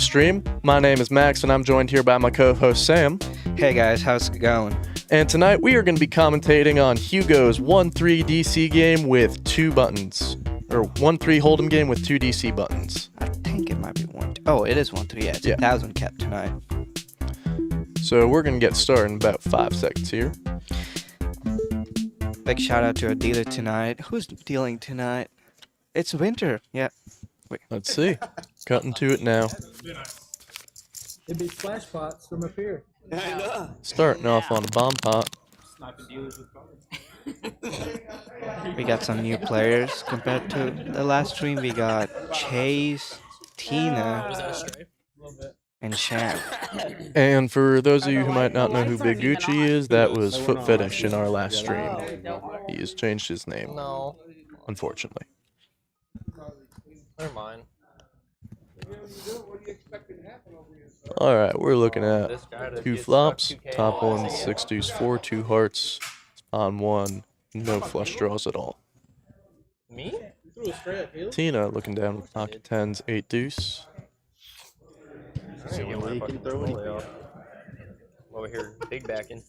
stream. My name is Max, and I'm joined here by my co-host Sam. Hey guys, how's it going? And tonight we are going to be commentating on HUGO'S 1-3 DC game with 2 buttons. Or 1-3 Hold'em game with 2 DC buttons. I think it might be 1. Oh, it is 1-3. Yeah, it's 1,000 cap tonight. So we're going to get started in about 5 seconds here. Big shout out to our dealer tonight. Who's dealing tonight? It's Winter. Yeah. Wait. Let's see. Cutting to it now. It'd be splash pots from up here. Starting off on a bomb pot. We got some new players compared to the last stream. We got Chase, Tina, and Sham. And for those of you who might not know who Big Gucci is, that was Foot Fetish in our last stream. He has changed his name. No. Unfortunately. Never mind. Alright, we're looking at 2 flops, top one, 6 deuce 4, 2 hearts, on 1, no flush draws at all. Me? Tina looking down with pocket 10s, 8 deuce. Over here, big backing.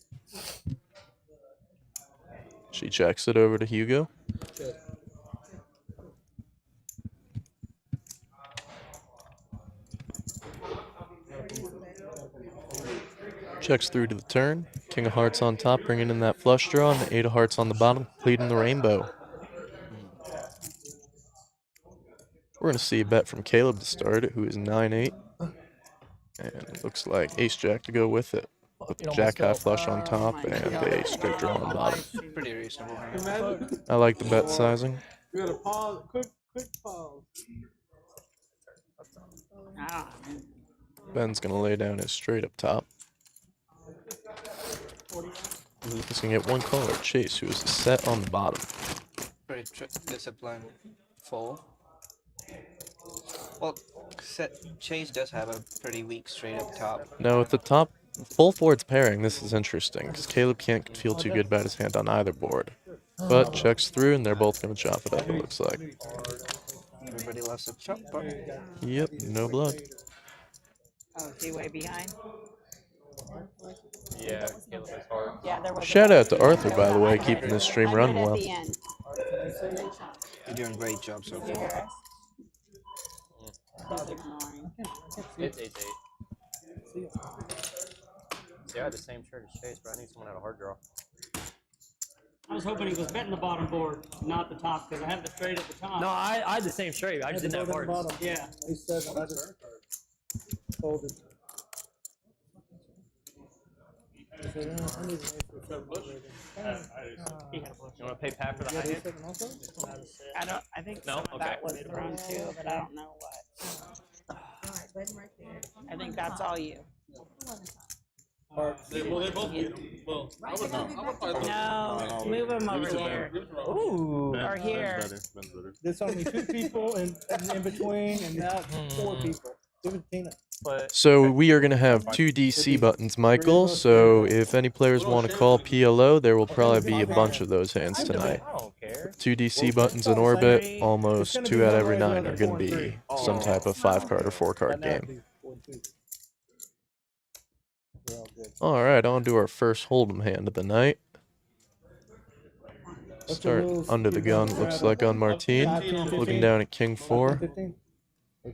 She checks it over to Hugo. Checks through to the turn. King of hearts on top, bringing in that flush draw, and the 8 of hearts on the bottom, completing the rainbow. We're going to see a bet from Caleb to start it, who is 9-8. And it looks like ace-jack to go with it. With the jack-high flush on top and a straight draw on the bottom. Pretty reasonable. I like the bet sizing. We gotta pause, quick pause. Ben's going to lay down his straight up top. He's going to get one caller, Chase, who is set on the bottom. Pretty disciplined. Full. Well, Chase does have a pretty weak straight up top. Now, at the top, full board's pairing, this is interesting, because Caleb can't feel too good about his hand on either board. But checks through, and they're both going to chop it up, it looks like. Everybody loves a chop, but Yep, no blood. Oh, is he way behind? Yeah, it's hard. Yeah, there was. Shout out to Arthur, by the way, keeping this stream running well. you're doing a great job so far. It's 8-8. See, I had the same shirt as Chase, but I need someone at a hard draw. I was hoping he was betting the bottom board, not the top, because I have the straight at the top. No, I had the same shirt. I just didn't have hearts. Yeah. He said, I just folded. He had a flush. You want to pay Pat for the high hit? I think No? some of Okay. that was thrown too, but I don't know what. I think that's all you. No, move him over here. Ooh. Or here. There's only 2 people in between, and now 4 people. Give it Tina. So we are going to have 2 DC buttons, Michael, so if any players want to call PLO, there will probably be a bunch of those hands tonight. I don't care. 2 DC buttons in orbit, almost 2 out of every 9 are going to be some type of 5-card or 4-card game. Alright, on to our first Hold'em hand of the night. Start under the gun, looks like on Martine. Looking down at King 4.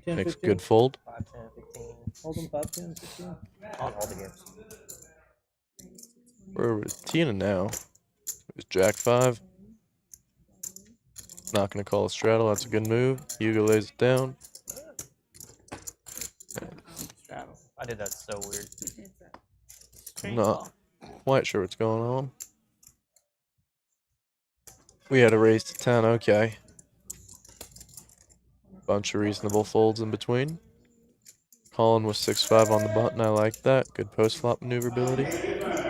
Makes a good fold. 5, 10, 15. Hold them 5, 10, 15. On all the games. We're with Tina now. It's Jack 5. Not going to call a straddle, that's a good move. Hugo lays it down. I did that so weird. Not quite sure what's going on. We had a raise to 10, okay. Bunch of reasonable folds in between. Calling with 6-5 on the button, I like that. Good post-flop maneuverability.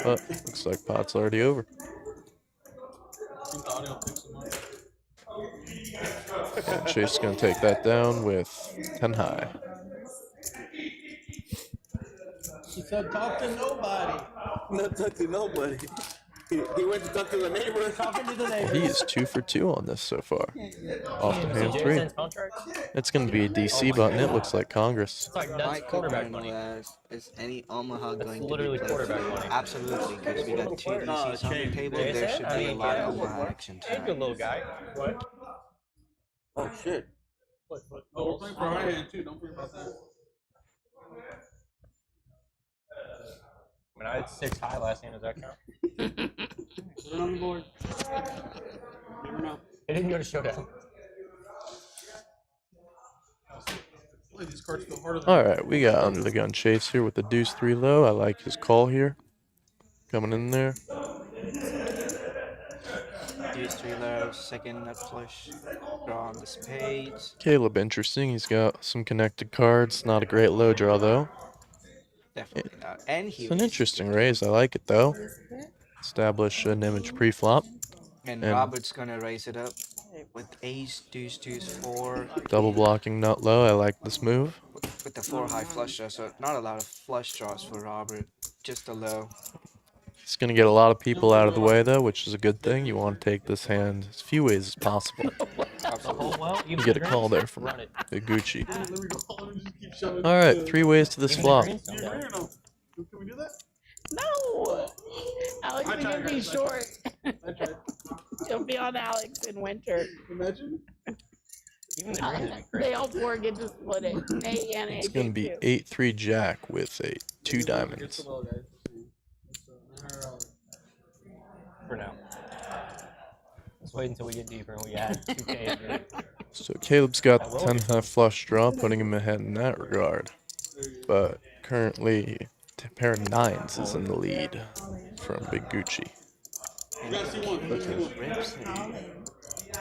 But looks like pot's already over. And Chase is going to take that down with 10 high. She said, talk to nobody. Not talk to nobody. He went to talk to the neighbor. Talking to the neighbor. He is 2 for 2 on this so far. Off to hand 3. Jason's contract? It's going to be a DC button. It looks like Congress. It's like My that's quarterback money. Cooperino is any Omaha That's going to literally be played? quarterback money. Absolutely, because we got 2 DCs on the table. There should be a lot of Omaha action He's a good tonight. little guy. Oh shit. Oh, we're playing for high hand too. Don't forget about that. I mean, I had 6 high last game. Does that count? Put it on the board. Never know. It didn't go to showdown. Boy, these cards feel harder than Alright, we got under the gun Chase here with the deuce 3 low. I like his call here. Coming in there. Deuce 3 low, second nut flush, draw on the spades. Caleb, interesting. He's got some connected cards. Not a great low draw, though. Definitely not. And he It's an was- interesting raise. I like it, though. Establish an image pre-flop. And and- Robert's gonna raise it up with ace, deuce, deuce, 4. Double blocking nut low. I like this move. With the 4 high flush draw, so not a lot of flush draws for Robert. Just a low. He's going to get a lot of people out of the way, though, which is a good thing. You want to take this hand as few ways as possible. Well, You get a call there from Run it. Big Gucci. There we go. Let me just keep shoving. Alright, 3 ways to this Even flop. the greens don't You're count. wearing them. Can we do that? No. Alex I is tried, gonna be I tried. short. I tried. He'll be on Alex in winter. Imagine. Even the greens would be great. They all 4 get to split it. A and A. It's going to be 8-3 jack with a 2 diamonds. Well, guys. Let's see. For now. Let's wait until we get deeper and we add 2K. So Caleb's got the 10 high flush draw, putting him ahead in that regard. But currently, pair of 9s is in the lead from Big Gucci. You gotta see one. Let's see one. Rips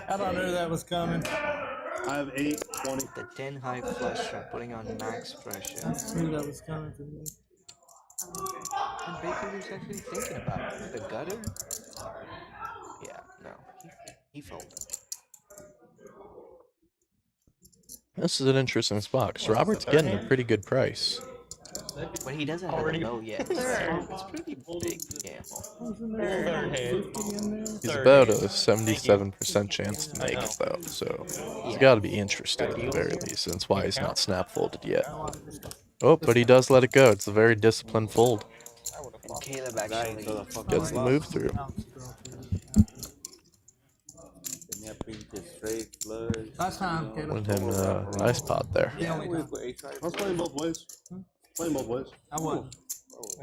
I don't know that was coming. I have 8, 20. the 10 high flush draw, putting on max pressure. I knew that was coming to me. And Baker was actually thinking about it. The gutter? Yeah, no. He folded. This is an interesting spot, because Robert's getting a pretty good price. But he doesn't have a low yet. So it's pretty big gamble. Third hand. He's about a 77% chance to make it, though, so he's got to be interested at the very least. That's why he's not snap folded yet. Oh, but he does let it go. It's a very disciplined fold. And Caleb actually Gets the move through. Last time, Caleb. Win him a nice pot there. The only time. I was playing both ways. Playing both ways. I won.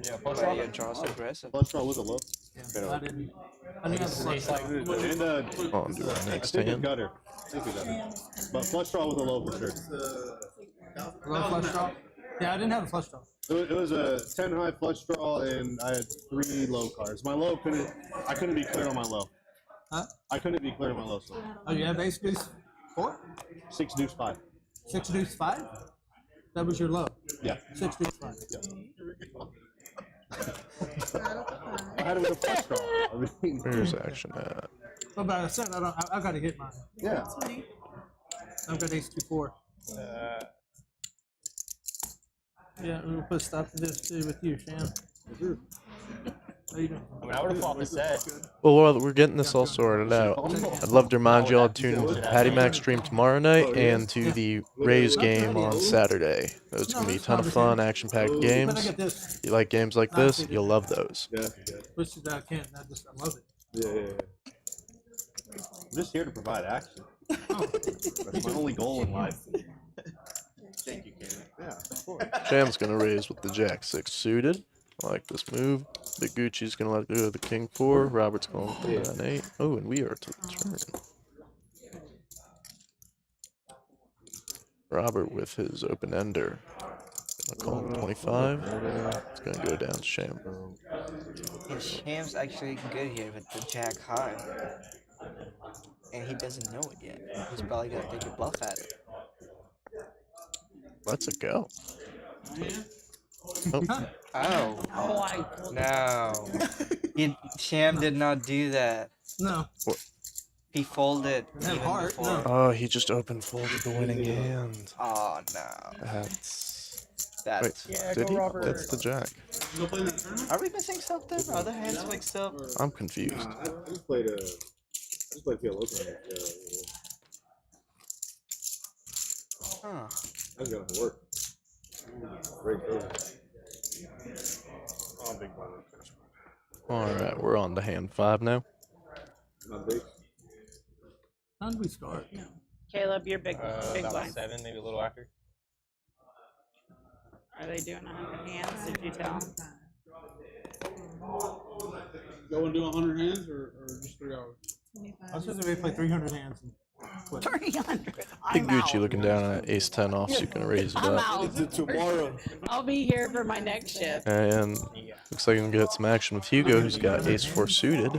Yeah, plus But your draw's aggressive. Flush draw with a low. Yeah, I didn't. I didn't have the flush. it's like And On to our I next think it's hand. gutter. I think it's gutter. But flush draw with a low for sure. Low flush draw. Yeah, I didn't have a flush draw. It was a 10 high flush draw, and I had 3 low cards. My low I couldn't be clear on my low. Huh? I couldn't be clear on my low. So Oh, you have ace deuce 4? 6 deuce 5. 6 deuce 5? That was your low. Yeah. 6 deuce 5. I had it with a flush draw. I mean, Where's action at? Well, but I said I got to hit mine. yeah. I've got ace 2 4. Yeah, we'll put a stop to this too with you, Sham. How you doing? I mean, I would have flopped the set. Well, while we're getting this all sorted out, I'd love to remind you all to tune into the Patty Mac stream tomorrow night and to the Rays game on Saturday. Those going to be a ton of fun, action-packed But I games. get this. You like games like this, you'll love those. Yeah. Which I can't. I love it. Yeah. I'm just here to provide action. That's my only goal in life. Thank you, Ken. Yeah, of course. Sham's going to raise with the Jack-6 suited. I like this move. Big Gucci's going to let go of the King-4. Robert's going with the 9-8. Oh, and we are to the turn. Robert with his open-ender. Gonna call him 25. It's going to go down to Sham. And Sham's actually good here with the jack high. And he doesn't know it yet. He's probably gonna take a bluff at it. Let's it go. Oh, Oh, Oh, I told no. Sham did not do that. No. He folded Have even heart, before. no. oh, he just open folded the winning hand. Oh, no. That's That's. Wait, did he? That's the jack. You go play in that tournament? Are we missing something? Are the hands mixed up? I'm confused. I just played PLO tournament. Huh. I just got to work. Great coach. Oh, big blind. Alright, we're on to hand 5 now. Not big. How did we start? Caleb, you're big About blind. 7, maybe a little after. Are they doing 100 hands? Did you tell? Go and do 100 hands or just 3 hours? I was supposed to play 300 hands. 300. Big I'm Gucci out. looking down at ace 10 off, so you can raise it I'm up. out. Tomorrow. I'll be here for my next shift. And looks like we can get some action with Hugo, who's got ace 4 suited.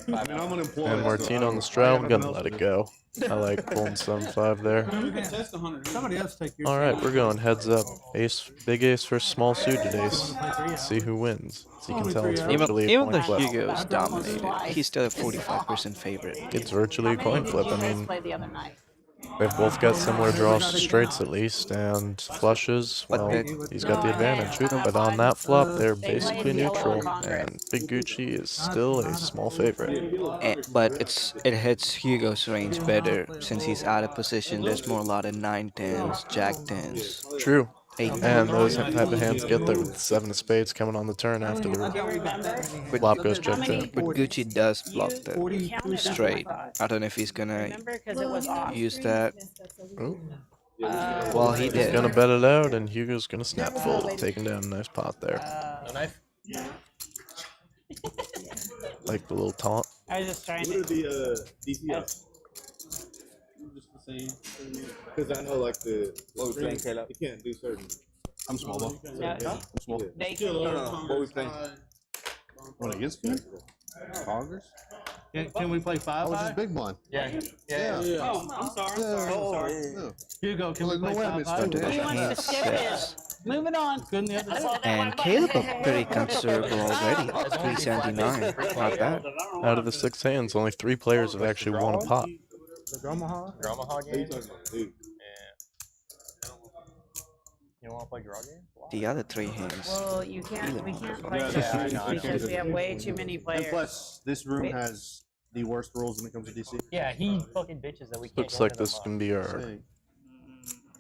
I'm unemployed. And Martine on the straddle, I'm gonna let it go. I like pulling 7-5 there. You can test 100. Somebody else take yours. Alright, we're going heads up. Ace, big ace versus small suited ace. Let's see who wins. As you can tell, it's virtually a Even though coin flip. Hugo's dominated, he's still a 45% favorite. It's virtually a coin flip. I mean, Play the other night. they've both got similar draws to straights at least, and flushes, well, he's got the advantage. But on that flop, they're basically neutral, and Big Gucci is still a small favorite. But it hits Hugo's range better since he's out of position. There's more a lot of 9-10s, Jack-10s, True. 8-10s. And those type of hands get there with 7 of spades coming on the turn after the flop goes check turn. But Gucci does block the 40 straight. I don't know if he's gonna Remember, because it was off. use that. Oh, Well, he he's did. gonna bet it out, and Hugo's gonna snap fold, taking down a nice pot there. No knife? Like the little taunt. I was just trying What are to. the DCS? Just the same. Because I know like the low strings, you can't do certain. I'm small though. No, I'm small. they Still can. over What we Congress playing? side. What against you? Congress? Can we play 5? Oh, it's just big blind. Yeah. Yeah. Yeah. Oh, I'm sorry. Yeah. Hugo, can we Like, no play way I 5? missed Go to that. the Who wants hand to skip it? 6. Moving on. Good in the other side. And Caleb up pretty considerable already. 379. Not bad. Out of the 6 hands, only 3 players have actually won a pot. The Omaha. Drama hog What are you game? talking about, dude? Yeah. You don't want to play draw game? The other 3 hands. Well, you can't. We can't play Yeah, this I know. because we have way too many And players. plus, this room has the worst rules when it comes to DC. Yeah, he fucking bitches that we can't Looks go like into this the is gonna be our Say,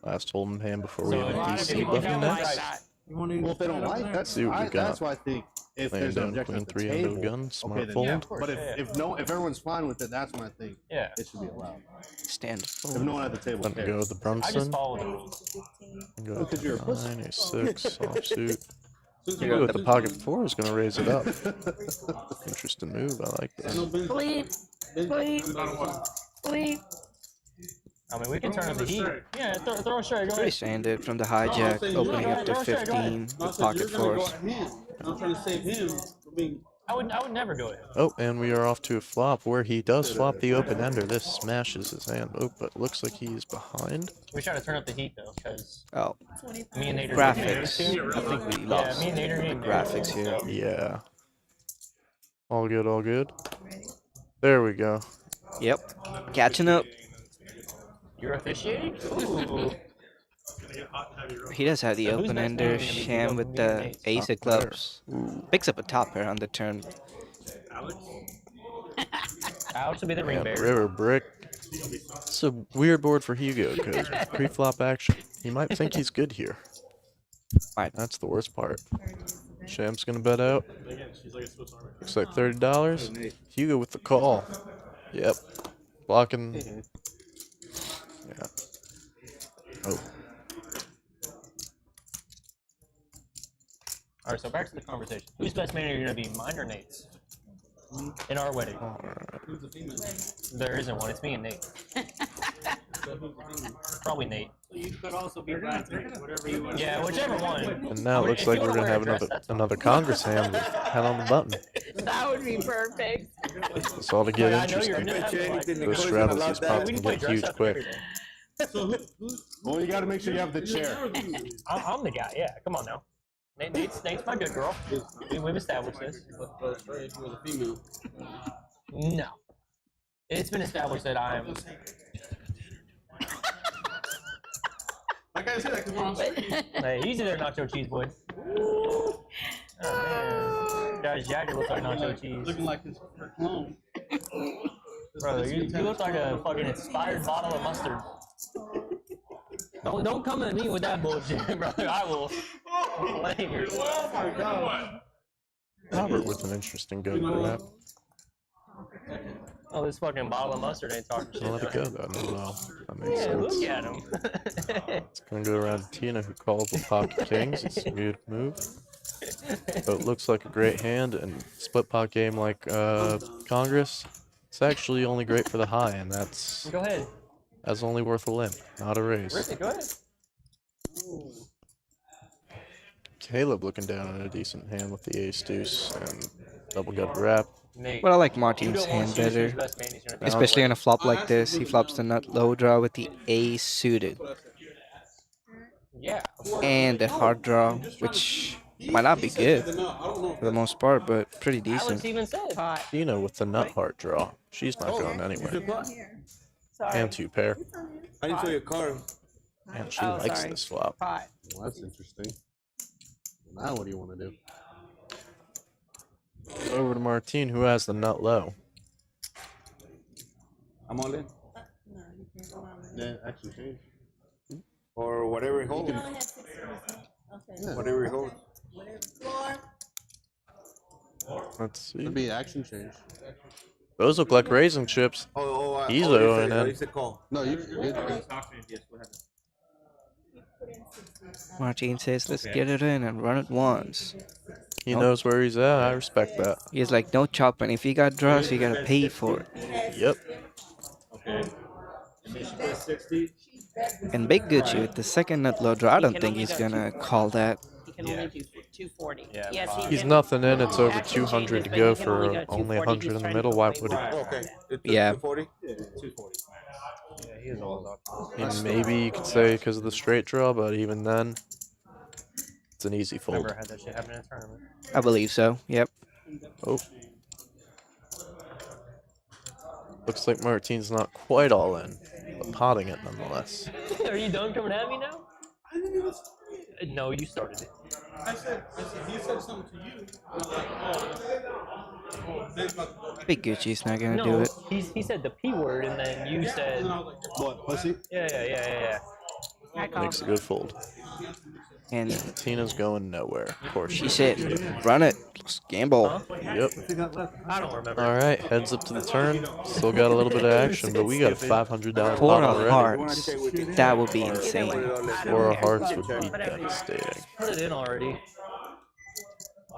last hold'em hand before we So have a a lot of DC people button don't next. like that. You want to well, if they don't like, that's See what we got. that's why I think if Laying there's an down objection queen at the 3 table, under gun, smart okay, then fold. yeah. of course, But yeah. if everyone's fine with it, that's when I think Yeah. it should be allowed. Stand If fold. no one at the table Let me go cares. with the I just Brunson. followed him. Go Look at your with pussy. 9, a 6, offsuit. Since Hugo you with got the this- pocket 4 is gonna raise it up. Interesting move, I like I know this. Ben- Bleep, Ben- bleep, about what? bleep. I mean, we can turn up the heat. Yeah, throw a straight. Go Pretty ahead. standard from the hijack, opening up to 15 No, I with said pocket you're gonna go 4s. at him. I'm trying to save him from being. I would never go ahead. Oh, and we are off to a flop where he does flop the open ender. This smashes his hand. Oh, but looks like he's behind. We try to turn up the heat though, because Oh, me and Nate are graphics. getting I think we Yeah, lost me and Nate are the getting graphics here. Yeah. All good, all good. There we go. Yep. Catching up. You're officiating? Ooh. He does have the So who's open next? ender, Gonna be sham Hugo, with me and the Nate. ace of clubs. Picks up a top pair on the turn. Alex will be the ring And bearer. river brick. It's a weird board for Hugo because pre-flop action. He might think he's good here. Right. That's the worst part. Sham's gonna bet out. Looks like $30. Hugo with the call. Yep. Blocking. Yeah. Oh. All right, so back to the conversation. Whose best man are you gonna be, mine or Nate's? In our wedding, Who's the female? there isn't one. It's me and Nate. Probably Nate. You could also be bridesmaid, whatever you want. Yeah, whichever one. And now it looks like we're gonna have another Congress hand with head on the button. That would be perfect. It's all to get I know you're interesting. into that. Those straddles, these pots We can can play get huge dress up quick. everything. So who's Well, you got to make sure you have the chair. I'm the guy. Yeah, come on now. Nate's my good girl. We've established this. if you was a female? No, it's been established that I'm. Like I said, I can run straight. Hey, easy there, nacho cheese boy. Oh man, Josh Jagger looks like nacho cheese. Looking like his clone. Bro, you look like a fucking expired bottle of mustard. Don't come at me with that bullshit, brother. I will flame you. Oh my god. Robert with an interesting go grab. Oh, this fucking bottle of mustard ain't talking shit. Let it go though. No, that makes Yeah, sense. look at him. It's gonna go around to Tina, who calls with pocket kings. It's a good move. So it looks like a great hand, and split pot game like Congress. It's actually only great for the high, and that's Go ahead. only worth a limp, not a raise. Rick, go ahead. Caleb looking down on a decent hand with the ace deuce and double gut wrap. Nate, But I like you Martin's don't want hand to choose better. who's best man, he's gonna pick Especially one. on a flop like this. He flops the nut low draw with the ace suited. Yeah. And the hard draw, which might not be good for the most part, but pretty Alex decent. even said. Tina with the nut heart draw. She's not going anywhere. Sorry. And two pair. I need to show you a card. Man, she Oh, likes sorry. this flop. Pot. Well, that's interesting. Now what do you want to do? Over to Martine, who has the nut low. I'm all in. Yeah, actually change. Or whatever he holds. Whatever he holds. Let's see. Could be action change. Those look like raisin chips. He's going in. No, you. Martin says, let's get it in and run it once. He knows where he's at. I respect that. He's like, no chopping. If you got draws, you gotta pay for it. Yep. And Big Gucci with the second nut low draw, I don't think he's gonna call that. He can only do 240. Yeah, Yes, he He's can. nothing in. It's over Action 200 to changes, go but he can only for go only 240. 100 in He's the trying middle. to Why play would he? Okay. Yeah. 240? 240. Yeah, he is all up. And maybe you could say because of the straight draw, but even then, it's an easy fold. Never had that shit happen in a tournament. I believe so. Yep. Oh. Looks like Martine's not quite all in, but potting it nonetheless. Are you done coming at me now? No, you started it. He said something to you. Big Gucci's not gonna do No, it. he said the P word and then you said. What, pussy? Yeah. I call Makes a good fold. And Tina's going nowhere. Of course she said, run it. Let's gamble. Huh? Yep. I don't remember. All right, heads up to the turn. Still got a little bit of action, but we got a $500 Four pot of already. hearts. That would be insane. Four of hearts would be devastating. Put it in already.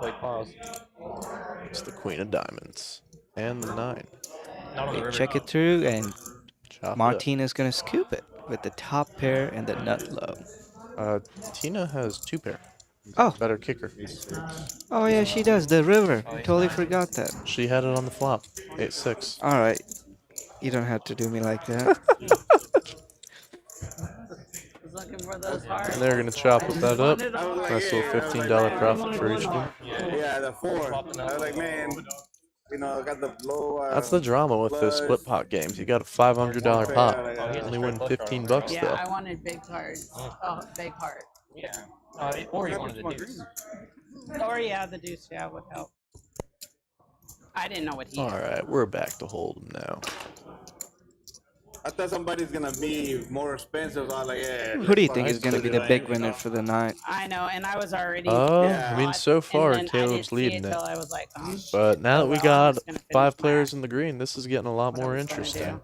Wait, pause. It's the queen of diamonds and the 9. Not on the river. Check it through, and Chop it up. Martin is gonna scoop it with the top pair and the nut low. Tina has 2 pair. Oh. Better kicker. Oh yeah, she does. The river. Totally forgot that. She had it on the flop. 8-6. All right. You don't have to do me like that. was looking for those hearts. And they're gonna chop that up. Nice little $15 profit for each of them. Yeah, the 4. I was like, man, you know, I got the low. That's the drama with those split pot games. You got a $500 pot. Only win 15 bucks Yeah, though. I wanted big cards. Oh, big heart. Yeah. Or you wanted the deuce. Or yeah, the deuce, yeah, would help. I didn't know what he had. All right, we're back to hold'em now. I thought somebody's gonna be more expensive. So I was like, yeah. Who do you think is gonna be the big winner for the night? I know, and I was already. I mean, so far and then I Caleb's didn't see leading it. till I was like, oh, But now that we well, I'm got just gonna finish 5 my players act. in the green, this is getting a lot more I was gonna interesting.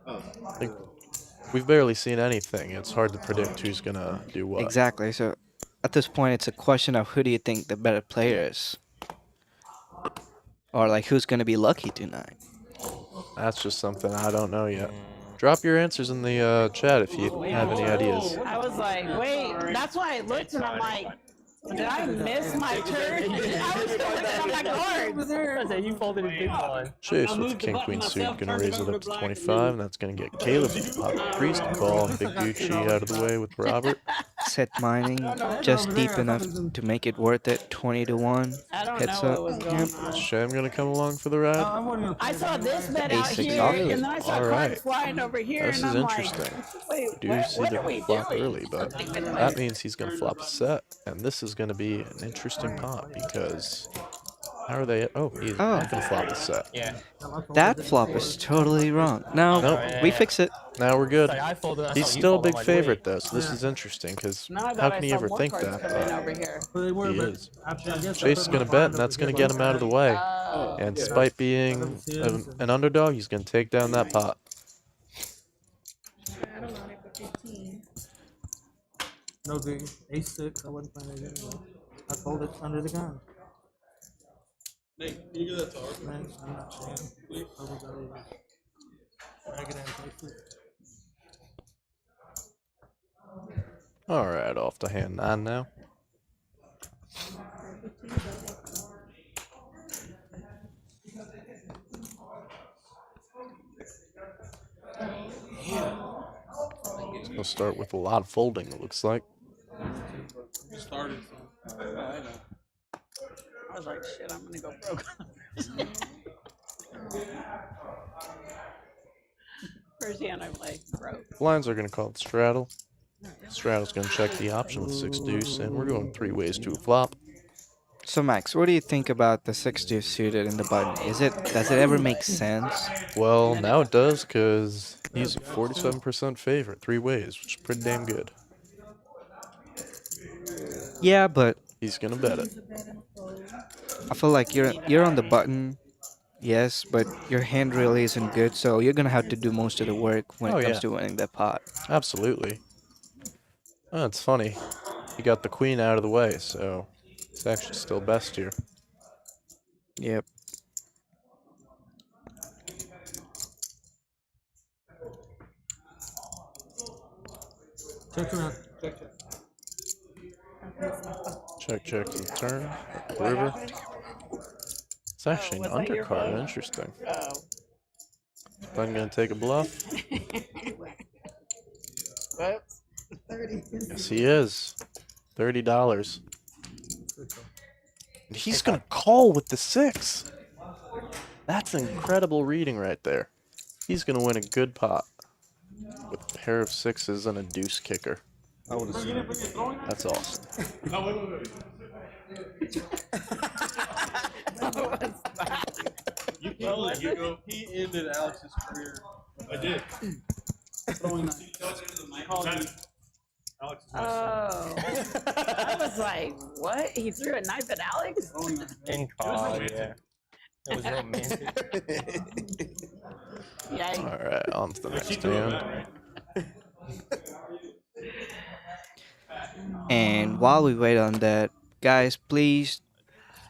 do. Like, we've barely seen anything. It's hard to predict who's gonna do what. Exactly. So at this point, it's a question of who do you think the better player is, or like who's gonna be lucky tonight. That's just something I don't know yet. Drop your answers in the chat if you have any ideas. I was like, wait, that's why I looked and I'm like, Did I miss my turn? I was still looking at my cards. I said you folded a big one. Chase with the king queen suit gonna raise it up to 25, and that's gonna get Caleb with pocket priest to call and Big Gucci out of the way with Robert. Set mining just deep enough to make it worth it. 20 to 1. I don't Heads know up. what was going Is on. Sham gonna come along for the ride? I saw this bet out A6 here, off. and then I saw All right. cards flying over here, This and is I'm interesting. like, wait, We do what, see what the are we flop doing? early, but that means he's gonna flop a set, and this is gonna be an interesting pot because how are they? Oh, he's not gonna flop a set. Yeah. That flop is totally wrong. No, Nope. we fix it. Now we're good. Like, I folded, I He's saw you still a fold, I'm big like, favorite wait. though, so this is interesting because Now I how thought I can he saw ever more think cards that? come in But over here. he is. Chase is gonna bet, and that's gonna get him out of the way. And despite being an underdog, he's gonna take down that pot. No biggie. A6. I wasn't playing it anyway. I folded under the gun. Nate, can you give that to Art? Man, I'm not saying. Please. I was drag it in. Take it. All right, off to hand 9 now. We'll start with a lot of folding, it looks like. Started. I was like, shit, I'm gonna go broke. Where's the end? I'm like, broke. Blinds are going to call it straddle. Straddle's going to check the option with 6 deuce, and we're going 3 ways to a flop. So Max, what do you think about the 6 deuce suited in the button? Does it ever make sense? Well, now it does, because he's a 47% favorite, 3 ways, which is pretty damn good. Yeah, but He's going to bet it. I feel like you're on the button. Yes, but your hand really isn't good, so you're gonna have to do most of the work when it Oh, comes yeah. to winning that pot. Absolutely. Oh, it's funny. He got the queen out of the way, so it's actually still best here. Yep. Check him out. Check. Check to the turn. River. It's actually an was that your undercard. vote? Interesting. Oh. I'm going to take a bluff. Whoops. Yes, he is. $30. And he's going to call with the 6. That's an incredible reading right there. He's going to win a good pot with a pair of 6s and a deuce kicker. I would assume. That's awesome. No, wait. He ended Alex's career. I did. Throwing that. Alex is Oh. I was like, what? He threw a knife at Alex? In call, yeah. It was romantic. Yikes. Alright, on to the next hand. And while we wait on that, guys, please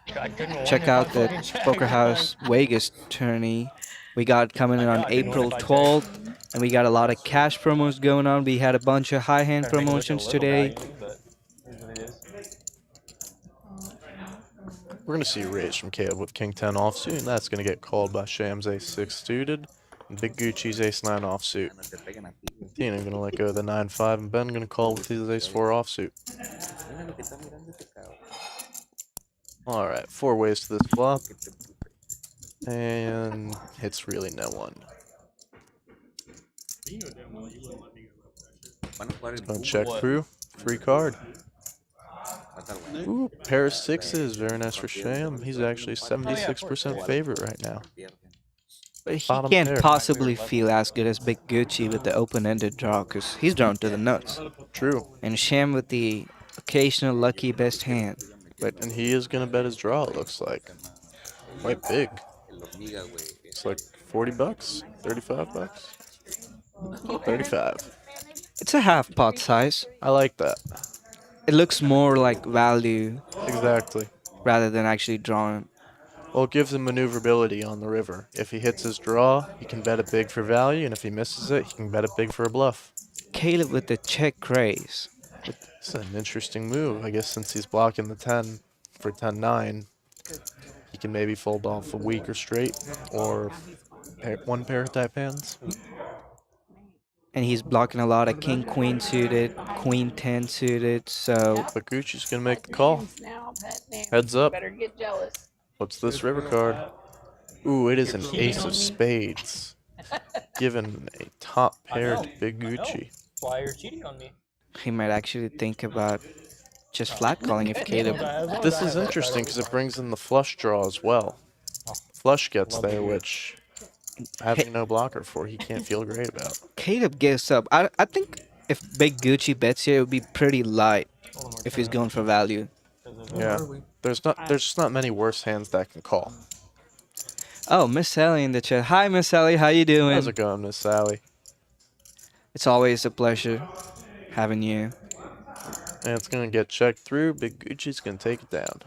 check out the Poker House Vegas tourney we got coming in on April 12th, and we got a lot of cash promos going on. We had a bunch of high hand promotions today. We're going to see a raise from Caleb with King 10 offsuit, and that's going to get called by Shams Ace 6 suited, and Big Gucci's Ace 9 offsuit. Tina going to let go of the 9-5, and Ben going to call with his Ace 4 offsuit. Alright, 4 ways to this flop. And it's really no one. It's going to check through. Free card. Ooh, pair of 6s. Very nice for Sham. He's actually 76% favorite right now. But he Bottom can't pair. possibly feel as good as Big Gucci with the open-ended draw, because he's drawn to the nuts. True. And Sham with the occasional lucky best hand. But And he is going to bet his draw, it looks like. Quite big. It's like 40 bucks, 35 bucks. 35. it's a half pot size. I like that. It looks more like value Exactly. rather than actually drawing. Well, it gives him maneuverability on the river. If he hits his draw, he can bet it big for value, and if he misses it, he can bet it big for a bluff. Caleb with the check raise. It's an interesting move. I guess since he's blocking the 10 for 10-9, he can maybe fold off a weaker straight or one pair of type hands. And he's blocking a lot of king queen suited, queen 10 suited. So But Gucci's gonna make the call. Heads up. Better get jealous. What's this river card? Ooh, it is an ace of spades. Given a top pair to Big Gucci. Why you're cheating on me? he might actually think about just flat calling if Caleb. This is interesting because it brings in the flush draw as well. Flush gets there, which having no blocker for, he can't feel great about. Caleb gives up. I think if Big Gucci bets here, it would be pretty light if he's going for value. Yeah, there's just not many worse hands that can call. Oh, Miss Sally in the chat. Hi, Miss Sally. How you doing? How's it going, Miss Sally? It's always a pleasure having you. And it's gonna get checked through. Big Gucci's gonna take it down.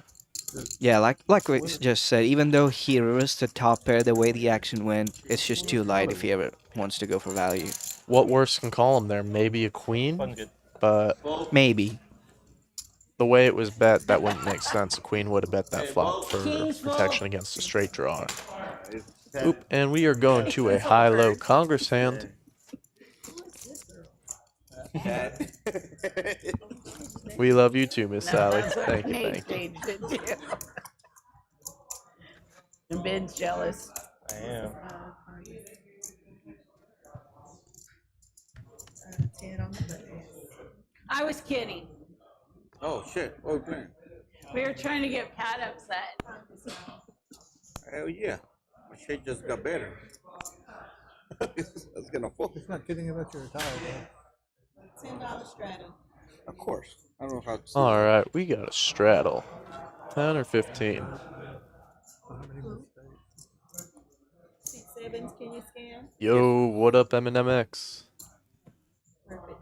Yeah, like we just said, even though he reversed the top pair the way the action went, it's just too light if he ever wants to go for value. What worse can call him there? Maybe a queen, but Maybe. the way it was bet, that wouldn't make sense. A queen would have bet that flop for protection against a straight draw. Oop, and we are going to a high-low Congress hand. We love you too, Miss Sally. Thank you, thank you. And Ben's jealous. I am. I was kidding. Oh shit! Oh man! We were trying to get Pat upset. Hell yeah! My shit just got better. It's gonna fall. It's not kidding about your retire, $10 straddle. Of course. I don't know how to. All right, we got a straddle. 10 or 15. 6 sevens, can you scan? Yo, what up, MNMX? Perfect.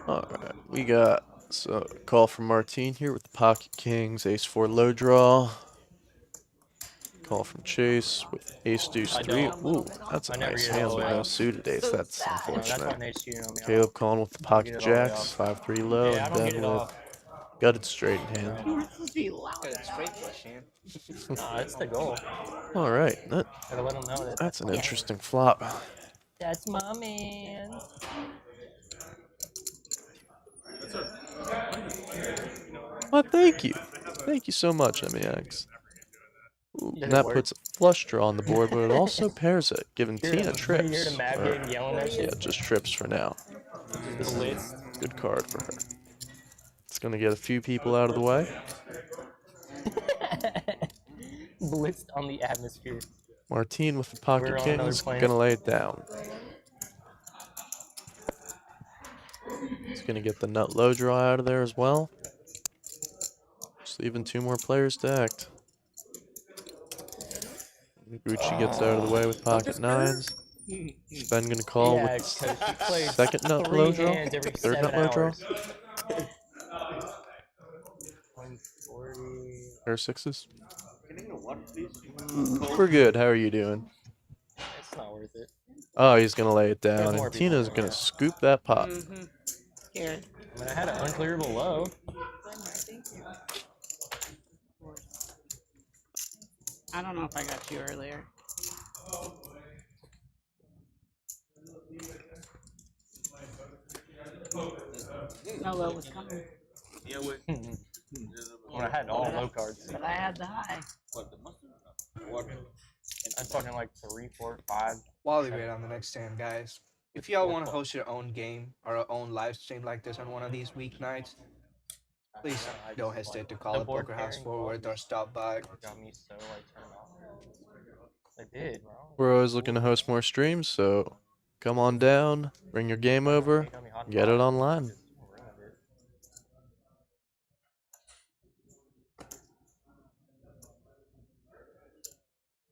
All right, we got a call from Martine here with the pocket kings, ace 4 low draw. Call from Chase with ace deuce 3. Ooh, that's a nice hand with no suited ace. That's unfortunate. Caleb calling with the pocket jacks, 5-3 low, Yeah, I and don't get then it with off. gutted straight in hand. You weren't supposed to be loud. Nah, that's the goal. All right, Gotta let them know that. that's an interesting flop. That's my man. Well, thank you. Thank you so much, MEX. Ooh, and that puts a flush draw on the board, but it also pairs it, giving Tina trips. You're the mad Or- game yelling that yeah, shit. just trips for now. Blitz. Good card for her. It's gonna get a few people out of the way. Blitzed on the atmosphere. Martine with the We're pocket on another kings, plane. gonna lay it down. It's gonna get the nut low draw out of there as well. Just leaving 2 more players to act. Gucci gets out of the way with pocket 9s. Sven gonna call Yeah, with 'cause she plays second nut 3 low draw, hands every third 7 nut low draw, hours. 140. pair 6s. Can I get a water, please? We're good. How are you doing? It's not worth it. Oh, he's gonna lay it There's down, more and people Tina's over gonna there. scoop that pot. Here. I mean, I had an unclearable low. I don't know if I got you earlier. No low was coming, Yeah, wait. When I had all low cards. but I had the high. What the mustard? Water. I'm talking like 3, 4, 5. While we wait on the next stand, guys, if y'all want to host your own game or our own live stream like this on one of these weeknights, please don't hesitate to call The up board Poker House pairing Forward or stop by. Got me so like turned off. I did, bro. We're always looking to host more streams, so come on down, bring your game over, get it online.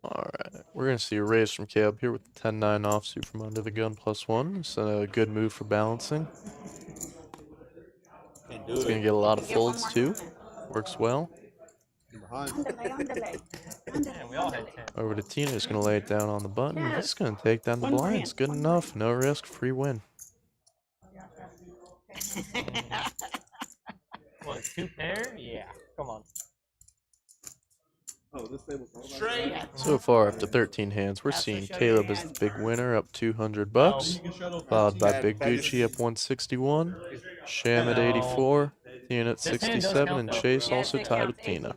Alright, we're going to see a raise from Caleb here with the 10-9 offsuit from under the gun +1. It's a good move for balancing. It's going to get a lot of folds too. Works well. Behind. Man, we all had 10. Over to Tina, who's going to lay it down on the button. He's going to take down the blinds. Good enough. No risk. Free win. What, 2 pair? Yeah. Come on. Oh, this table's all about Straight. So far, after 13 hands, we're seeing Caleb as the big winner, up 200 bucks. Followed by Big Gucci up 161. Sham at 84. Tina at 67. And Chase also tied with Tina.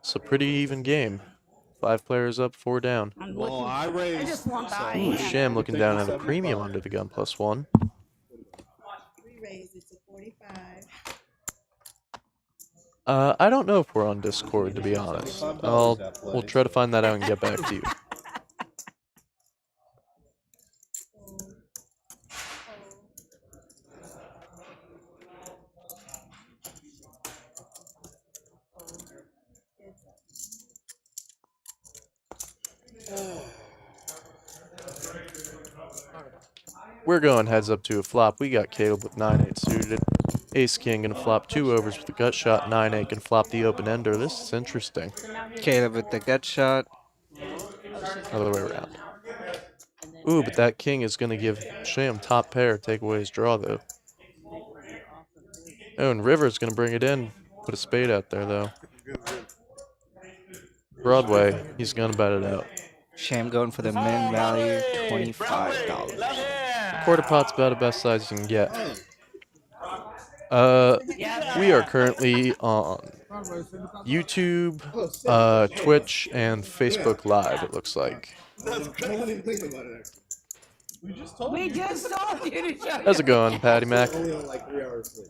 It's a pretty even game. 5 players up, 4 down. Well, I raised. I just want the Ooh, high Sham looking down at a premium under the gun +1. We raised it to 45. I don't know if we're on Discord, to be honest. We'll try to find that out and get back to you. We're going heads up to a flop. We got Caleb with 9-8 suited. Ace King gonna flop 2 overs with the gut shot. 9-8 can flop the open ender. This is interesting. Caleb with the gut shot. Other way around. Ooh, but that king is gonna give Sham top pair. Take away his draw though. Oh, and River's gonna bring it in. Put a spade out there though. Broadway, he's gonna bet it out. Sham going for the min value, $25. Quarter pot's about the best size you can get. We are currently on YouTube, Twitch, and Facebook Live, it looks like. That's crazy. I didn't think about it, actually. We just told We just told you to show How's it going, Patty Mac? Only on like 3 hours sleep.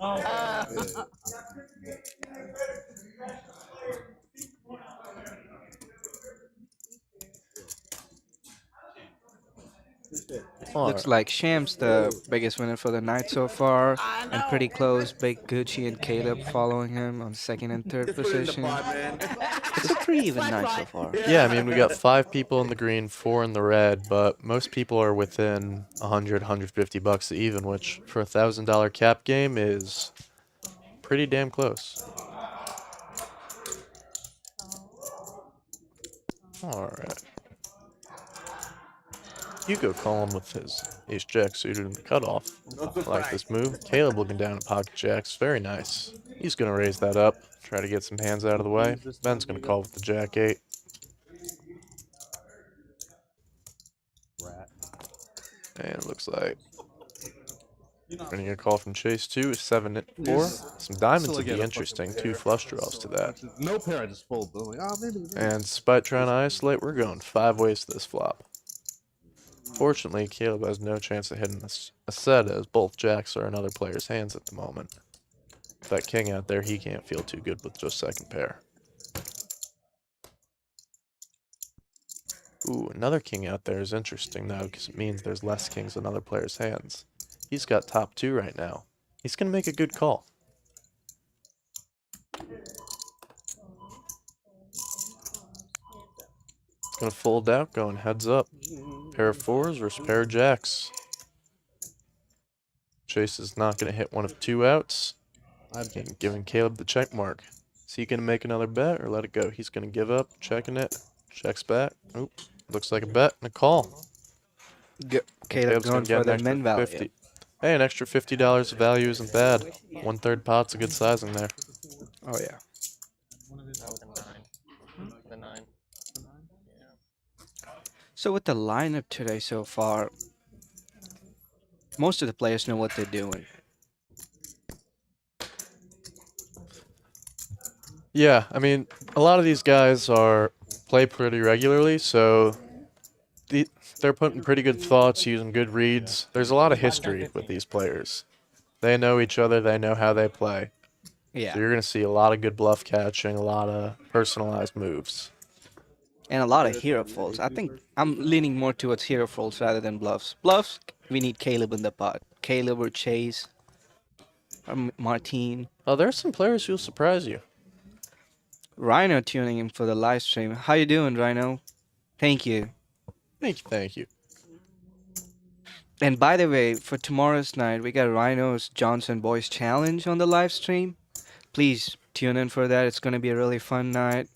Looks like Sham's the biggest winner for the night so far, and pretty close. Big Gucci and Caleb following him on second and third position. It's a pretty even night so far. Yeah, I mean, we got 5 people in the green, 4 in the red, but most people are within 100, 150 bucks to even, which for a $1,000 cap game is pretty damn close. All right. Hugo calling with his ace-jack suited in the cutoff. I like this move. Caleb looking down at pocket jacks. Very nice. He's going to raise that up. Try to get some hands out of the way. Ben's going to call with the jack-8. And it looks like we're going to get a call from Chase too. 7-4. Some diamonds would be interesting. 2 flush draws to that. No pair, I just fold. But I'm like, oh, maybe. And despite trying to isolate, we're going 5 ways to this flop. Fortunately, Caleb has no chance of hitting a set as both jacks are in other players' hands at the moment. With that king out there, he can't feel too good with just second pair. Ooh, another king out there is interesting though, because it means there's less kings in other players' hands. He's got top 2 right now. He's going to make a good call. Gonna fold out, going heads up. Pair of 4s versus pair of jacks. Chase is not gonna hit one of 2 outs. I'm giving Caleb the check mark. Is he gonna make another bet or let it go? He's gonna give up, checking it, checks back. Oop, looks like a bet and a call. Caleb going for the min value. 50. Hey, an extra $50 of value isn't bad. 1/3 pot's a good sizing there. Oh yeah. The 9. So with the lineup today so far, most of the players know what they're doing. Yeah, I mean, a lot of these guys play pretty regularly, so they're putting pretty good thoughts, using good reads. There's a lot of history with these players. They know each other, they know how they play. Yeah. So you're going to see a lot of good bluff catching, a lot of personalized moves. And a lot of hero folds. I think I'm leaning more towards hero folds rather than bluffs. Bluffs, we need Caleb in the pot. Caleb or Chase or Martine. Oh, there's some players who'll surprise you. Rhino tuning in for the live stream. How you doing, Rhino? Thank you. Thank you. And by the way, for tomorrow's night, we got Rhino's Johnson Boys Challenge on the live stream. Please tune in for that. It's going to be a really fun night.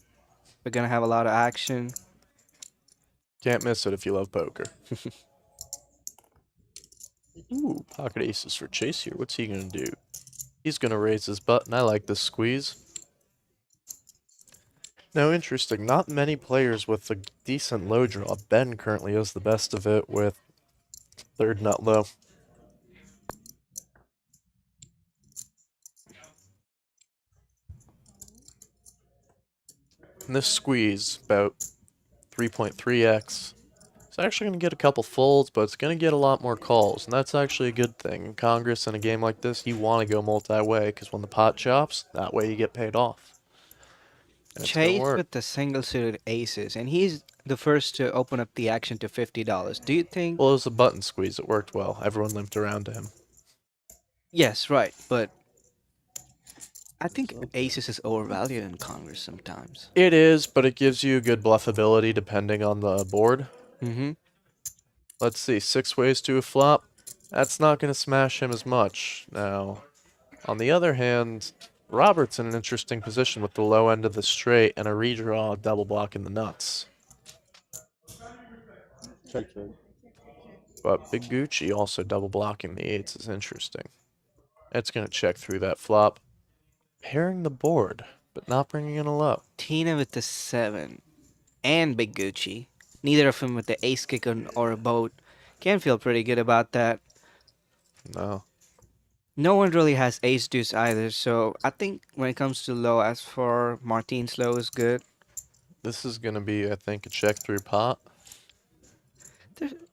We're gonna have a lot of action. Can't miss it if you love poker. Ooh, pocket aces for Chase here. What's he gonna do? He's gonna raise his button. I like this squeeze. Now, interesting. Not many players with a decent low draw. Ben currently has the best of it with third nut low. And this squeeze, about 3.3x. It's actually going to get a couple folds, but it's going to get a lot more calls, and that's actually a good thing. In Congress, in a game like this, you want to go multi-way, because when the pot chops, that way you get paid off. And it's gonna Chase work. with the single-suited aces, and he's the first to open up the action to $50. Do you think? Well, it was a button squeeze. It worked well. Everyone limped around to him. Yes, right, but I think aces is overvalued in Congress sometimes. It is, but it gives you good bluffability depending on the board. Mm-hmm. Let's see, 6 ways to a flop. That's not going to smash him as much. Now, on the other hand, Robert's in an interesting position with the low end of the straight and a redraw double blocking the nuts. Check, check. But Big Gucci also double blocking the eights is interesting. It's going to check through that flop. Pairing the board, but not bringing in a low. Tina with the 7 and Big Gucci. Neither of them with the ace kick or a boat. Can feel pretty good about that. No. No one really has ace deuce either, so I think when it comes to low, as for Martin's low is good. This is going to be, I think, a check through pot.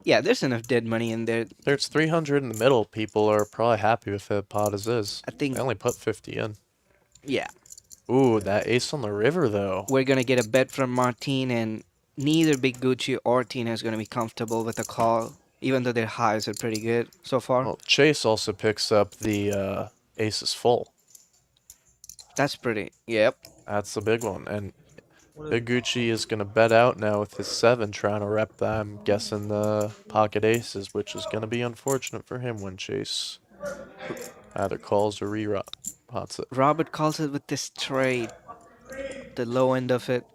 Yeah, there's enough dead money in there. There's 300 in the middle. People are probably happy with the pot as is. I think. They only put 50 in. Yeah. Ooh, that ace on the river, though. We're going to get a bet from Martin, and neither Big Gucci or Tina is going to be comfortable with a call, even though their highs are pretty good so far. Well, Chase also picks up the aces full. That's pretty. Yep. That's the big one. And Big Gucci is going to bet out now with his 7, trying to rep that. I'm guessing the pocket aces, which is going to be unfortunate for him when Chase either calls or re-pots it. Robert calls it with this trade. The low end of it.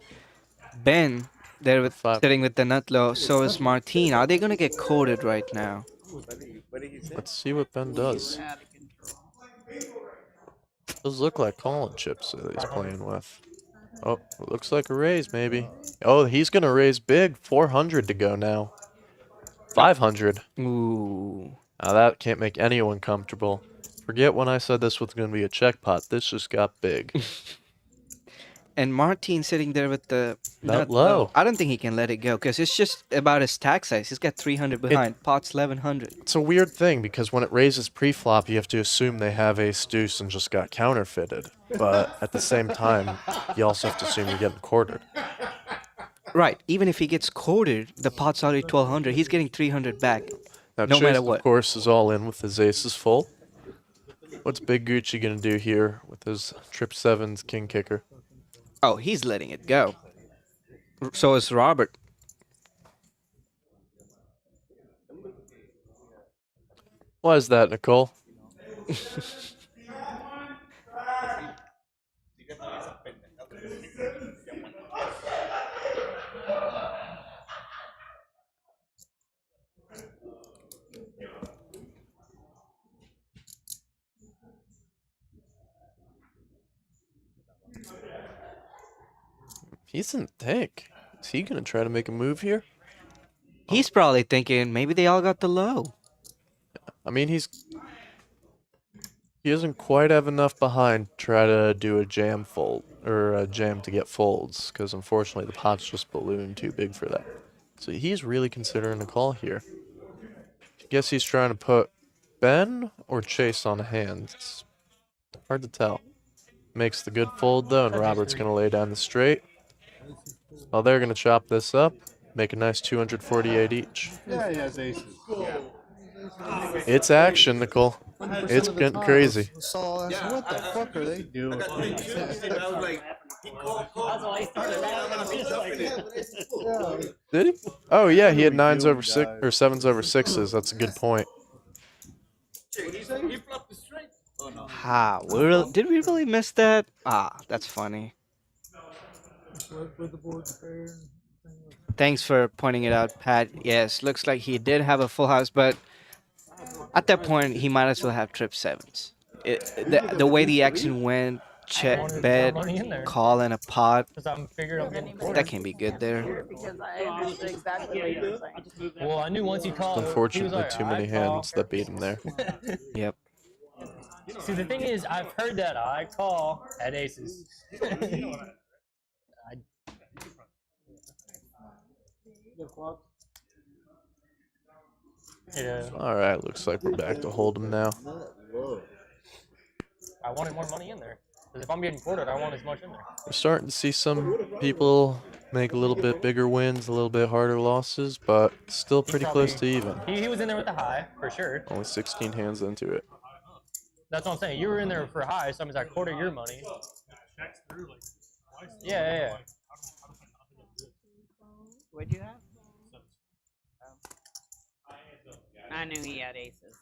Ben, there with sitting with the nut low. So is Martin. Are they going to get coded right now? Let's see what Ben does. Those look like calling chips that he's playing with. Oh, it looks like a raise, maybe. Oh, he's going to raise big. 400 to go now. 500. Ooh. Now that can't make anyone comfortable. Forget when I said this was going to be a check pot. This just got big. And Martin sitting there with the Nut low. I don't think he can let it go because it's just about his stack size. He's got 300 behind. Pot's 1100. It's a weird thing because when it raises pre-flop, you have to assume they have ace deuce and just got counterfeited. But at the same time, you also have to assume you're getting quartered. Right. Even if he gets quartered, the pot's already 1200. He's getting 300 back. Now, no Chase, matter what. of course, is all in with his aces full. What's Big Gucci going to do here with his trip 7's king kicker? Oh, he's letting it go. So is Robert. Why is that, Nicole? He's in thick. Is he going to try to make a move here? He's probably thinking maybe they all got the low. I mean, he doesn't quite have enough behind to try to do a jam fold, or a jam to get folds, because unfortunately the pot's just ballooned too big for that. So he's really considering a call here. I guess he's trying to put Ben or Chase on a hand. It's hard to tell. Makes the good fold though, and Robert's going to lay down the straight. Well, they're going to chop this up, make a nice 248 each. Yeah, he has aces. It's action, Nicole. It's getting crazy. So what the fuck are they doing? Did he? Oh yeah, he had 9s over 6 or 7s over 6s. That's a good point. Ha, did we really miss that? Ah, that's funny. with the board pair. Thanks for pointing it out, Pat. Yes, looks like he did have a full house, but at that point, he might as well have trip sevens. The way the action went, check, wanted more bet, money in there. call, and a pot, Because I'm figuring I'm getting that quarters. can be good there. Because I understood exactly what you were saying. Well, I knew once he called. He was Unfortunately, like, too many "I call." hands that beat him there. Yep. See, the thing is, I've heard that I call at aces. Yeah, All right, looks like we're back to hold'em now. I wanted more money in there. Because if I'm getting quartered, I want as much in there. We're starting to see some people make a little bit bigger wins, a little bit harder losses, but still pretty close to even. He was in there with the high, for sure. Only 16 hands into it. That's what I'm saying. You were in there for high, so that means I quarter your money. Yeah. What'd you have? I knew he had aces.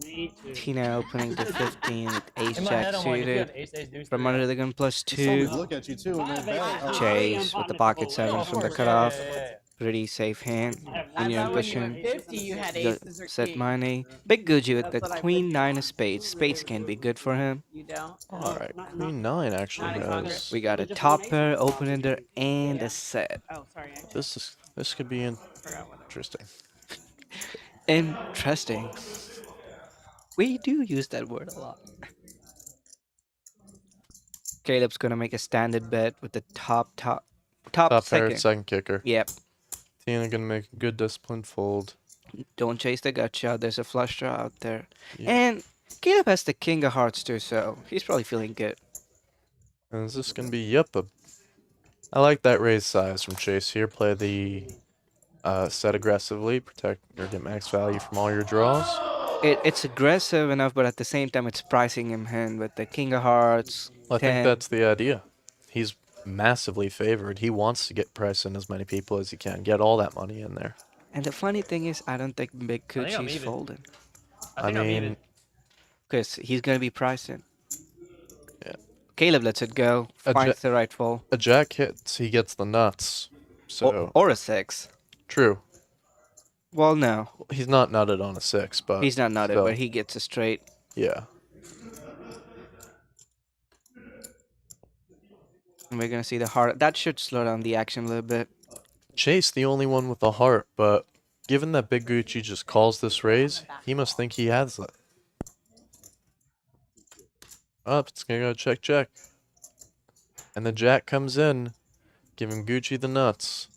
Me too. Tina opening to 15 with ace In my jack head, I'm like, if you have suited. ace, ace, deuce, From three, under the gun plus Somebody's 2. look at you too and then bet. Chase with the pocket sevens from the cutoff. Pretty safe hand. When you're I thought when you were pushing, 50, you had you aces or set kings. money. Big Gucci with the That's what I queen figured. 9 of spades. Spades can be good for him. You don't? All right, queen 9 actually Not exactly. has. We got a top pair, open ender, and a set. Oh, sorry. I This could be forgot what it was. interesting. Interesting. We do use that word a lot. Caleb's gonna make a standard bet with the top Top pair, second. second kicker. Yep. Tina gonna make a good disciplined fold. Don't chase the gut shot. There's a flush draw out there. Yeah. And Caleb has the king of hearts too, so he's probably feeling good. And is this gonna be I like that raise size from Chase here. Play the set aggressively, protect or get max value from all your draws. It's aggressive enough, but at the same time, it's pricing him in with the king of hearts. I 10. think that's the idea. He's massively favored. He wants to get price in as many people as he can. Get all that money in there. And the funny thing is, I don't think Big think I'm Coochie's even. folding. I mean, Because he's going to be pricing. Yeah. Caleb lets it go. A Finds the right fold. a jack hits, he gets the nuts. So Or a 6. true. Well, no. He's not nutted on a 6, but He's not nutted, still, but he gets a straight. yeah. And we're going to see the heart. That should slow down the action a little bit. Chase the only one with a heart, but given that Big Gucci just calls this raise, he must think he has it. Up, it's gonna go check. And the jack comes in, giving Gucci the nuts.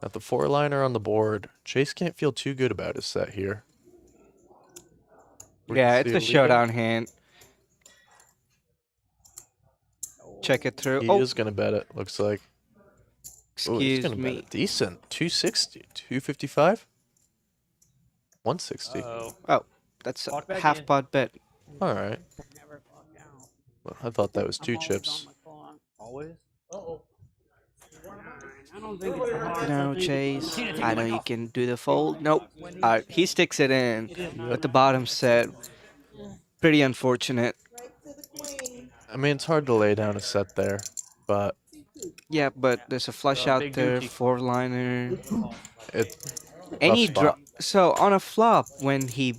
At the 4-liner on the board, Chase can't feel too good about his set here. We Yeah, can it's see a legal. showdown hand. Check it through. He Oh, is gonna bet it, looks like. Oh, he's excuse gonna bet me. it decent. 260, 255, 160. Oh, that's a Walk back half in. pot bet. All right. Never clock out. Well, I thought that was I'm 2 always chips. on my phone. Always? I don't think it's a hard. No, Chase. I know you can do the fold. Nope. He sticks it in with the bottom set. Pretty unfortunate. Right to the queen. I mean, it's hard to lay down a set there, but Yeah, but there's a flush out Big there, Gucci. 4-liner. it. Any Tough draw. spot. So on a flop, when he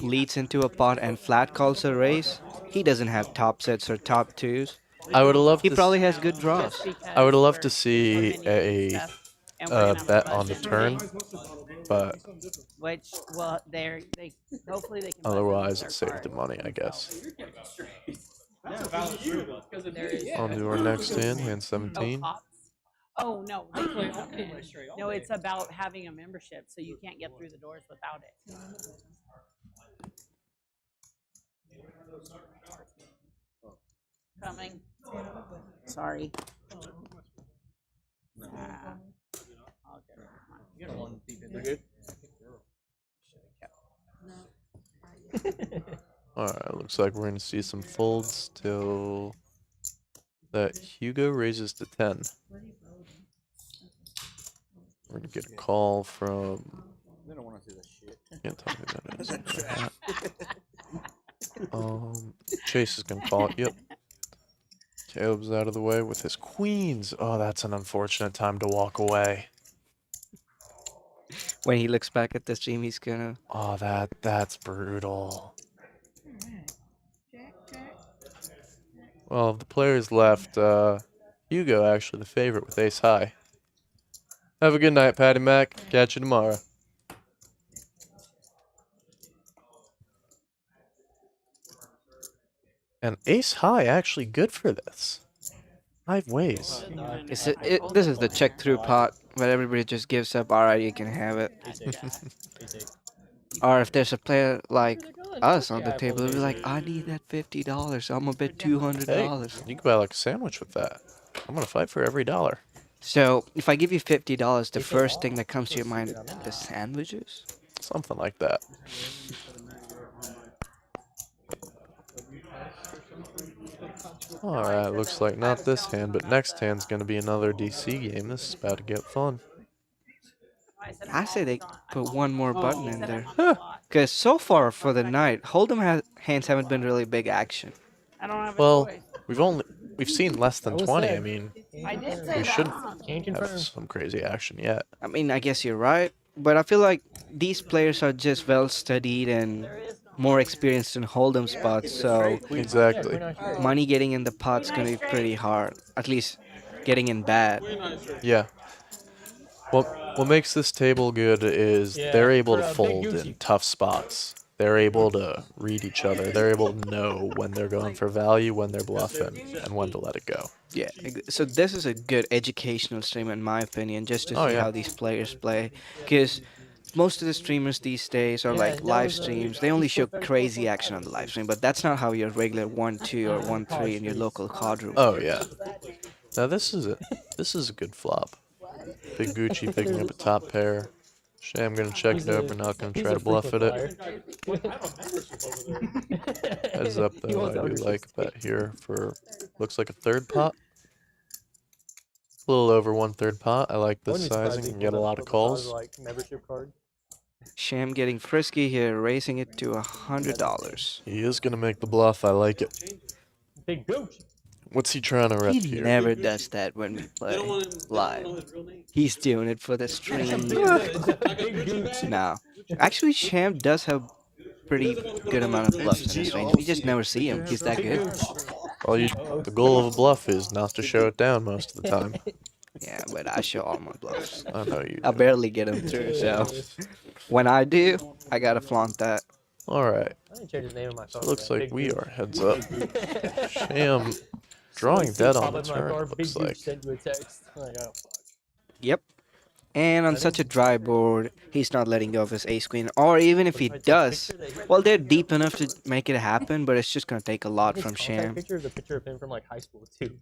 leads into a pot and flat calls a raise, he doesn't have top sets or top twos. I would have loved. He to probably s- has good draws. Just because I would have loved we're- to see we're mini a stuff, and we're gonna have a bet on the budget turn, meeting, but Which, well, they hopefully they can. budget otherwise their it saved cards. the money, I guess. There is On to our next hand, hand Oh, 17. pops? Oh, no. No, it's about having a membership, so you can't get through the doors without it. Coming. Sorry. Ah, I'll get it. Alright, looks like we're gonna see some folds till that Hugo raises to 10. We're gonna get a call from. They don't want to see this shit. Can't tell me that is. Chase is gonna call it. Yep. Caleb's out of the way with his queens. Oh, that's an unfortunate time to walk away. When he looks back at the stream, he's gonna. Oh, that's brutal. Well, the players left. Hugo actually the favorite with ace high. Have a good night, Patty Mac. Catch you tomorrow. And ace high actually good for this. 5 ways. This is the check through pot where everybody just gives up. All right, you can have it. Or if there's a player like us on the table, we'll be like, I need that $50. I'm gonna bet $200. Hey, you can buy like a sandwich with that. I'm gonna fight for every dollar. So if I give you $50, the first thing that comes to your mind, the sandwiches? Something like that. Alright, looks like not this hand, but next hand's gonna be another DC game. This is about to get fun. I say they put one more button in there. Because so far for the night, Hold'em hands haven't been really big action. I don't have a Well, choice. we've seen less than 20. I mean, I did say we that. shouldn't have some crazy action yet. I mean, I guess you're right. But I feel like these players are just well studied and more experienced in Hold'em spots. So Exactly. money getting in the pot's gonna be pretty hard. At least getting in bad. Yeah. What makes this table good is they're able to fold in tough spots. They're able to read each other. They're able to know when they're going for value, when they're bluffing, and when to let it go. Yeah, so this is a good educational stream in my opinion, just to see how these players play. Because most of the streamers these days are like live streams. They only show crazy action on the live stream, but that's not how your regular 1-2 or 1-3 in your local card room. Oh yeah. Now this is a good flop. Big Gucci picking up a top pair. Sham gonna check it over, not gonna try to bluff at it. Heads up though, I do like a bet here for looks like a third pot. A little over 1/3 pot. I like this sizing and get a lot of calls. Sham getting frisky here, raising it to $100. He is gonna make the bluff. I like it. Big Gucci. What's he trying to rep He here? never does that when we play live. He's doing it for the stream. No. Actually, Sham does have pretty good amount of bluffs in his range. We just never see him. He's that good. Well, the goal of a bluff is not to show it down most of the time. Yeah, but I show all my bluffs. I know you do. I barely get them through, so when I do, I gotta flaunt that. Alright. So it looks like we are heads up. Sham drawing dead on the turn, looks like. Yep. And on such a dry board, he's not letting go of his ace queen. Or even if he does, well, they're deep enough to make it happen, but it's just gonna take a lot from Sham. Picture is a picture of him from like high school too.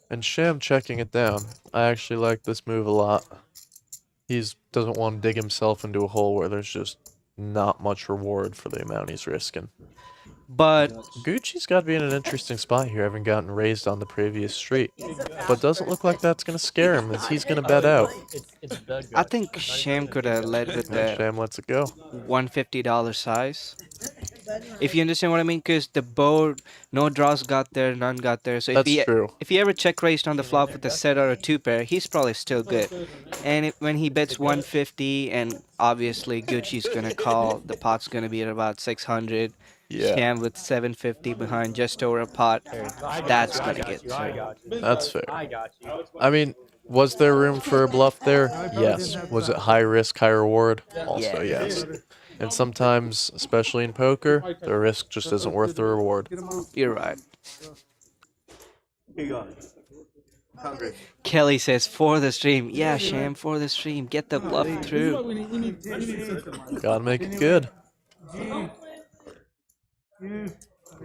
And Sham checking it down. I actually like this move a lot. He doesn't want to dig himself into a hole where there's just not much reward for the amount he's risking. But Gucci's got to be in an interesting spot here, having gotten raised on the previous street. But doesn't look like that's going to scare him, as he's going to bet out. I think Sham could have led with the Sham lets it go. $150 size. If you understand what I mean, because the board, no draws got there, none got there. So if he ever check raised on the flop with a set or a 2-pair, he's probably still good. And when he bets 150, and obviously Gucci's gonna call, the pot's gonna be at about 600. Yeah. Sham with 750 behind, just over a pot. That's gonna get through. That's fair. I mean, was there room for a bluff there? Yes. Was it high risk, high reward? Also, yes. And sometimes, especially in poker, the risk just isn't worth the reward. You're right. Here you go. Kelly says, for the stream. Yeah, Sham, for the stream. Get the bluff through. Gotta make it good.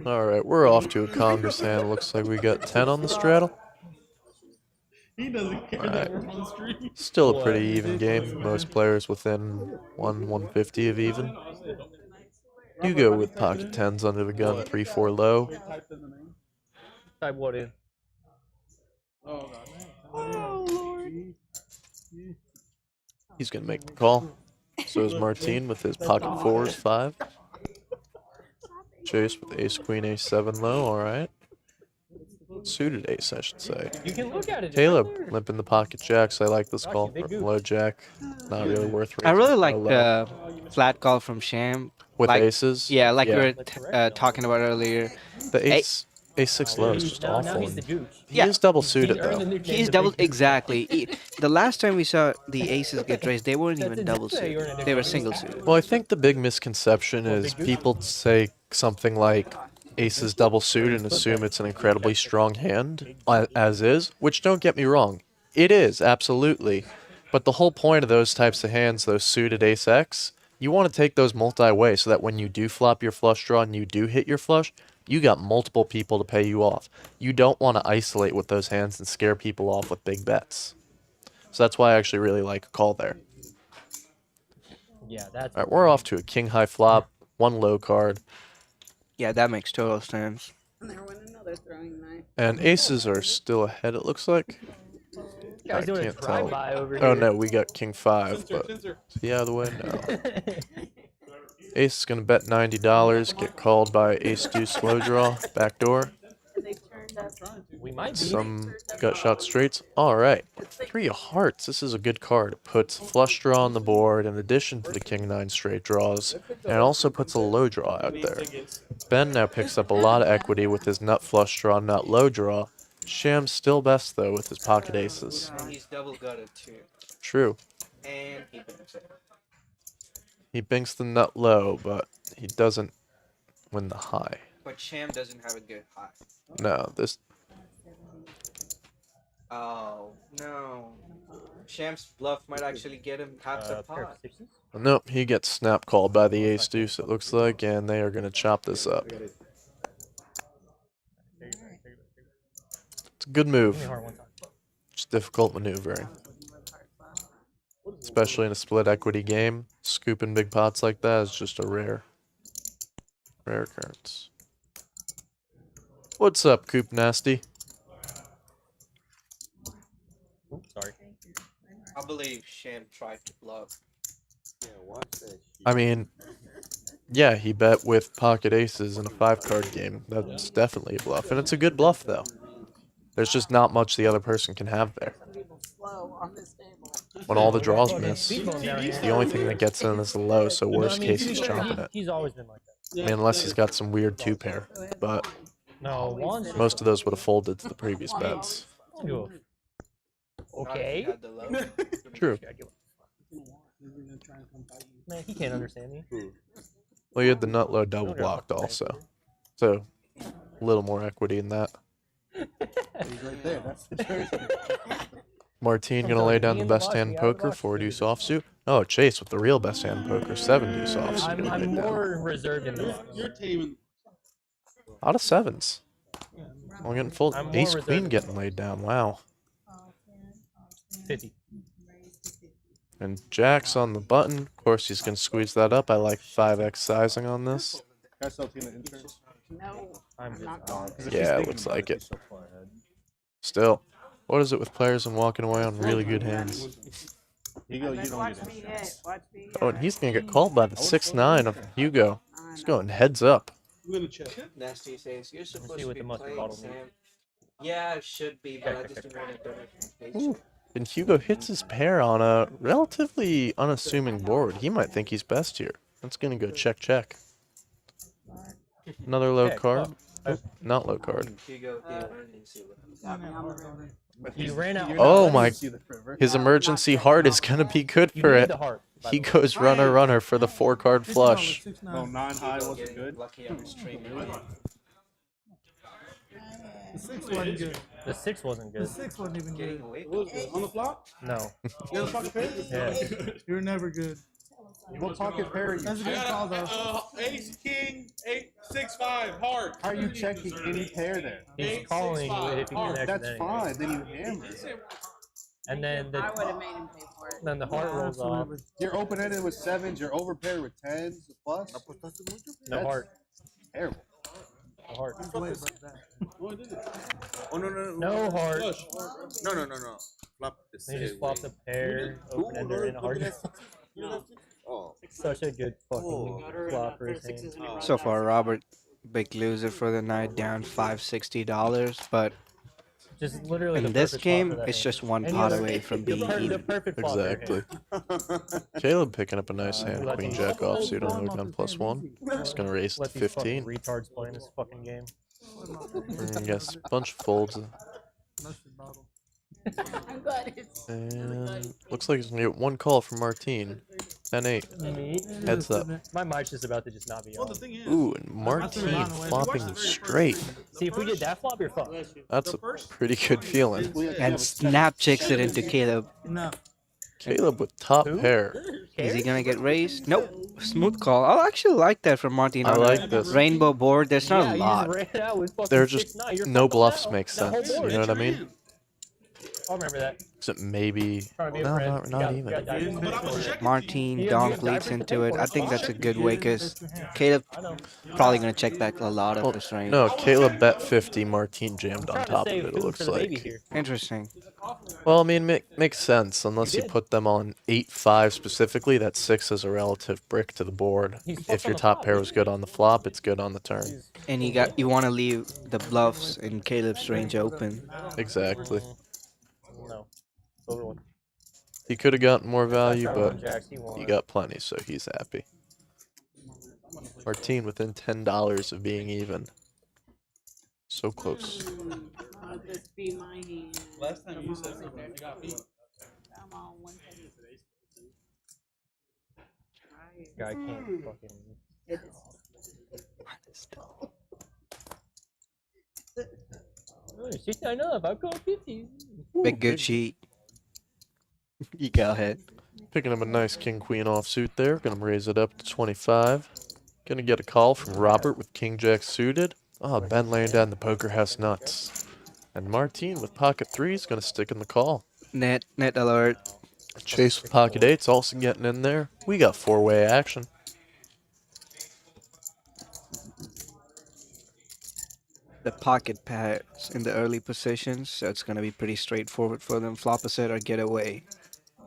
Alright, we're off to a Congress hand. Looks like we got 10 on the straddle. Alright. Still a pretty even game. Most players within 150 of even. Hugo with pocket 10s under the gun, 3-4 low. Type what in? He's gonna make the call. So is Martin with his pocket 4s, 5. Jace with ace, queen, ace, 7 low. All right. Suited ace, I should say. You can look at it. Caleb Right there. limping the pocket jacks. I like this Rocky, call. big goose. Low jack, not really worth raising. I really so like low. the flat call from Sham. With like, aces. Yeah, like we were That's correct. talking about earlier. The ace 6 low is just now awful. he's the gooch. He Yeah. is double suited He's earned the though. nickname He's the double Big Goose. exactly. The last time we saw the aces get raised, they weren't That's even double exactly what suited. you're They were gonna do. single suited. Well, I think the big misconception is people say something like ace is double suited and assume it's an incredibly strong hand, as is, which don't get me wrong. It is, absolutely. But the whole point of those types of hands, those suited ace X, you want to take those multi-way so that when you do flop your flush draw and you do hit your flush, you got multiple people to pay you off. You don't want to isolate with those hands and scare people off with big bets. So that's why I actually really like a call there. Yeah, that's. All right, we're off to a king high flop, one low card, Yeah, that makes total sense. And there went another throwing knife. and aces are still ahead, it looks like. Guys I doing a can't tell. drive-by over here. Oh no, we got king 5, Sensor, but sensor. is he out of the way? No. Ace is gonna bet $90, get called by ace deuce slow draw, backdoor. They turned up. We might be. Some gut shot straights. Alright. 3 of hearts. This is a good card. It puts flush draw on the board in addition to the king 9 straight draws. And it also puts a low draw out there. Ben now picks up a lot of equity with his nut flush draw, nut low draw. Sham's still best though with his pocket aces. He's double gutted too. True. And he banks it. He binks the nut low, but he doesn't win the high. But Sham doesn't have a good high. No, this Oh, no. Sham's bluff might actually get him half the Pair of pot. sixes. nope, he gets snap called by the ace deuce it looks like, and they are gonna chop this up. It's a good Give me move. hard one time. Just difficult maneuvering. Especially in a split equity game. Scooping big pots like that is just a rare occurrence. What's up, Coop Nasty? Oops, sorry. I believe Sham tried to bluff. I mean, yeah, he bet with pocket aces in a 5-card game. That's definitely a bluff, and it's a good bluff though. There's just not much the other person can have there. Slow on this table. When all the draws miss, Speedbone down here. the only thing that gets in is the low, so No, I worst mean, case he's chopping it. He's always been like that. I mean, unless he's got some weird 2-pair, but No, one. most of those would have folded to the previous bets. Okay. Had the low. True. Man, he can't understand me. Well, you had the nut low double blocked also, so a little more equity in that. He's right there. That's the person. Martine gonna lay down the best hand in poker, 4 deuce offsuit. Oh, Chase with the real best hand in poker, 7 deuce offsuit. I'm more reserved in this. You're taming. Out of 7s. I'm getting full. I'm more Ace reserved. queen getting laid down. Wow. 50. And Jack's on the button. Of course, he's gonna squeeze that up. I like 5x sizing on this. Can I sell Tina insurance? No, I'm I'm not just going. 'Cause if Yeah, she's it thinking looks about like she's it. so far ahead. Still, what is it with players and walking away on really good hands? Hugo, you don't Watch get me hit. insurance. Watch me hit. Oh, and he's gonna get called by the 6-9 of Hugo. He's going heads up. I'm gonna check. Nasty says, you're supposed see to what be the mustard playing, bottle Sam. means. Yeah, it should be, but I just don't have notification. Ooh. And Hugo hits his pair on a relatively unassuming board. He might think he's best here. That's gonna go check check. Another low Okay, card. Oop, not low card. Hugo, He ran out. Oh my! See the river. His emergency heart is gonna be good You for need it. the heart. by He the way. goes runner for the 4-card flush. Oh, 9 high wasn't good. Lucky on the stream. The 6 wasn't good. The 6 wasn't The good. 6 wasn't even Getting good. awake. What was it? On the flop? No. You got a pocket pair? Yeah. You're never good. What pocket pair are you? That's a I good call, got though. ace, king, 8, 6, 5, hard. How are you checking any pair there? He's Eight, calling six, five, if he hard. connects. That's fine. Then you hammer. And then I would the have made him pay for it. then the heart rolls off. Absolutely. You're open ended with 7s. You're over paired with 10s plus. No That's heart. Terrible. No heart. It's way like that. Oh, I did it. Oh no no No heart. Flush. no no no no. Flop the He just same flopped way. a pair, open ender, and a heart. Oh. Such a good fucking flop for his hand. So far, Robert Big loser for the night, down $560. But Just literally the in this perfect spot game, for that it's hand. just one Any pot other- away from the being the even. perfect flop for your Exactly. hand. Caleb picking up a nice hand. let Queen these- jack offsuit on the gun +1. He's gonna raise it to Let these fucking 15. retards play in this fucking game. Yes, bunch of folds. I'm glad it's. And looks like he's gonna get one call from Martine. 10-8. Me? Heads up. My mic's just about to just not be on. Ooh, and Martine flopping straight. See, if we get that flop, you're fucked. That's a pretty good feeling. And snap checks it into Caleb. Caleb with top pair. Is he gonna get raised? Nope. Smooth call. I actually like that from Martin. I on a like this. rainbow board. There's not a you lot. just ran it out with fucking They're just 6-9. You're no fucked bluffs now. make That whole sense. You board. know what I mean? I'll remember that. Except maybe. Trying to be a No, friend. not You even. got diamonds. Martin donk leads into it. I think that's a good way because Caleb probably gonna check back a lot of this range. No, Caleb bet 50. Martine jammed on Trying to top of save it. It food looks for the baby like. here. Interesting. Well, I mean, makes sense unless you put them on 8-5 specifically. That 6 is a relative brick to the board. If your top pair was good on the flop, it's good on the turn. And you want to leave the bluffs in Caleb's range open. Exactly. No. Silver one. He could have gotten more value, but Jacks, he won. he got plenty, so he's happy. Martine within $10 of being even. So close. Let this be my hand. Last time you said something, you got beat. Come on, one second. Guy can't fucking. Oh, she's not enough. I'll go 50. Big good sheet. You go ahead. Picking up a nice king-queen offsuit there. Gonna raise it up to 25. Gonna get a call from Robert with king-jack suited. Ben laying down the poker house nuts. And Martine with pocket threes gonna stick in the call. Net alert. Chase with pocket eights also getting in there. We got four-way action. The pocket pairs in the early positions, so it's gonna be pretty straightforward for them. Flop a set or get away.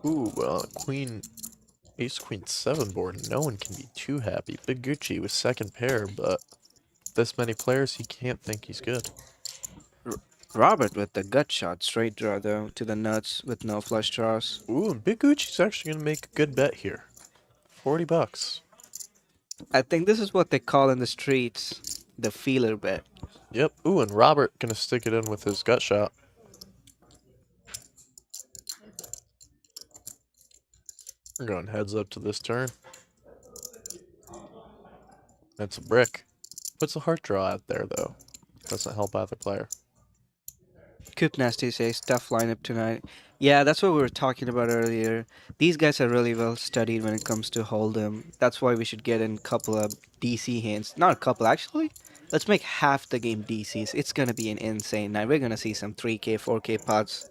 Ooh, queen, ace, queen, 7 board. No one can be too happy. Big Gucci with second pair, but this many players, he can't think he's good. Robert with the gut shot, straight draw though, to the nuts with no flush draws. Ooh, and Big Gucci's actually gonna make a good bet here. $40. I think this is what they call in the streets the feeler bet. Yep. Ooh, and Robert gonna stick it in with his gut shot. We're going heads up to this turn. That's a brick. Puts a heart draw out there though. Doesn't help either player. Coop Nasty says tough lineup tonight. Yeah, that's what we were talking about earlier. These guys are really well studied when it comes to hold'em. That's why we should get in a couple of DC hands. Not a couple actually. Let's make half the game DCs. It's gonna be an insane night. We're gonna see some 3K, 4K pots.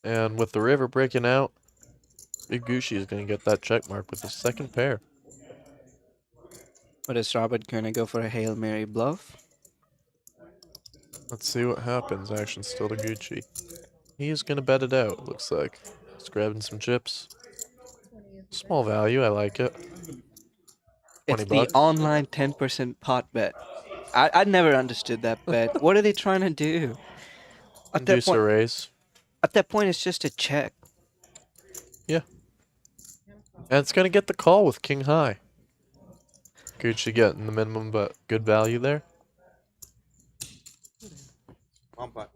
And with the river breaking out, Big Gucci is going to get that check mark with the second pair. But is Robert gonna go for a Hail Mary bluff? Let's see what happens. Action still to Gucci. He is going to bet it out, looks like. He's grabbing some chips. Small value, I like it. It's 20 the bucks. online 10% pot bet. I never understood that bet. What are they trying to do? Induce a raise. At that point, it's just a check. Yeah. And it's going to get the call with king high. Gucci getting the minimum, but good value there. One pot.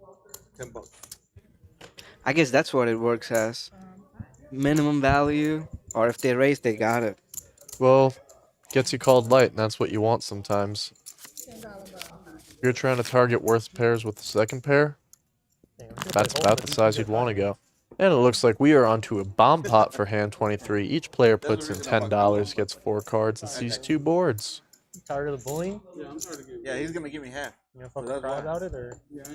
$10. I guess that's what it works as. Minimum value, or if they raise, they got it. Well, gets you called light, and that's what you want sometimes. You're trying to target worth pairs with the second pair. That's about the size you'd want to go. And it looks like we are onto a bomb pot for hand 23. Each player puts in $10, gets 4 cards, and sees 2 boards. Tired of the bullying? Yeah, I'm tired of getting. Yeah, he's gonna give me half. You gonna fucking that's cry why. about it, or? Yeah, I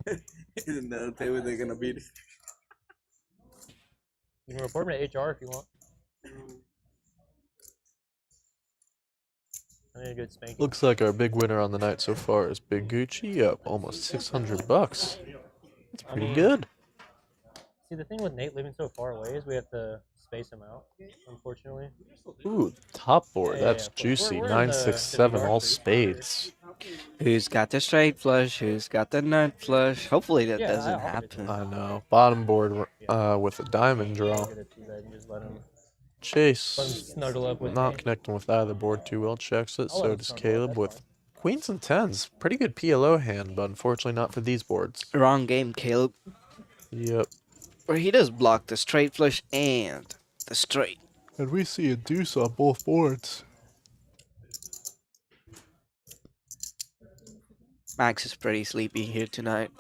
am. And they'll tell you they're gonna beat it. You can report me to HR if you want. I need a good spanking. Looks like our big winner on the night so far is Big Gucci, up almost $600. That's pretty good. See, the thing with Nate living so far away is we have to space him out, unfortunately. Ooh, top board. Yeah, That's of course. juicy. We're in 9, the 6, 7, all 3. spades. Who's got the straight flush? Who's got the nut flush? Hopefully that Yeah, doesn't I'll get happen. I know. Bottom board with a diamond draw. Get a 2-bet and just let him Chase snuggle up with not me. connecting with either board too well. Checks it. I'll let So him does snuggle up, Caleb that's with fine. queens and tens. Pretty good PLO hand, but unfortunately not for these boards. Wrong game, Caleb. Yep. Where he does block the straight flush and the straight. And we see a deuce on both boards. Max is pretty sleepy here tonight.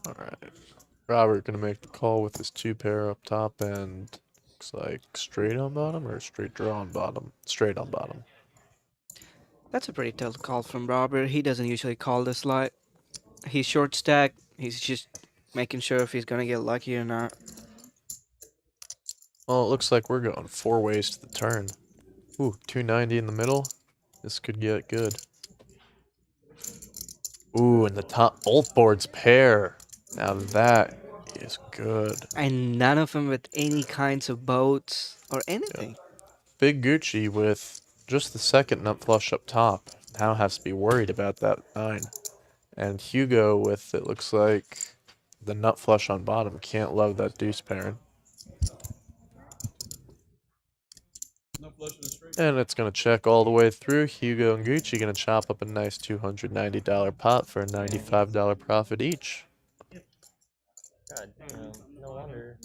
Alright. Robert gonna make the call with his 2-pair up top and looks like straight on bottom or straight draw on bottom? Straight on bottom. That's a pretty tough call from Robert. He doesn't usually call this light. He's short stack. He's just making sure if he's gonna get lucky or not. Well, it looks like we're going 4 ways to the turn. Ooh, 290 in the middle. This could get good. Ooh, and the top, both boards pair. Now that is good. And none of them with any kinds of boats or anything. Big Gucci with just the second nut flush up top. Now has to be worried about that 9. And Hugo with, it looks like, the nut flush on bottom. Can't love that deuce pairing. And it's going to check all the way through. Hugo and Gucci going to chop up a nice $290 pot for a $95 profit each. God damn, no wonder.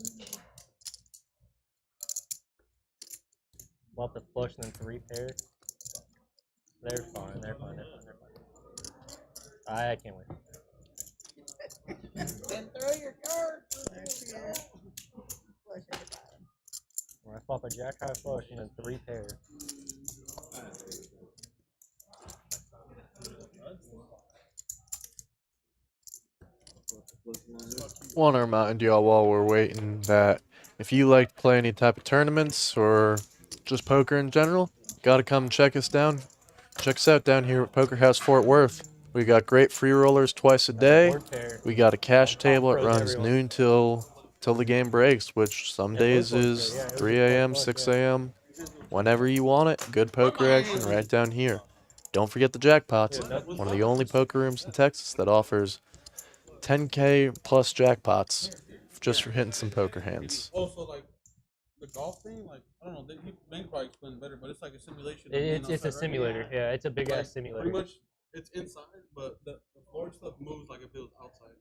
We'll have to flush and then 3 pair. They're fine, they're fine, they're fine, they're fine. I can't wait. Then throw your cards. Flush at the bottom. When I flop a jack high flush and then 3 pair. Want to remind y'all while we're waiting that if you like to play any type of tournaments or just poker in general, gotta come check us down. Check us out down here at Poker House Fort Worth. We got great free rollers twice a day. We got a cash table. It runs noon till the game breaks, which some days is 3 a.m., 6 a.m. Whenever you want it, good poker action right down here. Don't forget the jackpots. One of the only poker rooms in Texas that offers 10K plus jackpots just for hitting some poker hands. Also, like the golf thing, like I don't know, Ben probably explained better, but it's like a simulation. It's a simulator, yeah. It's a big ass simulator. Pretty much, it's inside, but the floor stuff moves like if it was outside.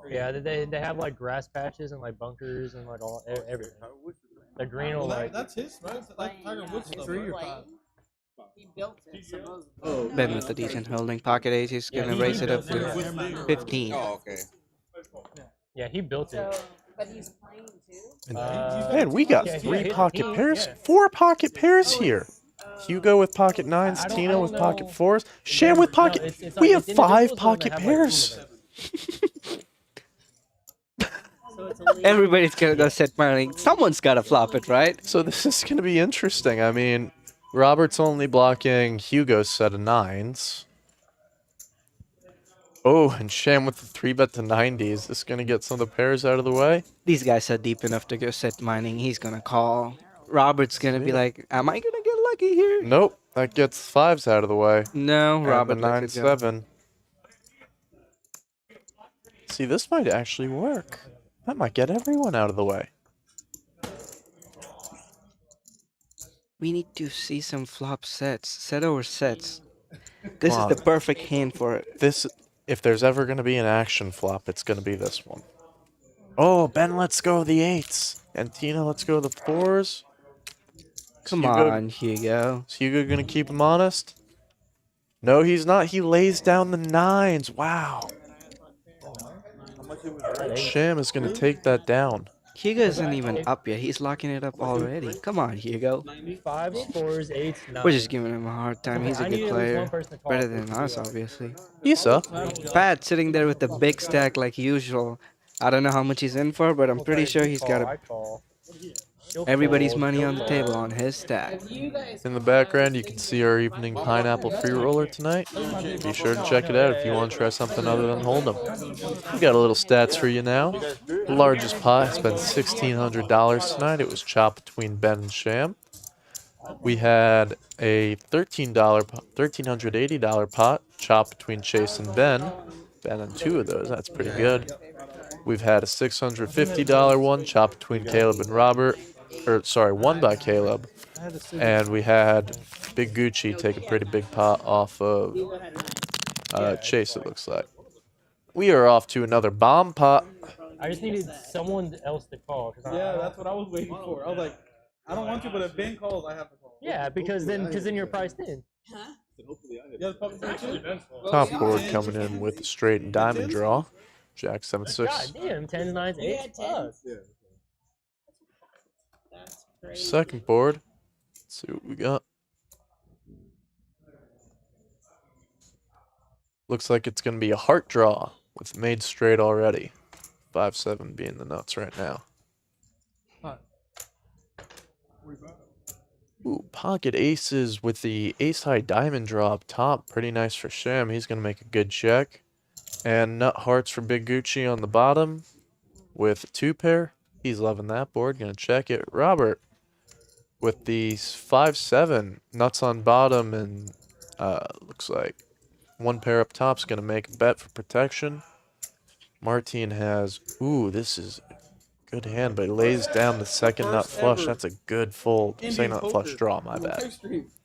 Yeah, they have like grass patches and like bunkers and like all everything. The green will like. That's his, right? Like Tiger Woods stuff. 3 or 5. He built it, supposedly. Oh, Ben with the decent holding pocket ace. He's gonna raise it up to 15. Oh, okay. Yeah, he built it. So, but he's playing too. Man, we got 3 pocket pairs, 4 pocket pairs here. Hugo with pocket 9s, Tina with pocket 4s, Sham with pocket. We have 5 pocket pairs. Everybody's gonna go set money. Someone's gotta flop it, right? So this is going to be interesting. I mean, Robert's only blocking Hugo's set of 9s. Oh, and Sham with the 3-bet to 90s. Is this going to get some of the pairs out of the way? These guys are deep enough to go set mining. He's gonna call. Robert's gonna be like, am I gonna get lucky here? Nope. That gets 5s out of the way. No, And Robert the lets it go. 9-7. See, this might actually work. That might get everyone out of the way. We need to see some flop sets. Set over sets. This is the perfect hand for it. This, if there's ever going to be an action flop, it's going to be this one. Oh, Ben, let's go the 8s. And Tina, let's go the 4s. Come Hugo- on, Hugo. Is Hugo going to keep him honest? No, he's not. He lays down the 9s. Wow. Sham is going to take that down. Hugo isn't even up yet. He's locking it up already. Come on, Hugo. 5, 4s, 8s, 9s. We're just giving him a hard time. He's a good player. Better than us, obviously. He's up. Pat sitting there with the big stack like usual. I don't know how much he's in for, but I'm pretty sure he's got a Everybody's money on the table on his stack. In the background, you can see our evening pineapple free roller tonight. Be sure to check it out if you want to try something other than Hold'em. We got a little stats for you now. The largest pot spent $1,600 tonight. It was chopped between Ben and Sham. We had a $1,380 pot chopped between Chase and Ben. Ben on 2 of those. That's pretty good. We've had a $650 one chopped between Caleb and Robert. Won by Caleb. And we had Big Gucci take a pretty big pot off of Chase, it looks like. We are off to another bomb pot. I just needed someone else to call. Yeah, that's what I was waiting for. I was like, I don't want you, but if Ben calls, I have to call. Yeah, because then you're priced in. Huh? Top board coming in with a straight and diamond draw. Jack 7-6. God damn, 10, 9, 8 plus. That's crazy. Second board. Let's see what we got. Looks like it's going to be a heart draw with made straight already. 5-7 being the nuts right now. Ooh, pocket aces with the ace-high diamond draw up top. Pretty nice for Sham. He's going to make a good check. And nut hearts for Big Gucci on the bottom with a 2-pair. He's loving that board. Going to check it. Robert with the 5-7. Nuts on bottom and looks like 1 pair up top is going to make a bet for protection. Martin has, ooh, this is a good hand, but he lays down the second nut flush. That's a good fold. Second nut flush draw, my bad.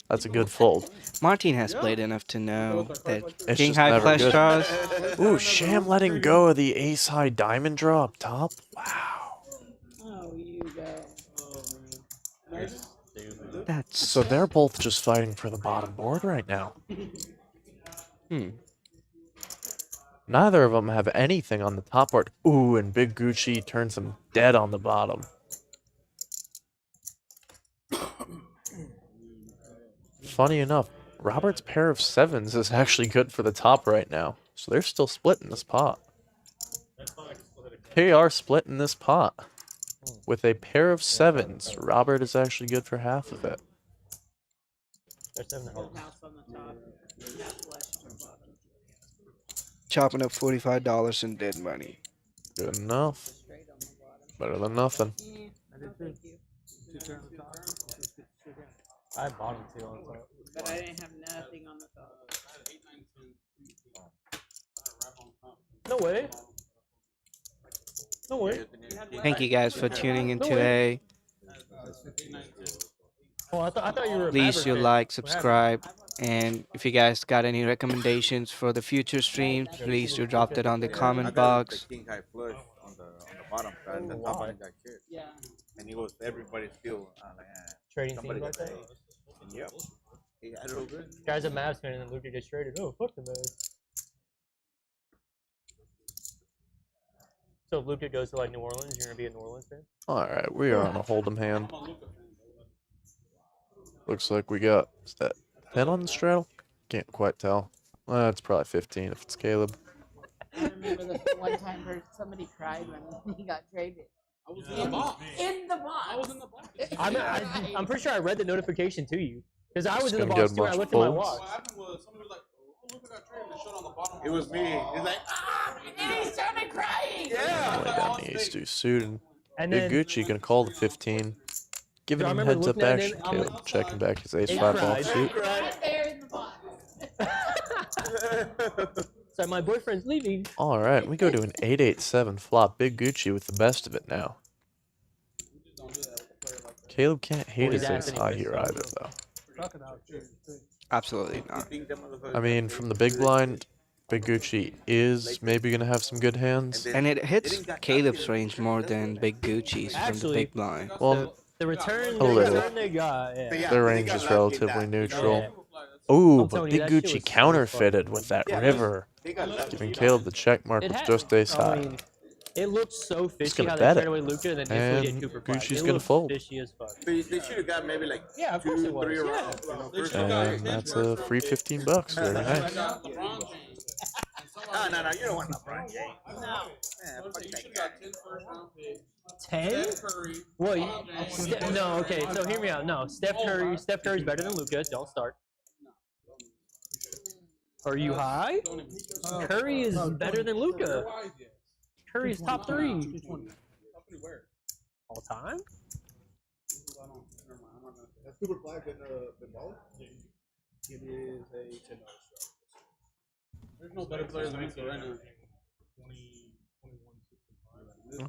That's a good fold. Martin has played enough to know that It's king just high never flush good. draws. Ooh, Sham letting go of the ace-high diamond draw up top. Wow. Oh, you go. That's So they're both just fighting for the bottom board right now. Neither of them have anything on the top board. Ooh, and Big Gucci turns them dead on the bottom. Funny enough, Robert's pair of 7s is actually good for the top right now. So they're still splitting this pot. They are splitting this pot. With a pair of 7s, Robert is actually good for half of it. There's 7 House on the top. Not flush on the bottom. chopping up $45 in dead money. Good enough. Straight on the bottom. Better than nothing. Yeah, no, thank you. I have bottom 2 on top. But I didn't have nothing on the top. No way. No way. Thank you guys for tuning in today. Oh, I thought you were a Please Maverick do fan. like, subscribe, and if you guys got any recommendations for the future streams, please do drop that on the comment box. King high flush on the bottom side, and the top one got kid. Yeah. And he goes, everybody's still like, Trading somebody teams got like that. that. And yep, he had it real good. Guy's a Mavs fan and then Luka gets traded. Oh, fuck the Mavs. So if Luka goes to like New Orleans, you're gonna be a New Orleans fan? Alright, we are on a Hold'em hand. Looks like we got, is that 10 on the straddle? Can't quite tell. It's probably 15 if it's Caleb. I remember the one time where somebody cried when he got traded. I was in the box. In the box. I was in the box. I'm pretty sure I read the notification to you. Because I was in the gonna box get too. I much looked at my folds. watch. What happened was somebody was like, oh, Luka got traded and it showed on the bottom. It was me. He's like, And he started crying. yeah. Lay down the ace-2 suit and And Big then Gucci gonna call the 15. Giving I him remember heads up looking at it, action. I'm Caleb like, checking back his ace-5 cried. offsuit. Right there in the box. so my boyfriend's leaving. Alright, we go to an 8-8-7 flop. Big Gucci with the best of it now. Caleb can't hate his ace high here either, though. Absolutely not. I mean, from the big blind, Big Gucci is maybe going to have some good hands. And it hits Caleb's range more than Big Gucci's from the Actually, big blind. Well, The return, A little. they got, yeah. their range is relatively neutral. Yeah. Ooh, I'm but telling you, Big that shit Gucci was so counterfeited with that river. Giving Caleb the check mark It with had- just ace I high. mean, it looked so fishy gonna how bet they it. traded away Luka and then And instantly get Cooper Flag. Gucci's It gonna looked fold. Fishy as fuck. They should have got maybe like Yeah, of course it 2, was. 3 Yeah. rounds. You know, first And that's a free $15. Very nice. Ah, No, you don't want LeBron James. No. Man, You fuck should that have guy. got 10 first round picks. 10? Steph Curry. What? LeBron James. No, okay. So hear me out. No, Steph Curry's better than Luka. Don't start. Are you high? Curry is better than Luka. Curry's top 3 all time. That's super flag been balling? It is a $10 strike. There's no better player than Luka right now.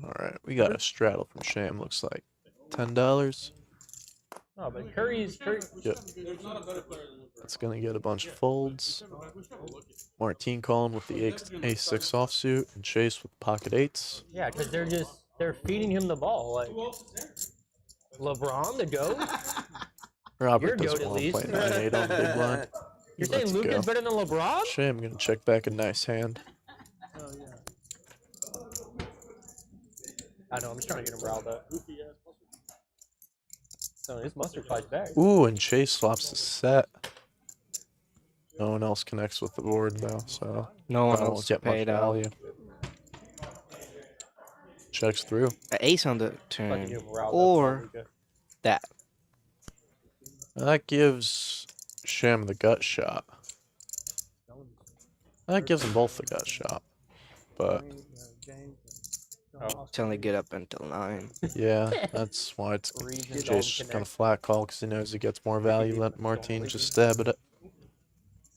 Alright, we got a straddle from Sham, looks like. $10. No, but Curry's. Yep. There's not a better player than Luka. That's gonna get a bunch of folds. Martine calling with the ace-6 offsuit, and Chase with pocket 8s. Yeah, because they're feeding him the ball. Like LeBron, the GOAT. Robert Your doesn't goat, at want to play least. 9-8 on the big blind. You're Let's saying Luka's go. better than LeBron? Sham gonna check back a nice hand. I know. I'm just trying to get him riled up. So his mustard flies back. Ooh, and Chase swaps the set. No one else connects with the board though, so No one probably else won't get much paid out. value. Checks through. An ace on the Fucking turn, get him riled up, or Luka. that. That gives Sham the gut shot. That gives them both the gut shot. But It's only good up until 9. yeah, that's why it's Chase kind of flat call because he knows he gets more value. Let Martine just stab at it.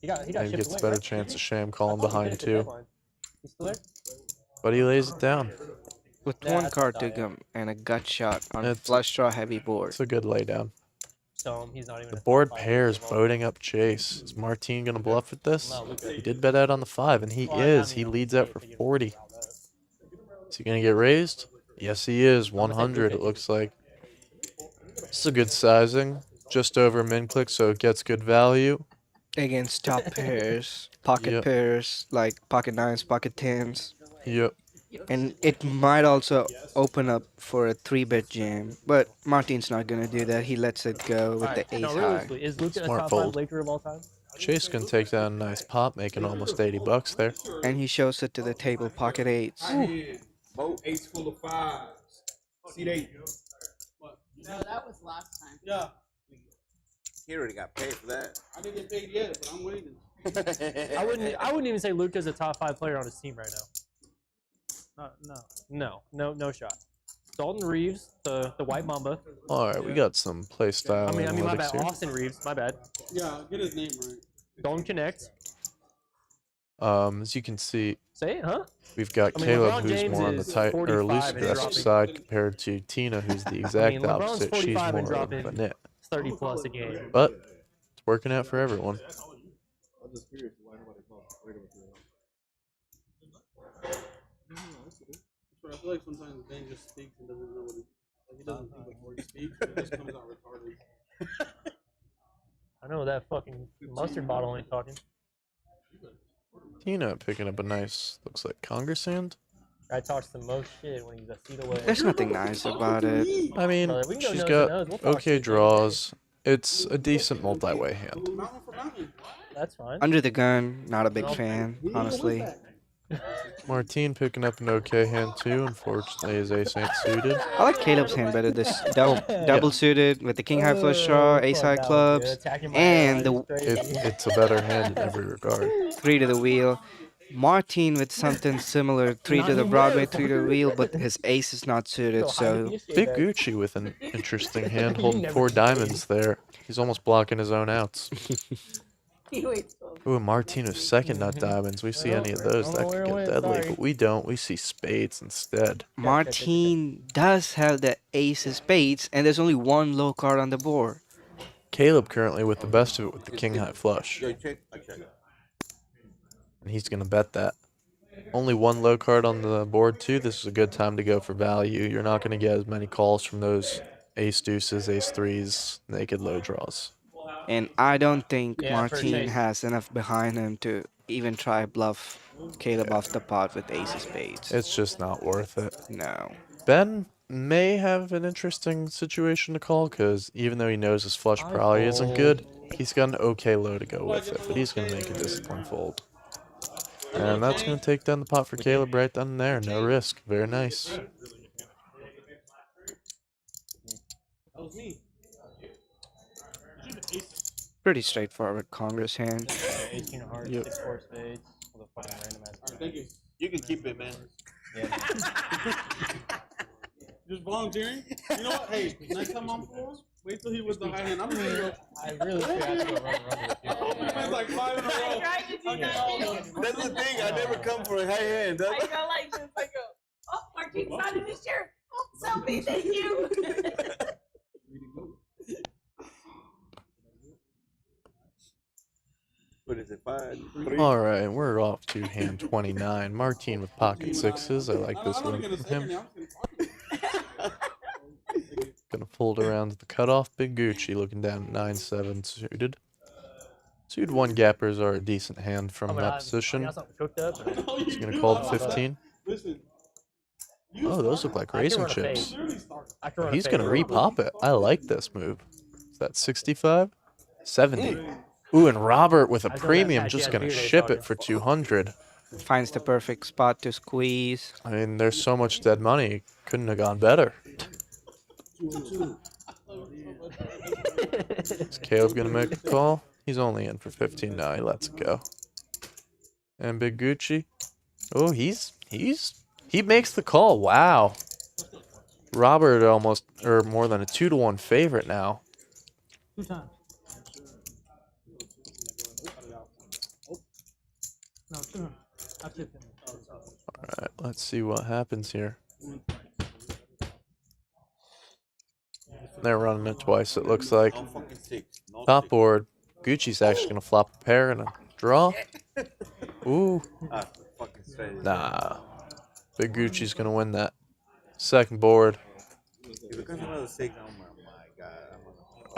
He got And shipped gets a away, better right? chance of Sham calling I thought he behind finished the too. deadline. He's still there? But he lays it down. With Yeah, one that's card what I to thought, come and a gut shot on It's- flush draw heavy board. It's a good laydown. So he's not even. The a board 5 pairs anymore. boating up Chase. Is Martine gonna bluff with this? No, Luka. He did bet out on the 5, and he Well, I is. mean, He I'm leads saying out for to get him 40. riled up. Is he gonna get raised? Yes, he is. gonna say 100. It Luka. looks like. It's a good sizing, just over min click, so it gets good value. Against top pairs, pocket Yep. pairs, like pocket 9s, pocket 10s. Yep. And it might also open up for a 3-bet jam. But Martin's not going to do that. He lets it go with the ace No, high. realistically, is Luka a Smart top fold. 5 Laker of all time? Chase can take down a nice pop, making almost 80 bucks there. And he shows it to the table, pocket 8s. I hit eights full of 5s. See, they. No, that was last time. Yeah, He already got paid for that. I didn't get paid yet, but I'm waiting. I wouldn't even say Luka's a top 5 player on his team right now. No shot. Dalton Reeves, the white mamba. Alright, we got some play style I mean, my analytics bad. here. Austin Reeves, my bad. Yeah, get his name right. Don't connect. As you can see, Say it, huh? we've got I mean, Caleb, LeBron who's James more on the is tight or 45 loose and aggressive dropping- side compared to Tina, who's the exact LeBron's opposite. She's 45 and more of dropping a nit. 30 plus a game. But it's working out for everyone. I'm just curious why nobody calls regular people. But I feel like sometimes Ben just speaks and doesn't know what he doesn't think before he speaks. It just comes out retarded. I know that fucking mustard bottle ain't talking. Tina picking up a nice, looks like Congress hand. I talks the most shit when he's a feet away. There's nothing nice about it. I mean, Brother, we can go she's nose to got nose. We'll talk okay shit. draws. It's a decent multi-way hand. Mountain for mountain. That's fine. Under the gun, not a big fan, honestly. Martine picking up an okay hand too. Unfortunately, his ace ain't suited. I like Caleb's hand better. This double suited with the king high flush draw, ace high clubs, and the It's a better hand in every regard. 3 to the wheel. Martin with something similar, 3 to the Broadway, 3 to the wheel, but his ace is not suited, so Big Gucci with an interesting hand, holding 4 diamonds there. He's almost blocking his own outs. Ooh, and Martino's second nut diamonds. We see any of those, that could get deadly, but we don't. We see spades instead. Martin does have the ace of spades, and there's only one low card on the board. Caleb currently with the best of it with the king high flush, Yo, check. I check. and he's gonna bet that. Only one low card on the board too. This is a good time to go for value. You're not gonna get as many calls from those ace deuces, ace threes, naked low draws. And I don't think Yeah, for Martin Chase. has enough behind him to even try bluff Caleb off the pot with ace of spades. It's just not worth it. No. Ben may have an interesting situation to call because even though he knows his flush probably isn't good, he's got an okay low to go with it, but he's going to make a disciplined fold. And that's going to take down the pot for Caleb right then and there. No risk. Very nice. That was me. Pretty straightforward Congress hand. 18 hearts, Yep. 6 4 spades, with a fucking random ass. Alright, thank you. You can keep it, man. Yeah. Just volunteering? You know what? Hey, next time I'm full, wait till he was the high hand. I'm gonna go. I really feel I have to go run with you. It's like 5 in a row. That's the thing. I never come for a high hand. I go like this. I go, oh, Martine signed this shirt. Oh, Sophie, thank you. What is it? 5, 3. All right, we're off to hand 29. Martine with pocket sixes. I like this one from him. Gonna fold around to the cutoff. Big Gucci looking down at 9-7 suited. Suited one gappers are a decent hand from that position. He's gonna call the 15. Oh, those look like racing chips. He's gonna repop it. I like this move. Is that 65? 70. Ooh, and Robert with a premium just gonna ship it for 200. Finds the perfect spot to squeeze. I mean, there's so much dead money. Couldn't have gone better. Is Caleb gonna make a call? He's only in for 15 now. He lets it go. And Big Gucci. Oh, he makes the call. Wow. Robert almost, or more than a 2-to-1 favorite now. 2 times. No, 200. I tipped him. Alright, let's see what happens here. They're running it twice, it looks like. No fucking 6. No Top 6. board. Gucci's actually going to flop a pair and a draw. Ooh. Ah, fucking straight. Nah. Big Gucci's going to win that. Second board. If it comes another 6, oh my god.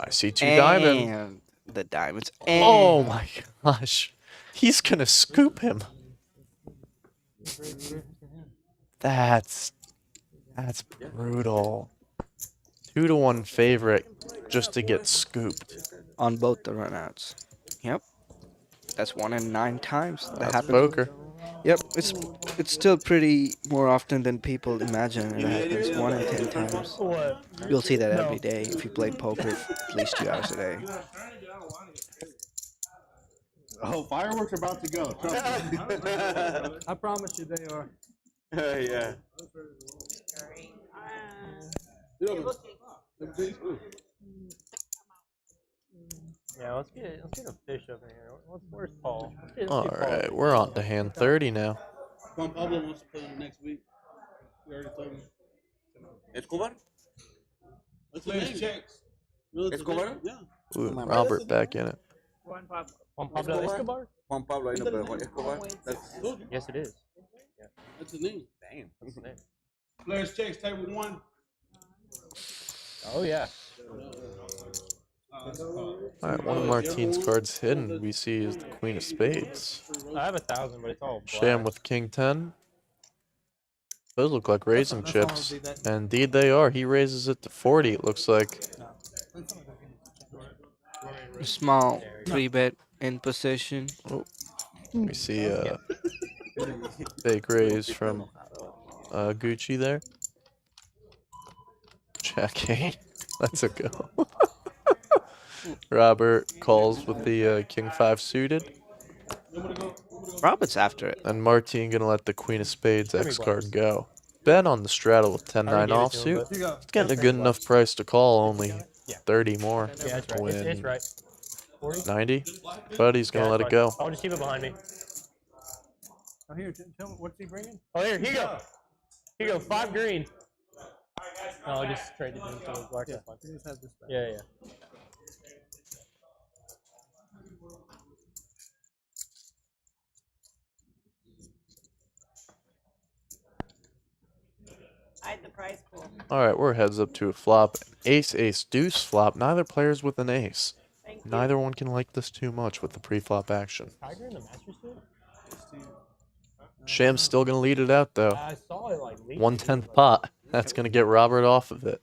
I see 2 diamonds. And the diamonds. Oh my gosh. He's going to scoop him. That's brutal. 2-to-1 favorite just to get scooped. On both the runouts. Yep. That's 1 in 9 times. That That's happens. poker. Yep. It's still pretty more often than people imagine. It happens 1 in 10 times. You'll see that every day if you play poker at least 2 hours a day. Oh, fireworks are about to go. Trust me. I promise you they are. Yeah. Yeah, let's get a fish up in here. Where's Paul? Alright, we're on to hand 30 now. Juan Pablo wants to play next week. You already told me. Escobar? What's his name? Checks. Really, Escobar? Yeah. Ooh, Robert back in it. Juan Pablo Escobar? Juan Pablo, I know, but Juan Escobar? That's, Yes, it is. That's his name. damn. That's his name. Players checks, table 1. Oh yeah. Alright, one of Martine's cards hidden we see is the Queen of Spades. I have 1,000, but it's all black. Sham with King 10. Those look like raisin chips. And indeed they are. He raises it to 40, it looks like. A small 3-bet in position. We see big raise from Gucci there. Jack 8. Let's go. Robert calls with the King 5 suited. Robert's after it. And Martine gonna let the Queen of Spades X card go. Bet on the straddle with 10-9 offsuit. It's getting a good enough price to call, only 30 more. Yeah, that's right. It's right. 40? 90? But he's gonna let it go. I'll just keep it behind me. Oh, here, tell me, what's he bringing? Oh, here you go. Here you go, 5 green. No, I'll just trade it into the black. He just has this back. Yeah. Hide the prize pool. Alright, we're heads up to a flop. Ace, ace, deuce flop. Neither player's with an ace. Thank you. Neither one can like this too much with the pre-flop action. Tiger in the Masters suit? Sham's still gonna lead it out though. I saw it like leak. 1/10 pot. That's gonna get Robert off of it.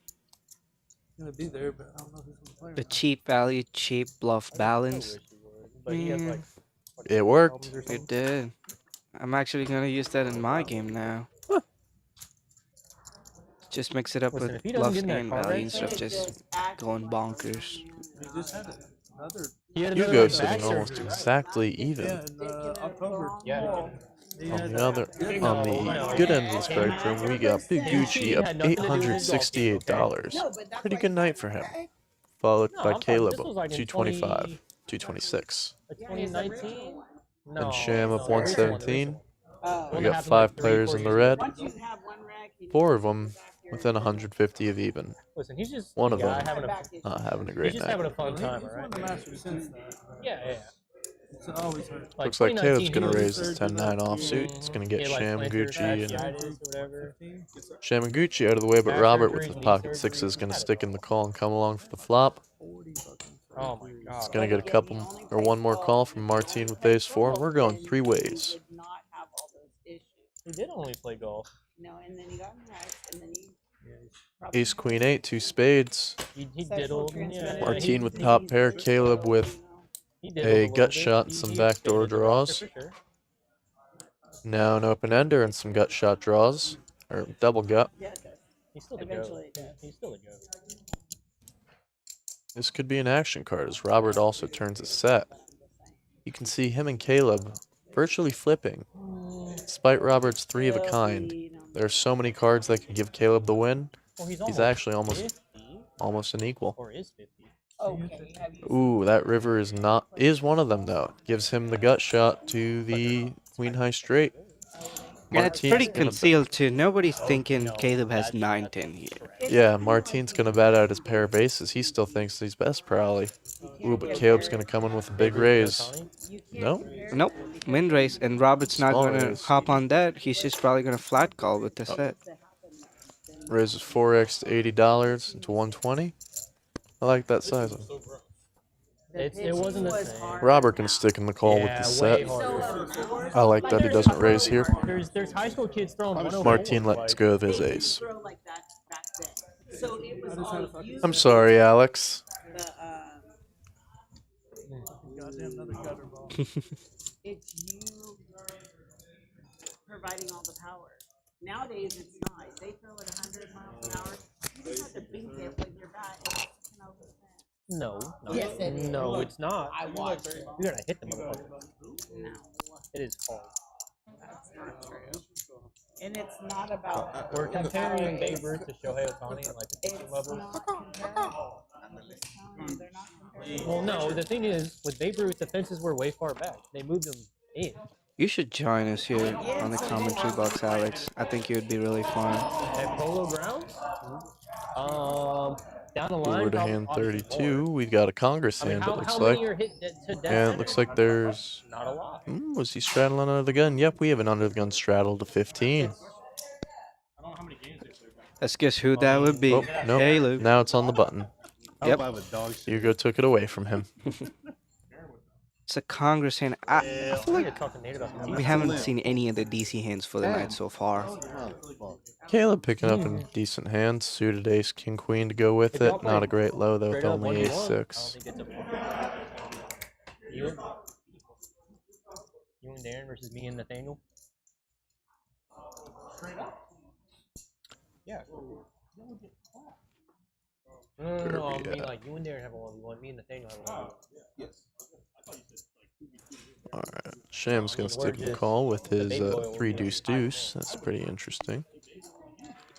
He's gonna be there, but I don't know who's gonna play. The cheap value, cheap bluff balance. But he has like It worked. It did. I'm actually gonna use that in my game now. Just mix it up Listen, if with he doesn't bluffs get in that and car value wreck, instead of just going bonkers. He just had another. he had another Hugo's back sitting almost surgery, right? exactly even. Yeah, in October. Yeah. He On had, the other, on the good end of the spectrum, we got Big Gucci up $868. Pretty good night for him. Followed No, by I'm talking, Caleb this was like in 225, 226. 2019. No, And Sham up no, the recent one, the 117. recent Oh. We one. got Happened 5 like 3, players 4 in the years red. ago. Once you have one rack, you 4 need of to them go back here. within 150 of even. Listen, he's just One a of guy them having a, not having a he's great just night. having a fun time, He's won alright? the Masters since then. Yeah, yeah. It's always hurt. Like Looks like Caleb's 2019, gonna he was raise his 10-9 offsuit. It's gonna get he had, like, Sham, plantar Gucci, and fasciitis or whatever. Sham and Gucci out of the way, but Back Robert with surgery, his knee pocket surgery, sixes gonna had it stick in all. the call and come along for the flop. Oh my god. It's gonna get a couple or one more call from Martine with ace 4, and we're going 3 ways. Would not have all those issues. He did only play golf. No, and then he got in wrecks, and then he Ace Queen 8, 2 spades. He diddled. Yeah, Martine with top pair, Caleb with he diddled a little gut bit. shot and some He backdoor expanded the roster draws. for sure. Now an open ender and some gut shot draws, or double gut. Yeah, it does. He's still the Eventually goat. it does. He's still the goat. This could be an action card as Robert also turns a set. You can see him and Caleb virtually flipping. Despite Robert's 3 of a kind, there are so many cards that can give Caleb the win. Well, He's actually almost 50, an equal. or is 50. Okay. Have you Ooh, that river is one of them though. Gives him the gut shot to the queen high straight. And it's Martine's pretty gonna concealed too. Nobody's thinking Caleb has 9-10 here. Yeah, Martine's gonna bat out his pair of bases. He still thinks he's best probably. Ooh, but Caleb's gonna come in with a big raise. No? Nope, min raise, and Robert's not Small gonna raise. hop on that. He's just probably gonna flat call with the set. Raises 4x to $80 into 120. I like that sizing. It wasn't the same. Robert can stick in the call with Yeah, the way set. harder. I like that he doesn't raise here. There's high school kids throwing 104. Martine lets like, go of his ace. throw like that back then? So it was all you. I'm sorry, Alex. The, Goddamn another gutter ball. it's you providing all the power. Nowadays, it's not. They throw it 100 miles an hour. You just have to bink it with your bat and it's 10 over 10. No, no, Yes, it is. no, it's not. I watched it. You gotta hit the motherfucker. No, It is hard. that's not true. And it's not about. We're comparing Babe Ruth to Shohei Ohtani and like the pitching It's levels. not comparable. I'm just telling you, they're not comparable. Well, no, the thing is, with Babe Ruth, the fences were way far back. They moved them in. You should join us here on the commentary box, Alex. I think it would be really fun. At Polo Grounds? Down the line. Over to probably- hand obviously 32. We've got a Congress I mean, hand, how, it looks how like. many are hit to death? And it looks like there's... Not a lot. Was he straddling under the gun? Yep, we have an under the gun straddle to 15. Let's guess who that would be. Oh, nope. Caleb. Now it's on the button. Yep. I have a dog shit. Hugo took it away from him. It's a Congress hand. I feel I like talk to Nate about the we haven't seen any of the DC hands for the night so far. Caleb picking up a decent hand. Suited ace, king, queen to go with it. Not a great low though, with straight up only ace 1v1. 6. I don't think it's a you and Darren versus me and Nathaniel. Yeah. No, I mean like you and Darren have a 1v1, me and Nathaniel have a 1v1. Alright, Sham's gonna stick in the call with his 3 deuce deuce. That's pretty interesting.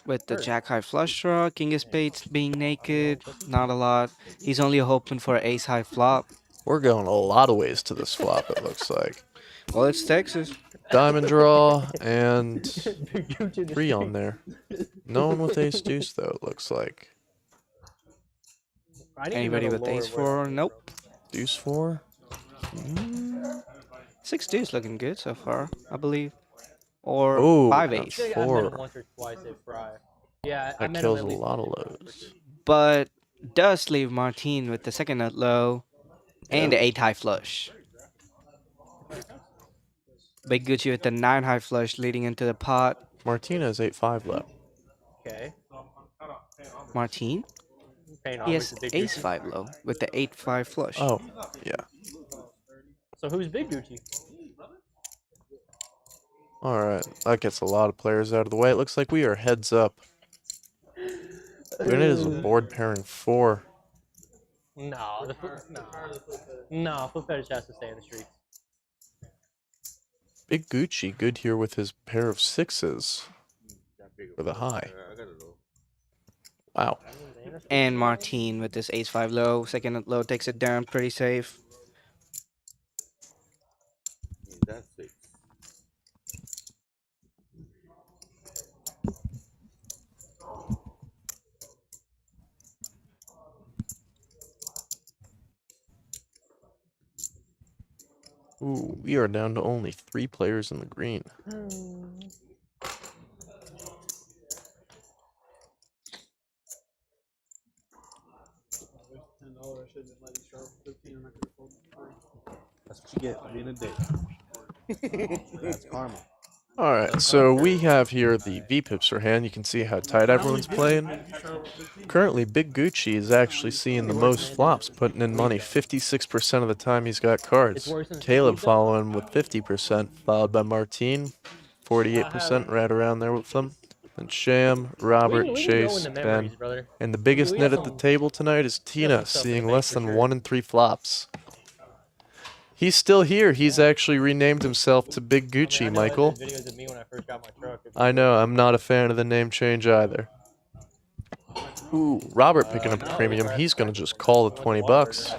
With the jack high flush draw, king of spades being naked, not a lot. He's only hoping for an ace high flop. We're going a lot of ways to this flop, it looks like. Well, it's Texas. Diamond draw and 3 on there. No one with ace deuce though, it looks like. Anybody with ace 4? Nope. Deuce 4? 6 deuce looking good so far, I believe. Or Ooh, 5 that's ace. I met him 4. once or twice at Fry. Yeah, I That met kills him a at least lot of once. lows. But does leave Martine with the second nut low and the 8 high flush. Big Gucci with the 9 high flush leading into the pot. Martinez 8-5 low. Okay. Martine? Paying He homage has to Big ace Gucci. 5 low with the 8-5 flush. Oh, yeah. So who's Big Gucci? Alright, that gets a lot of players out of the way. It looks like we are heads up. When it is a board pairing 4. No, no, Flip Fetish has to stay in the streets. Big Gucci good here with his pair of 6s for the high. Wow. And Martin with this ace-5 low. Second low takes it down pretty safe. That's it. Ooh, we are down to only 3 players in the green. $10. I should have let you start with 15 and I could have told you. That's what you get for being a dick. That's karma. Alright, so we have here the V-pips for hand. You can see how tight everyone's playing. Currently, Big Gucci is actually seeing the most flops, putting in money 56% of the time he's got cards. Caleb following with 50%, followed by Martin, 48%, right around there with them. And Sham, Robert, Chase, Ben. And the biggest nit at the table tonight is Tina, seeing less than 1 in 3 flops. He's still here. He's actually renamed himself to Big Gucci, Michael. I know, I'm not a fan of the name change either. Ooh, Robert picking up the premium. He's going to just call the 20 bucks.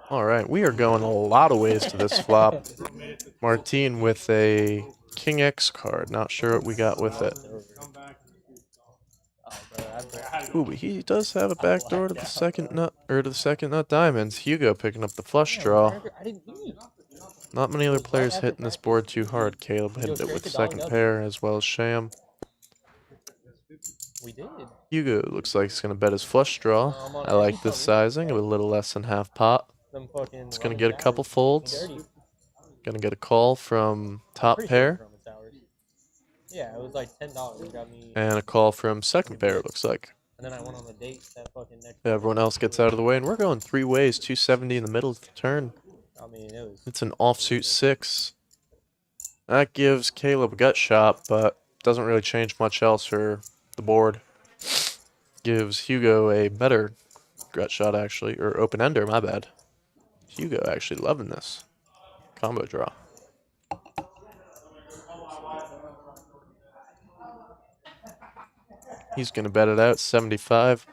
Alright, we are going a lot of ways to this flop. Martin with a King X card. Not sure what we got with it. Ooh, but he does have a backdoor to the second nut, or to the second nut diamonds. Hugo picking up the flush draw. Not many other players hitting this board too hard. Caleb hit it with the second pair, as well as Sham. Hugo looks like he's going to bet his flush draw. I like this sizing of a little less than half pot. It's going to get a couple folds. Going to get a call from top pair. Yeah, it was like $10. Got me. And a call from second pair, it looks like. And then I went on the date that fucking next. Everyone else gets out of the way, and we're going 3 ways, 270 in the middle of the turn. I mean, it was. It's an offsuit 6. That gives Caleb a gut shot, but doesn't really change much else for the board. Gives Hugo a better gut shot, actually, or open ender, my bad. Hugo actually loving this combo draw. He's going to bet it out, 75.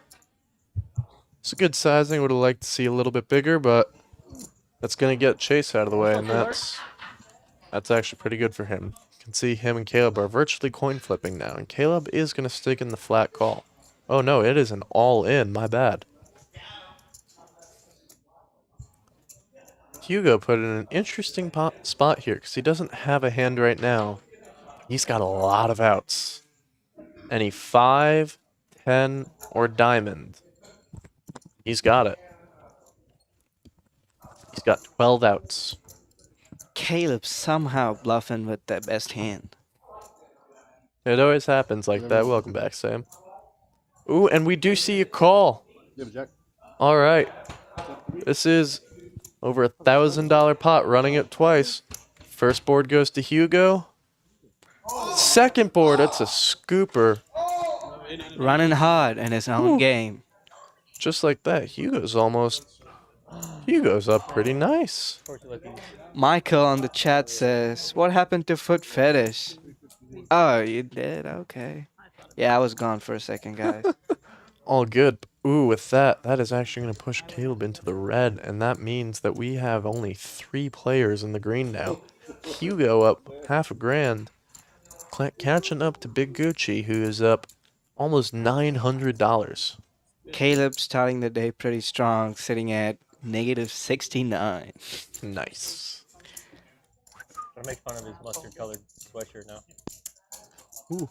It's a good sizing. Would have liked to see a little bit bigger, but that's going to get Chase out of the way, and that's actually pretty good for him. You can see him and Caleb are virtually coin flipping now, and Caleb is going to stick in the flat call. Oh no, it is an all-in, my bad. Hugo put in an interesting spot here, because he doesn't have a hand right now. He's got a lot of outs. Any 5, 10, or diamond. He's got it. He's got 12 outs. Caleb somehow bluffing with the best hand. It always happens like that. Welcome back, Sam. Ooh, and we do see a call. All right. This is over $1,000 pot, running it twice. First board goes to Hugo. Second board, that's a scooper. Running hard in his own game. Just like that, Hugo's up pretty nice. Michael on the chat says, "What happened to foot fetish?" Oh, you did? Okay. Yeah, I was gone for a second, guys. All good. Ooh, with that is actually going to push Caleb into the red, and that means that we have only 3 players in the green now. Hugo up half a grand. Catching up to Big Gucci, who is up almost $900. Caleb starting the day pretty strong, sitting at -69. Nice. I'm gonna make fun of his mustard-colored sweatshirt now. Ooh.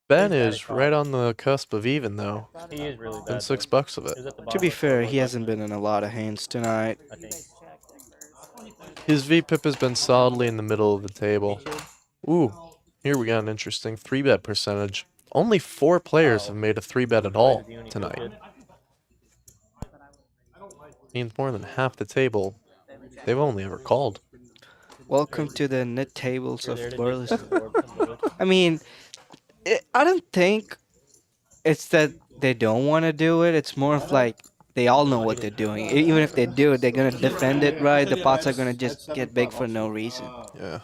Ben is right on the cusp of even, though. He is really Been bad. $6 of it. To be fair, he hasn't been in a lot of hands tonight. I think. His VPIP has been solidly in the middle of the table. Ooh, here we got an interesting 3-bet percentage. Only 4 players have made a 3-bet at all tonight. Means more than half the table they've only ever called. Welcome to the knit tables You're of there to Burles. just absorb some of it. I mean, I don't think it's that they don't want to do it. It's more of like they all know what they're doing. Even if they do it, they're gonna defend it right. The pots are gonna just get big for no reason. Yeah.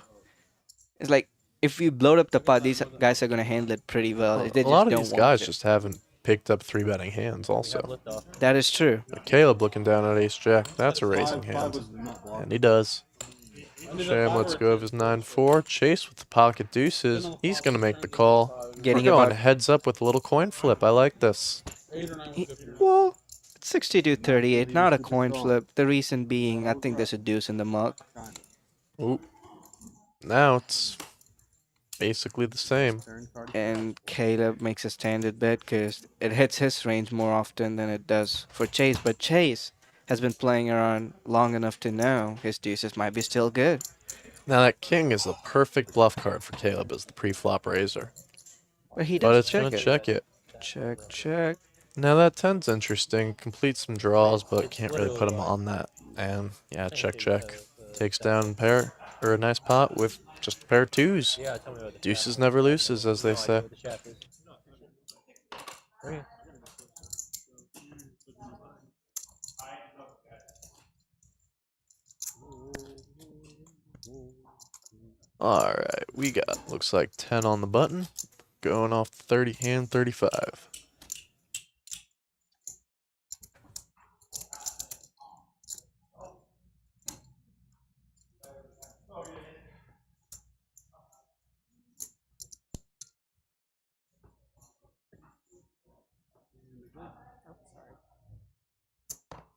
It's like if you blow up the pot, these guys are gonna handle it pretty well. Well, They a just lot of don't these want guys to. just haven't picked up 3-betting hands We have also. liftoff. That is true. But Caleb looking down at ace jack, that's a raising hand. And he does. Sham lets go of his 9-4. Chase with the pocket deuces. He's going to make the call. We're Getting going about heads up with a little coin flip. I like this. 8 or 9 was He- good for you. well, 62-38, not a coin flip. The reason being, I think there's a deuce in the muck. Ooh. Now it's basically the same. And Caleb makes a standard bet because it hits his range more often than it does for Chase. But Chase has been playing around long enough to know his deuces might be still good. Now that king is the perfect bluff card for Caleb as the pre-flop raiser. But he But does it's check going to it. check it. Check, check. Now that 10's interesting. Completes some draws, but can't really put him on that. And yeah, check, check. Takes down a pair, or a nice pot with just a pair of twos. Yeah, tell me about the Deuces shaft. never loses, as they No idea say. what the shaft is. Okay. Alright, we got, looks like 10 on the button. Going off 30 hand 35.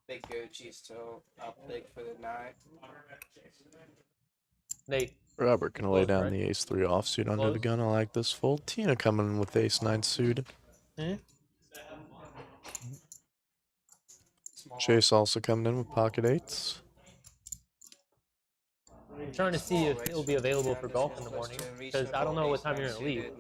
Big Gucci still up big for the night. Nate. Robert gonna lay Close, down right? the ace 3 offsuit under the Close. gun. I like this fold. Tina coming in with ace 9 suited. Hmm? Chase also coming in with pocket eights. I'm trying to see if he'll be available for golf in the morning, because I don't know what time you're gonna leave.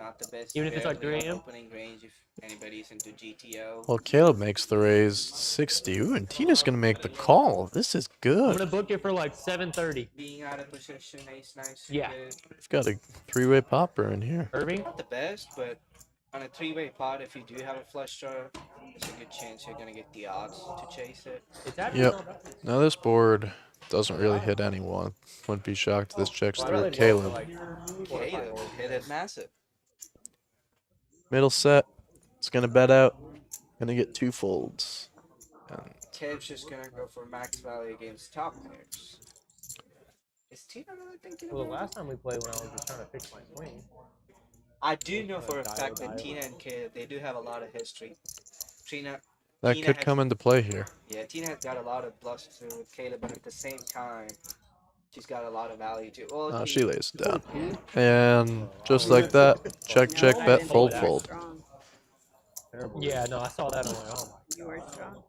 Even if it's like 3 a.m. Opening range if anybody's into GTO. Well, Caleb makes the raise 60. Ooh, and Tina's gonna make the call. This is I'm gonna good. book it for like 7:30. Being out of position, ace nice. Yeah. We've got a 3-way popper in here. Irving? Not the best, but on a three-way pot, if you do have a flush draw, there's a good chance you're gonna get the odds to chase it. It's actually Yep. not bad. Now this board doesn't really hit anyone. Wouldn't be shocked if this checks Well, I through really at go for Caleb. like 4 or 5 Caleb holes. hit it massive. Middle set. It's gonna bet out. Gonna get 2 folds. And Caleb's just gonna go for max value against top players. Is Tina really thinking Well, the about it? last time we played when I was just trying to fix my swing. I do know for a Dial, fact that dial. Tina and Caleb, they do have a lot of history. Tina that Tina could has- come into play here. Yeah, Tina has got a lot of bluffs too with Caleb, but at the same time, she's got a lot of value too. Well, Oh, the- she lays it down. And just like that, check, check, No, I bet, didn't fold, think you were fold. strong. Yeah, no, I saw that on my own. You were strong.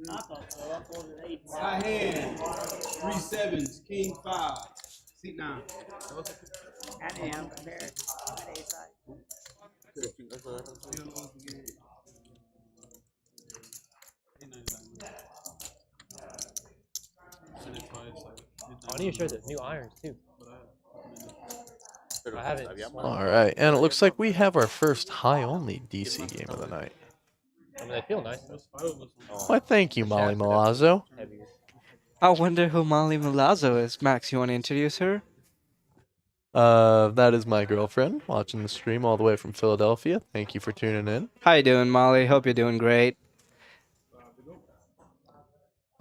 I thought so. I folded 8. High hand. 3 sevens. King 5. Seat 9. I didn't have prepared. At ace high. I need to show the new irons too. I haven't. Alright, and it looks like we have our first high-only DC game of the night. I mean, they feel nice. Why, thank you, Molly Milazzo. Heavier. I wonder who Molly Milazzo is. Max, you want to introduce her? That is my girlfriend, watching the stream all the way from Philadelphia. Thank you for tuning in. How you doing, Molly? Hope you're doing great.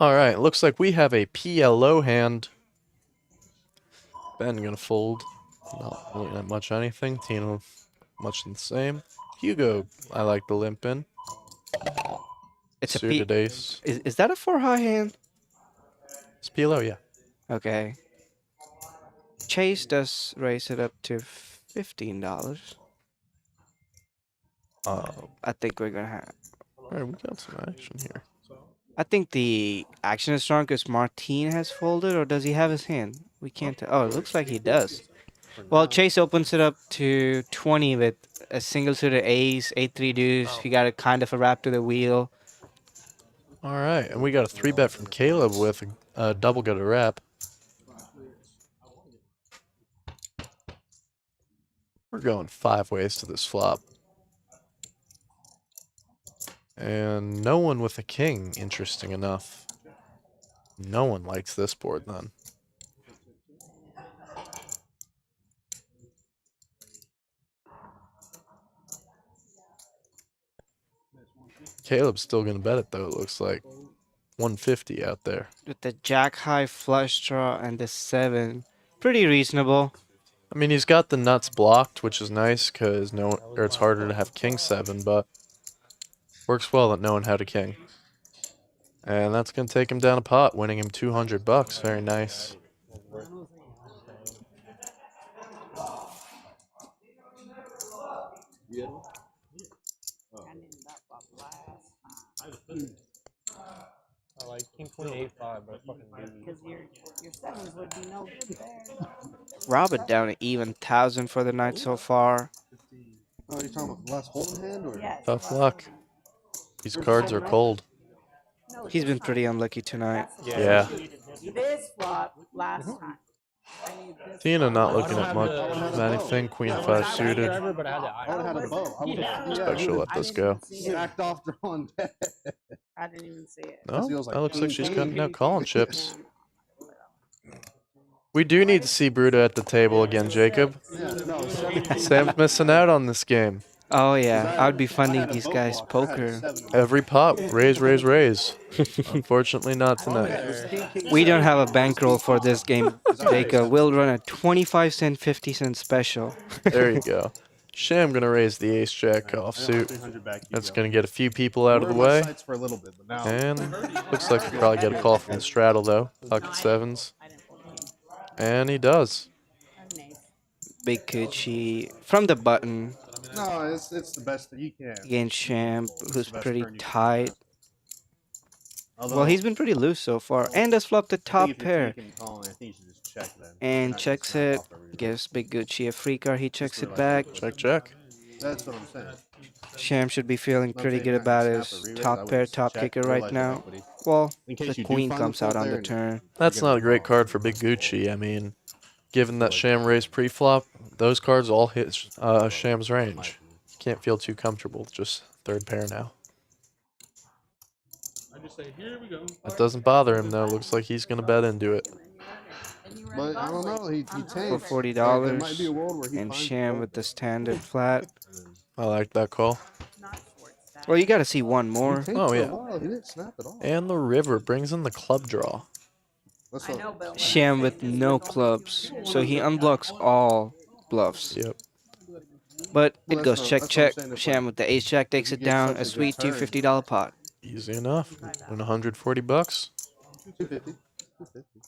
Alright, looks like we have a PLO hand. Ben gonna fold. Not really that much anything. Tina, much the same. Hugo, I like the limp in. It's a Suited P. ace. Is that a 4 high hand? It's PLO, yeah. Okay. Chase does raise it up to $15. I think we're gonna have. Alright, we got some action here. I think the action is strong because Martin has folded, or does he have his hand? We can't tell. Oh, it looks like he does. Well, Chase opens it up to 20 with a single suited ace, 8-3 deuce. He got a kind of a wrap to the wheel. All right, and we got a 3-bet from Caleb with a double gut a wrap. We're going 5 ways to this flop. And no one with a king, interesting enough. No one likes this board then. Caleb's still going to bet it though, it looks like. 150 out there. With the jack high flush draw and the 7. Pretty reasonable. I mean, he's got the nuts blocked, which is nice because it's harder to have king 7, but works well that no one had a king. And that's going to take him down a pot, winning him $200. Very nice. I needed that flop last time. I like king queen 8-5, but fucking Because your sevens would be no good there. Robert down an even 1,000 for the night so far. Oh, you're talking about the last hole in hand, or? Yes. Tough luck. These cards are cold. No, He's been pretty unlucky tonight. Yeah. This flop last time. I need this Tina flop. not looking at much of anything. Queen 5 suited. I would have had a bow. I would have Expect she'll let this go. backed off drawing that. I didn't even see it. No, feels like that looks like she's cutting out calling chips. Yeah. We do need to see Bruta at the table again, Jacob. Sam's missing out on this game. Oh yeah, I would be funding these guys poker. Every pot, raise, raise, raise. Unfortunately, not tonight. We don't have a bankroll for this game, Jacob. We'll run a 25-cent, 50-cent special. There you go. Sham gonna raise the ace-jack offsuit. That's gonna get a few people out of the way. And looks like he'll probably get a call from the straddle though. Pocket 7s. And he does. Big coochie from the button No, it's the best that you can. against Sham, who's pretty turn you can tight. Well, he's been pretty loose so far, and has flopped the top pair. And checks it. Gives Big Gucci a free card. He checks it back. Check, check. That's what I'm saying. Sham should be feeling pretty good about his top pair, top kicker right now. Well, the queen comes out on the turn. That's not a great card for Big Gucci. I mean, given that Sham raised pre-flop, those cards all hit Sham's range. Can't feel too comfortable with just third pair now. I just say, here we go. That doesn't bother him though. Looks like he's gonna bet into it. But I don't know. He For takes. $40, and Sham with the standard flat. I like that call. Well, you gotta see one more. Oh yeah. He didn't snap at all. And the river brings in the club draw. Sham with no clubs, so he unblocks all bluffs. Yep. But it goes check, check. Sham with the ace jack takes it down. A sweet $250 pot. Easy enough. Win $140. 250. 250.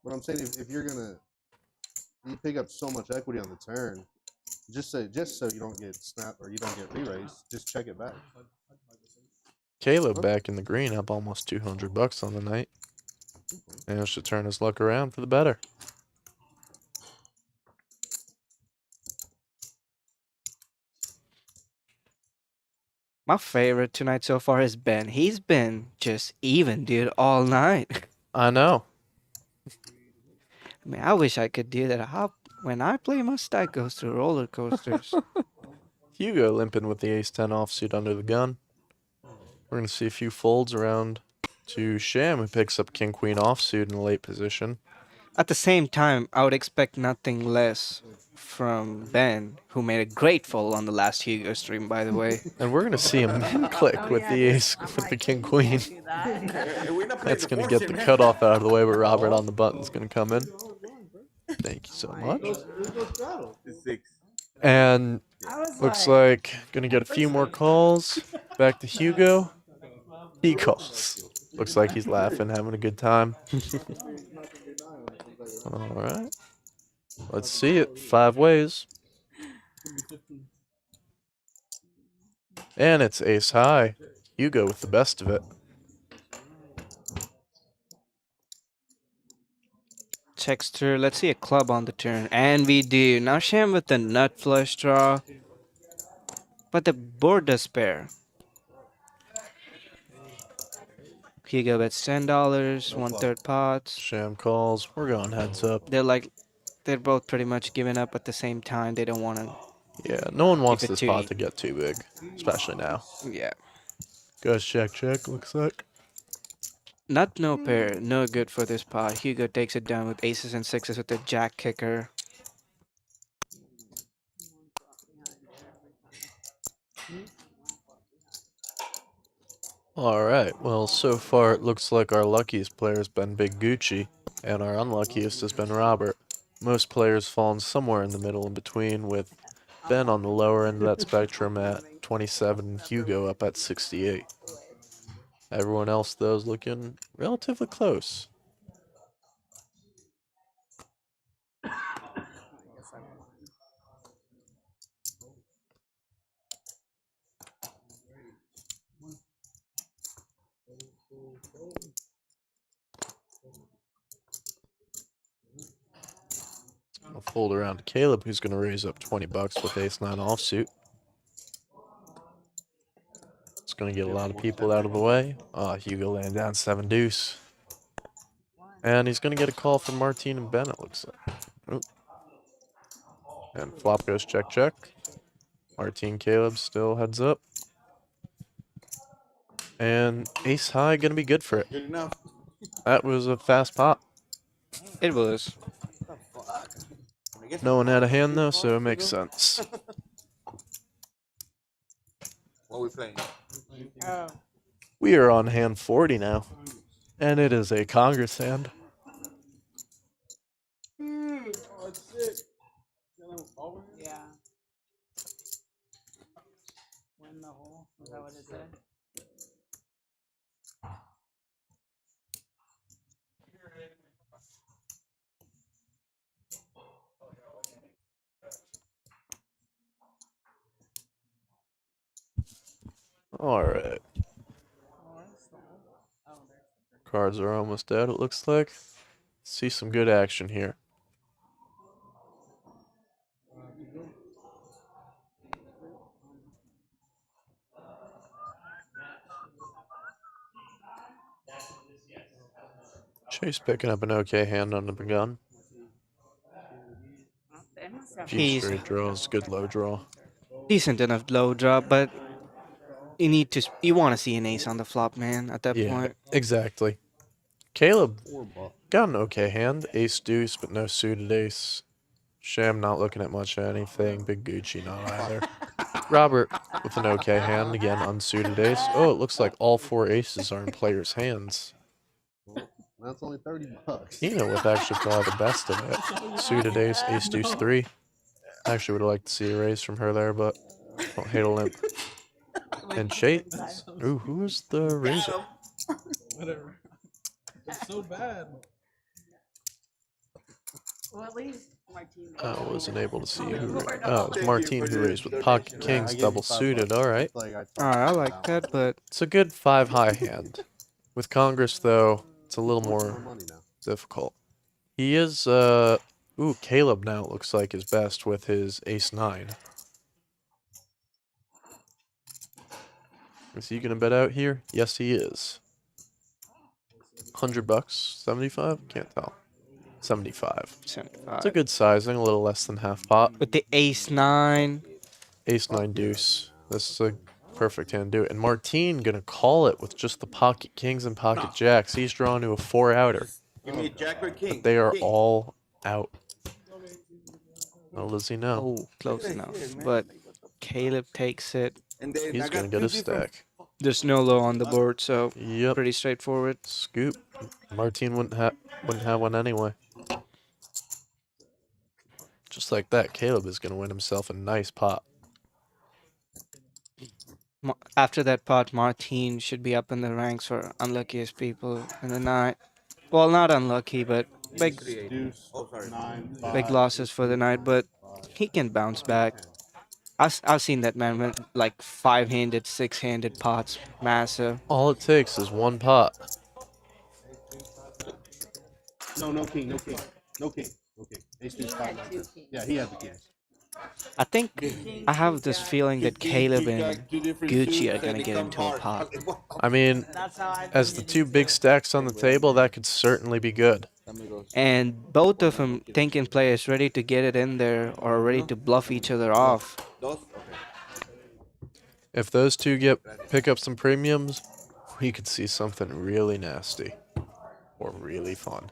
But I'm saying if you're gonna you pick up so much equity on the turn, just so you don't get snapped or you don't get re-raised, just check it back. Caleb back in the green, up almost $200 on the night. Managed to turn his luck around for the better. My favorite tonight so far is Ben. He's been just even, dude, all night. I know. I mean, I wish I could do that. When I play, my stack goes through roller coasters. Hugo limping with the ace-10 offsuit under the gun. We're going to see a few folds around to Sham, who picks up king-queen offsuit in a late position. At the same time, I would expect nothing less from Ben, who made a great fold on the last Hugo stream, by the way. And we're going to see a min click with the ace, with the king-queen. That's going to get the cutoff out of the way, but Robert on the button's going to come in. Thank you so much. And looks like going to get a few more calls. Back to Hugo. He calls. Looks like he's laughing, having a good time. All right. Let's see it. 5 ways. And it's ace high. Hugo with the best of it. Checks through. Let's see a club on the turn. And we do. Now Sham with the nut flush draw. But the board does pair. Hugo bets $10, No one flop. third pots. Sham calls. We're going heads up. They're both pretty much giving up at the same time. They don't want to. Yeah, no one wants it this too pot easy. to get too big, especially now. Yeah. Goes check, looks like. Not no pair. No good for this pot. Hugo takes it down with aces and sixes with the jack kicker. Alright, well, so far it looks like our luckiest player has been Big Gucci, and our unluckiest has been Robert. Most players fallen somewhere in the middle in between, with Ben on the lower end of that spectrum at 27 and Hugo up at 68. Everyone else, though, is looking relatively close. I'll fold around to Caleb, who's going to raise up 20 bucks with ace-9 offsuit. It's going to get a lot of people out of the way. Hugo laying down 7 deuce. And he's going to get a call from Martine and Ben, it looks like. Oop. And flop goes check. Martine Caleb still heads up. And ace high going to be good for it. Good enough. That was a fast pot. It was. No one had a hand though, so it makes sense. What are we playing? Oh. We are on hand 40 now. And it is a Congress hand. Oh, it's sick. Yeah. Win the hole. Is that what it said? Alright. Cards are almost out, it looks like. See some good action here. Chase picking up an okay hand on the gun. G straight draws, good low draw. Decent enough low draw, but you want to see an ace on the flop, man, at that point. Exactly. Caleb got an okay hand, ace deuce, but no suited ace. Sham not looking at much of anything. Big Gucci not either. Robert with an okay hand, again unsuited ace. Oh, it looks like all 4 aces are in players' hands. That's only 30 bucks. Ina with actually probably the best of it. Suited ace, ace deuce 3. I actually would have liked to see a raise from her there, but don't hate a limp. And Chase. Ooh, who is the raiser? Whatever. It's so bad. Well, at least Martine. I wasn't able to see who raised. Oh, it was Martine who raised with pocket kings, double suited. Alright. Alright, I like that, but It's a good 5 high hand. With Congress, though, it's a little more difficult. He is, ooh, Caleb now it looks like his best with his ace-9. Is he going to bet out here? Yes, he is. 100 bucks? 75? Can't tell. 75. 75. It's a good sizing, a little less than half pot. With the ace-9. Ace-9 deuce. This is a perfect hand to do it. And Martine gonna call it with just the pocket kings and pocket jacks. He's drawn to a 4-outer. Give me a jack or king. But they are King. all out. Well, does he know? Oh, close enough. But Caleb takes it. And then He's I gonna got get a 50 from- stack. There's no low on the board, so Yep. pretty straightforward. Scoop. Martine wouldn't have one anyway. Just like that, Caleb is gonna win himself a nice pot. After that pot, Martine should be up in the ranks for unluckiest people in the night. Well, not unlucky, but big Deuce. Oh, sorry. 9, big 5. losses for the night. But he can bounce back. I've seen that man win like 5-handed, 6-handed pots, massive. All it takes is one pot. No king. No king. Ace deuce 5. Yeah, he had the kings. I think I have this feeling that Caleb and Gucci are gonna get into a pot. I mean, That's how I as the two big stacks on the table, that could certainly be good. And both of them thinking players ready to get it in there or ready to bluff each other off. If those two pick up some premiums, we could see something really nasty or really fun.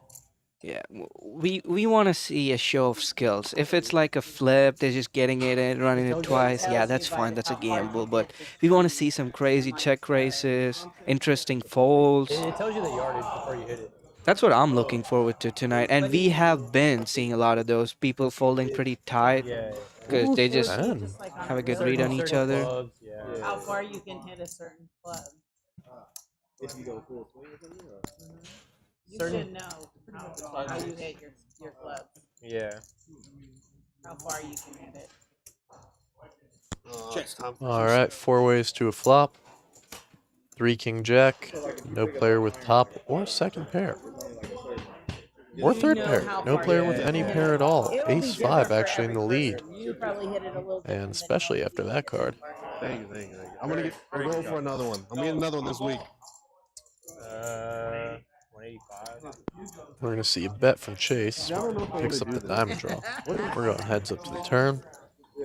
Yeah, we want to see a show of skills. If it's like a flip, they're just getting it in, running it twice. Yeah, that's fine. That's a gamble. But we want to see some crazy check raises, interesting folds. It tells you the yardage before you hit it. That's what I'm looking forward to tonight. And we have been seeing a lot of those people folding pretty tight Yeah. because they just Man. have a good read on each other. Clubs, yeah. How far you can hit a certain club. If you go full swing or something, or? You should know how you hit your clubs. Yeah. How far you can hit it. All right, 4 ways to a flop. 3 king jack, no player with top or second pair. Or third pair, no player with any pair at all. Ace 5 actually in the lead. You probably hit it a little And especially after that card. Thank you, thank you, thank you. I'm going for another one. I'm getting another one this week. 185. We're going to see a bet from Chase. Picks up the diamond draw. We're going heads up to the turn.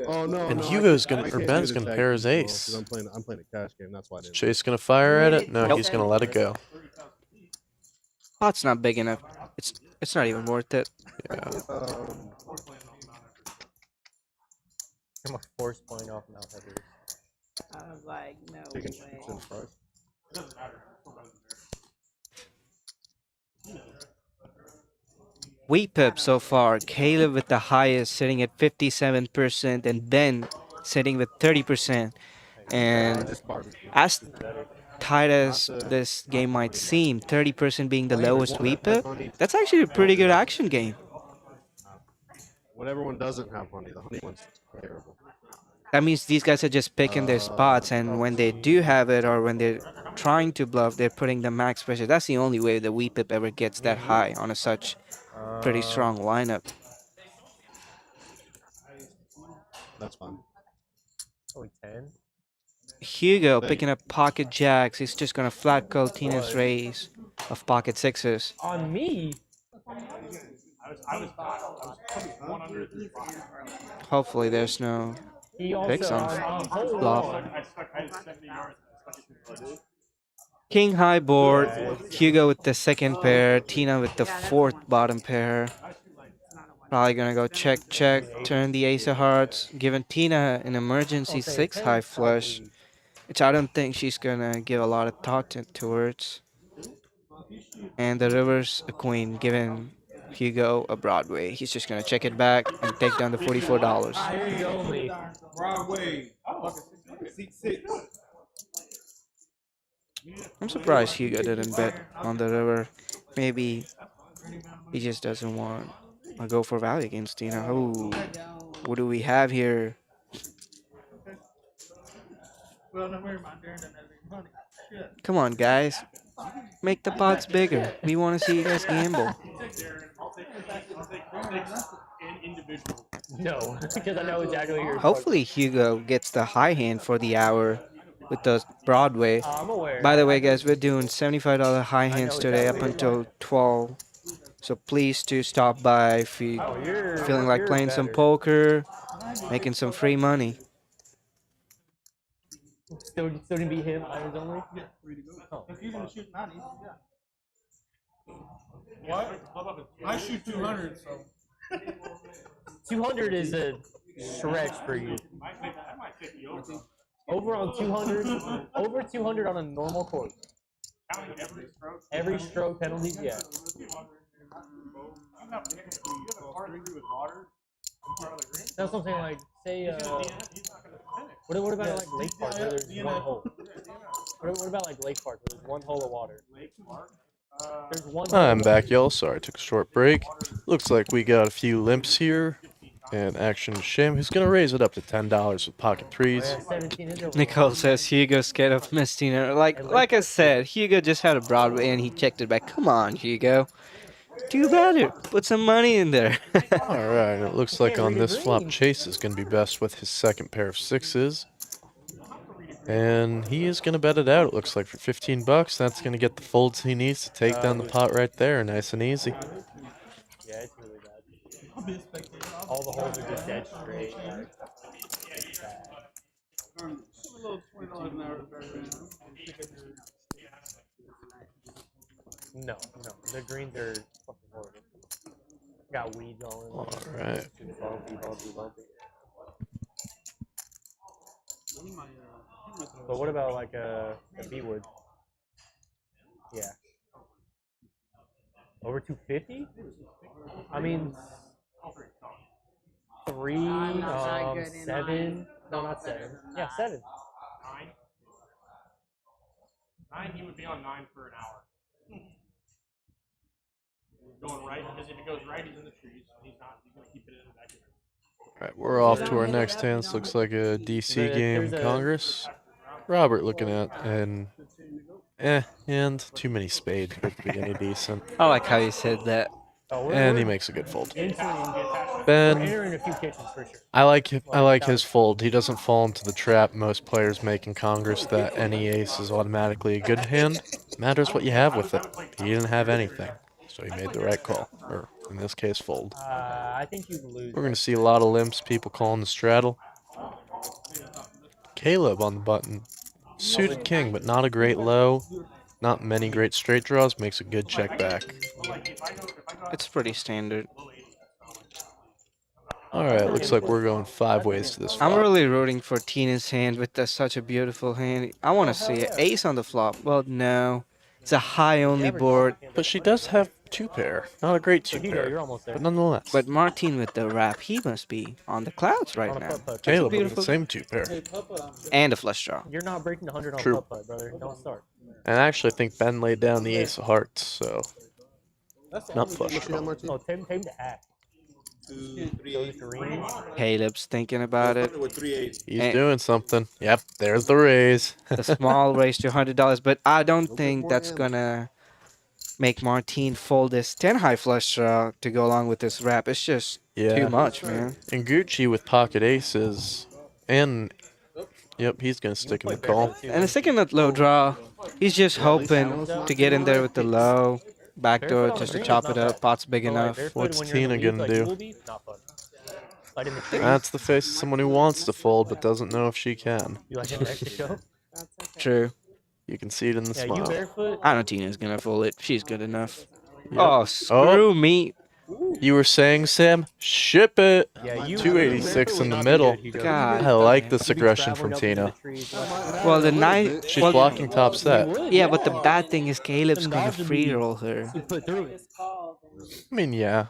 Oh no! And no, Hugo's I gonna, can't or do Ben's the gonna tag pair his team, ace. 'cause I'm playing a cash game. That's why I didn't. Chase gonna fire at it? No, he's gonna let it go. Pot's not big enough. It's not even worth it. Yeah. I'm a force point off now. I was like, no way. Wheat pip so far. Caleb with the highest, sitting at 57%, and Ben sitting with 30%. And as tight as this game might seem, 30% being the lowest wheat pip, that's actually a pretty good action game. Whatever one doesn't have honey, the honey one's terrible. That means these guys are just picking their spots, and when they do have it or when they're trying to bluff, they're putting the max pressure. That's the only way the wheat pip ever gets that high on a such pretty strong lineup. That's fine. Only 10. Hugo picking up pocket jacks. He's just gonna flat call Tina's raise of pocket sixes. On me? Hopefully there's no He picks also on hold flop. on. King high board. Hugo with the second pair. Tina with the fourth bottom pair. Probably gonna go check, check, turn the ace of hearts, giving Tina an emergency 6 high flush, which I don't think she's gonna give a lot of thought towards. And the river's a queen, giving Hugo a Broadway. He's just gonna check it back and take down the $44. Broadway. Seat 6. I'm surprised Hugo didn't bet on the river. Maybe he just doesn't want to go for value against Tina. Oh, what do we have here? Come on, guys. Make the pots bigger. We want to see you guys gamble. No, because I know exactly what you're Hopefully Hugo gets the high hand for the hour with the Broadway. I'm aware. By the way, guys, we're doing $75 high hands today up until 12. So please do stop by if you're feeling like playing some poker, making some free money. Still gonna be him, irons only? Yeah, free to go. Oh. If you're gonna shoot 90s, yeah. What? I shoot 200, so. 200 is a stretch for you. Over on 200, over 200 on a normal course. Every stroke penalties, yeah. That's what I'm saying. Like, say, what about like Lake Park where there's one hole? What about like Lake Park where there's one hole of water? There's one. I'm back, y'all. Sorry, I took a short break. Looks like we got a few limps here. And Action Shim, who's going to raise it up to $10 with pocket threes. Nicole says Hugo's scared of Miss Tina. Like I said, Hugo just had a Broadway and he checked it back. Come on, Hugo. Too bad. Put some money in there. Alright, it looks like on this flop, Chase is going to be best with his second pair of sixes. And he is going to bet it out, it looks like, for 15 bucks. That's going to get the folds he needs to take down the pot right there, nice and easy. Yeah, it's really bad. All the holes are just dead straight. It's bad. No, the greens are fucking horrible. Got weeds all in. Alright. Bumpy. But what about like a B-wood? Yeah. Over 250? I mean, 3, 7. No, not 7. Yeah, 7. 9, he would be on 9 for an hour. Going right, because if it goes right, he's in the trees. He's not. He's gonna keep it in the back. Alright, we're off to our next hand. This looks like a DC game, Congress. Robert looking at an and too many spades for it to be any decent. I like how you said that. And he makes a good fold. We're Ben, entering a few kitchens for sure. I like his fold. He doesn't fall into the trap most players make in Congress that any ace is automatically a good hand. Matters what you have with it. He didn't have anything, so he made the right call. Or, in this case, fold. I think you lose. We're going to see a lot of limps, people calling the straddle. Caleb on the button. Suited king, but not a great low. Not many great straight draws. Makes a good check back. It's pretty standard. Alright, looks like we're going 5 ways to this flop. I'm really rooting for Tina's hand with such a beautiful hand. I want to see an ace on the flop. Well, no. It's a high only board. But she does have 2 pair. Not a great 2 pair, but nonetheless. But Martin with the wrap, he must be on the clouds right now. Caleb with the same 2 pair. And a flush draw. You're not breaking 100 on putt, brother. Don't start. And I actually think Ben laid down the ace of hearts, so not flush draw. Oh, time to act. 2, 3. Caleb's thinking about it. He's doing something. Yep, there's the raise. The small raise to $100, but I don't think that's gonna make Martin fold this 10 high flush draw to go along with this wrap. It's just too much, man. And Gucci with pocket aces, and yep, he's gonna stick in the call. And the second low draw, he's just hoping to get in there with the low. Backdoor just to chop it up. Pot's big enough. What's Tina gonna do? That's the face of someone who wants to fold but doesn't know if she can. You like in Mexico? True. You can see it in the smile. I know Tina's gonna fold it. She's good enough. Yep. Oh, screw me. You were saying, Sam, ship it. Yeah, 286 in the middle. God. I like this aggression from Tina. Well, the night she's blocking top set. Yeah, but the bad thing is Caleb's gonna free roll her. I mean, yeah.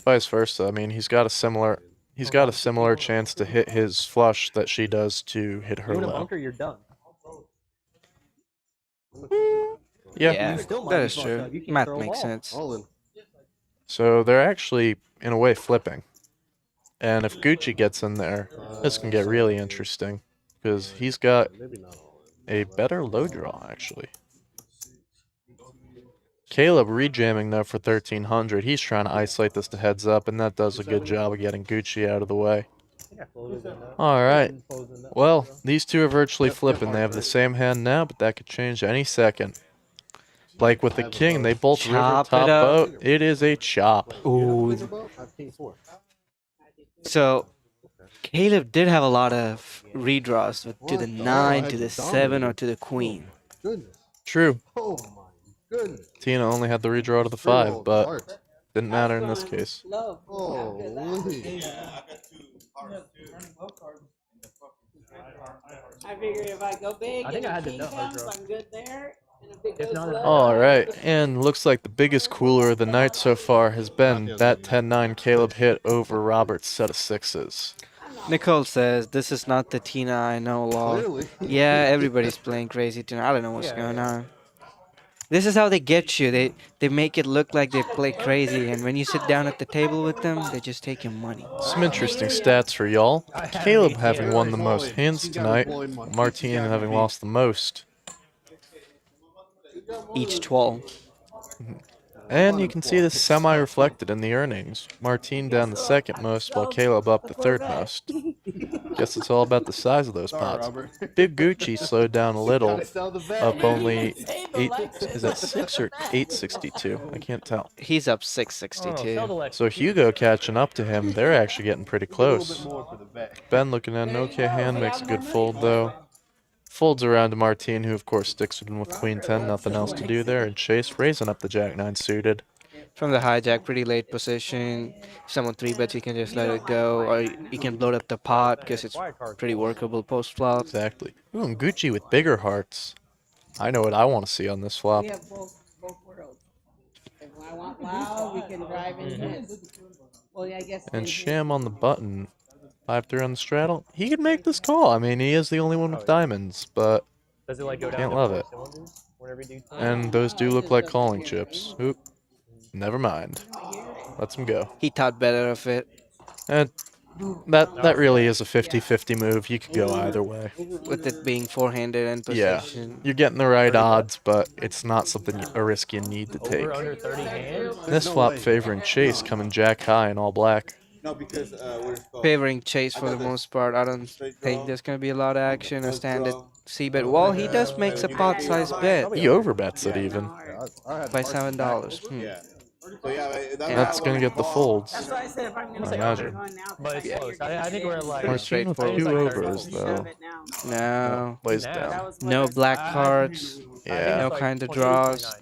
Vice versa. I mean, he's got a similar chance to hit his flush that she does to hit her low. Bunker, you're done. Yeah, that is true. Math makes sense. So they're actually, in a way, flipping. And if Gucci gets in there, this can get really interesting. Because he's got a better low draw, actually. Caleb rejamming, though, for 1,300. He's trying to isolate this to heads up, and that does a good job of getting Gucci out of the way. Alright. Well, these two are virtually flipping. They have the same hand now, but that could change any second. Like with the king, they both river top boat. It is a chop. Ooh. So, Caleb did have a lot of redraws to the 9, to the 7, or to the queen. True. Tina only had the redraw to the 5, but didn't matter in this case. I figure if I go big I think I had the king nut comes, draw. I'm good there. And if it goes low, Alright, and looks like the biggest cooler of the night so far has been that 10-9 Caleb hit over Robert's set of 6s. Nicole says, this is not the Tina I know, lol. Yeah, everybody's playing crazy tonight. I don't know what's going on. This is how they get you. They make it look like they play crazy, and when you sit down at the table with them, they just take your money. Some interesting stats for y'all. Caleb having won the most hands tonight, Martin having lost the most. Each 12. And you can see this semi-reflected in the earnings. Martine down the second most, while Caleb up the third most. Guess it's all about the size of those pots. Big Gucci slowed down a little, up only 8. Is that 6 or 862? I can't tell. He's up 662. So Hugo catching up to him. They're actually getting pretty close. Ben looking at an okay hand, makes a good fold though. Folds around to Martine, who of course sticks with him with Queen 10, nothing else to do there, and Chase raising up the Jack 9 suited. From the hijack, pretty late position. If someone 3-bets, you can just let it go, or you can load up the pot because it's pretty workable post flop. Exactly. Ooh, and Gucci with bigger hearts. I know what I want to see on this flop. We have both worlds. If I want loud, we can drive in hits. Well, yeah, I guess. And Sham on the button. 5-3 on the straddle. He could make this call. I mean, he is the only one with diamonds, but Does it like go down can't to love 4 it. cylinders whenever you do 10? And those do look like calling chips. Oop. Never mind. Lets him go. He thought better of it. And that really is a 50-50 move. You could go either way. With it being four-handed in Yeah, position. you're getting the right odds, but it's not something a risk you need to take. Over under 30 hands? This flop favoring Chase coming jack high in all black. No, because Favoring Chase for the most part. I don't think there's going to be a lot of action. A standard C-bet. Well, he does make a pot-sized bet. He overbets it even. By $7. Yeah. So yeah, That's gonna get the folds. That's why I said if I'm gonna I say imagine. going now. But it's close. I think we're like... Martine with straightforward. 2 overs though. No. Plays down. No black cards. Yeah. No kind of draws.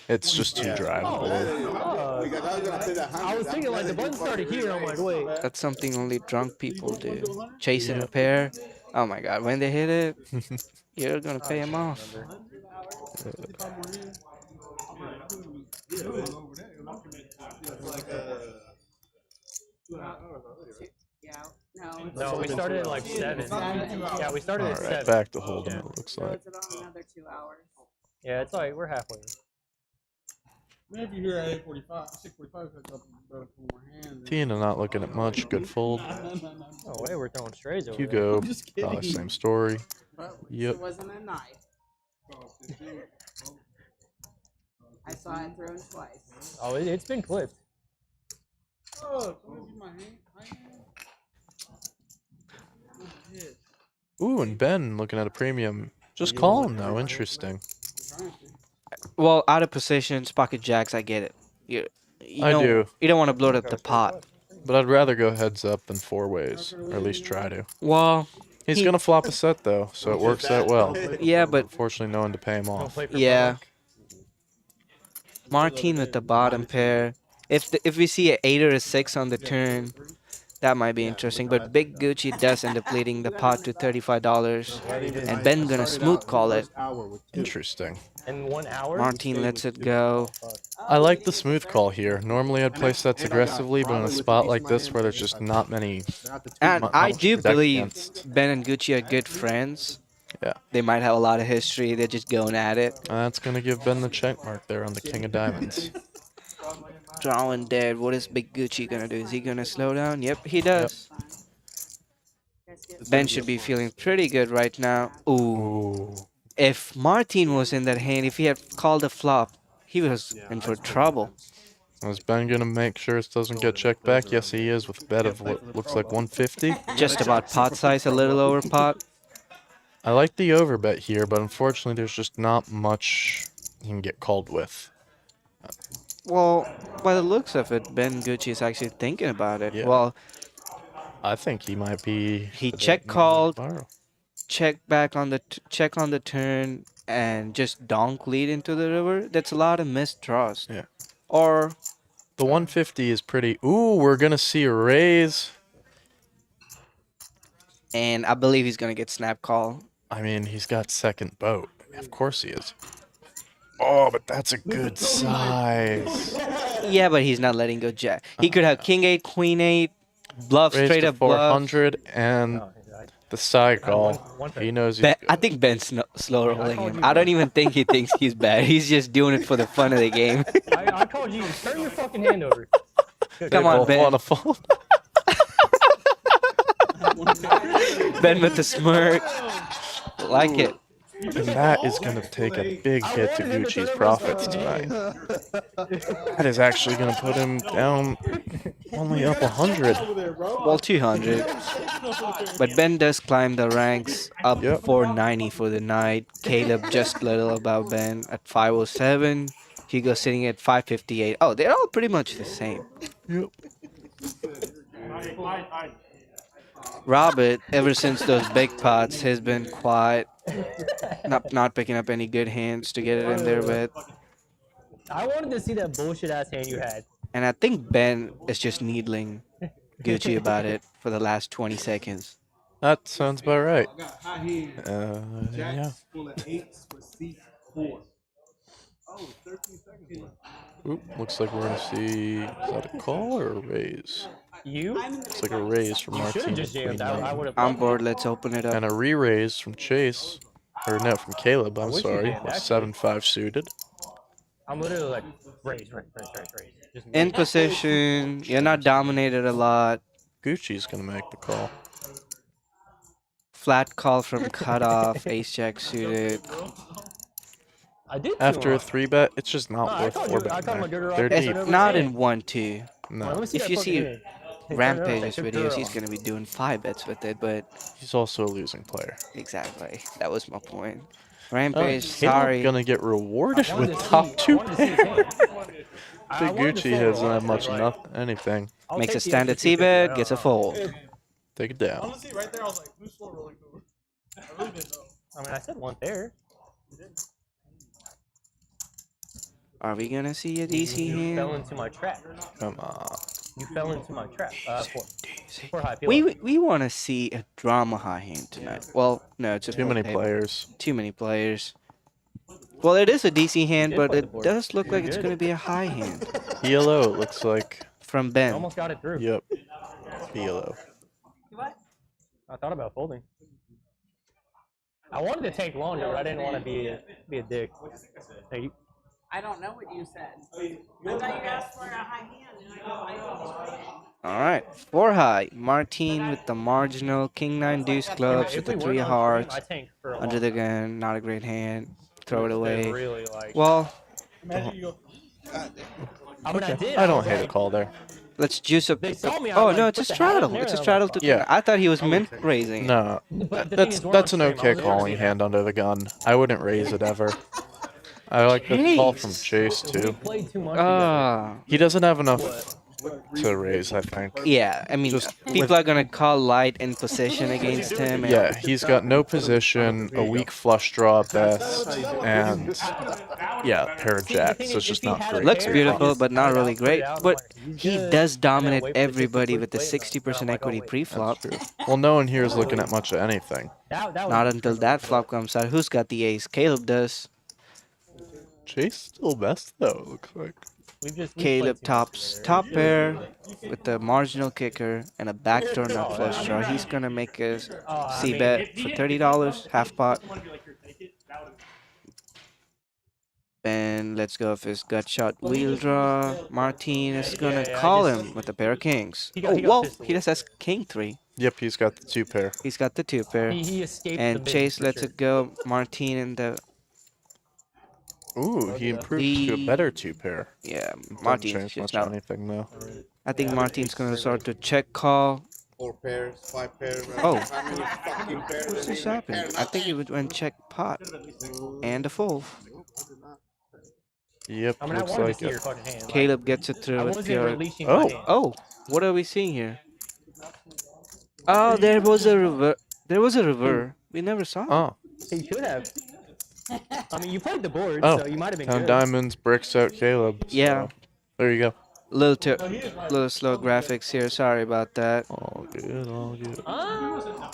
It's just too drivable. I was thinking like the button started here. I'm like, wait. That's something only drunk people do. Chasing a pair. Oh my god, when they hit it, you're gonna pay them off. No, we started at like 7. Yeah, we started at 7. Alright, back to hold'em it looks like. Another 2 hours. Yeah, it's alright. We're halfway. Maybe you're at 8:45, 6:45, pick up more hands. Tina not looking at much, good fold. Oh wait, we're throwing strays over Hugo, there. same story. Yep. It wasn't a knife. I saw it thrown twice. Oh, it's been clipped. Oh, my hand. Ooh, and Ben looking at a premium. Just call him though, interesting. Well, out of positions, pocket jacks, I get it. You I do. You don't want to bloat up the pot. But I'd rather go heads up than 4 ways, or at least try to. Well, He's gonna flop a set though, so it works out well. yeah, but Unfortunately, no one to pay him off. yeah. Martine with the bottom pair. If we see an 8 or a 6 on the turn, that might be interesting. But Big Gucci does end up leading the pot to $35, and Ben gonna smooth call it. Interesting. In 1 hour? Martine lets it go. I like the smooth call here. Normally I'd play sets aggressively, but in a spot like this where there's just not many... And I much do to protect believe against. Ben and Gucci are good friends. Yeah. They might have a lot of history. They're just going at it. That's gonna give Ben the check mark there on the King of Diamonds. Drawing dead. What is Big Gucci gonna do? Is he gonna slow down? Yep, he does. Ben should be feeling pretty good right now. Ooh. If Martine was in that hand, if he had called a flop, he was in for trouble. Is Ben gonna make sure it doesn't get checked back? Yes, he is with a bet of what looks like 150. Just about pot size, a little over pot. I like the overbet here, but unfortunately there's just not much he can get called with. Well, by the looks of it, Ben Gucci is actually thinking about it. Yeah. Well, I think he might be... he the check bet called, tomorrow. check back on the check on the turn, and just donk lead into the river. That's a lot of missed draws. Yeah. Or The 150 is pretty... Ooh, we're gonna see a raise. and I believe he's gonna get snap call. I mean, he's got second boat. Of course he is. Oh, but that's a good size. Yeah, but he's not letting go jack. He could have king 8, queen 8, bluff, Raise straight to up bluff. 400 and the side call. He knows he's I think Ben's slow rolling him. I don't even think he thinks he's bad. He's just doing it for the fun of the game. I called you. Turn your fucking hand over. Come on, Ben. Want to fold? Ben with the smirk. Like it. And that is going to take a big hit to Gucci's profits tonight. That is actually going to put him down only up 100. Well, 200. But Ben does climb the ranks up Yep. 490 for the night. Caleb just a little above Ben at 507. Hugo sitting at 558. Oh, they're all pretty much the same. Yep. Robert, ever since those big pots, has been quiet. Not picking up any good hands to get it in there with. I wanted to see that bullshit ass hand you had. And I think Ben is just needling Gucci about it for the last 20 seconds. That sounds about right. I got high hand. Yeah. Jacks full of 8s for C4. Oh, 13 seconds left. Oop, looks like we're going to see, is that a call or a raise? You? Looks like a raise from You should have Martin. just jammed out. I would have. On board, let's open it up. And a re-raise from Chase. Or no, from Caleb, I'm wish you sorry. did, With actually. 7-5 suited. I'm literally like raise. Just In position, you're not dominated a lot. Gucci's going to make the call. Flat call from cutoff, ace jack suited. I did. After a 3-bet, it's just not No, I worth called you- 4 I called my betting good there. rock. They're It's deep. over Not there. in 1-2. No. If you see Rampage's videos, he's going to be doing 5-bets with it, but He's also a losing player. exactly. That was my point. Rampage, Caleb's sorry. gonna get rewarded I wanted with to top see- I 2 wanted to see his hand. I Big wanted to Gucci slow hasn't roll had it, much like, enough anything. I'll Makes take a the standard extra 250, C-bet, but gets a I don't know. fold. Take it down. Honestly, right there, I was like, who's slow rolling who? I really didn't know. I mean, I said one there. Are we going to see a DC You fell hand? into my trap. Come on. You fell into my trap. Four high. We want to see a drama high hand tonight. Well, no, it's just Too one many table. players. Too many players. Well, it is a DC hand, did but play the it board. does look like it's did. going to be a high hand ELO, it looks like. from I Ben. almost got it through. Yep. ELO. What? I thought about folding. I wanted to take longer, but I didn't want to be a dick. Hey, I don't know what you said. I thought you asked for a high hand, and I know. All right, 4 high. Martin with the marginal. King 9 deuce clubs with if the we 3 weren't on hearts. stream, I tanked for a Under long the time. gun, not a great hand. Throw it They away. really like. Well, Imagine you go, God damn. I mean, I did. I don't was hate a like- call there. let's juice up. They saw me, I Oh was no, like, it's a put the hat straddle. in there, It's a and I was straddle like, to. Yeah. I thought he was mint raising. No. But the thing That's is, we're that's on an stream. I okay was calling already- hand under the gun. I wouldn't raise it ever. I like the call from Chase We too. played too much. Ah, He doesn't have enough to raise, I think. yeah. I mean, Just people are gonna call light in position against him. And Yeah, he's got no position, a weak flush draw at best, and yeah, pair of jacks. So it's just not great. looks for beautiful, flop. but not really great. But he does dominate wait for the everybody 60 with the play, and then 60% I'm like, oh, equity wait. pre-flop. True. Well, no one here is looking at much of anything. That Not was until that flop comes out. Who's got the ace? Caleb does. Chase still best though, it looks like. we Caleb played too much tops together. top pair with the marginal kicker and a backdoor nut flush draw. He's gonna make a C bet for $30, half pot. And let's go with his gut shot wheel draw. Martin is gonna Yeah, I call just- him with a pair of kings. He got- Oh, he got well, pistol. he just has king 3. Yep, he's got the 2 pair. He's got the 2 pair. He escaped the And bid Chase for lets sure. it go. Martin in the Ooh, he improved to a better 2 pair. yeah. Doesn't Martin's change just much of now. anything though. I think Martin's gonna start to check call. 4 pairs, 5 pairs. Oh. How many fucking pairs? What's this happening? I think it went check pot and a fold. Yep, I mean, I looks wanted like to see it. your fucking hand. Caleb gets it I through with wasn't pure. releasing my Oh. hand. Oh, what are we seeing here? Oh, there was a river. There was a river. We never saw it. Oh, He could have. I mean, you played the board, Oh, so you might have been Town good. Diamonds bricks out Caleb. So Yeah. there you go. Little slow graphics here. Sorry about that. All good, all good.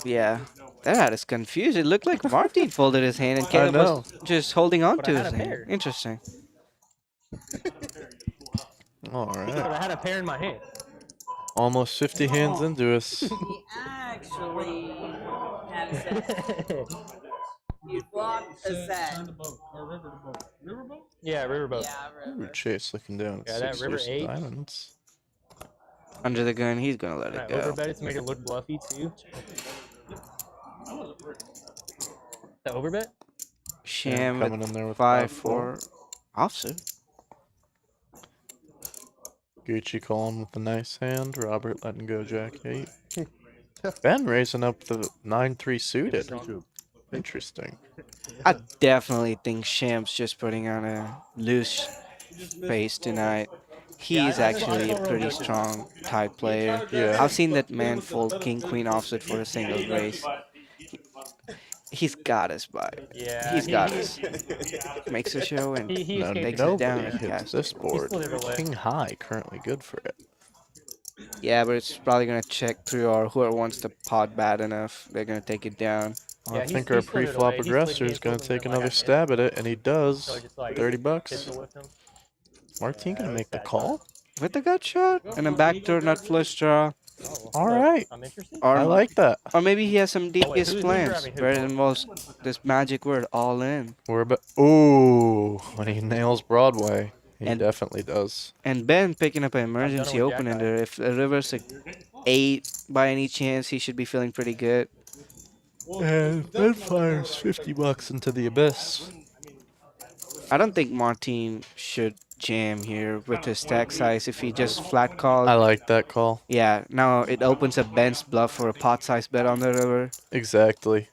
Yeah, that is confused. It looked like Martin folded his hand and Caleb was just holding on But to I his had a hand. pair. Interesting. All But right. I had a pair in my hand. Almost 50 hands into us. He actually had a set. He blocked a set. Riverboat? Yeah, riverboat. Yeah, Ooh, river. Chase looking down Yeah, at that 6 river loose 8. diamonds. Under the gun, he's gonna let I it go. overbet it to make it look bluffy too. The overbet? Sham coming with in there with 5-4 offsuit. Gucci calling with a nice hand. Robert letting go Jack 8. Ben raising up the 9-3 suited. Interesting. I definitely think Sham's just putting on a loose face tonight. He's actually a pretty strong type player. Yeah. I've seen that man fold king queen offsuit for a single raise. He's got us, bud. Yeah, He's got us. Makes a show and he No, escaped takes it down. nobody and hits casts this it. board. slithered away. King high currently good for it. Yeah, but it's probably gonna check through, or whoever wants the pot bad enough, they're gonna take it down. Well, Yeah, I he's- think he our slithered pre-flop away. He aggressor slid- is going to he take slid like another I stab at it, and he does. So just like 30 bucks. hits it with him. Martin going to Yeah, make the that call? With the gut shot and a backdoor nut flush draw. All right. I'm interested. Or, I like that. or maybe he has some devious who's plans grabbing who? where it involves this magic word, all in. We're about. Ooh, when he nails Broadway, he And- definitely does. And Ben picking up an emergency with open Jack ender. If the river's a 8 by any chance, he should be feeling pretty good. And Ben fires 50 bucks into the abyss. I don't think Martin should jam here with his stack size if he just flat calls. I like that call. Yeah, now it opens up Ben's bluff for a pot size bet on the river. Exactly.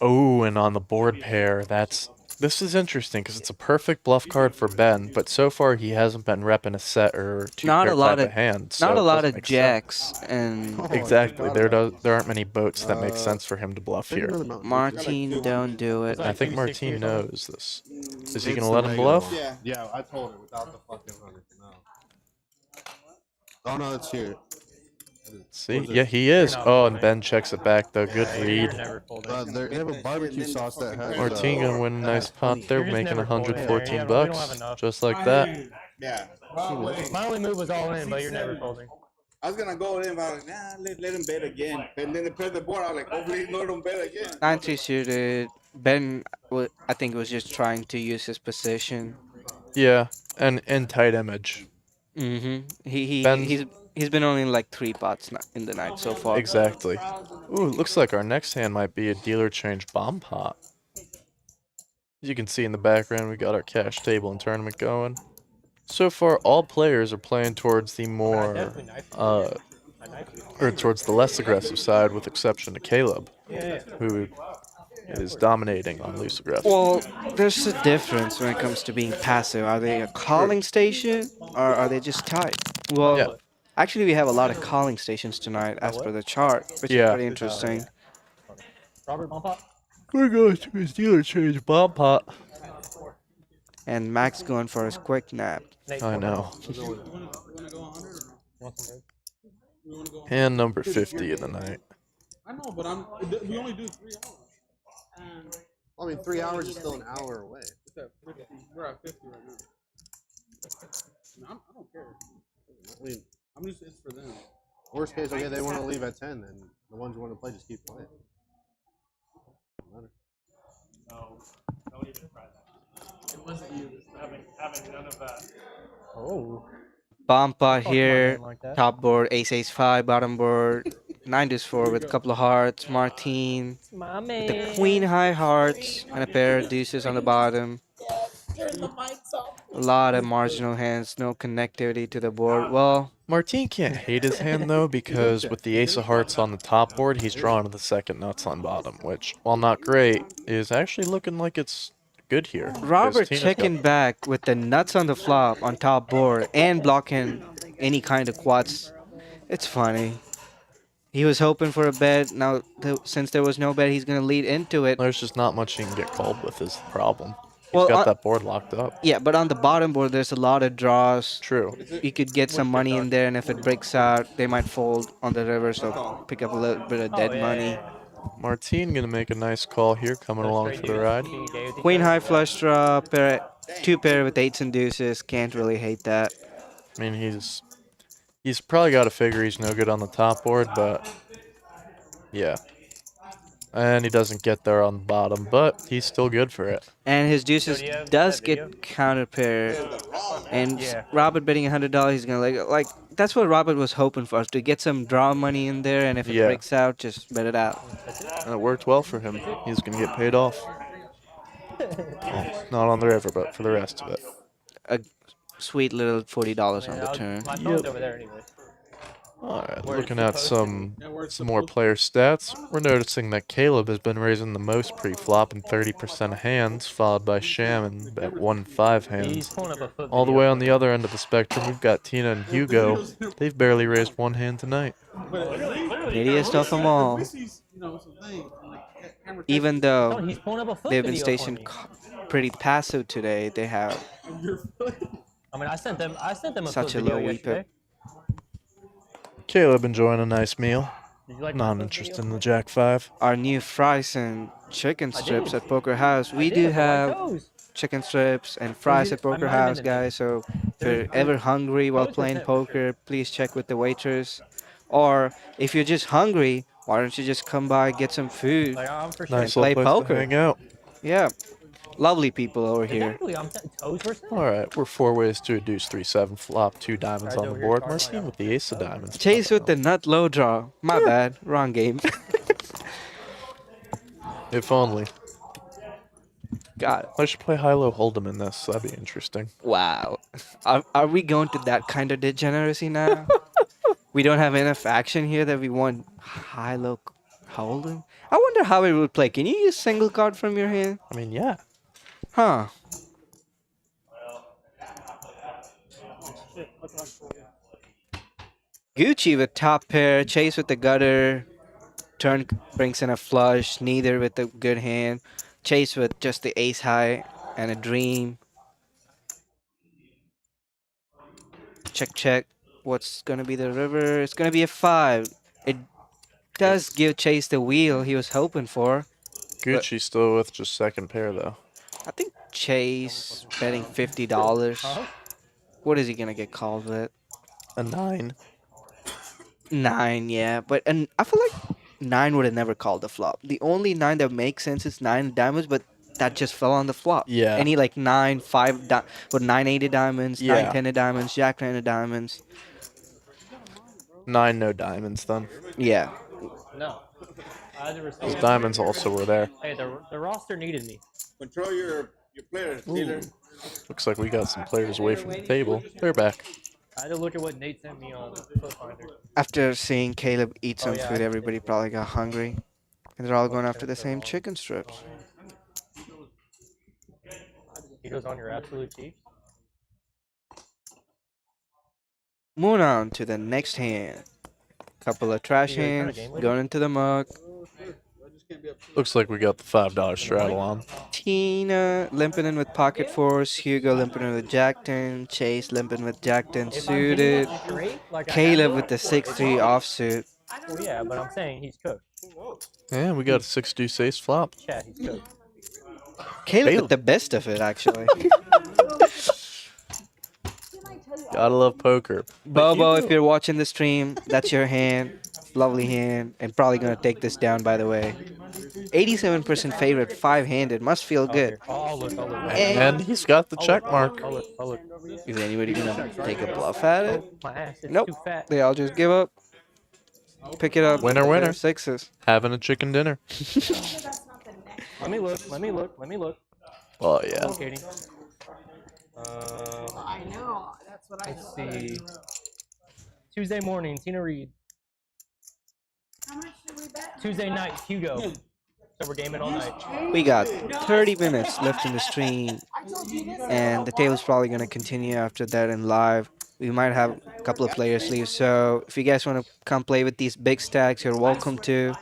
Oh, and on the board pair, this is interesting because it's a perfect bluff card for Ben, but so far he hasn't been repping a set or two Not pair a lot type of hand. So Not a it lot doesn't of make jacks and sense. Exactly. There aren't many boats that make sense for him to bluff here. Martin don't do it. I think Martin knows this. Is he It's gonna the let him regular bluff? one. Yeah, I told her without the fucking 100. No. Oh no, it's here. See, yeah, he is. Oh, and Ben checks it back though. Good read. They have a barbecue sauce that has. Martin gonna win a nice pot there, You're just making never folding. 114 Yeah, we don't have bucks, enough. just like that. Yeah. My only move was all in, but you're never folding. I was gonna go in, but I was like, nah, let him bet again. And then they press the board. I was like, hopefully, no, don't bet again. 9-2 suited. Ben, I think, was just trying to use his position. Yeah, and in tight image. Mm-hmm. He's been only in like 3 pots in the night so far. Exactly. Ooh, looks like our next hand might be a dealer change bomb pot. As you can see in the background, we got our cash table and tournament going. So far, all players are playing towards the more, or towards the less aggressive side, with exception to Caleb, who is dominating on loose aggressive. Well, there's a difference when it comes to being passive. Are they a calling station or are they just tight? Well, Yeah. actually, we have a lot of calling stations tonight as per the chart, which is Yeah. pretty interesting. Robert, bump up. We're going to his dealer change bomb pot. And Max going for his quick nap. I know. You wanna go 100 or no? We wanna go 100? Hand number 50 of the night. I know, but we only do 3 hours. And I mean, 3 hours is still an hour away. it's at 50. We're at 50 right now. I don't care. I mean, It's for them. worst case, okay, they want to leave at 10, then the ones who want to play just keep playing. Doesn't matter. No, don't even try that. It wasn't you. Just having none of that. Oh. Bomb pot Fuck my here, name like that. top board, ace-5, bottom board, 9-4 with a couple of hearts, Martin, My the man. queen high hearts, and a pair of deuces on the bottom. A lot of marginal hands, no connectivity to the board. Well, Martin can't hate his hand though, because with the ace of hearts on the top board, he's drawing to the second nuts on bottom, which, while not great, is actually looking like it's good here. because Robert Tina's checking got- back with the nuts on the flop on top board and blocking any kind of quads. It's funny. He was hoping for a bet. Now, since there was no bet, he's going to lead into it. There's just not much he can get called with is the problem. He's Well, got that board locked up. Yeah, but on the bottom board, there's a lot of draws. True. You could get some money in there, and if it breaks out, they might fold on the river, so pick up a little bit of dead money. Martin gonna make a nice call here, coming along for the ride. Queen high flush draw, two pair with eights and deuces. Can't really hate that. I mean, he's probably got to figure he's no good on the top board, but yeah. And he doesn't get there on the bottom, but he's still good for it. And his deuces does get counter paired. And Robert betting $100, he's gonna like that's what Robert was hoping for, to get some draw money in there, and if it Yeah. breaks out, just bet it out. And it worked well for him. He's gonna get paid off. Well, not on the river, but for the rest of it. A sweet little $40 on the turn. My phone's over there anyway. Alright, Where looking it's at supposed some more player stats, we're noticing that Caleb has been raising the most pre-flop in 30% of hands, followed by Shaman at 1-5 hands. pulling up a foot All the video. way on the other end of the spectrum, we've got Tina and Hugo. They've barely raised one hand tonight. Neediest of them all. Even though He's pulling up a foot they've been video for stationed me. pretty passive today, they have I mean, I sent them a such foot a video low yesterday. whip. Caleb enjoying a nice meal. Did you like Not my interested in the Jack 5. Our new fries and chicken strips at Poker House. We did, do I like have those. chicken strips and fries at Poker House, guys. So if you're ever hungry while playing poker, please check with the waitress. Or if you're just hungry, why don't you just come by, get some food, Like, I'm for and sure. Nice play little place to poker? hang out. Yeah, lovely people over here. Exactly, I'm toes versus Alright, we're 4 ways to a deuce 3-7 flop, 2 diamonds on the board. Marcin with the ace of diamonds. Chase with the nut low draw. My bad, wrong game. If only. Got it. I should play high-low hold'em in this. That'd be interesting. Wow. Are we going to that kind of degeneracy now? We don't have enough action here that we want high-low hold'em? I wonder how it would play. Can you use single card from your hand? I mean, yeah. Huh. Gucci with top pair, Chase with the gutter, turn brings in a flush, neither with a good hand, Chase with just the ace high and a dream. Check, check. What's gonna be the river? It's gonna be a 5. It does give Chase the wheel he was hoping for. Gucci still with just second pair, though. I think Chase betting $50. What is he gonna get called with? A 9. 9, yeah, but and I feel like 9 would have never called the flop. The only 9 that makes sense is 9 diamonds, but that just fell on the flop. Yeah. Any like 9, 5, with 9 8 of diamonds, Yeah. 9 10 of diamonds, Jack 9 of diamonds. 9 no diamonds then. Yeah. No. Those diamonds also were there. Hey, the roster needed me. Control your players, dealer. Looks like we got some players away from the table. They're back. I had to look at what Nate sent me on Foot Finder. After seeing Caleb eat some yeah, food, I everybody probably got hungry. And they're all going after the same chicken strips. He goes on your absolute Chiefs. Moving on to the next hand. Couple of trash hands going into the mug. Looks like we got the $5 straddle on. Tina limping in with pocket fours, Hugo limping in with Jack 10, Chase limping with Jack 10 suited, Caleb with the 6-3 offsuit. Well, yeah, but I'm saying he's cooked. And we got a 6 deuce ace flop. Yeah, he's cooked. Caleb with the best of it, actually. Gotta love poker. Bobo, if you're watching the stream, that's your hand. Lovely hand. And probably going to take this down, by the way. 87% favorite, 5-handed. Must feel good. I'll look. And he's got the check mark. I'll look. Is anybody going to take a bluff at it? My ass is Nope. too fat. They all just give up. Pick it up. Winner, winner. 6s. Having a chicken dinner. Let me look. Oh, yeah. Katie. I know. That's what I Let's know. see. Tuesday morning, Tina Reed. How much did we bet? Tuesday night, Hugo. So we're gaming all night. We got 30 minutes left in the stream. And the table's probably going to continue after that in live. We might have a couple of players leave. So if you guys want to come play with these big stacks, you're welcome to.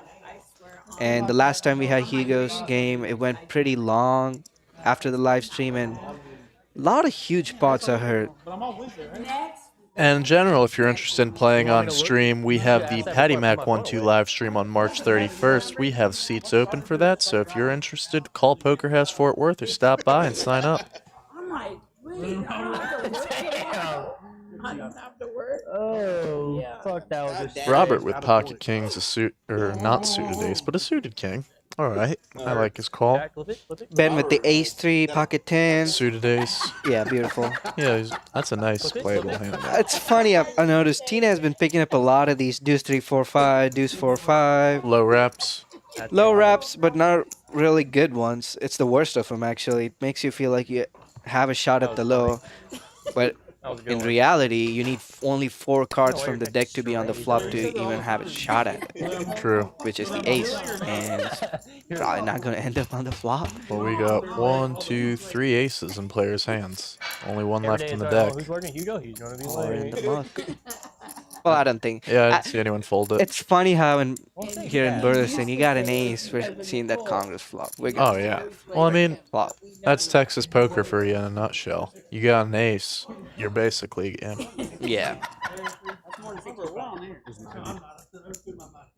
And the last time we had Hugo's game, it went pretty long after the live stream. And a lot of huge pots I heard. And in general, if you're interested in playing on stream, we have the Patty Mac 1-2 live stream on March 31st. We have seats open for that, so if you're interested, call Poker House Fort Worth or stop by and sign up. I'm like, wait, I don't have to work. I don't have to work. Oh, fuck, that was just Robert with Pocket Kings, a suit or not suited ace, but a suited king. All right, I like his call. Ben with the ace-3, pocket 10. Suited ace. Yeah, beautiful. Yeah, that's a nice playable hand. It's funny, I noticed Tina has been picking up a lot of these deuce 3 4 5, deuce 4 5. Low reps. Low wraps, but not really good ones. It's the worst of them, actually. It makes you feel like you have a shot at the low, but in reality, you need only 4 cards from the deck to be on the flop to even have a shot at it. True. Which is the ace, and it's probably not going to end up on the flop. Well, we got 1, 2, 3 aces in players' hands. Only one Every left day in the it's like, oh, deck. who's working Hugo? He's gonna be Or in the late. muck. Well, I don't think. Yeah, I didn't see anyone fold it. It's funny how here in Burleson, you got an ace. We're seeing that Congress flop. Oh, yeah. Well, I mean, flop. that's Texas poker for you in a nutshell. You got an ace, you're basically in. Yeah.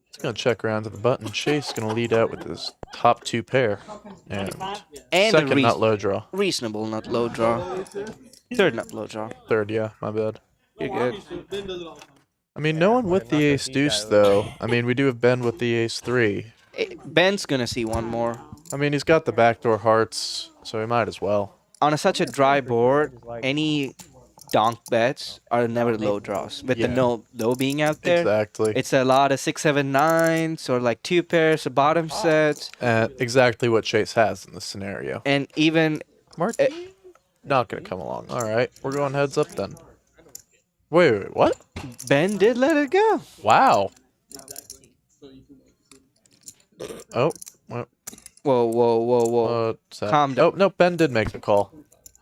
He's going to check around to the button. Chase going to lead out with his top 2 pair. And second nut low draw. Reasonable nut low draw. Third nut low draw. Third, yeah, my bad. You're good. I mean, no one with the ace deuce, though. I mean, we do have Ben with the ace 3. Ben's going to see one more. I mean, he's got the backdoor hearts, so he might as well. On such a dry board, any donk bets are never low draws. With the no low being out there, Exactly. it's a lot of 6, 7, 9s or like 2 pairs of bottom sets. Exactly what Chase has in this scenario. And even... Not going to come along. All right, we're going heads up then. Wait, what? Ben did let it go. Wow. Oh. Well. Whoa. Calm down. Oh, no, Ben did make the call.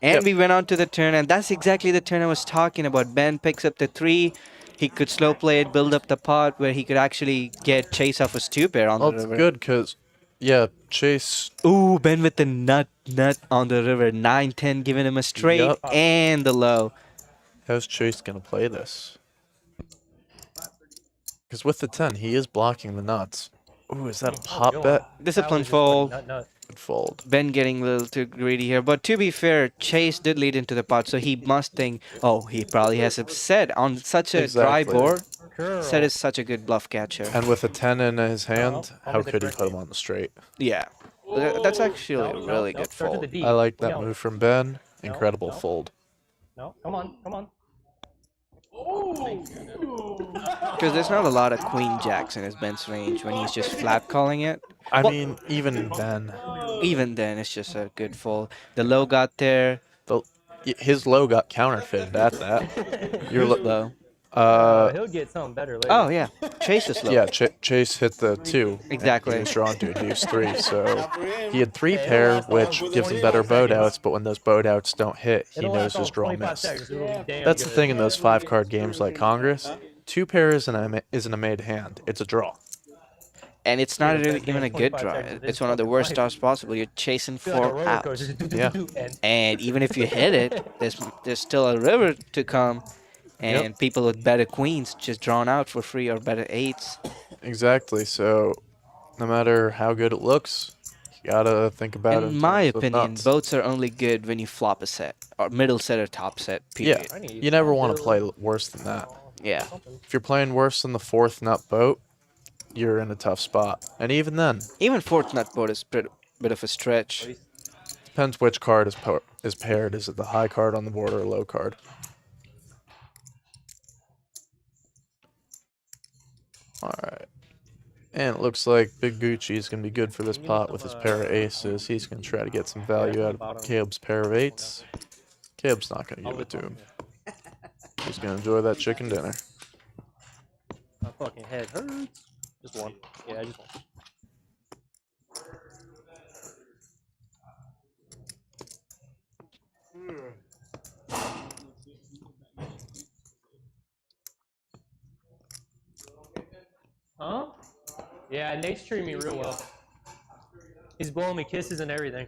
And we went on to the turn, and that's exactly the turn I was talking about. Ben picks up the 3. He could slow play it, build up the pot where he could actually get Chase off his 2 pair on the river. Well, it's good because, yeah, Chase... Ooh, Ben with the nut on the river. 9-10 giving him a straight and the low. How's Chase going to play this? Because with the 10, he is blocking the nuts. Ooh, is that a pop bet? Discipline fold. Good fold. Ben getting a little too greedy here. But to be fair, Chase did lead into the pot, so he must think, oh, he probably has a set on such a dry board. Set is such a good bluff catcher. And with a 10 in his hand, how could he put him on the straight? Yeah. That's actually a really good fold. I like that move from Ben. Incredible fold. No, come on. Because there's not a lot of queen jacks in his Ben's range when he's just flat calling it. I mean, even then. Even then, it's just a good fold. The low got there. His low got counterfeited at that. Your low. He'll get something better later. Oh, yeah. Chase is low. Yeah, Chase hit the 2. Exactly. He was drawn to a deuce 3, so he had 3 pair, which gives him better boat outs, but when those boat outs don't hit, he knows his draw missed. That's the thing in those 5-card games like Congress. 2 pair isn't a made hand. It's a draw. And it's not even a good draw. It's one of the worst draws possible. You're chasing 4 outs. Yeah. And even if you hit it, there's still a river to come. And people with better queens just drawn out for free or better 8s. Exactly. So no matter how good it looks, you gotta think about it. In my opinion, boats are only good when you flop a set. Or middle set or top set, period. Yeah. You never want to play worse than that. Yeah. If you're playing worse than the 4th nut boat, you're in a tough spot. And even then. Even 4th nut boat is a bit of a stretch. Depends which card is paired. Is it the high card on the board or a low card? Alright. And it looks like Big Gucci is going to be good for this pot with his pair of aces. He's going to try to get some value out of Caleb's pair of 8s. Caleb's not going to give it to him. He's going to enjoy that chicken dinner. My fucking head hurts. Just one. Yeah, just one. Huh? Yeah, Nate's treating me real well. He's blowing me kisses and everything.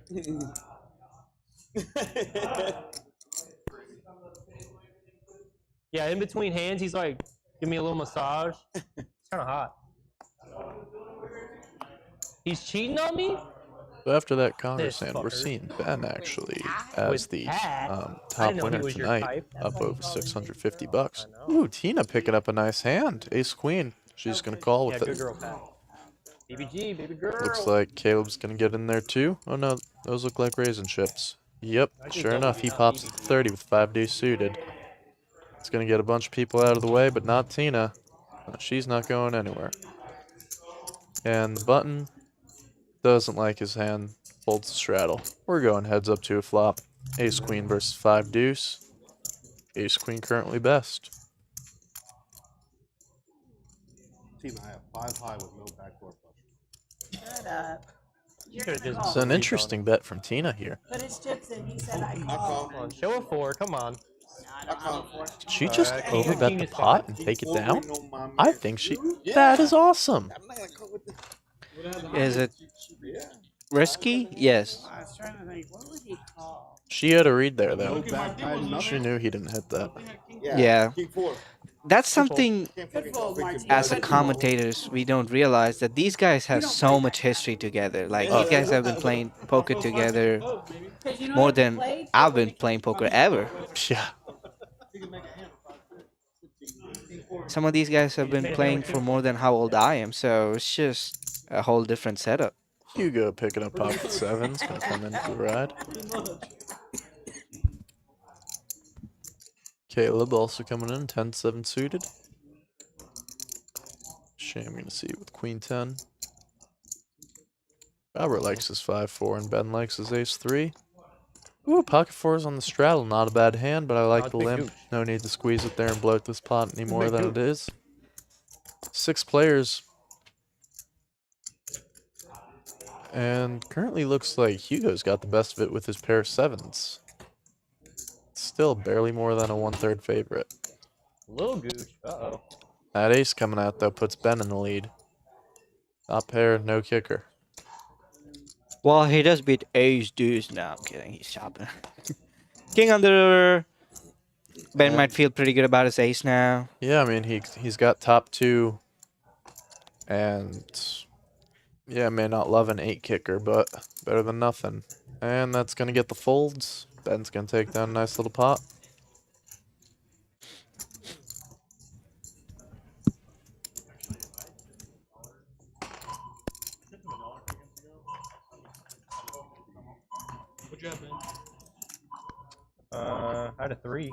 Yeah, in between hands, he's like, give me a little massage. It's kind of hot. He's cheating on me? So after that Congress hand, we're seeing Ben actually as the top winner tonight, up over $650. Ooh, Tina picking up a nice hand. Ace Queen. She's going to call with good it. girl, Pat. BBG, baby girl. Looks like Caleb's going to get in there too. Oh no, those look like raisin chips. Yep, sure enough, he pops at 30 with 5 deuce suited. It's going to get a bunch of people out of the way, but not Tina. She's not going anywhere. And the button, Doesn't like his hand. Folds the straddle. We're going heads up to a flop. Ace queen versus 5 deuce. Ace queen currently best. Team, I have 5 high with no backdoor flush. Shut up. It's an interesting bet from Tina here. Put his chips in. He said I Come called. on, show a 4. Come on. Did she just Alright, overbet King the is pot fine. and take it down? I think she... That is awesome. Is it risky? Yes. I was trying to think, what would he call? She had a read there, though. No back high, She nothing. knew he didn't hit that. Yeah. That's something Good fold, Martin. as the commentators we don't realize that these guys have so much history together. Like you guys have been playing poker together more than I've been playing poker ever. Yeah. Some of these guys have been playing for more than how old I am, so it's just a whole different setup. Hugo picking up pocket 7's gonna come in for the ride. Caleb also coming in, 10-7 suited. Shame gonna see it with queen 10. Robert likes his 5-4 and Ben likes his ace 3. Ooh, pocket 4's on the straddle, not a bad hand, but I like the limp. No need to squeeze it there and bloat this pot any more than it is. 6 players. And currently looks like Hugo's got the best of it with his pair of 7s. Still barely more than a 1/3 favorite. Little gooch. Uh-oh. That ace coming out, though, puts Ben in the lead. Top pair, no kicker. Well, he does beat ace deuce. No, I'm kidding. He's chopping. King on the river. Ben might feel pretty good about his ace now. Yeah, I mean, he's got top 2. And, yeah, may not love an 8 kicker, but better than nothing. And that's going to get the folds. Ben's going to take down a nice little pot. What'd you have, Ben? I had a 3.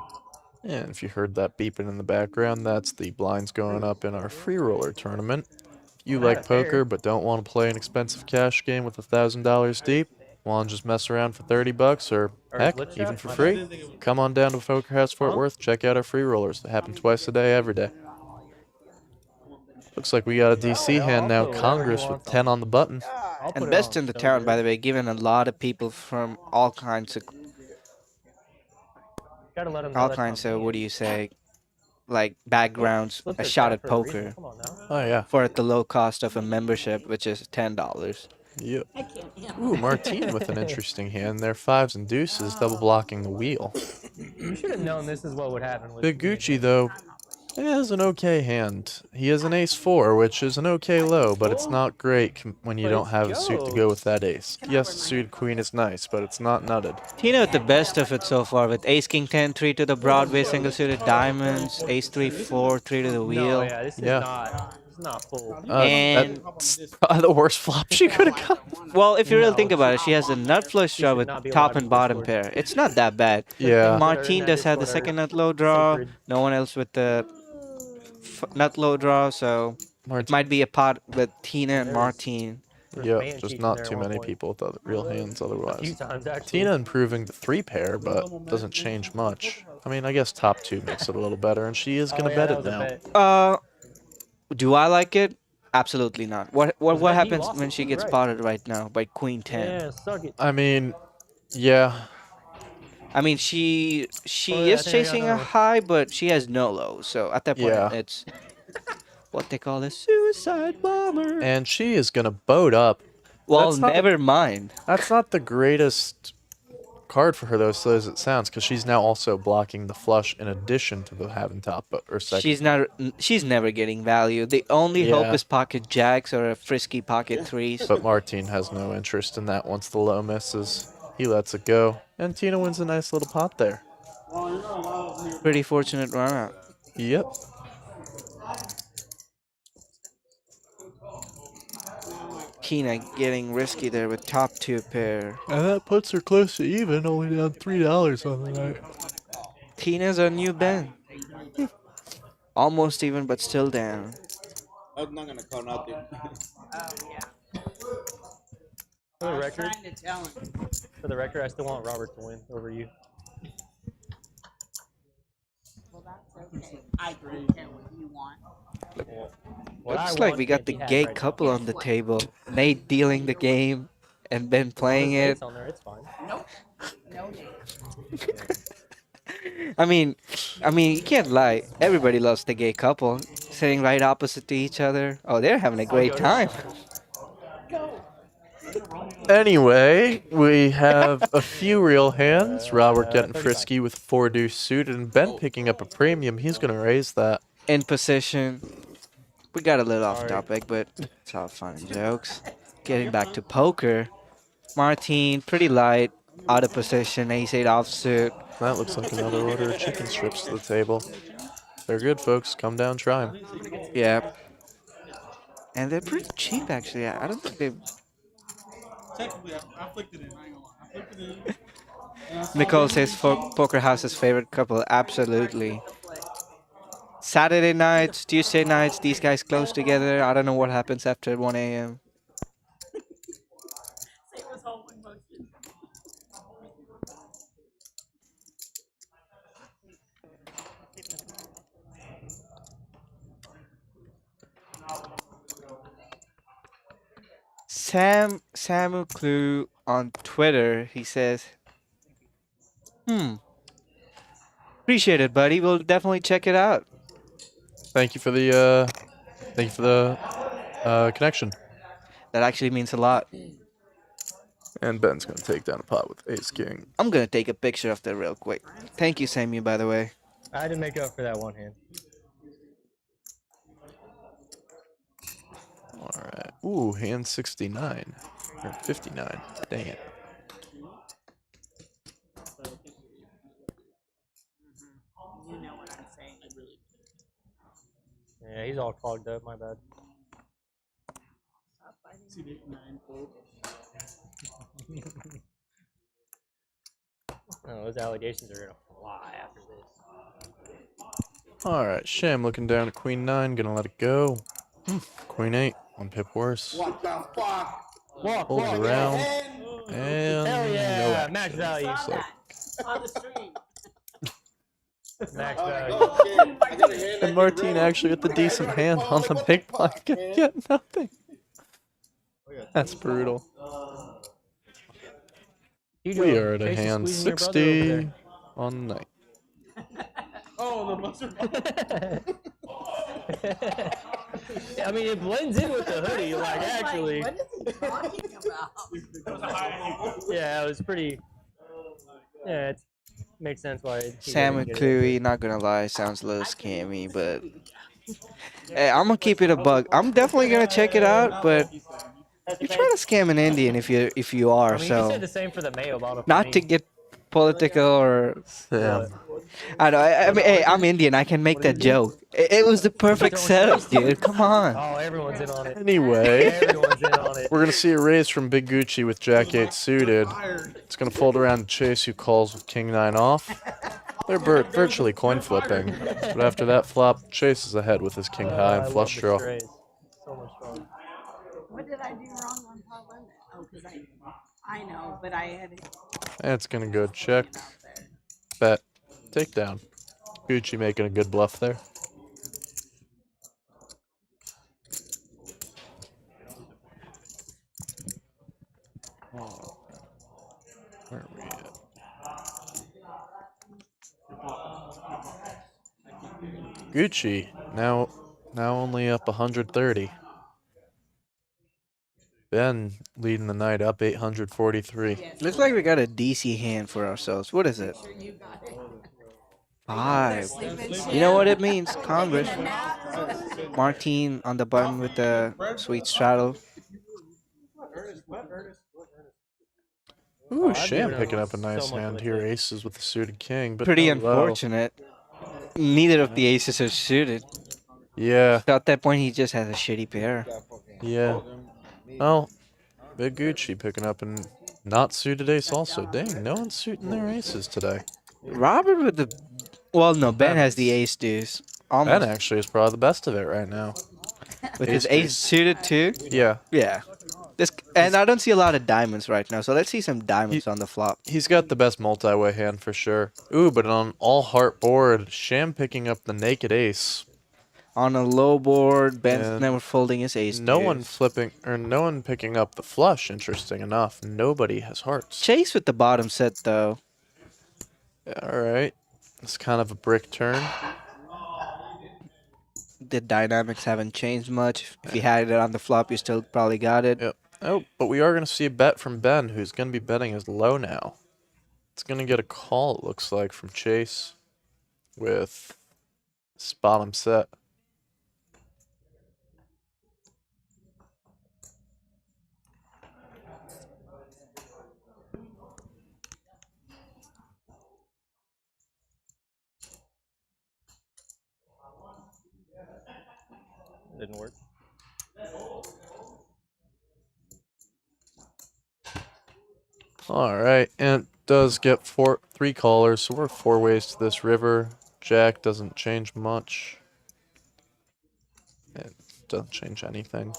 And if you heard that beeping in the background, that's the blinds going up in our free roller tournament. If you like poker but don't want to play an expensive cash game with $1,000 deep, want to just mess around for $30 or heck, even for free, come on down to Poker House Fort Worth. Check out our free rollers. They happen twice a day, every day. Looks like we got a DC hand now, Congress with 10 on the button. And best in the town, by the way, given a lot of people from all kinds of what do you say, like backgrounds, a shot at poker Oh yeah. for at the low cost of a membership, which is $10. Yep. Ooh, Martine with an interesting hand there. 5s and deuces, double blocking the wheel. You should have known this is what would happen. Big Gucci, though, has an okay hand. He has an ace 4, which is an okay low, but it's not great when you don't have a suit to go with that ace. Yes, the suited queen is nice, but it's not nutted. Tina with the best of it so far, with ace king 10, 3 to the Broadway, single suited diamonds, ace 3, 4, 3 to the wheel. No, yeah, this is not full. And that's probably the worst flop she could have got. well, if you really think about it, she has a nut flush draw with top and bottom pair. It's not that bad. Yeah. Martine does have the second nut low draw. No one else with the nut low draw, so it might be a pot with Tina and Martine. Yeah, just not too many people with other real hands otherwise. Tina improving the 3 pair, but doesn't change much. I mean, I guess top 2 makes it a little better, and she is going to bet it now. Do I like it? Absolutely not. What happens when she gets spotted right now by Queen 10? Yeah, suck it. I mean, yeah. I mean, she is chasing a high, but she has no low. So at that point, it's what they call a suicide bomber. And she is going to boat up. Well, never mind. That's not the greatest card for her, though, so as it sounds, because she's now also blocking the flush in addition to the having top or second. She's never getting value. The only hope is pocket jacks or a frisky pocket 3s. But Martine has no interest in that once the low misses. He lets it go, and Tina wins a nice little pot there. Pretty fortunate run out. Yep. Tina getting risky there with top 2 pair. And that puts her close to even, only down $3 on the night. Tina's a new Ben. Almost even, but still down. I'm not gonna call nothing. For the I was record, trying to tell him. for the record, I still want Robert to win over you. Well, that's okay. I don't care what you want. What I Looks like want we got can't the be had gay right now. couple on the table. Nate dealing the game and Ben playing it. Nate's on there, it's fine. Nope. No name. I mean, you can't lie. Everybody loves the gay couple sitting right opposite to each other. Oh, they're having a great time. Anyway, we have a few real hands. Robert getting frisky with 4 deuce suited, and Ben picking up a premium. He's gonna raise that. In position. We got a little off Sorry. topic, but it's all fun and jokes. Getting back to poker. Martin, pretty light, out of position, ace-8 offsuit. That looks like another order of chicken strips to the table. They're good, folks. Come down, try them. Yeah. And they're pretty cheap, actually. I don't think they've... Technically, I flicked it in. I ain't gonna lie. I flicked it in. And I saw Nicole them says fall. Poker House's favorite couple. Absolutely. Saturday nights, Tuesday nights, these guys close together. I don't know what happens after 1 a.m. It was all one motion. Samu Clue on Twitter, he says, appreciate it, buddy. We'll definitely check it out. Thank you for the connection. That actually means a lot. And Ben's gonna take down a pot with ace king. I'm gonna take a picture of that real quick. Thank you, Samu, by the way. I had to make up for that one hand. All right. Ooh, hand 69 or 59. Dang it. You know what I'm saying. Yeah, he's all clogged up, my bad. Oh, those allegations are gonna fly after this. All right, Sham looking down at queen 9, gonna let it go. Queen 8, 1 pip worse. What the fuck? Pulls around and Hell yeah, no action. max value. Looks like. On the stream. Max value. Oh, I got a hand And Martine actually with the decent hand on the big blind can get nothing. That's brutal. We are at a hand 60 on the night. Oh, the buzzer. I mean, it blends in with the hoodie, like, actually. What is he talking about? Yeah, it was pretty. Yeah, it makes sense why. Sam and Cleary, not gonna lie, sounds a little scammy, but hey, I'm gonna keep it a bug. I'm definitely gonna check it out, but you're trying to scam an Indian if you are. I mean, you So said the same for the Mayo bottle. not to get political or I know. I mean, hey, I'm Indian. I can make that joke. It was the perfect setup, dude. Come on. Oh, everyone's in on it. Anyway, Everyone's in on it. we're gonna see a raise from Big Gucci with Jack 8 suited. It's gonna fold around to Chase, who calls with King 9 off. They're virtually coin flipping, but after that flop, Chase is ahead with his King High and flush draw. So much fun. What did I do wrong on pot limit? Oh, because I know, but I had And it's gonna go check, bet, take down. Gucci making a good bluff there. Where are we at? Gucci now only up 130. Ben leading the night up 843. Looks like we got a DC hand for ourselves. What is it? 5. You know what it means? Congress. Martine on the button with the sweet straddle. Ooh, Sham picking up a nice hand here. Aces with the suited king, but Pretty no low. unfortunate. Neither of the aces are suited. Yeah. So at that point, he just has a shitty pair. Yeah. Oh, Big Gucci picking up a not suited ace also. Dang, no one's suiting their aces today. Robert with the... Well, no, Ben has the ace deuce. Almost. Ben actually is probably the best of it right now. With his ace suited too? Yeah. Yeah. This And I don't see a lot of diamonds right now, so let's see some diamonds on the flop. He's got the best multi-way hand for sure. Ooh, but on all heart board, Sham picking up the naked ace. On a low board, Ben's And never folding his ace. No one deuce. flipping, or no one picking up the flush, interesting enough. Nobody has hearts. Chase with the bottom set, though. Alright. It's kind of a brick turn. The dynamics haven't changed much. If you had it on the flop, you still probably got it. Yep. Oh, but we are going to see a bet from Ben, who's going to be betting as low now. It's going to get a call, it looks like, from Chase with this bottom set. Didn't work. Alright, and it does get three callers, so we're 4 ways to this river. Jack doesn't change much. It doesn't change anything.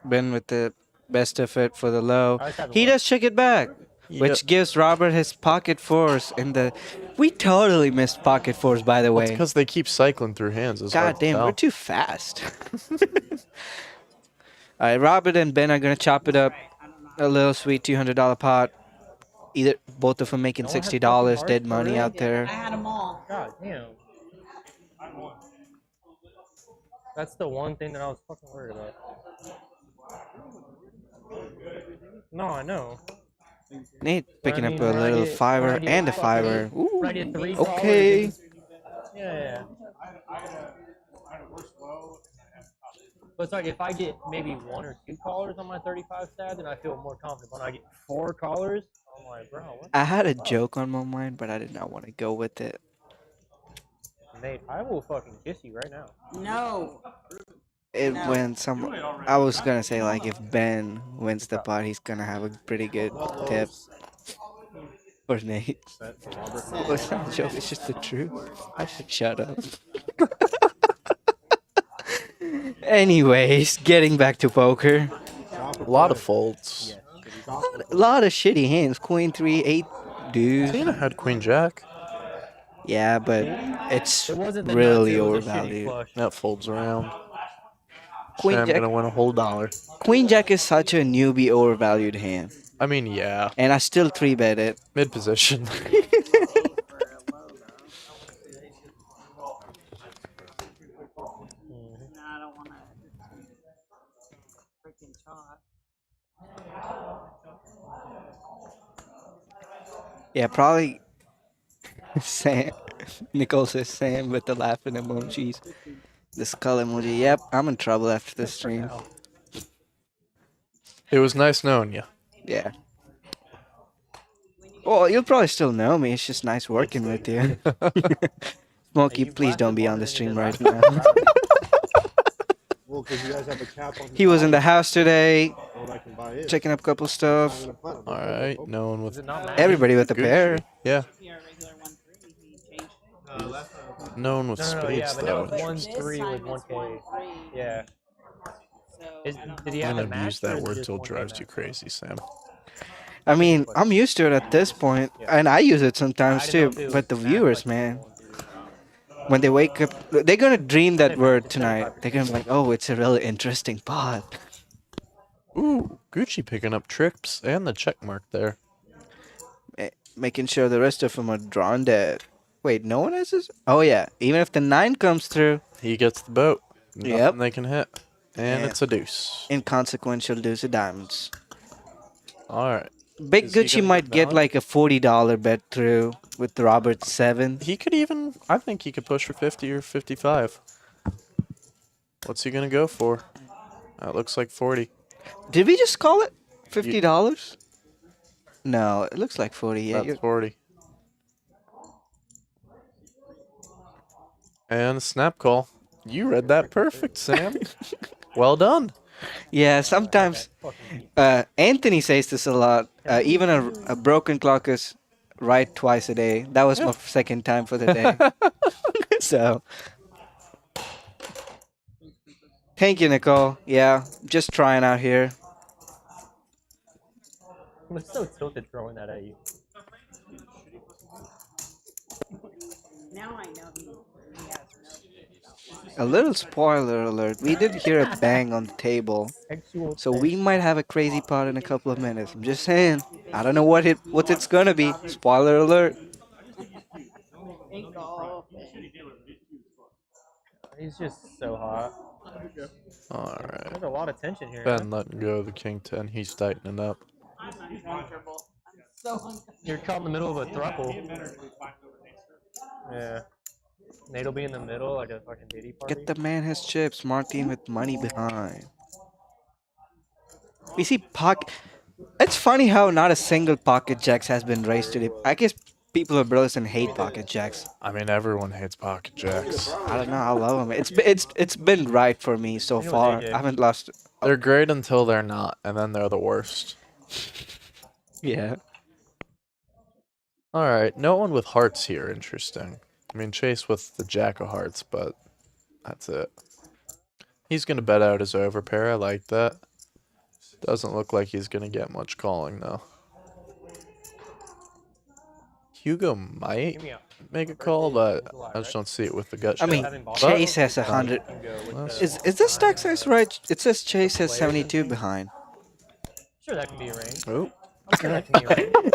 Ben with the best of it for the low. I just have He one. does check it back, which gives Robert his pocket fours in the... We totally missed pocket fours, by the Well, it's way. because they keep cycling through hands. It's hard God to damn, tell. we're too fast. All right, Robert and Ben are going to chop it up. A little sweet $200 pot. Either both of them making No one has $60 fucking dead hearts money already? out there. I had them all. God damn. That's the one thing that I was fucking worried about. No, I know. Nate picking I up mean, a when I little get- fiver when I get and a fucking- fiver. when I get 3 callers Okay. in- Yeah. But it's like if I get maybe 1 or 2 callers on my 35 stat, then I feel more confident. When I get 4 callers, I'm like, bro, what? I had a joke on my mind, but I did not want to go with it. Nate, I will fucking kiss you right now. No. It No. when some, I was gonna say like if Ben wins the pot, he's gonna have a pretty good tip. For Nate. Well, it's not a joke. It's just the truth. I should shut up. Anyways, getting back to poker. A lot of folds. A lot of shitty hands. Queen 3, 8 deuce. Tina had Queen Jack. Yeah, but it's It wasn't the really nuts, it was a shitty overvalued. flush. That folds around. Queen Sam Jack. gonna win a whole dollar. Queen Jack is such a newbie overvalued hand. I mean, yeah. And I still 3-bet it. Mid position. No, I don't want to. Freaking shot. Yeah, probably Sam. Nicole says Sam with the laughing emojis. The skull emoji. Yep, I'm in trouble after this stream. It was nice knowing you. Yeah. Well, you'll probably still know me. It's just nice working with you. Smokey, please don't be on the stream right now. Well, because you guys have a cap on. He was in the house today, What I can buy is. checking up a couple stuff. Alright, no one with Everybody with a pair. Yeah. Yeah, regular 1-3. He changed. No one with No, spades yeah, but though. that was This 1-3 time with it's 1K. 1-3. Yeah. So Is, I don't did he know. I'm have a gonna use match, or that is it word just till it 1K drives you match? crazy, Sam. I mean, I'm used to it at this point, and I use it sometimes I too. didn't know if it But the was viewers, match, man, like, when they wake up, they're gonna dream that word It's tonight. They're gonna be like, "Oh, it's a really interesting pot." Ooh, Gucci picking up trips and the check mark there. Making sure the rest of them are drawn dead. Wait, no one has this? Oh yeah, even if the 9 comes through, He gets the boat. Nothing Yep. they can hit. And Yeah. it's a deuce. inconsequential deuce of diamonds. Alright. Big Is he Gucci gonna might get get valid? like a $40 bet through with Robert's 7. He could even, I think he could push for 50 or 55. What's he gonna go for? It looks like 40. Did we just call it $50? No, it looks like 40. Yeah, That's 40. And snap call. You read that perfect, Sam. Well done. yeah. Sometimes Anthony says this a lot. Even a broken clock is right twice a day. That was my second time for the day. So Thank you, Nicole. Yeah, just trying out here. He was so tilted throwing that at you. Now I know he has A little spoiler alert. We did hear a bang on the table. Sexual So we tension. might have a crazy pot in a couple of minutes. I'm just saying. I don't know what it's gonna be. Spoiler alert. He's just so hot. Alright. There's a lot of tension here. Ben letting go of the king 10. He's tightening up. I'm uncomfortable. I'm so uncomfortable. You're caught in the middle of a throuple. Yeah. Nate'll be in the middle like a fucking Diddy party. Get the man his chips. Martin with money behind. We see pocket. It's funny how not a single pocket jacks has been raised today. I guess people of Burleson hate pocket jacks. I mean, everyone hates pocket jacks. I don't know. I love them. It's been right for me so far. I haven't lost. They're great until they're not, and then they're the worst. Yeah. Alright, no one with hearts here. Interesting. I mean, Chase with the jack of hearts, but that's it. He's going to bet out his overpair. I like that. Doesn't look like he's going to get much calling, though. Hugo might make a call, but I just don't see it with the gut shot. I mean, Chase has 100. Is this stack size right? It says Chase has 72 behind. Sure, that can be arranged. Oh.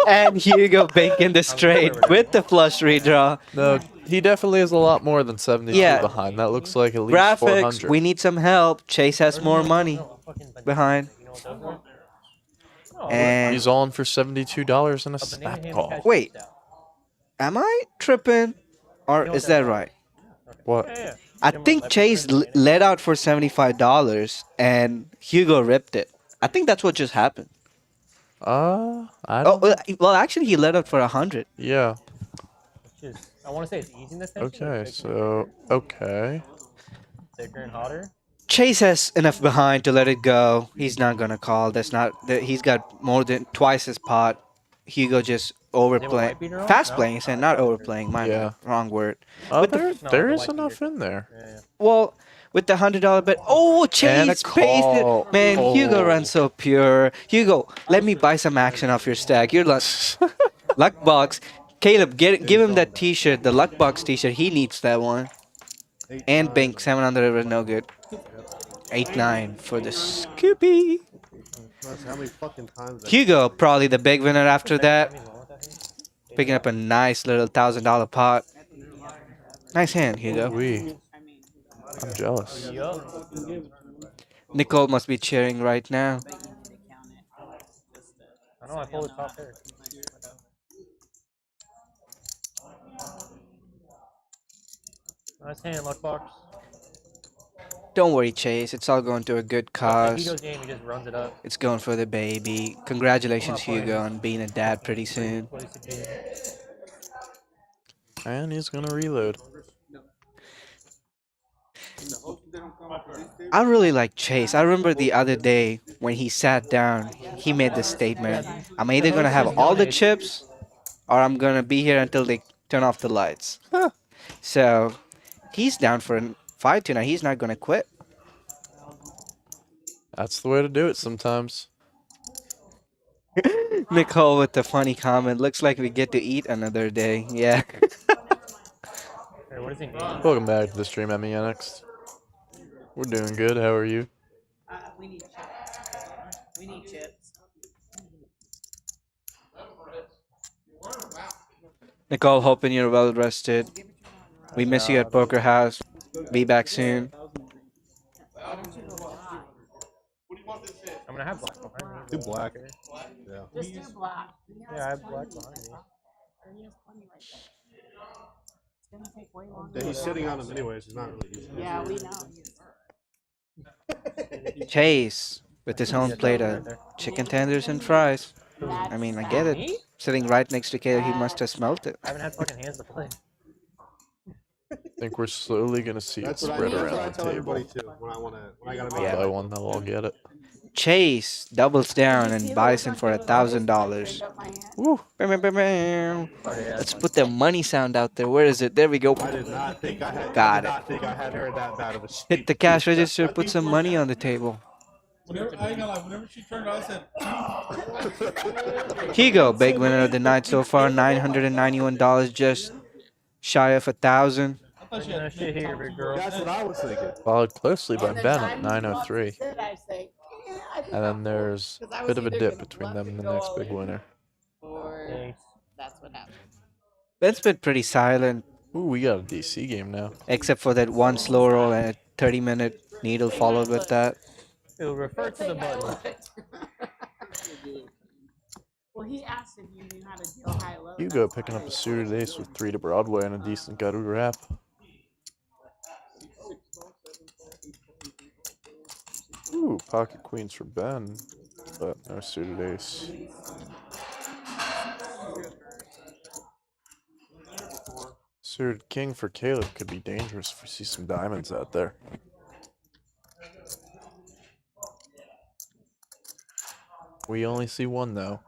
And Hugo banking the straight with the flush redraw. No, he definitely has a lot more than 72 Yeah. behind. That looks like at least Graphics, 400. we need some help. Chase has more money behind. And he's on for $72 in a snap call. wait, am I tripping? Or is that right? What? I think Chase let out for $75 and Hugo ripped it. I think that's what just happened. I don't well, actually, he let out for 100. Yeah. I want to say it's easing this tension. Okay, so, okay. Thicker and hotter. Chase has enough behind to let it go. He's not gonna call. That's not. He's got more than twice his pot. Hugo just overplaying, fast playing, and not overplaying. My Yeah. wrong word. Oh, With the- there is enough in there. Well, with the $100 bet. Oh, And a Chase pays call. it. Man, Hugo Oh. runs so pure. Hugo, let me buy some action off your stack. Your luck box. Caleb, give him that T-shirt, the luck box T-shirt. He needs that one. And Bink 7 on the river, no good. 8-9 for the Scoopy. How many fucking times I Hugo, probably the big winner after that. Picking up a nice little $1,000 pot. Nice hand, Hugo. I'm jealous. Nicole must be cheering right now. I know, I pulled the top there. Nice hand, Luckbox. Don't worry, Chase. It's all going to a good cause. Hugo's game, he just runs it up. It's going for the baby. Congratulations, Hugo, on being a dad pretty soon. And he's gonna reload. I really like Chase. I remember the other day when he sat down, he made this statement. I'm either going to have all the chips or I'm going to be here until they turn off the lights. So he's down for a fight tonight. He's not going to quit. That's the way to do it sometimes. Nicole with the funny comment. Looks like we get to eat another day. Yeah. Hey, what is he doing? Welcome back to the stream, MENX. We're doing good. How are you? We need chips. We need chips. Nicole, hoping you're well rested. We miss you at Poker House. Be back soon. I'm gonna have black behind me. Do black. Yeah. Just do black. Yeah, I have black behind me. He has plenty right there. It's gonna take way longer. Yeah, he's sitting on him anyways. He's not really using it. Yeah, we know. Chase with his own plate of chicken tenders and fries. I mean, I get it. Sitting right next to Caleb, he must have smelt it. I haven't had fucking hands to play. I think we're slowly gonna see it That's what spread I around the tell table. everybody too when I gotta make One by one, they'll all get it. Chase doubles down and buys in for $1,000. Woo. Bam, bam, bam, bam. Let's put the money sound out there. Where is it? There we go. I did not think I had. Got I did it. not think I had heard that bad of a shake. Hit the cash register. Put some money on the table. Whenever, I ain't gonna lie, whenever she turned on, I said, Hugo, big winner of the night so far. $991, just shy of 1,000. I thought she That had shit here, big girl. That's what I was thinking. Followed closely by Ben at 903. And then there's a bit of a dip between them and the next big winner. Or Thanks. that's what happened. Ben's been pretty silent, Ooh, we got a DC game now. except for that one slow roll and a 30-minute needle followed with that. It'll refer to the button. Well, he asked if you knew how to deal high low. Hugo picking up a suited ace with 3 to Broadway and a decent gutter wrap. Ooh, pocket queens for Ben, but no suited ace. Suited king for Caleb could be dangerous if we see some diamonds out there. We only see one though.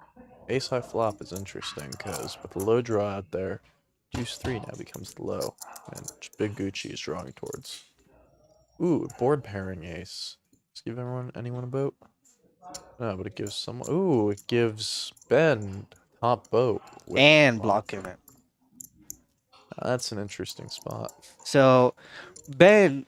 Ace high flop is interesting because with the low draw out there, deuce 3 now becomes the low, and Big Gucci is drawing towards. Ooh, board pairing ace. Let's give anyone a boat. No, but it gives someone. Ooh, it gives Ben top boat with And blocking it. That's an interesting spot. So Ben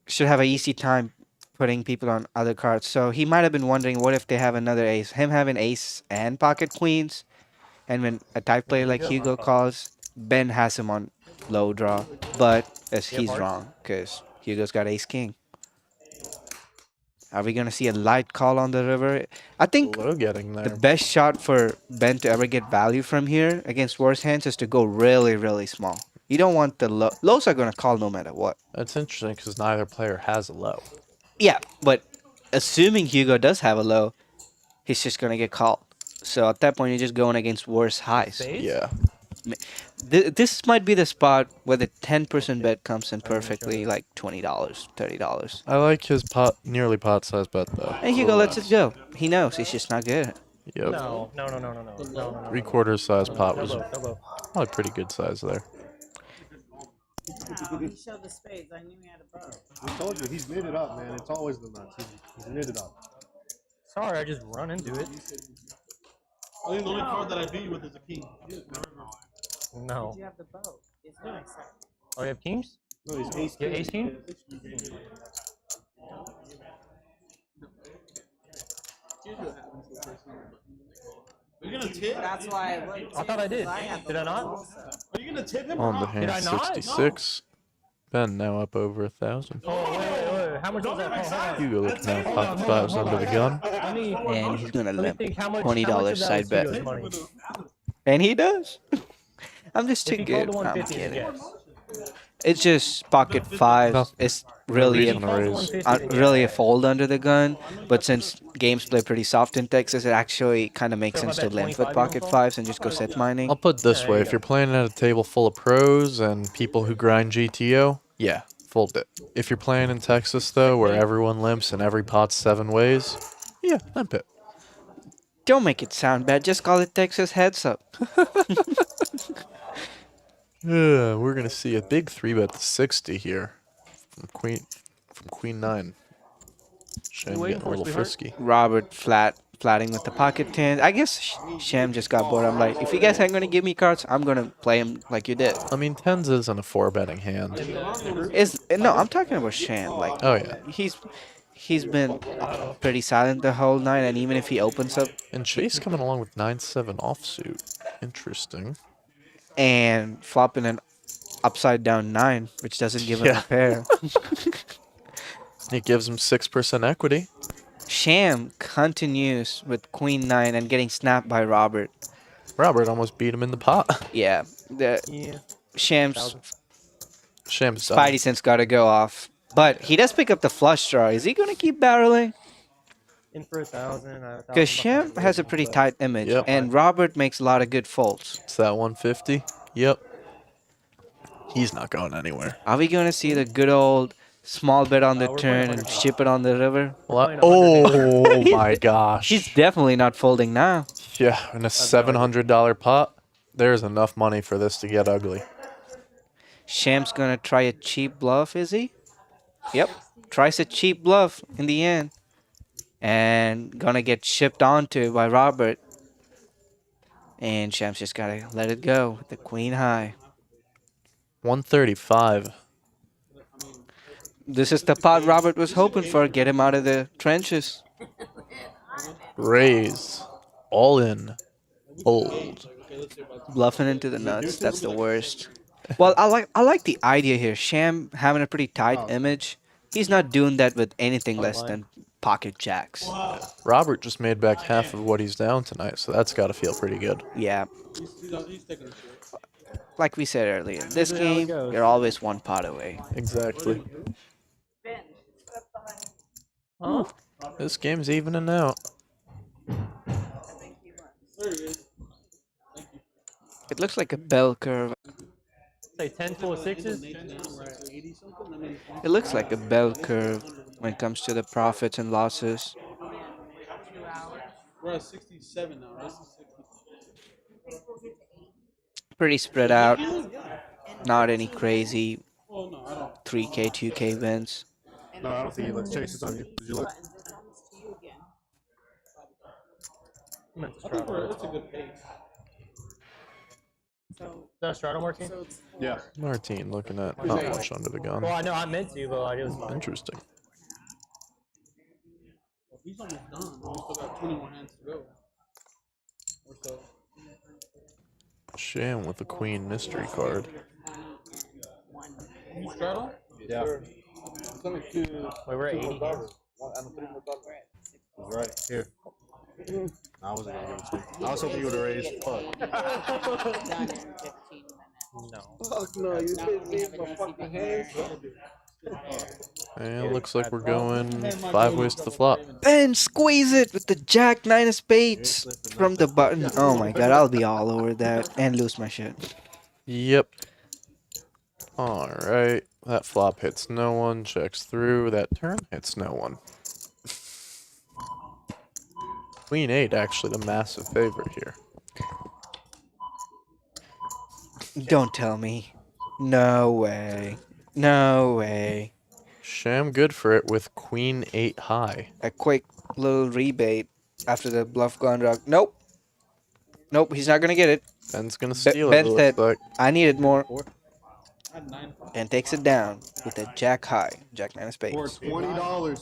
should have an easy time putting people on other cards. So he might have been wondering, what if they have another ace? Him having ace and pocket queens, and when a type player like Hugo calls, Ben has him on low draw. But he's wrong, because Hugo's got ace king. Are we gonna see a light call on the river? I think Low getting there. the best shot for Ben to ever get value from here against worse hands is to go really, really small. You don't want the low. Lows are gonna call no matter what. That's interesting because neither player has a low. Yeah, but assuming Hugo does have a low, he's just gonna get called. So at that point, you're just going against worse highs. Yeah. This might be the spot where the 10% bet comes in perfectly, like $20, $30. I like his nearly pot size bet though. And Hugo lets it go. He knows he's just not good. Yep. No. 3/4 size pot was Elbow. probably pretty good size there. No, he showed the spades. I knew he had a bow. I told you, he's knitted up, man. It's always the nuts. He's knitted up. Sorry, I just run into it. I think the only card that I beat you with is a king. No. Did you have the bow? It's nice. Oh, you have kings? No, he's ace You have king. ace king? Are you gonna tip? That's why I looked. I thought I did. had the Did I not? bow also. Are you gonna tip him? On the Did I hand not? 66. Ben now up over 1,000. Oh, wait. How much was that? Hold on. Hugo looking now pocket fives under the gun. Let me, And he's gonna let me limp. think how much $20 of that side is bet. Hugo's money. And he does. I'm just If too he called good. the I'm 150, kidding. yes. It's just pocket fives. No. It's really reason to raise. really a fold under the gun. But since games play pretty soft in Texas, it actually kind of makes So if I sense to bet limp 25 with pocket you fives and just go set mining. I'll put it this There way: you if go. you're playing at a table full of pros and people who grind GTO, yeah, fold it. If you're playing in Texas though, where everyone limps and every pot's 7 ways, yeah, limp it. Don't make it sound bad. Just call it Texas heads up. We're gonna see a big 3-bet to 60 here from Queen 9. Shame waiting getting a for, little sweetheart? frisky. Robert flatting with the pocket 10. I guess Sham just got bored. I'm like, if you guys ain't gonna give me cards, I'm gonna play them like you did. I mean, 10s isn't a 4-betting hand. No, I'm talking about Sham. Like, Oh yeah, he's been pretty silent the whole night, and even if he opens up and Chase coming along with 9-7 offsuit. Interesting. and flopping an upside down 9, which doesn't give him Yeah. a pair. It gives him 6% equity. Sham continues with Queen 9 and getting snapped by Robert. Robert almost beat him in the pot. Yeah, Sham's Sham's done. Spidey sense got to go off. But he does pick up the flush draw. Is he going to keep barreling? In for 1,000. Because Sham has a pretty tight image, Yep. and Robert makes a lot of good folds. It's that 150. Yep. He's not going anywhere. Are we going to see the good old small bet on the turn and ship it on the river. Oh my gosh. He's definitely not folding now. Yeah, in a $700 pot, there's enough money for this to get ugly. Sham's gonna try a cheap bluff, is he? Yep. Tries a cheap bluff in the end. And gonna get shipped onto by Robert. And Sham's just gotta let it go with the queen high. 135. This is the pot Robert was hoping for. Get him out of the trenches. Raise. All in. Fold. Bluffing into the nuts. That's the worst. Well, I like the idea here. Sham having a pretty tight image. He's not doing that with anything less than pocket jacks. Robert just made back half of what he's down tonight, so that's got to feel pretty good. Yeah. He's taking a shit. Like we said earlier, in this game, you're always one pot away. Exactly. This game's evening out. It looks like a bell curve. Say 10 full of sixes. It looks like a bell curve when it comes to the profits and losses. We're at 67 now, right? Pretty spread out. Not any crazy 3K, 2K wins. No, I don't think he looks. Chase is on you. Did you look? It's a good pace. That straddle working? Yeah. Martine looking at not much under the gun. Well, I know I meant to, but it was fine. Interesting. Well, he's almost done. We still got 20 more hands to go. Or so. Sham with the queen mystery card. You straddle? Yeah. It's only two. Wait, we're at 80 hands. Right here. I wasn't gonna give it to you. I was hoping you would have raised. Fuck. Done in 15 minutes. No. Fuck no, you didn't leave my fucking hands. And it looks like we're going 5 ways to the flop. Ben, squeeze it with the jack 9 of spades from the button. Oh my god, I'll be all over that and lose my shit. Yep. Alright. That flop hits no one. Checks through. That turn hits no one. Queen 8 actually the massive favorite here. Don't tell me. No way. No way. Sham good for it with Queen 8 high. A quick little rebate after the bluff gone rock. Nope. Nope, he's not gonna get it. Ben's gonna steal Ben it, said, looks like. I needed more. And takes it down with a jack high. Jack 9 of spades. For $20.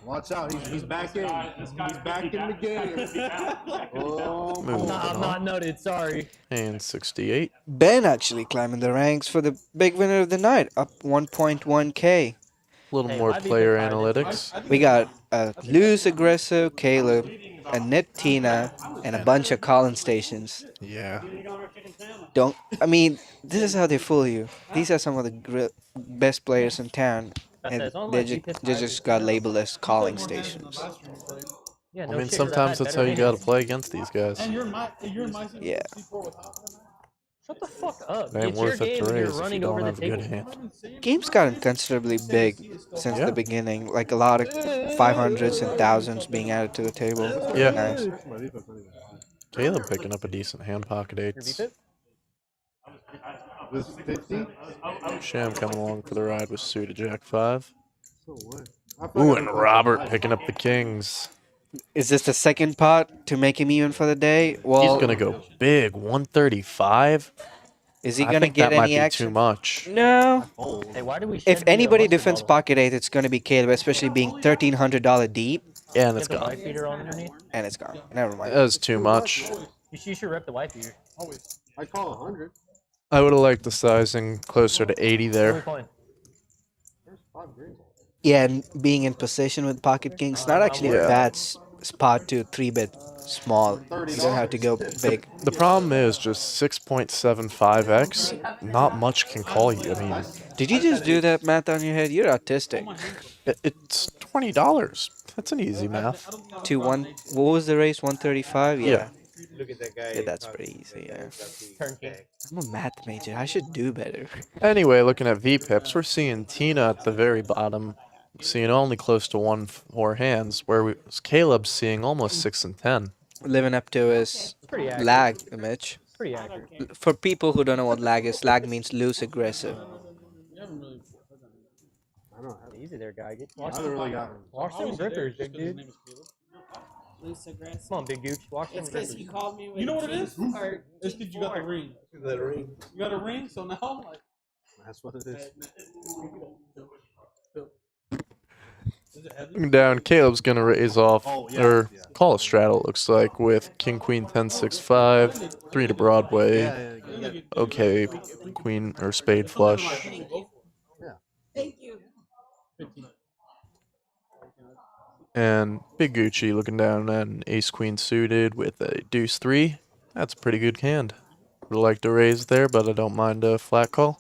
Watch out, he's back in. He's back in the game. Oh, I'm not noted, sorry. And 68. Ben actually climbing the ranks for the big winner of the night, up 1.1k. A little more player analytics. We got a loose aggressive Caleb, a knit Tina, and a bunch of Colin stations. Yeah. I mean, this is how they fool you. These are some of the best players in town, and they just got labeled as calling stations. Yeah, I mean, sometimes that's how you gotta play against these guys. Yeah. Shut the fuck up. It ain't It's your worth it game to and you're raise if you running don't over the have a good table. hand. Game's gotten considerably big since the beginning. Like a lot of 500s and thousands being added to the table. Yeah. Nice. Caleb picking up a decent hand, pocket 8s. This 50? Sham coming along for the ride with suited Jack 5. Ooh, and Robert picking up the kings. Is this the second pot to make him even for the day? Well, He's gonna go big, 135. Is he I gonna think get that might any be action? too much. No. Hey, why do we If anybody defends pocket 8, it's gonna be Caleb, especially being $1,300 deep. Yeah, and it's Get the gone. white beater on underneath? And it's gone. Never mind. That was too much. You should rep the white beater. I call 100. I would have liked the sizing closer to 80 What are we there. playing? Yeah, and being in position with pocket kings, not actually a bad spot to 3-bet small. You don't have to go big. The problem is just 6.75x. Not much can call you. I mean, Did you just do that math on your head? You're autistic. it's $20. That's an easy math. To one, what was the race? 135. Yeah. Look at that guy. Yeah, that's pretty easy. Yeah. Turn king. I'm a math major. I should do better. Anyway, looking at VPIPs, we're seeing Tina at the very bottom, seeing only close to 1-4 hands, where Caleb's seeing almost 6 and 10. Living up to his Pretty accurate. lag image. Pretty accurate. For people who don't know what lag is, lag means loose aggressive. I don't have. Easy there, guy. Get I haven't really got. watch them grippers, big dude. Loose aggressive. Come on, big gooch. Watch them It's because grippers. you called me with You know what it is? king or It's king because you got the four. ring. You got a ring, so now like. That's what it is. Is it heavy? Looking down, Caleb's gonna raise off, Oh, yeah, or yeah. call a straddle, it looks like, with King Queen 10 6 5, 3 to Broadway, okay, Queen or Spade flush. Thank you. And Big Gucci looking down at an Ace Queen suited with a Deuce 3. That's a pretty good hand. Would like to raise there, but I don't mind a flat call.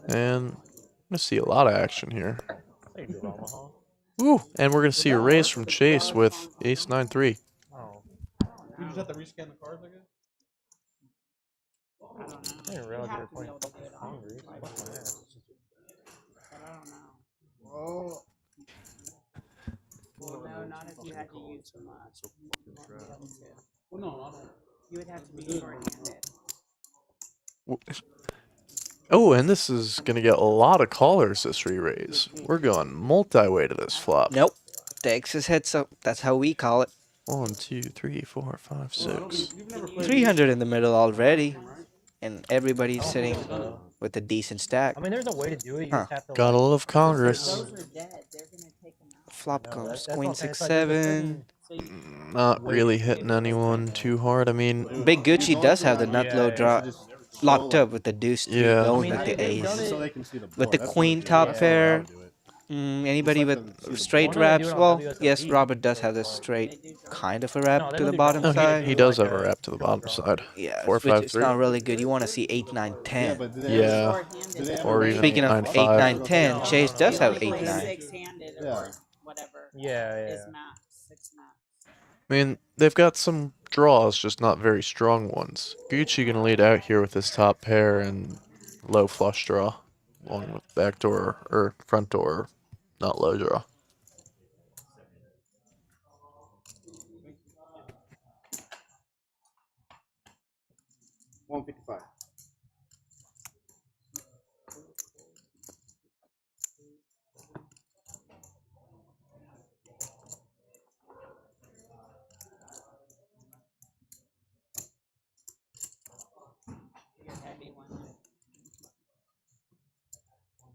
And I'm gonna see a lot of action here. Ooh, and we're gonna see a raise from Chase with Ace 9-3. Oh, You just have to rescan the cards, I guess. I don't know. I didn't realize You you were have to be playing able to do it all. hungry. But I don't know. Well, no, not if you had to use so much. You won't be able to. Well, no, I don't. You would have to be short-handed. Oh, and this is gonna get a lot of callers this re-raise. We're going multi-way to this flop. Nope. Takes his heads up. That's how we call it. 1, 2, 3, 4, 5, 6. 300 in the middle already. And everybody's sitting with a decent stack. I mean, there's a way to do it. You Huh. just have to. Gotta like, love Congress. Those are dead. They're gonna take them out. Flop no, comes that's what Queen I'm saying. 6 It's like you're 7. So you, Not really hitting anyone too hard. I mean, Big Gucci does have the nut Yeah, low yeah. draw locked up with the deuce 3 Yeah. going I mean, with the they've done ace. it- So they can see the board. With the That's queen what it top is. pair, That's how I would do it. Anybody Just let them with see the straight board. Why not do wraps? it on Well, WSOP? yes, Robert does have the straight kind of a wrap No, they to don't the do bottom draws. no, side. he does like have a a wrap to the bottom side. Yeah, 4, which 5, is 3. not really good. You want to see 8, 9, 10. But do they're they Yeah. short-handed. they have Or a even Speaking of 9, 8, 9, 5. 10, No, Chase no, does no. have You 8, play 9. six-handed Yeah. or whatever Yeah, is yeah. max, 6 max. I mean, they've got some draws, just not very strong ones. Gucci gonna lead out here with his top pair and low flush draw, along with back door or front door, not low draw. $155. Your heavy one.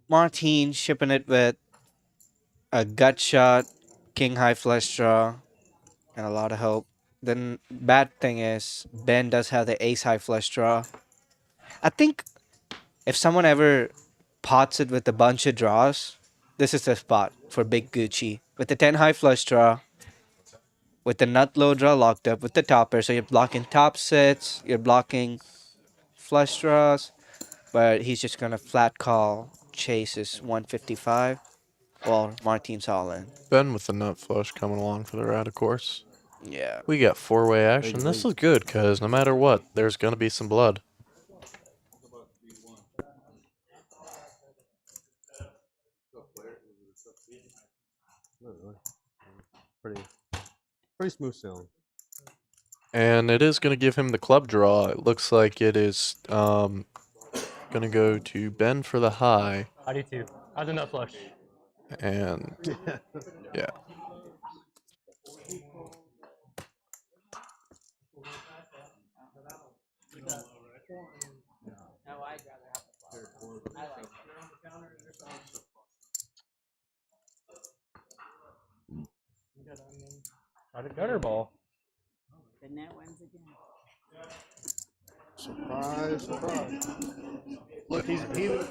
Martine shipping it with a gut shot, king high flush draw, and a lot of hope. The bad thing is Ben does have the ace high flush draw. I think if someone ever pots it with a bunch of draws, this is the spot for Big Gucci with the 10 high flush draw, with the nut low draw locked up with the topper. So you're blocking top sets, you're blocking flush draws, but he's just gonna flat call Chase's 155. Well, Martine's all in. Ben with the nut flush coming along for the ride, of course. Yeah. We got 4-way action. This is good, because no matter what, there's gonna be some blood. Not really. Pretty smooth sailing. And it is gonna give him the club draw. It looks like it is gonna go to Ben for the high, I do too. How's a nut flush? and yeah. No, I'd rather have the flop. I like it. Got a gutter ball. The net wins again. Surprise, surprise. Look, he's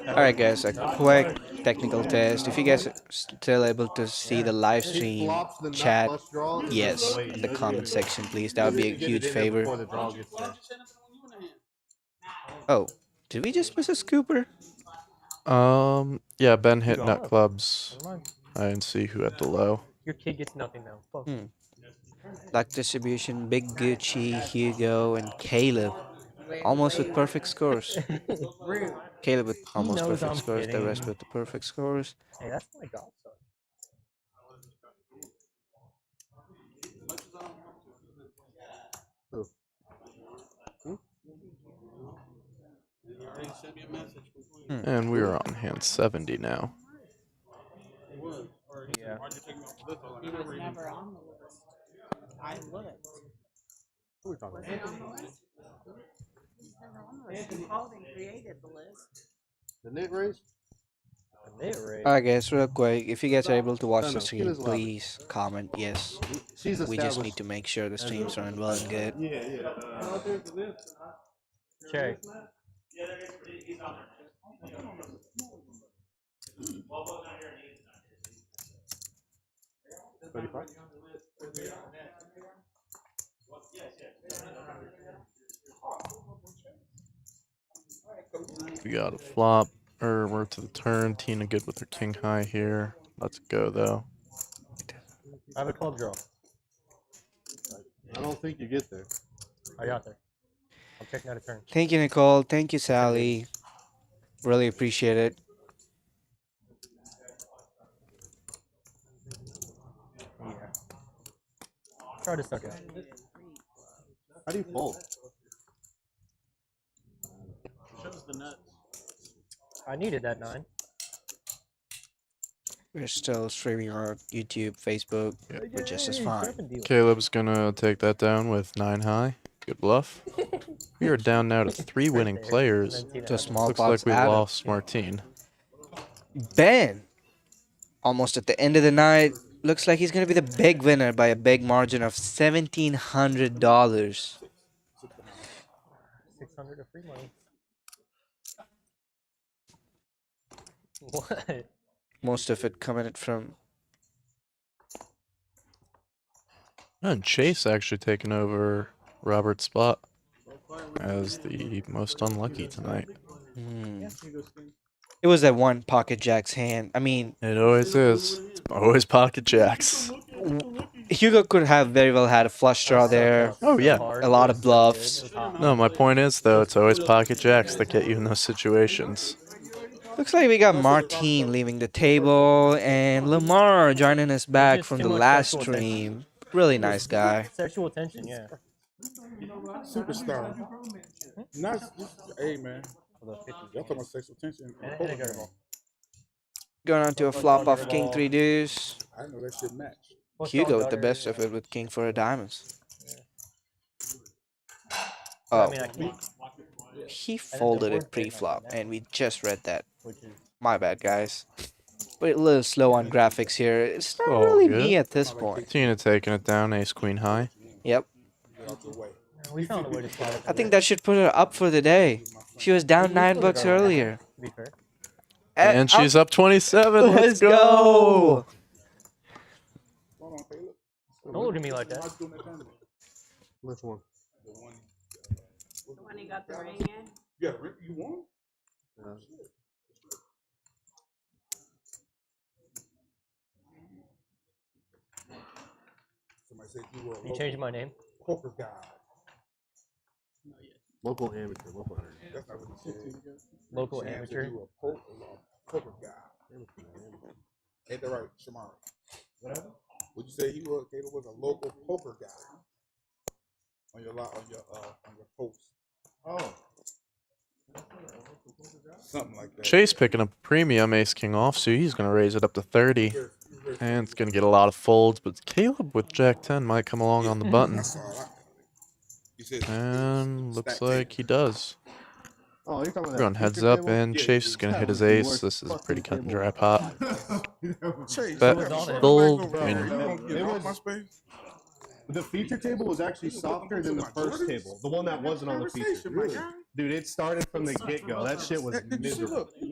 All right, guys, a quick technical test. If you guys are still able to see the live stream Flops the nut chat, flush draw. yes, in the comment section, please. That would be a huge favor. Oh, did we just miss a scooper? Yeah, Ben hit Go nut up. clubs. Never mind. I didn't see who had the low. Your kid gets nothing now. Fuck. Hmm. Luck distribution, Big Gucci, Hugo, and Caleb. Almost with perfect scores. Caleb with almost knows perfect I'm scores. The rest kidding. with the perfect scores. Hey, that's my godson. Who? You already sent me a message complaining. And we are on hand 70 now. He was. Or he said, why'd you take me off the list? I was He like, was never on the list. I looked. Who are we talking Was he about? on the list? He's never on the list. He called and created the list. The knit race? Alright guys, real quick, if you guys are able to watch No, the no, stream, Kina's louder. please comment yes. She's We just established need to make sure the as a- stream's running well and good. Yeah, yeah. Check. We got a flop. We're to the turn. Tina good with her king high here. Let's go though. I have a club draw. I don't think you get there. I got there. I'm checking out a turn. Thank you, Nicole. Thank you, Sally. Really appreciate it. Yeah. Try to suck it. How do you fold? shows the nuts. I needed that 9. We're still streaming on YouTube, Facebook, which is just fine. Caleb's gonna take that down with 9 high. Good bluff. We are down now to 3 winning players. To a small Looks box like we Adam. lost Martine. Ben, almost at the end of the night, looks like he's gonna be the big winner by a big margin of $1,700. 600 of free money. What? Most of it coming from. And Chase actually taking over Robert's spot as the most unlucky tonight. It was that one pocket jack's hand. I mean, it always is. It's always pocket jacks. Hugo could have very well had a flush draw there. Oh yeah, a lot of bluffs. No, my point is though, it's always pocket jacks that get you in those situations. Looks like we got Martine leaving the table and Lamar joining us back from the last stream. Really nice guy. Sexual tension, yeah. Superstar. Not, hey man. Y'all talking about sexual tension. Going on to a flop off King 3 deuce. I know that shit match. Hugo with the best of it with King 4 of diamonds. Oh, he folded it pre-flop, and we just read that. My bad, guys. We're a little slow on graphics here. It's not really me at this point. Tina taking it down, ace queen high. Yep. We found a way to slide it. I think that should put her up for the day. She was down $9 earlier. And she's up 27. Let's go. Don't look at me like that. Which one? The one he got the ring in? Yeah, you won? Somebody said you were a You changed my name? poker guy. Local amateur. Local amateur. That's not what he said. Local Sam said amateur. you were a poker guy. Ain't that right, Shamara? Whatever. Would you say he was? Caleb was a local poker guy on your post. Oh. Something like that. Chase picking up a premium ace king offsuit. He's going to raise it up to 30. And it's going to get a lot of folds, but Caleb with jack 10 might come along on the button. And looks like he does. Oh, you're talking about We're going heads up, and Chase is going to hit his ace. This is a pretty cut and dry pot. Bet fold. The feature table was actually softer than the first table, the one that wasn't on the feature. Dude, it started from the get-go. That shit was miserable. Yeah, I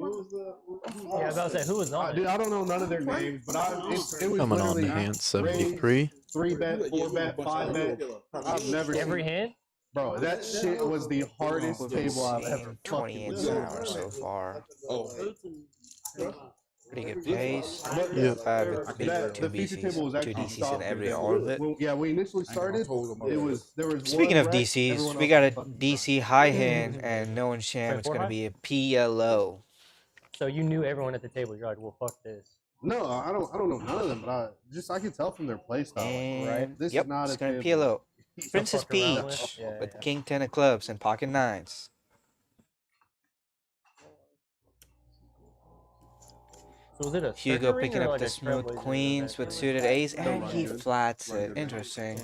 was about to say, who was on it? Dude, I don't know none of their names, but it was Coming on literally to hand 73. 3-bet, 4-bet, 5-bet. I've never seen Every hand? Bro, that shit was the hardest table I've ever 28 an hour so far. Oh. Pretty good pace. But Yeah. With big that two the feature BCs, table was two actually DCs in stopped every because orbit. when we initially started, there was Speaking one of wreck, DCs, everyone we else got was a fucking DC high hand and no one sham. It's 24 gonna high? be a PLO. So you knew everyone at the table. You're like, well, fuck this. No, I don't know none of them, but I can tell from their play style. And This yep, is not it's a gonna be table. PLO. Princess fuck around with. Peach Yeah, with yeah. King 10 of clubs and pocket nines. So was it a Hugo circle ring picking or up like the a smooth trailblazer queens event? with suited ace, and he good. flats Run it. good. Interesting.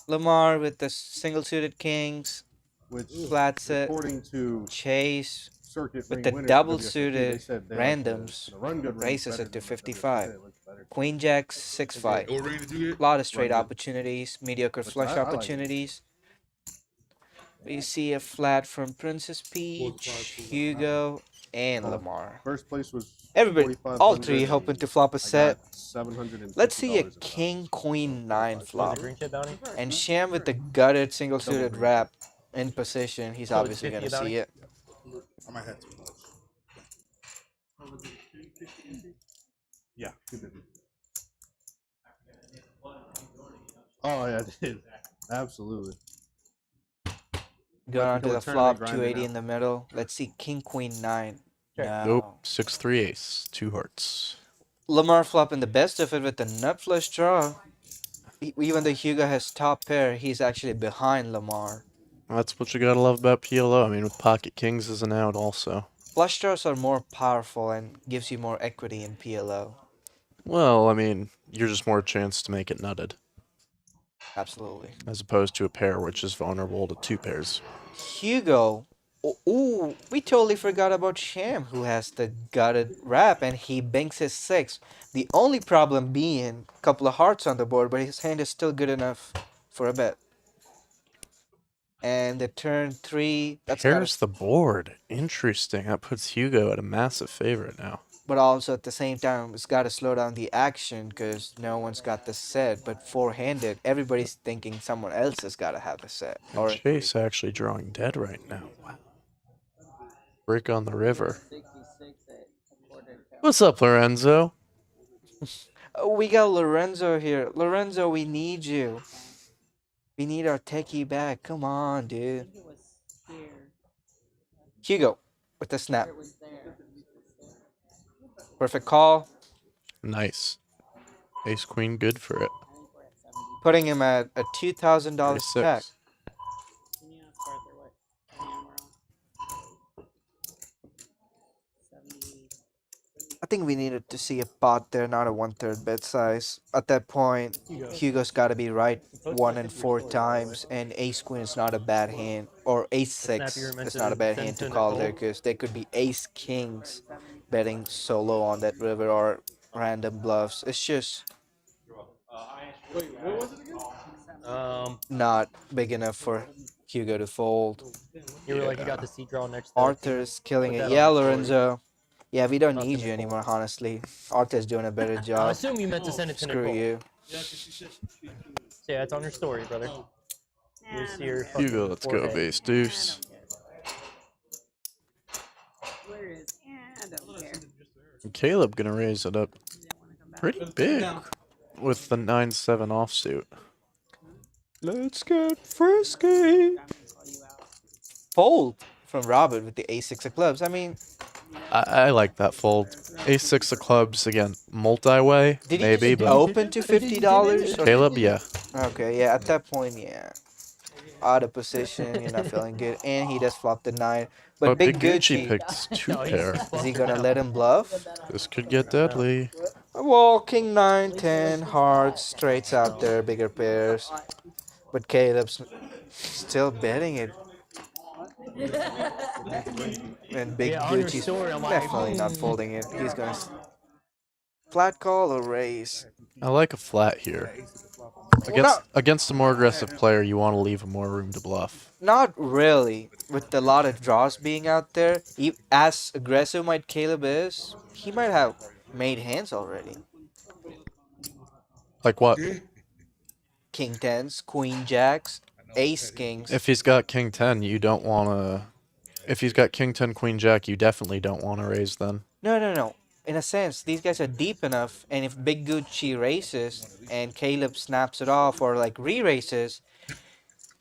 Lamar with the single suited kings, Which, flats it. according to Chase circuit with ring the winners double for WSOP, they suited said they like randoms the run good range raises better it to than the 55. WSOP. It looks better. Queen Jack 6-5. What ring did you get? A lot of straight Run good. opportunities, mediocre Which flush I like it. opportunities. We see a flat from Princess Peach, Hugo, and Lamar. First place was Everybody, all three 4,500. hoping to flop a I set. got $750 Let's see a in King Queen 9 Was flop. it green chip bounty? And Sham with the gutted single suited wrap in position. He's So it's obviously 50 gonna about see it? it. I might have too much. Yeah. Oh yeah, I did. Absolutely. Going on to Become a the tournament flop, grinder 280 now. in the middle. Let's see King Queen 9. No. Nope. 6-3 ace. 2 hearts. Lamar flopping the best of it with the nut flush draw. Even though Hugo has top pair, he's actually behind Lamar. That's what you gotta love about PLO. I mean, with pocket kings as an out also. Flush draws are more powerful and gives you more equity in PLO. Well, I mean, you're just more chance to make it nutted. Absolutely. As opposed to a pair which is vulnerable to 2 pairs. Hugo. Ooh, we totally forgot about Sham, who has the gutted wrap, and he banks his 6. The only problem being a couple of hearts on the board, but his hand is still good enough for a bet. And the turn 3, that's Pairs the board. Interesting. That puts Hugo at a massive favorite now. but also at the same time, it's got to slow down the action because no one's got the set. But four-handed, everybody's thinking someone else has got to have the set. And Chase actually drawing dead right now. Wow. Break on the river. What's up, Lorenzo? We got Lorenzo here. Lorenzo, we need you. We need our techie back. Come on, dude. Hugo with the snap. Perfect call. Nice. Ace queen, good for it. Putting him at a $2,000 stack. 36. I think we needed to see a pot there, not a 1/3 bet size. At that point, Hugo's got to be right 1 and 4 times, and ace queen is not a bad hand, or ace 6 is not a bad hand to call there, because there could be ace kings betting solo on that river or random bluffs. It's just Wait, what was it again? not big enough for Hugo to fold. You were like, you got the seat draw next to Arthur's killing Put it. that Yeah, on the story. Lorenzo. Yeah, we don't need Nothing you to anymore, honestly. Arthur's doing a better I job. assume you meant to send it to Screw Nicole. you. Yeah, it's on your story, brother. You see your fucking Hugo, let's go forehead. base deuce. Where is? I don't care. Caleb gonna raise it up pretty big with the 9-7 offsuit. Let's get frisky. Fold from Robert with the ace-6 of clubs. I mean, I like that fold. Ace-6 of clubs, again, multi-way, did maybe, he but open to $50? or- Caleb, yeah. Okay, yeah, at that point, yeah. Out of position, you're not feeling good. And he does flop the 9. But Big Gucci, picked 2 pair. is he going to let him bluff? This could get deadly. Well, King 9, 10, hearts, straights out there, bigger pairs. But Caleb's still betting it. And Big Yeah, on your Gucci's story, I'm like, definitely not folding it. He's going to flat call or raise. I like a flat here. Against a more aggressive player, you want to leave him more room to bluff. Not really. With a lot of draws being out there, as aggressive might Caleb is, he might have made hands already. Like what? King 10s, Queen Jacks, Ace Kings. If he's got King 10, you don't want to... If he's got King 10, Queen Jack, you definitely don't want to raise then. No. in a sense, these guys are deep enough, and if Big Gucci races and Caleb snaps it off or like re-races,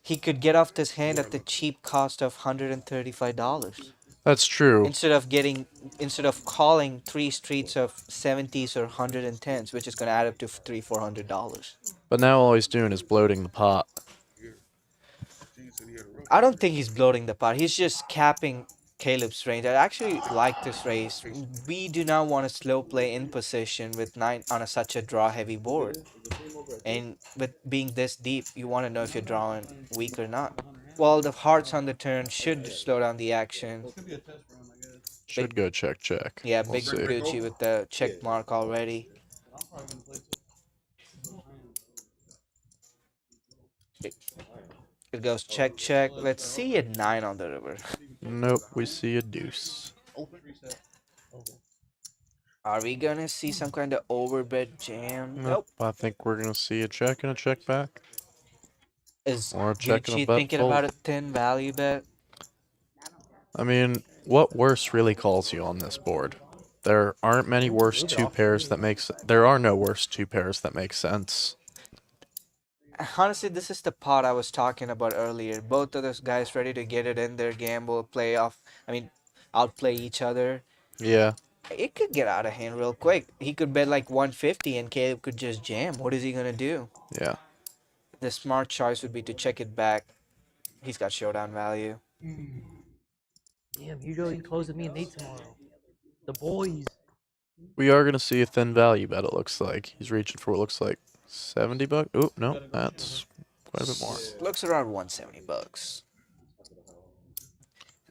he could get off this hand at the cheap cost of $135 That's true. instead of calling 3 streets of 70s or 110s, which is going to add up to $300-400. But now all he's doing is bloating the pot. I don't think he's bloating the pot. He's just capping Caleb's range. I actually like this race. We do not want to slow play in position with 9 on such a draw heavy board. And with being this deep, you want to know if you're drawing weak or not. Well, the hearts on the turn should slow down the action. Should go check. Yeah, We'll Big see. Gucci with the check mark already. It goes check. Let's see a 9 on the river. Nope, we see a deuce. Are we gonna see some kind of overbet jam? Nope. I think we're gonna see a check and a check back. Is Or a check and a Gucci bet thinking fold. about a thin value bet? I mean, what worse really calls you on this board? There aren't many worse 2 pairs that makes. There are no worse 2 pairs that make sense. Honestly, this is the pot I was talking about earlier. Both of those guys ready to get it in their gamble, play off. I mean, outplay each other. Yeah. It could get out of hand real quick. He could bet like 150 and Caleb could just jam. What is he gonna do? Yeah. The smart choice would be to check it back. He's got showdown value. Damn, Hugo, you close with me and Nate tomorrow. The boys. We are gonna see a thin value bet. It looks like he's reaching for what looks like $70. Oop, no, that's quite a bit more. Looks around $170.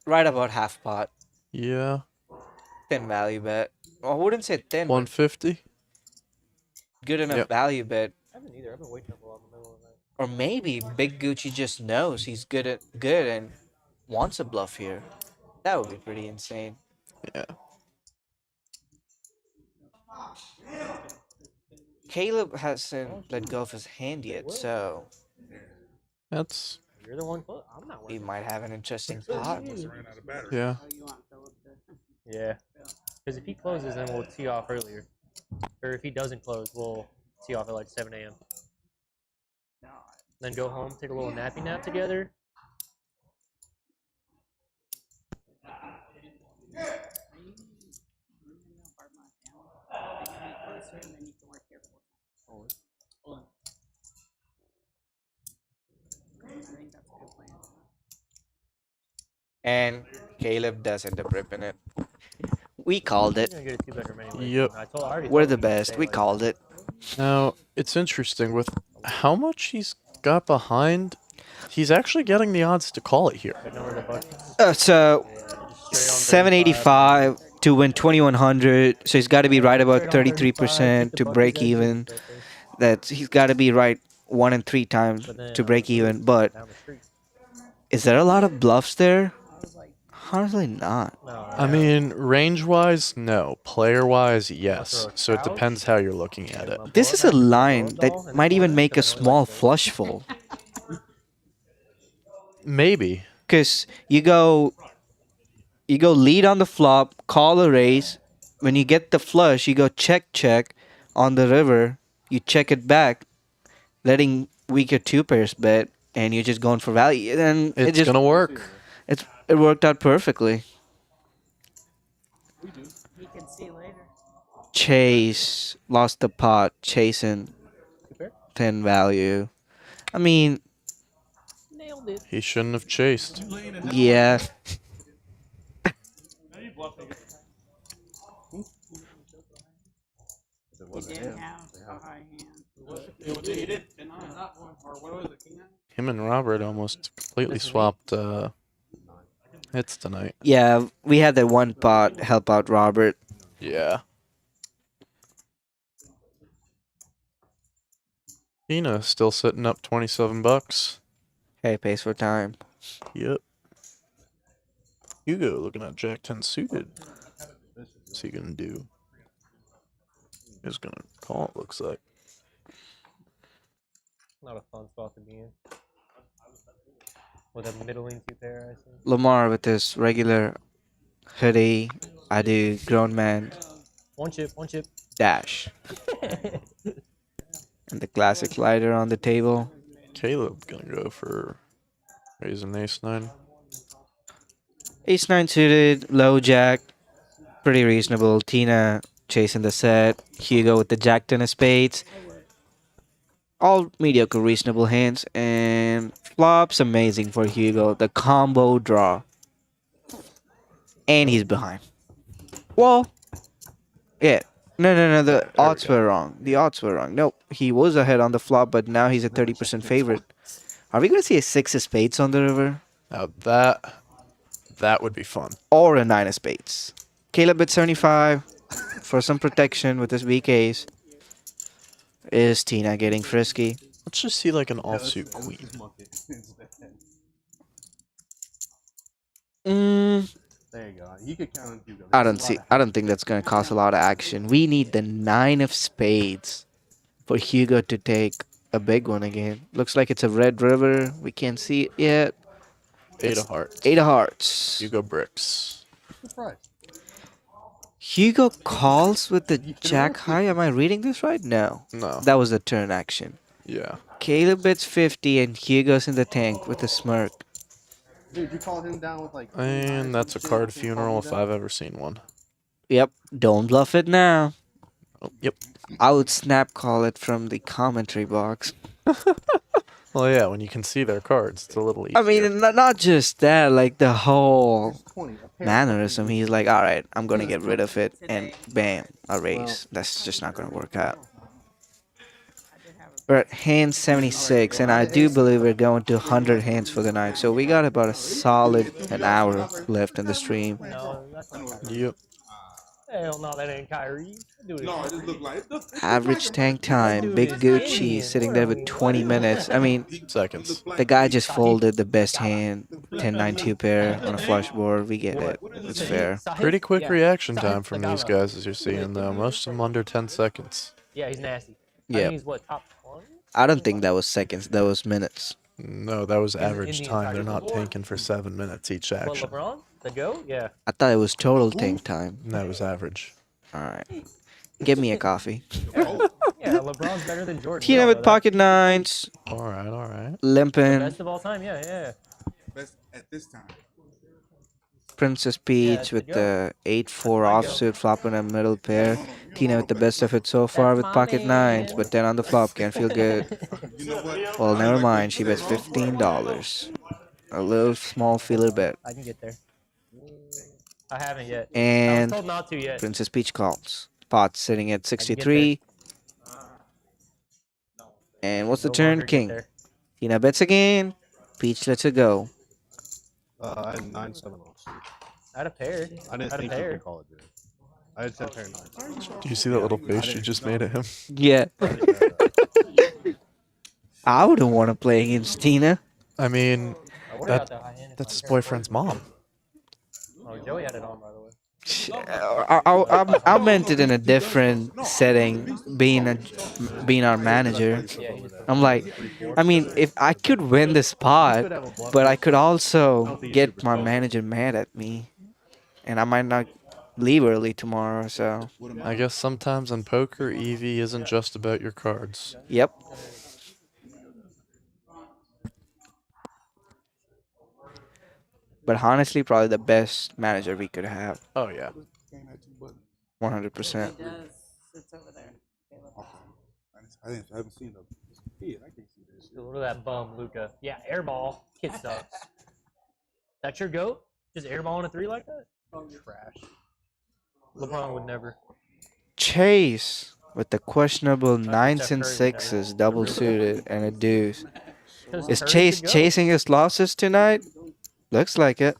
Right about half pot. Yeah. Thin value bet. Well, I wouldn't say thin. But 150. good enough Yep. value bet. I haven't either. I've been waking up a lot in the middle of the night. Or maybe Big Gucci just knows he's good and wants a bluff here. That would be pretty insane. Yeah. Caleb hasn't let go of his hand yet, so That's. You're the one close. I'm not. he might have an interesting pot. Yeah. Yeah. Because if he closes, then we'll tee off earlier. Or if he doesn't close, we'll tee off at like 7 a.m. Then go home, take a little nappy nap together. And Caleb does end up ripping it. We called it. You're gonna get a 2-bedroom anyway. Yep. I already We're told the him to best. stay We like called that. it. Now it's interesting with how much he's got behind. He's actually getting the odds to call it here. Good number to buck. So 785 to win 2100. So he's got to be right about 33% to break even. He's got to be right 1 and 3 times to break even. But is there a lot of bluffs there? Honestly, not. I mean, range-wise, no. Player-wise, yes. So it depends how you're looking at it. This is a line that might even make a small flush fold. Maybe. Because you go lead on the flop, call a raise. When you get the flush, you go check on the river. You check it back, letting weaker 2 pairs bet, and you're just going for value. And It's gonna work. It worked out perfectly. You can see later. Chase lost the pot, chasing thin value. I mean, Nailed it. He shouldn't have chased. yeah. He didn't have a high hand. Him and Robert almost completely swapped hits tonight. Yeah, we had that one pot help out Robert. Yeah. Tina still sitting up $27. Hey, pays for time. Yep. Hugo looking at Jack 10 suited. What's he gonna do? He's gonna call it, looks like. Not a fun spot to be in. With a middling 2 pair, I think. Lamar with his regular hoodie. I do grown man One chip, one chip. Dash. And the classic slider on the table. Caleb gonna go for raising ace-9. Ace-9 suited, low jack. Pretty reasonable. Tina chasing the set. Hugo with the jack-10 of spades. All mediocre, reasonable hands. And flops, amazing for Hugo. The combo draw. And he's behind. Well, yeah. No. The odds were wrong. The odds were wrong. No, he was ahead on the flop, but now he's a 30% favorite. Are we going to see a 6 of spades on the river? Now that would be fun. Or a 9 of spades. Caleb at 75 for some protection with his weak ace. Is Tina getting frisky? Let's just see like an offsuit queen. There you go. You could count on Hugo. I don't think that's gonna cause a lot of action. We need the 9 of spades for Hugo to take a big one again. Looks like it's a red river. We can't see it yet. 8 of hearts. 8 of hearts. Hugo bricks. Hugo calls with the jack high. Am I reading this right? No. No. That was the turn action. Yeah. Caleb bets 50 and Hugo's in the tank with a smirk. Dude, you called him down with like. And that's a card funeral if I've ever seen one. Yep. Don't bluff it now. Oh, yep. I would snap call it from the commentary box. Well, yeah, when you can see their cards, it's a little easier. I mean, not just that, like the whole mannerism. He's like, all right, I'm going to get rid of it. And bam, a raise. That's just not going to work out. We're at hand 76, and I do believe we're going to 100 hands for the night. So we got about a solid an hour left in the stream. No, that's not Kyrie. Yep. Hell no, that ain't Kyrie. Do it. No, it just looked like Average tank time, Big Gucci sitting there with 20 minutes. I mean, Seconds. the guy just folded the best hand, 10-9 2-pair on a flush board. We get it. It's fair. Pretty quick reaction time from these guys, as you're seeing, though. Most of them under 10 seconds. Yeah, he's nasty. I Yeah. think he's what, top 20? I don't think that was seconds. That was minutes. No, that was the average time. They're not entire tanking for 7 minutes each What, action. LeBron? The GOAT? Yeah. I thought it was total tank time. That was average. All right. Give me a coffee. Yeah, LeBron's better than Jordan. Tina We all with know that. pocket nines. All right, all right. Limping. Best of all time, yeah. best at this time. Princess Peach with the 8-4 offsuit flopping a middle pair. Tina with the best of it so far with pocket nines, but then on the flop can't feel good. You know what? Well, never mind. She bets $15. A little small feeler bet. I can get there. I haven't yet. I And was told not to yet. Princess Peach calls. Pot sitting at 63. And what's the No turn? longer get King. there. Tina bets again. Peach lets it go. I had 9-7 offsuit. I had a pair. I didn't Had a think you pair. could call it, dude. I had 10 pair 9. Do you see that little face you just made at him? Yeah. I wouldn't want to play against Tina. I mean, I would've got the high hand if that's I his cared. boyfriend's mom. Oh, Joey had it on, by the way. I meant it in a different setting, being our manager. I'm like, I mean, if I could win this pot, but I could also get my manager mad at me, and I might not leave early tomorrow. So, I guess sometimes in poker, EV isn't just about your cards. yep. But honestly, probably the best manager we could have. Oh, yeah. 100%. It does. It's over there. I haven't seen them. Yeah, I can see this. Dude, look at that bum, Luca. Yeah, airball. Kid sucks. That's your GOAT? Just airball on a 3 like that? Trash. LeBron would never. Chase with the questionable 9s and 6s double suited and a deuce. Is Chase chasing his losses tonight? Looks like it.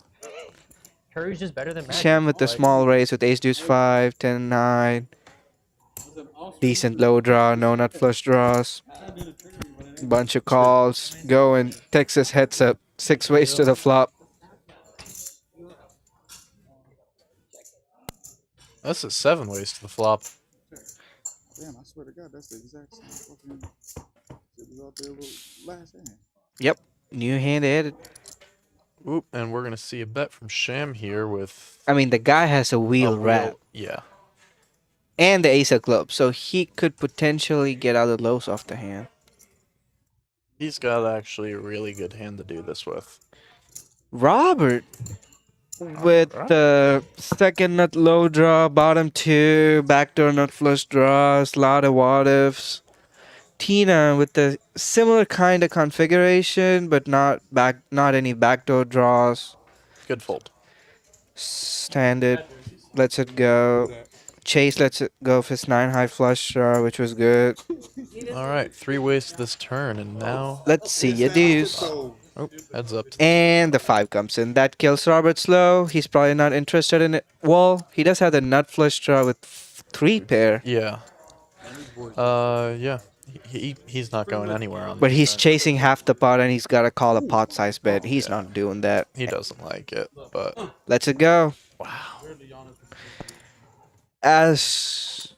Curry's just better than Magic. Shem with the small raise with ace deuce 5, 10 9. Decent low draw, no nut flush draws. Bunch of calls. Going Texas heads up. 6 ways to the flop. That's a 7 ways to the flop. Damn, I swear to God, that's the exact same fucking shit was out there with last hand. Yep. New hand added. Oop, and we're going to see a bet from Sham here with... I mean, the guy has a wheel wrap. Yeah. and the ace of clubs, so he could potentially get out of lows off the hand. He's got actually a really good hand to do this with. Robert with the second nut low draw, bottom two, backdoor nut flush draws, lot of what ifs. Tina with the similar kind of configuration, but not any backdoor draws. Good fold. Standard lets it go. Chase lets it go for his 9 high flush draw, which was good. All right, 3 ways this turn, and now Let's see your deuce. oh, heads up. And the 5 comes in. That kills Robert slow. He's probably not interested in it. Well, he does have the nut flush draw with 3 pair. Yeah. Yeah. He's not going anywhere on But this he's turn. chasing half the pot and he's got to call a pot size bet. He's not doing that. He doesn't like it, but Let's it go. wow. As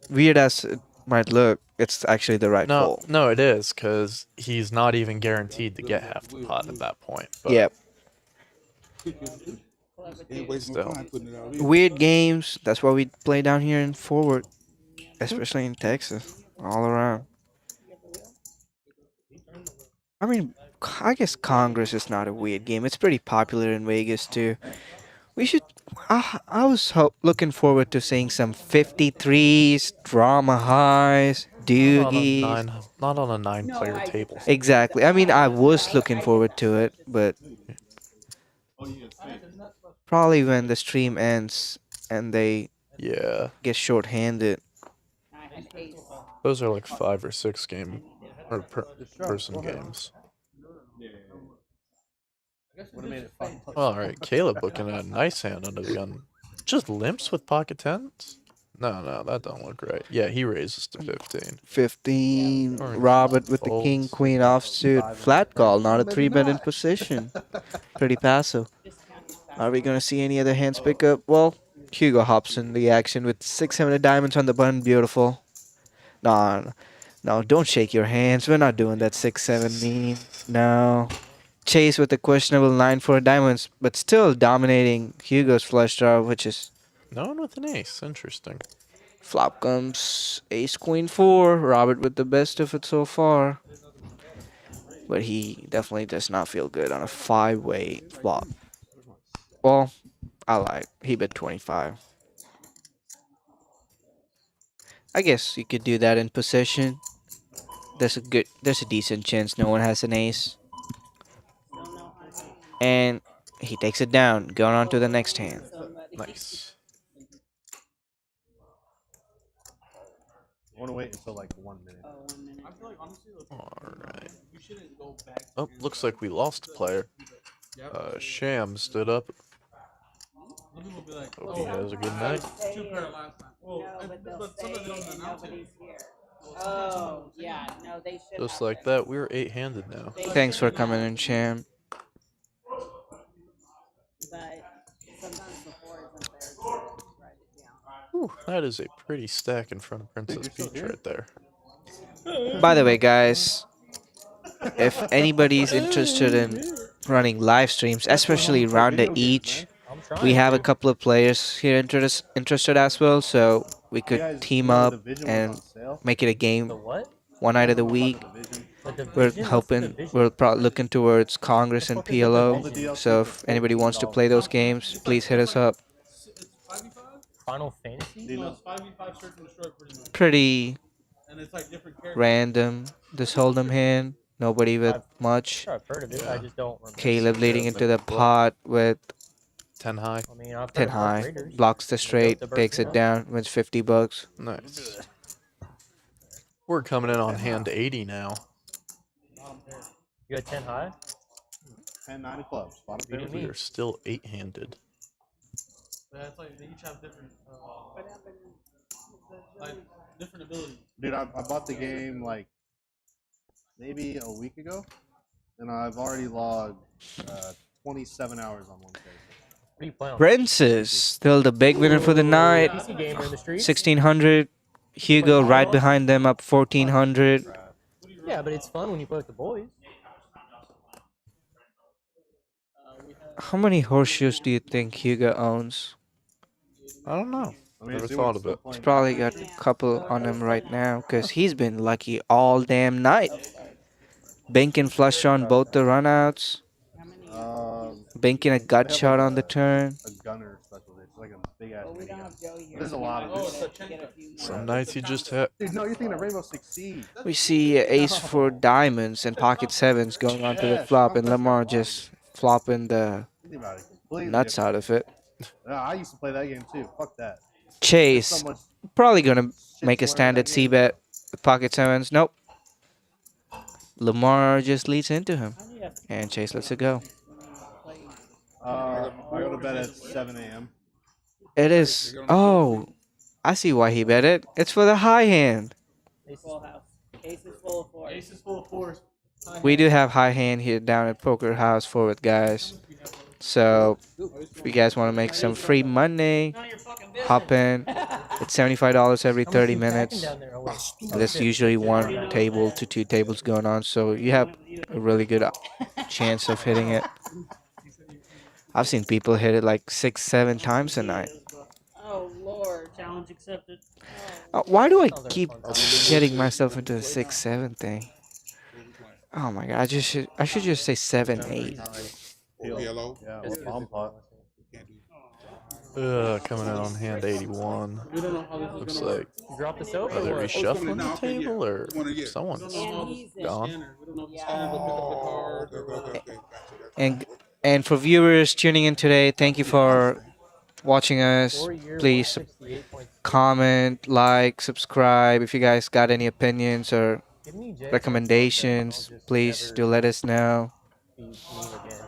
weird as it might look, it's actually the right No, fold. no, it is, because he's not even guaranteed to get half the pot at that point. But Yep. Ain't wasting no Still. time putting it out either. Weird games. That's why we play down here in Forward. Especially in Texas. All around. I mean, I guess Congress is not a weird game. It's pretty popular in Vegas too. We should. I was looking forward to seeing some 53s, drama highs, doogies. Not on a 9-player table. Exactly. I mean, I was looking forward to it, but probably when the stream ends and they Yeah. get short-handed. Those are like 5 or 6 game or person games. All right, Caleb looking at a nice hand under the gun. Just limps with pocket tens? No, that don't look right. Yeah, he raises to 15. 15. Or Robert with the folds. king queen offsuit. Flat call, not a 3-bet in position. Pretty passive. Are we gonna see any other hands pick up? Well, Hugo hops in the action with 600 diamonds on the button. Beautiful. No, don't shake your hands. We're not doing that 6-7 meme. No. Chase with the questionable 9-4 diamonds, but still dominating Hugo's flush draw, which is No one with an ace. Interesting. flop comes ace queen 4. Robert with the best of it so far. But he definitely does not feel good on a 5-way flop. Well, I lied. He bet 25. I guess you could do that in possession. There's a decent chance no one has an ace. And he takes it down, going on to the next hand. Nice. I want to wait until like 1 minute. Alright. Oh, looks like we lost a player. Sham stood up. Hope he has a good night. Oh, yeah, no, they should. Just like that, we're 8-handed now. Thanks for coming in, Sham. But sometimes before isn't there to write it down. Whew, that is a pretty stack in front of Princess Peach right there. By the way, guys, if anybody's interested in running live streams, especially round of each, we have a couple of players here interested as well, so we could team up and make it a game one night of the week. We're probably looking towards Congress and PLO, so if anybody wants to play those games, please hit us up. Final Fantasy? Pretty random, this hold'em hand, nobody with much. Sure, I've heard of it. I just don't remember. Caleb leading into the pot with 10 high. I mean, I've 10 heard of high, Raiders. blocks the straight, takes it down, wins $50. Nice. We're coming in on hand 80 now. You got 10 high? 10, 9 of clubs. Bottom pair. We are still 8-handed. Yeah, it's like they each have different, like different abilities. Dude, I bought the game like maybe a week ago, and I've already logged 27 hours on one day. What do you plan on? Princess, still the big winner for the night. PC gamer in the streets? 1600. Hugo right behind them up 1400. Yeah, but it's fun when you play with the boys. How many horseshoes do you think Hugo owns? I don't know. I mean, Never see thought what of it. He's probably got a couple on him right now because he's been lucky all damn night. Banking flush on both the runouts. Banking a gut shot on the turn. A gunner special. It's like a big ass Well, we don't have Joey here. There's a lot of this. Some nights he just hit. Dude, no, you're thinking of Rainbow Six Siege. We see ace for diamonds and pocket sevens going onto the flop, and Lamar just flopping the Think about it. Completely nuts out of it. No, I used to play that game too. Fuck that. Chase So much probably gonna make a to learn stand in at that C bet with pocket sevens. Nope. Lamar just leads into him, and Chase lets it go. I go to bed at 7 a.m. It is. Oh, I see why he bet it. It's for the high hand. Full house. Ace is full of fours. Ace is full of fours. We do have high hand here down at Poker House Forward, guys. So if you guys want to make some free money, hop in. It's $75 every 30 minutes. There's usually 1 table to 2 tables going on, so you have a really good chance of hitting it. I've seen people hit it like 6, 7 times a night. Oh Lord. Challenge accepted. Why do I keep getting myself into the 6, 7 thing? Oh my god! I should just say 7, 8. Yellow. Yeah, or bomb pot. Coming in on hand 81. We don't know how this is Looks gonna like You drop the soap? either or he's what? shuffling the table or someone's And he's in. gone. scanner. We don't know if the scanner will pick up the cards or And for viewers tuning in today, thank you for watching us. 4 year, Please 168.6. comment, like, subscribe. If you guys got any opinions or Give me Jason recommendations, something, I'll just please never do let us know. be mean again.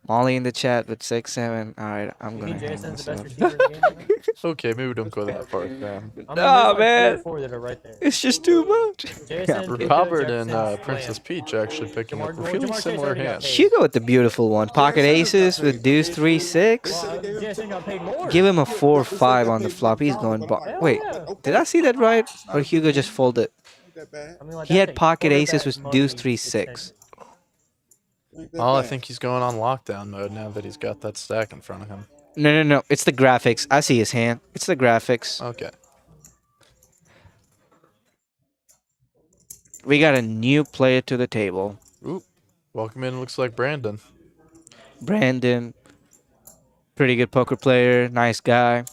Molly in the chat with 6, 7. All right, I'm You gonna think hang Jason's this the up. best receiver in the game right now? Okay, maybe we don't go that far, man. I mean, Nah, there's like 3 man. or 4 that are right there. It's just too much. Jason, Hugo, Robert and Jefferson, Princess Peach actually picking up Jamar- really Jamar Chase similar already got hands. paid. Hugo with the beautiful one. Pocket aces with deuce 3, 6. Well, Jason got paid more. Give him a 4, 5 on the flop. He's going. Wait, did I see that right? Or Hugo just folded? I mean, like, He that's had a pocket aces quarterback with deuce money 3, extension. 6. Oh, I think he's going on lockdown mode now that he's got that stack in front of him. No. It's the graphics. I see his hand. It's the graphics. Okay. We got a new player to the table. Oop. Welcome in, looks like Brandon. Brandon. Pretty good poker player. Nice guy.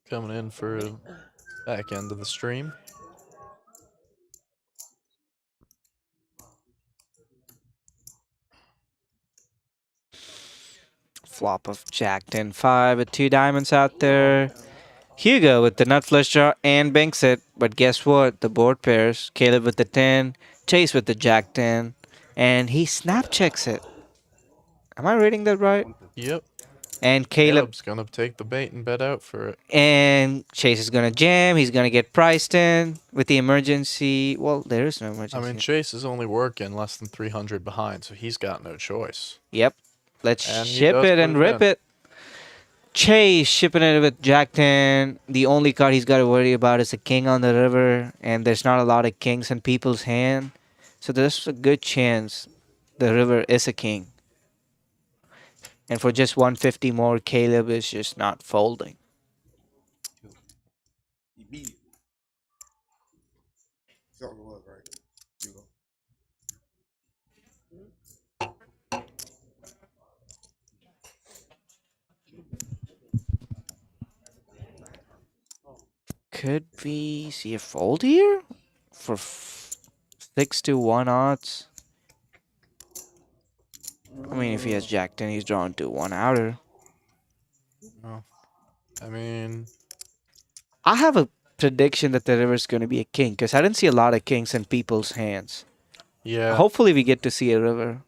Coming in for a back end of the stream. Flop of Jack 10, 5 with 2 diamonds out there. Hugo with the nut flush draw and banks it. But guess what? The board pairs. Caleb with the 10. Chase with the Jack 10. And he snap checks it. Am I reading that right? Yep. And Caleb Caleb's gonna take the bait and bet out for it. and Chase is gonna jam. He's gonna get priced in with the emergency. Well, there is no I emergency. mean, Chase is only working less than 300 behind, so he's got no choice. Yep. Let's And he ship does it put and it rip in. it. Chase shipping it with Jack 10. The only card he's got to worry about is a king on the river, and there's not a lot of kings in people's hand. So there's a good chance the river is a king. And for just 150 more, Caleb is just not folding. Immediately. That's all it was, right? You go. Could we see a fold here? For 6 to 1 odds? I mean, if he has Jack 10, he's drawn to 1 outer. Oh. I mean, I have a prediction that the river's going to be a king, because I didn't see a lot of kings in people's hands. yeah. Hopefully we get to see a river.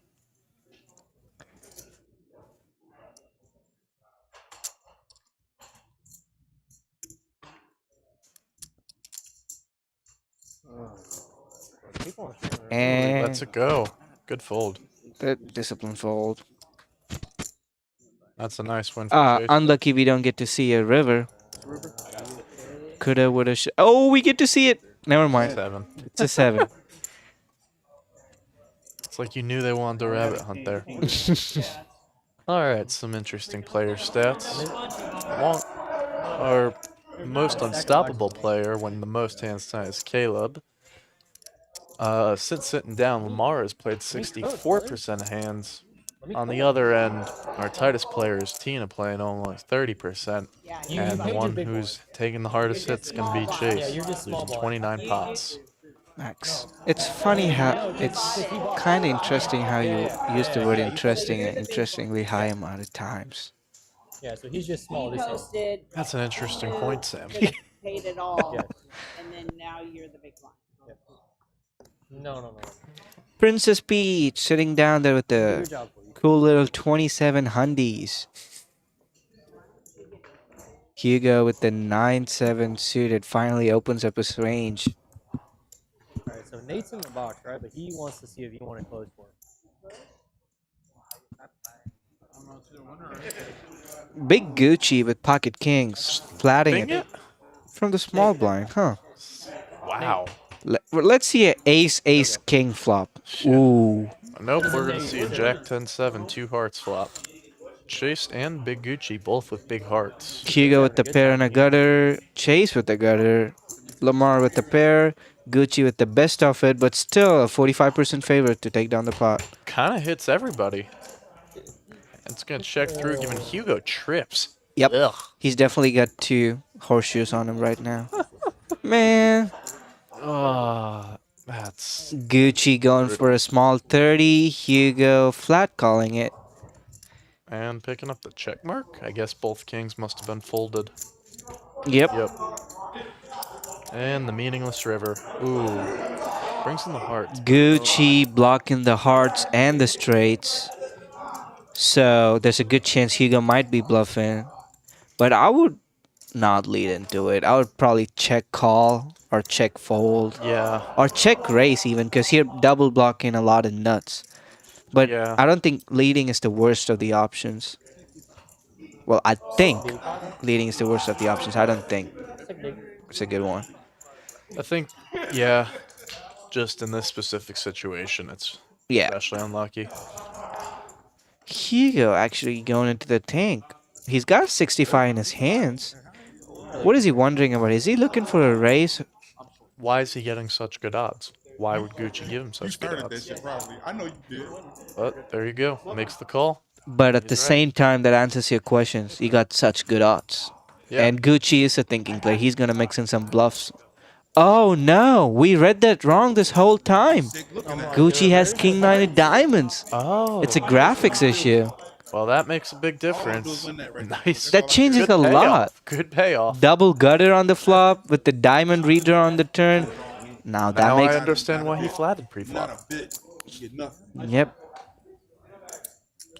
And Lets it go. Good fold. the discipline fold. That's a nice win for Chase. Unlucky we don't get to see a river. Coulda, woulda, oh, we get to see it. Never mind. 7. It's a 7. It's like you knew they wanted to rabbit hunt there. Alright, some interesting player stats. Our most unstoppable player when the most hands tonight is Caleb. Since sitting down, Lamar has played 64% of hands. On the other end, our tightest player is Tina, playing almost 30%. And the one who's taking the hardest hits is going to be Chase, losing 29 pots. Max. It's funny how it's kind of interesting how you use the word interesting an interestingly high amount of times. Yeah, so he's just small. This Hugo's did. That's an interesting point, Sam. Could have paid it all, Yes. and then now you're the big one. No. Princess Peach sitting down there with Good the job. cool little 27 hundies. Hugo with the 9-7 suited finally opens up his range. Alright, so Nate's in the box, right? But he wants to see if you want to close for him. Big Gucci with pocket kings, flatting it from the small blind, huh? Wow. Let's see an ace king flop. Ooh. Nope, we're going to see a Jack 10-7, 2 hearts flop. Chase and Big Gucci both with big hearts. Hugo with the pair and a gutter, Chase with the gutter, Lamar with the pair, Gucci with the best of it, but still a 45% favorite to take down the pot. Kind of hits everybody. It's going to check through, giving Hugo trips. Yep. Ugh. He's definitely got 2 horseshoes on him right now. Man. That's... Gucci going for a small 30, Hugo flat calling it. And picking up the check mark. I guess both kings must have been folded. Yep. And the meaningless river. Ooh. Brings in the hearts. Gucci blocking the hearts and the straights. So there's a good chance Hugo might be bluffing. But I would not lead into it. I would probably check call or check fold. Yeah. Or check raise even, because you're double blocking a lot of nuts. But yeah. I don't think leading is the worst of the options. Well, I think leading is the worst of the options. I don't think. It's a good one. I think, yeah, just in this specific situation, it's especially unlucky. Hugo actually going into the tank. He's got 65 in his hands. What is he wondering about? Is he looking for a raise? Why is he getting such good odds? Why would Gucci give him such good odds? I know you did. But there you go. Makes the call. But at the same time, that answers your questions. You got such good odds. Yeah. And Gucci is a thinking player. He's going to mix in some bluffs. Oh, no. We read that wrong this whole time. Gucci has king 9 of diamonds. Oh. It's a graphics issue. Well, that makes a big difference. Nice. That changes Good a payoff. lot. Good payoff. Double gutter on the flop with the diamond reader on the turn. Now that makes... I understand why he flatted pre-flop. Yep.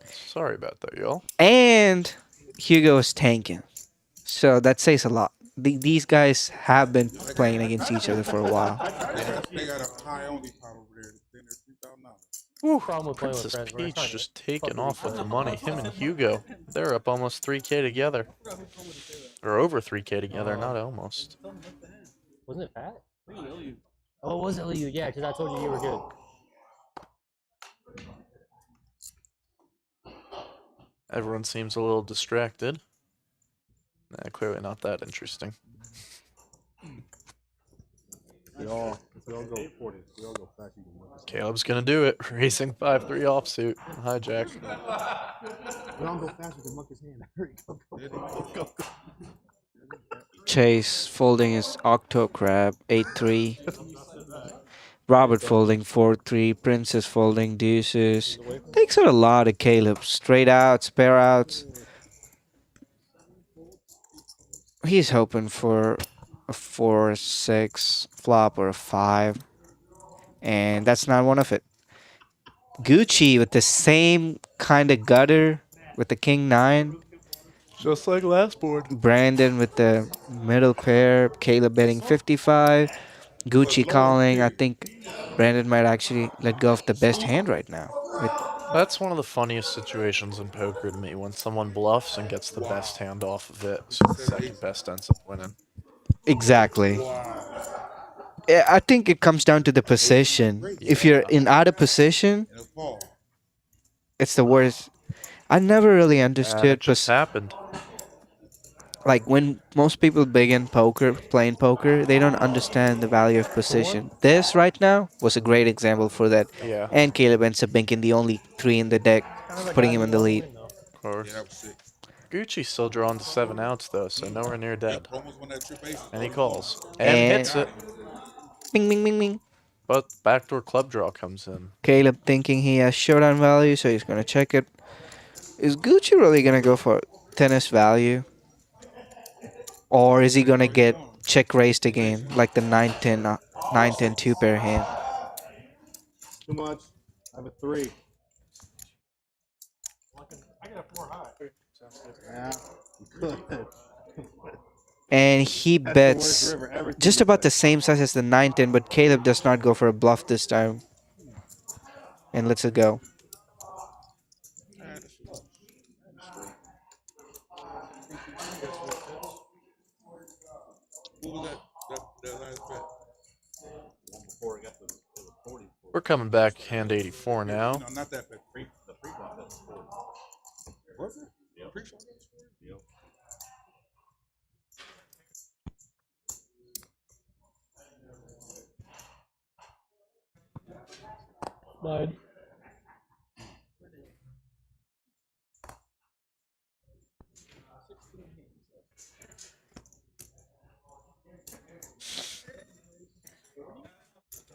Sorry about that, y'all. And Hugo is tanking. So that says a lot. These guys have been playing against each other for a while. They got a high only pot over there. Princess Peach just taking off with the money. Him and Hugo, they're up almost 3K together. Or over 3K together, not almost. Wasn't it Pat? Oh, was it Liu? Yeah, because I told you were good. Everyone seems a little distracted. Nah, clearly not that interesting. We all go 40. We all go fast. Caleb's gonna do it. Racing 5-3 offsuit. Hijack. We all go fast. We can muck his hand. Hurry, go. Chase folding his Octo Crab 8-3. Robert folding 4-3. Princess folding deuces. Takes out a lot of Caleb. Straight outs, pair outs. He's hoping for a 4-6 flop or a 5. And that's not one of it. Gucci with the same kind of gutter with the king 9. Just like last board. Brandon with the middle pair. Caleb betting 55. Gucci calling. I think Brandon might actually let go of the best hand right now. That's one of the funniest situations in poker to me, when someone bluffs and gets the best hand off of it, so the second best ends up winning. Exactly. I think it comes down to the position. If you're in out of position, it's the worst. I never really And understood, it just happened. like when most people begin poker, playing poker, they don't understand the value of position. This right now was a great example for that. Yeah. And Caleb ends up banking the only 3 in the deck, putting him in the lead. Of course. Yeah, that was sick. Gucci's still drawn to 7 outs though, so nowhere near dead. Almost won that trip aces. And he calls. And hits it. Bing, bing, bing, bing. But backdoor club draw comes in. Caleb thinking he has showdown value, so he's gonna check it. Is Gucci really gonna go for tennis value? Or is he gonna get check raised again, like the 9-10, 9-10 two-pair hand? Too much. I have a 3. I got a 4 high. Yeah. Good. And he That's the bets worst river ever. just about the same size as the 9-10, but Caleb does not go for a bluff this time. And lets it go. We're coming back hand 84 now. No, not that, but the pre-flop. Was it? Yeah. Pre-flop? Yep. Slide.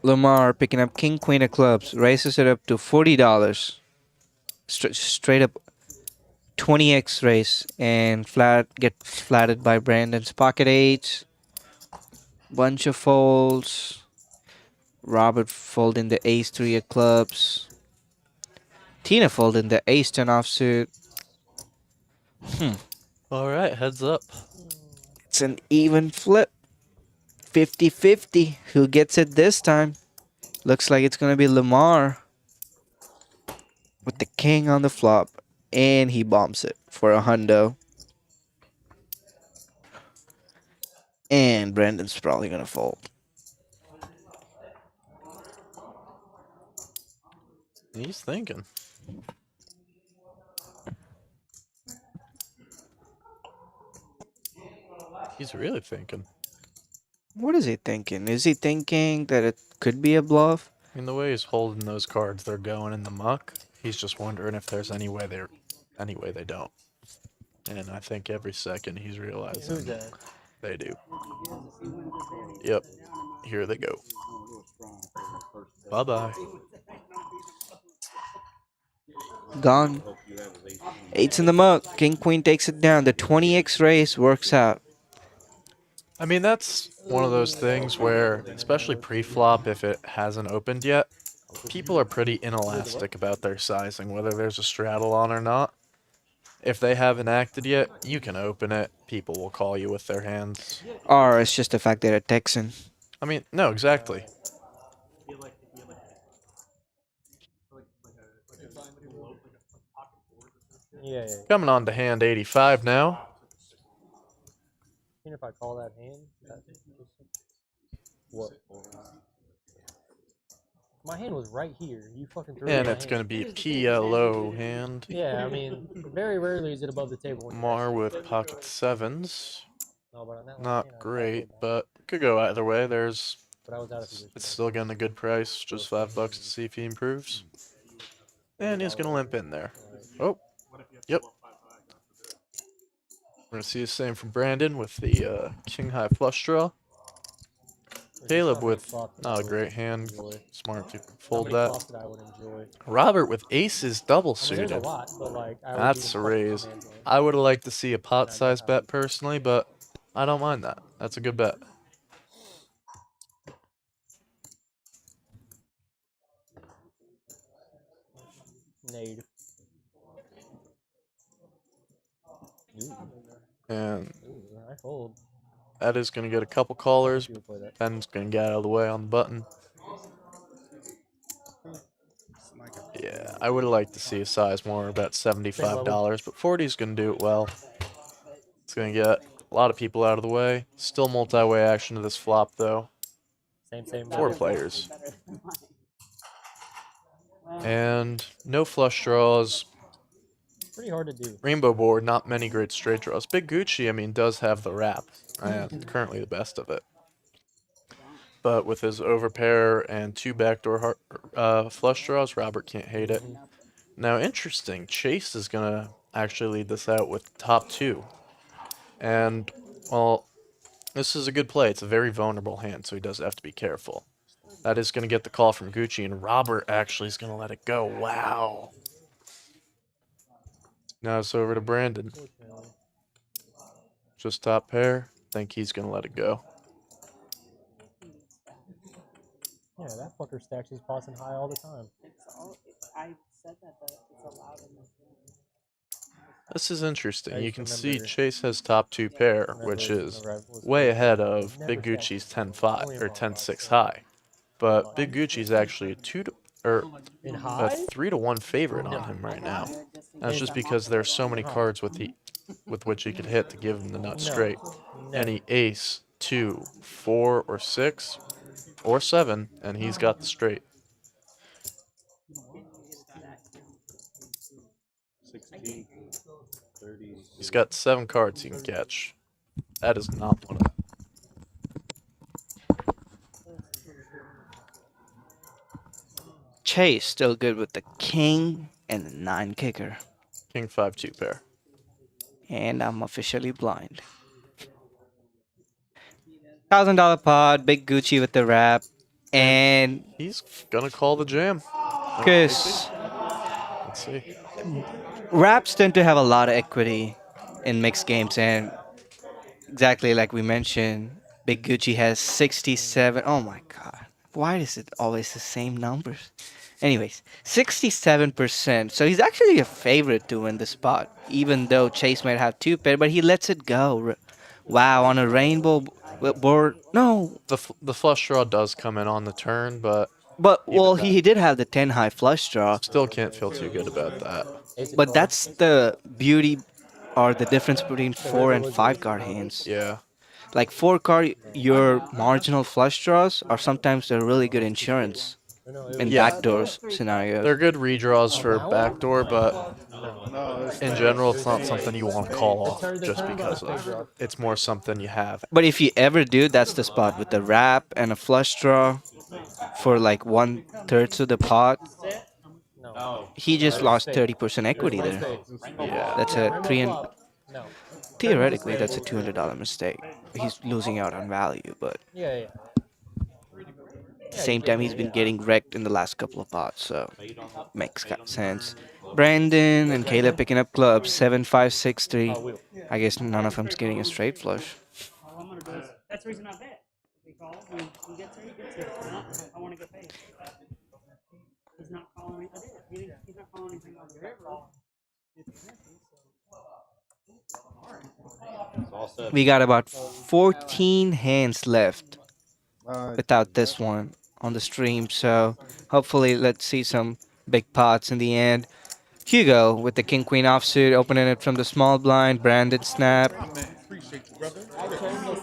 Lamar picking up King Queen of Clubs, raises it up to $40. Straight up 20x raise, and gets flatted by Brandon's pocket 8. Bunch of folds. Robert folding the ace 3 of clubs. Tina folding the ace 10 offsuit. Alright, heads up. It's an even flip. 50-50. Who gets it this time? Looks like it's going to be Lamar. With the king on the flop. And he bombs it for a hundo. And Brandon's probably going to fold. He's thinking. He's really thinking. What is he thinking? Is he thinking that it could be a bluff? I mean, the way he's holding those cards, they're going in the muck. He's just wondering if there's any way they don't. And I think every second he's realizing Who's that? they do. Yep. Here they go. Bye-bye. Gone. 8's in the muck. King Queen takes it down. The 20x raise works out. I mean, that's one of those things where, especially pre-flop, if it hasn't opened yet, people are pretty inelastic about their sizing, whether there's a straddle on or not. If they haven't acted yet, you can open it. People will call you with their hands. Or it's just the fact that a Texan. I mean, no, exactly. Yeah. Coming on to hand 85 now. Even if I call that hand, what? My hand was right here. You fucking threw it. And it's going to be a PLO hand. Yeah, I mean, very rarely is it above the table. Mar with pocket 7s. No, but on that Not great, but could go either way. There's. But I was out of position. It's still getting a good price, just $5 to see if he improves. And he's gonna limp in there. Oh, yep. We're gonna see the same from Brandon with the king high flush draw. Caleb with not a great hand, smart to fold that. Robert with aces double suited. That's a raise. I would have liked to see a pot size bet personally, but I don't mind that. That's a good bet. Nade. And I fold. that is going to get a couple callers. Ben's going to get out of the way on the button. Yeah, I would have liked to see a size more, about $75, but 40 is going to do it well. It's going to get a lot of people out of the way. Still multi-way action to this flop, though. Same. 4 players. And no flush draws. Pretty hard to do. Rainbow board, not many great straight draws. Big Gucci, I mean, does have the wrap, and currently the best of it. But with his overpair and 2 backdoor flush draws, Robert can't hate it. Now, interesting, Chase is going to actually lead this out with top 2. And, well, this is a good play. It's a very vulnerable hand, so he does have to be careful. That is going to get the call from Gucci, and Robert actually is going to let it go. Wow. Now it's over to Brandon. Just top pair. Think he's going to let it go. Yeah, that fucker stacks his pots in high all the time. I said that it's allowed in this room. This is interesting. You can see remember- Chase has top 2 pair, which is way ahead of Big Gucci's 10-5 or 10-6 high. But Big Gucci's actually a 3-1 favorite on him right now. That's just because there's so many cards with which he could hit to give him the nut straight. Any ace, 2, 4, or 6, or 7, and he's got the straight. 16, 30. He's got 7 cards he can catch. That is not one of them. Chase still good with the king and the 9 kicker. King 5-2 pair. And I'm officially blind. $1,000 pot, Big Gucci with the wrap, and he's gonna call the jam. Chris, let's see. Wraps tend to have a lot of equity in mixed games, and exactly like we mentioned, Big Gucci has 67. Oh my god, why is it always the same numbers? Anyways, 67%. So he's actually a favorite to win the spot, even though Chase might have 2 pair, but he lets it go. Wow, on a rainbow board. No. The flush draw does come in on the turn, but well, he did have the 10 high flush draw. Still can't feel too good about that. But that's the beauty or the difference between 4 and 5 card hands. Yeah. Like 4 card, your marginal flush draws are sometimes they're really good insurance in backdoors scenarios. They're good redraws for backdoor, but in general, it's not something you want to call off just because of. It's more something you have. But if you ever do, that's the spot with the wrap and a flush draw for like 1/3 of the pot. He just lost 30% equity there. Yeah. That's a theoretically that's a $200 mistake. He's losing out on value, but at the same time he's been getting wrecked in the last couple of pots, so makes sense. Brandon and Caleb picking up clubs 7, 5, 6, 3. I guess none of them's getting a straight flush. All I'm gonna do is, that's the reason I bet. If he calls, he gets here, he gets here. If not, I want to get paid. He's not calling me. He's not calling anything on the river. We got about 14 hands left without this one on the stream, so hopefully let's see some big pots in the end. Hugo with the king queen offsuit, opening it from the small blind. Brandon snap.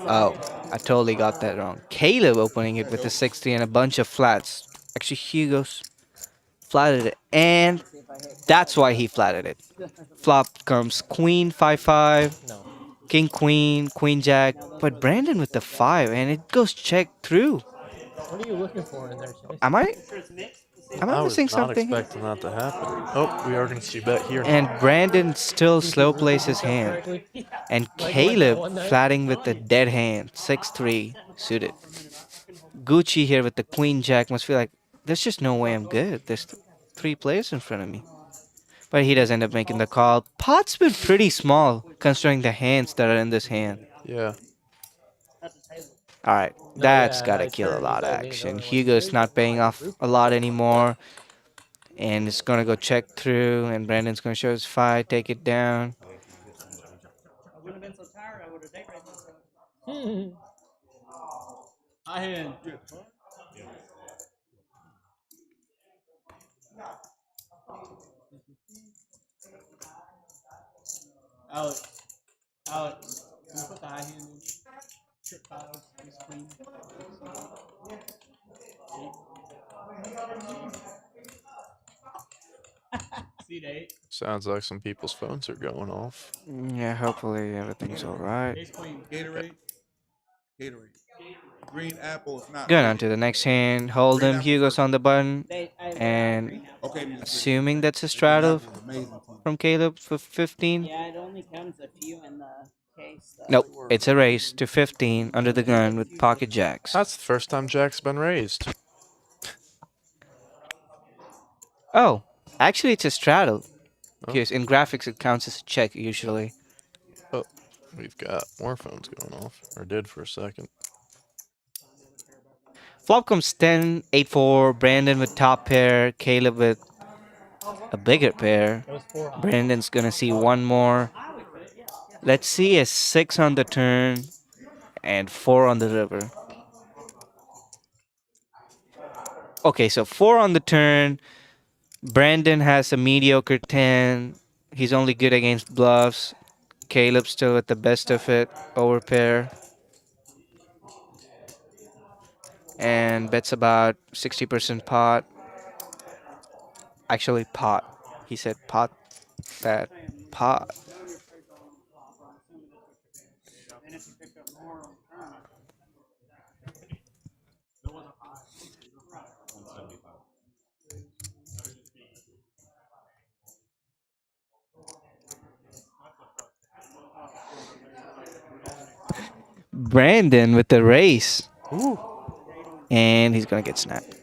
Oh, I totally got that wrong. Caleb opening it with the 6-3 and a bunch of flats. Actually, Hugo's flatted it, and that's why he flatted it. Flop comes queen 5-5, king queen, queen jack, but Brandon with the 5, and it goes check through. What are you looking for in there, Chase? Am I missing something? I was not expecting that to happen. Oh, we are going to see bet here. And Brandon still slow plays his hand. And Caleb flatting with the dead hand, 6-3 suited. Gucci here with the queen jack must feel like, there's just no way I'm good. There's 3 players in front of me. But he does end up making the call. Pot's been pretty small considering the hands that are in this hand. Yeah. Alright, that's gotta kill a lot of action. Hugo's not paying off a lot anymore. And it's gonna go check through, and Brandon's gonna show his 5, take it down. I wouldn't have been so tired, I would have day raped myself. I had. Alex, can you put the high hand in? Trip files, screen. Sounds like some people's phones are going off. Yeah, hopefully everything's alright. Gatorade. Gatorade. Green apple is not. Going on to the next hand. Hold him. Hugo's on the button. And Okay, assuming that's a straddle from Caleb for 15. Yeah, it only comes a few in the case. Though. Nope, it's a race to 15 under the gun with pocket jacks. That's the first time Jack's been raised. Oh, actually it's a straddle. Because in graphics it counts as a check usually. Oh, we've got more phones going off. Or did for a second. Flop comes 10, 8-4, Brandon with top pair, Caleb with a bigger pair. Brandon's gonna see one more. Let's see a 6 on the turn and 4 on the river. Okay, so 4 on the turn. Brandon has a mediocre 10. He's only good against bluffs. Caleb's still with the best of it, over pair. And bets about 60% pot. Actually, pot. He said pot. That pot. Brandon with the race. Ooh. And he's going to get snapped.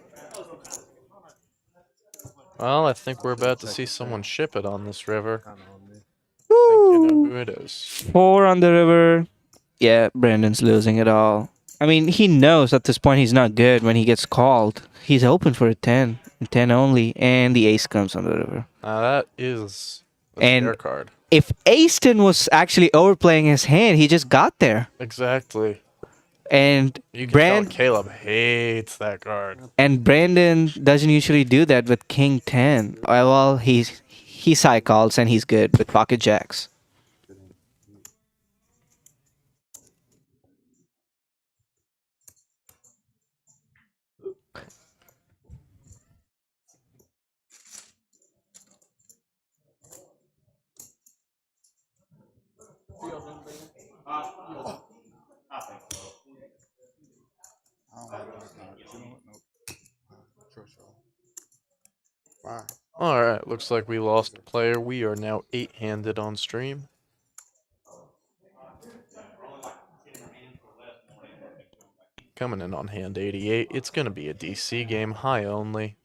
Well, I think we're about to see someone ship it on this river. I think Woo! you know who it is. 4 on the river. Yeah, Brandon's losing it all. I mean, he knows at this point he's not good when he gets called. He's open for a 10. 10 only. And the ace comes on the river. Now that is a And spare card. if Aston was actually overplaying his hand, he just got there. Exactly. And You can tell Caleb hates that card. And Brandon doesn't usually do that with King 10. Well, he side calls and he's good with pocket jacks. Alright, looks like we lost a player. We are now 8-handed on stream. Coming in on hand 88. It's going to be a DC game, high only.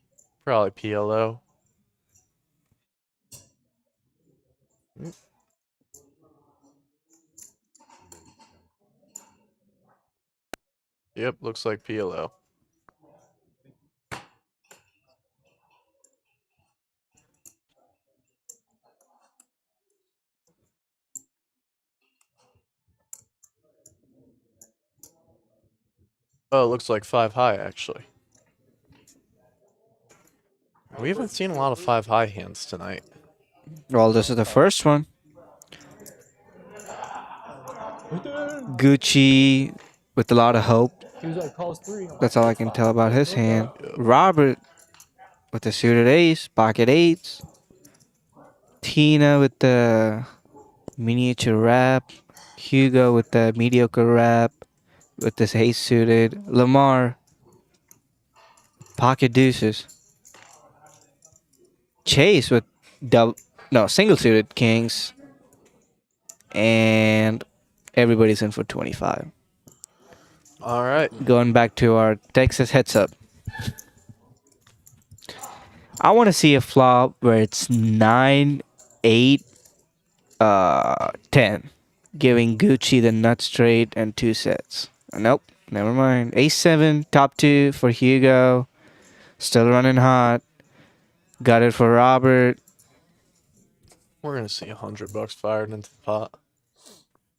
Probably PLO. Yep, looks like PLO. Oh, it looks like 5 high, actually. We haven't seen a lot of 5 high hands tonight. Well, this is the first one. Gucci with a lot of hope. That's all I can tell about his hand. Robert with the suited ace, pocket eights. Tina with the miniature wrap. Hugo with the mediocre wrap with this ace suited. Lamar, pocket deuces. Chase with single suited kings. And everybody's in for 25. All right. Going back to our Texas heads up. I want to see a flop where it's 9, 8, 10. Giving Gucci the nut straight and 2 sets. Nope, never mind. Ace 7, top 2 for Hugo. Still running hot. Got it for Robert. We're going to see $100 fired into the pot.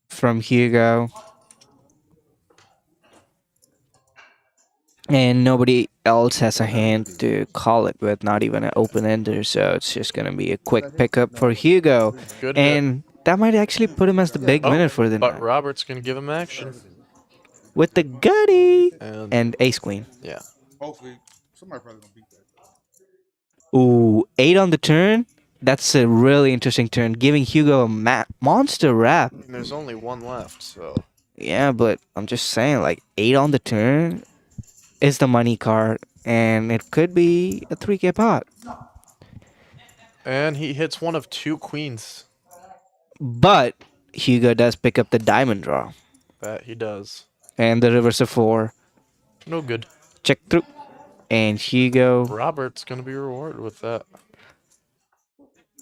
From Hugo. And nobody else has a hand to call it with, not even an open ender, so it's just going to be a quick pickup for Hugo. Good and that might actually put him as the big winner for the night. But Robert's going to give him action. With the gutty and ace queen. Yeah. Hopefully, somebody probably going to beat that. Ooh, 8 on the turn. That's a really interesting turn, giving Hugo a monster wrap. And there's only one left, so Yeah, but I'm just saying, like 8 on the turn is the money card, and it could be a 3K pot. and he hits one of 2 queens. But Hugo does pick up the diamond draw, That he does. and the reverse of 4. No good. Check through, and Hugo Robert's gonna be rewarded with that.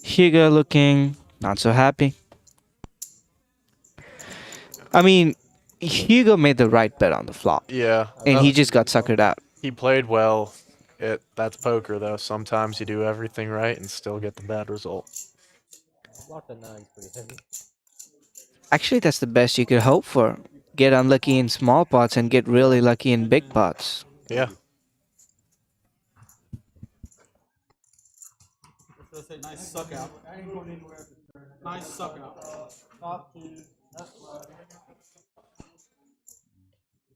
Hugo looking not so happy. I mean, Hugo made the right bet on the flop, Yeah. and he just got suckered out. He played well. That's poker though. Sometimes you do everything right and still get the bad result. Block the 9's pretty heavy. Actually, that's the best you could hope for. Get unlucky in small pots and get really lucky in big pots. Yeah. Let's say nice suck out. Nice suck out.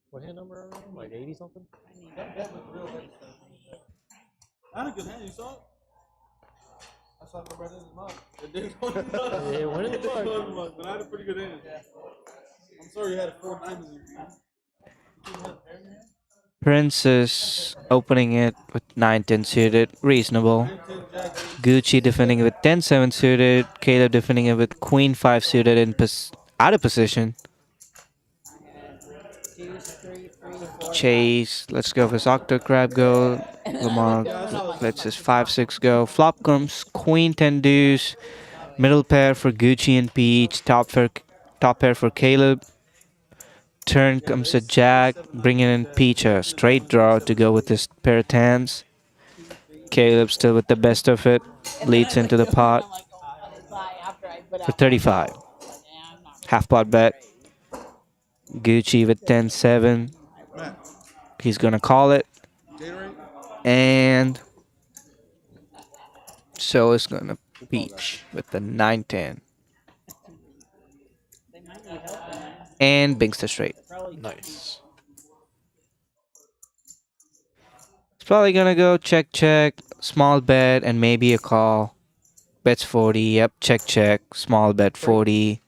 What hand number are we on? Like 80 something? I had a good hand, you saw it? I saw it right in the mug. It did Yeah, it went in the mug, but I had a pretty good hand. I'm sorry you had 4 diamonds in your hand. Princess opening it with 9-10 suited, reasonable. Gucci defending it with 10-7 suited. Caleb defending it with Queen 5 suited in out of position. Chase, let's go for his Octo Crab go. Lamar lets his 5-6 go. Flop comes Queen 10 deuce. Middle pair for Gucci and Peach. Top pair for Caleb. Turn comes a Jack, bringing in Peach a straight draw to go with his pair of tens. Caleb still with the best of it, leads into the pot for 35. Half pot bet. Gucci with 10-7. He's gonna call it, and so is gonna Peach with the 9-10. And binks the straight. Nice. It's probably gonna go check, small bet, and maybe a call. Bets 40, yep, check, small bet 40,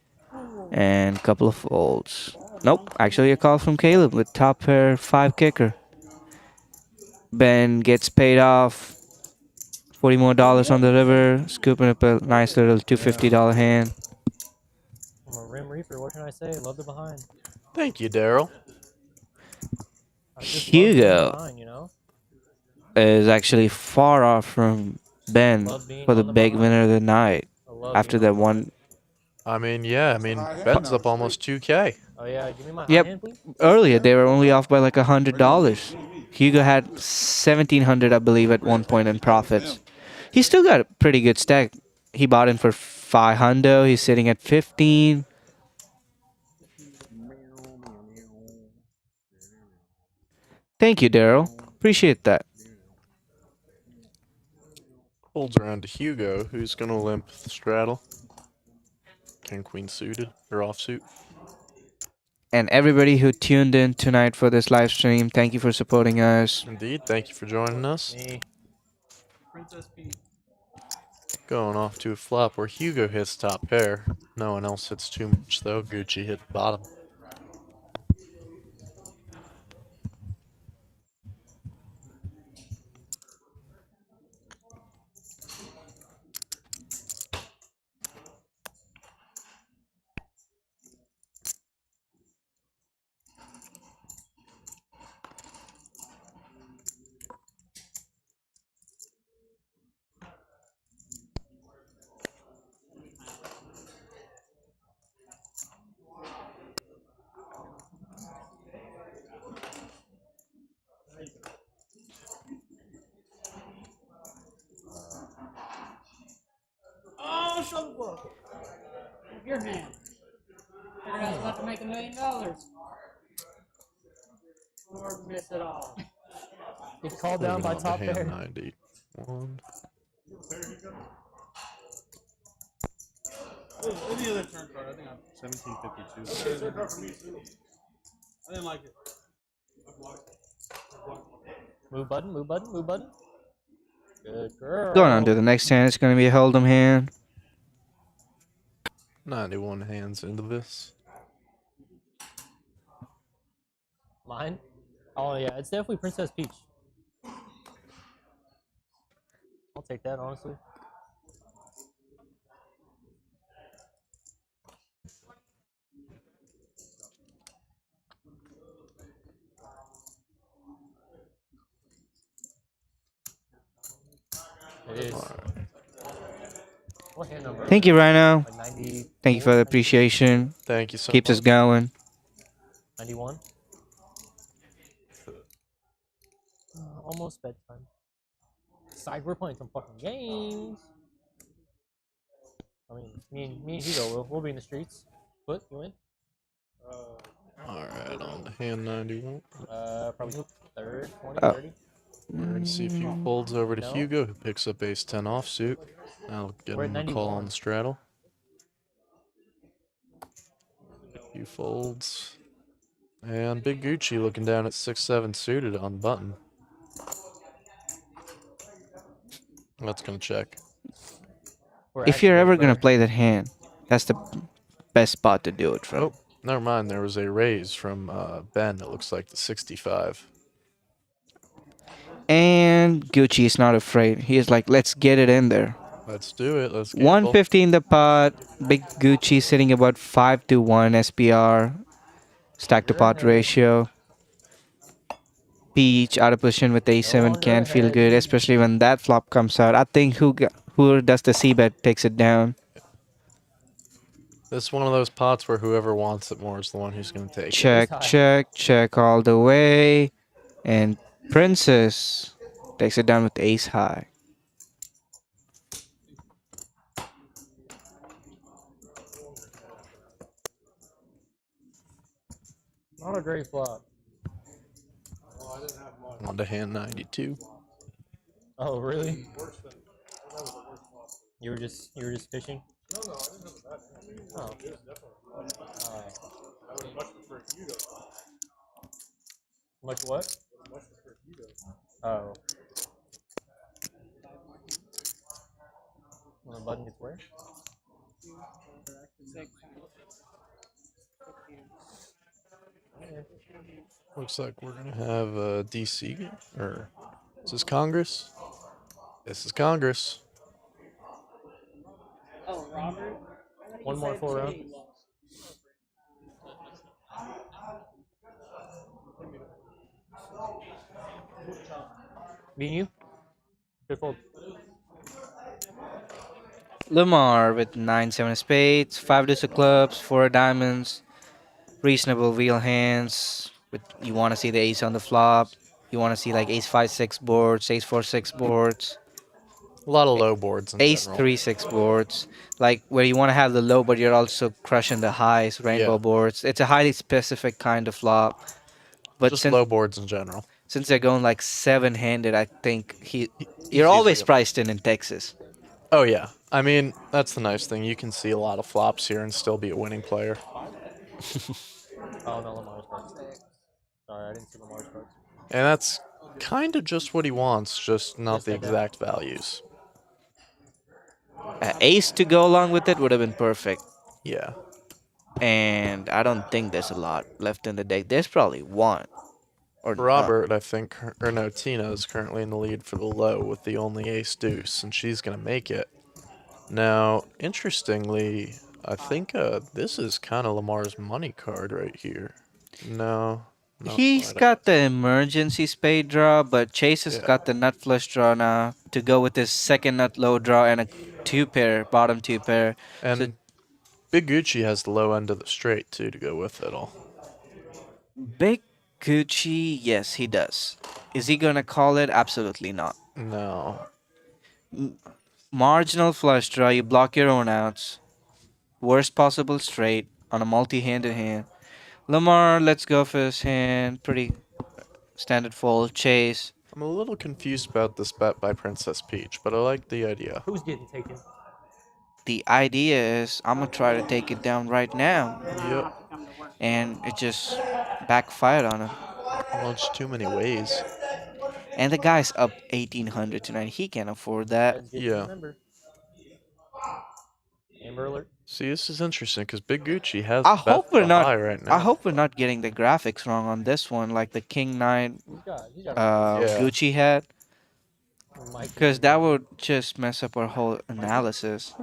and a couple of folds. Nope, actually a call from Caleb with top pair 5 kicker. Ben gets paid off. $40 more on the river, scooping up a nice little $250 hand. I'm a Rim Reaper, what can I say? Love the behind. Thank you, Daryl. Hugo behind, you know? is actually far off from Ben for the big winner of the night. After that one. I mean, yeah. I mean, Ben's up almost 2K. Oh yeah, give me my Yep. hand, please. Earlier they were only off by like $100. Hugo had 1,700, I believe, at one point in profits. He still got a pretty good stack. He bought in for 500. He's sitting at 15. Thank you, Daryl. Appreciate that. Folds around to Hugo, who's gonna limp the straddle. King Queen suited or offsuit. And everybody who tuned in tonight for this live stream, thank you for supporting us. Indeed, thank you for joining us. Princess Pete. Going off to a flop where Hugo hits top pair. No one else hits too much though. Gucci hit bottom. Oh, show the book. Your hand. Everybody's about to make $1 million. Or miss it all. Get called down by top pair. 91. Any other turn card? I think I'm 1752. turn card for me too. I didn't like it. Move button, move button, move button. Good girl. Going on to the next hand. It's going to be a hold'em hand. 91 hands into this. Mine? Oh yeah, it's definitely Princess Peach. I'll take that, honestly. It is. What hand number? Thank you, Rhino. Like 90. Thank you for the appreciation. Thank you so Keeps much. us going. 91. Almost bedtime. Side, we're playing some fucking games. I mean, me and Hugo, we'll be in the streets. Foot, you win? Alright, on to hand 91. Probably third, 20, Oh. 30. We're going to see if he folds over to No. Hugo, who picks up ace 10 offsuit. That'll get We're him at a call 91. on the straddle. He folds. And Big Gucci looking down at 6-7 suited on button. That's going to check. If you're ever going to play that hand, that's the best spot to do it from. Oh, never mind. There was a raise from Ben. It looks like the 65. And Gucci is not afraid. He is like, let's get it in there. Let's do it. Let's gamble. 150 in the pot. Big Gucci sitting about 5-1 SPR. Stack to pot ratio. Peach out of position with A7 can feel good, especially when that flop comes out. I think who does the C-bet takes it down. This is one of those pots where whoever wants it more is the one who's going to take Check, it. check all the way. And Princess takes it down with ace high. Not a great flop. On to hand 92. Oh, really? You were just fishing? No, I didn't have a bad hand. Oh. It was definitely I would much prefer Hugo. Much what? I would much prefer Hugo. Oh. When the button gets where? Looks like we're going to have DC, or is this Congress? This is Congress. Oh, Robert? One more full round. Me and you? Good fold. Lamar with 9-7 spades, 5 deuce of clubs, 4 diamonds, reasonable wheel hands. But you want to see the ace on the flop. You want to see like ace 5-6 boards, ace 4-6 boards. A lot of low boards in Ace general. 3-6 boards, like where you want to have the low, but you're also crushing the highs, rainbow boards. It's a highly specific kind of flop. But Just low boards in general. Since they're going like 7-handed, I think you're easy always to- priced in Texas. Oh, yeah. I mean, that's the nice thing. You can see a lot of flops here and still be a winning player. Oh, no, Lamar's cards. Sorry, I didn't see Lamar's cards. And that's kind of just what he wants, just not the exact values. Ace to go along with it would have been perfect. Yeah. And I don't think there's a lot left in the deck. There's probably one. Or Robert, I think, or no, Tina is currently in the lead for the low with the only ace deuce, and she's going to make it. Now, interestingly, I think this is kind of Lamar's money card right here. No. not He's quite. got the emergency spade draw, but Chase has got the nut flush draw now to go with his second nut low draw and a 2-pair, bottom 2-pair. And So Big Gucci has the low end of the straight, too, to go with it all. Big Gucci, yes, he does. Is he going to call it? Absolutely not. No. Marginal flush draw, you block your own outs. Worst possible straight on a multi-handed hand. Lamar, let's go for his hand. Pretty standard fold. Chase. I'm a little confused about this bet by Princess Peach, but I like the idea. Who's getting taken? The idea is I'm going to try to take it down right now. Yep. And it just backfired on him. Launched too many ways. And the guy's up 1,800 tonight. He can't afford that. Let's get Yeah. to the member. Amber alert. See, this is interesting because Big Gucci has I bet hope we're the not. high right now. I hope we're not getting the graphics wrong on this one, like the King 9 He's got Yeah. Gucci had, Mike because that would just mess up our whole analysis.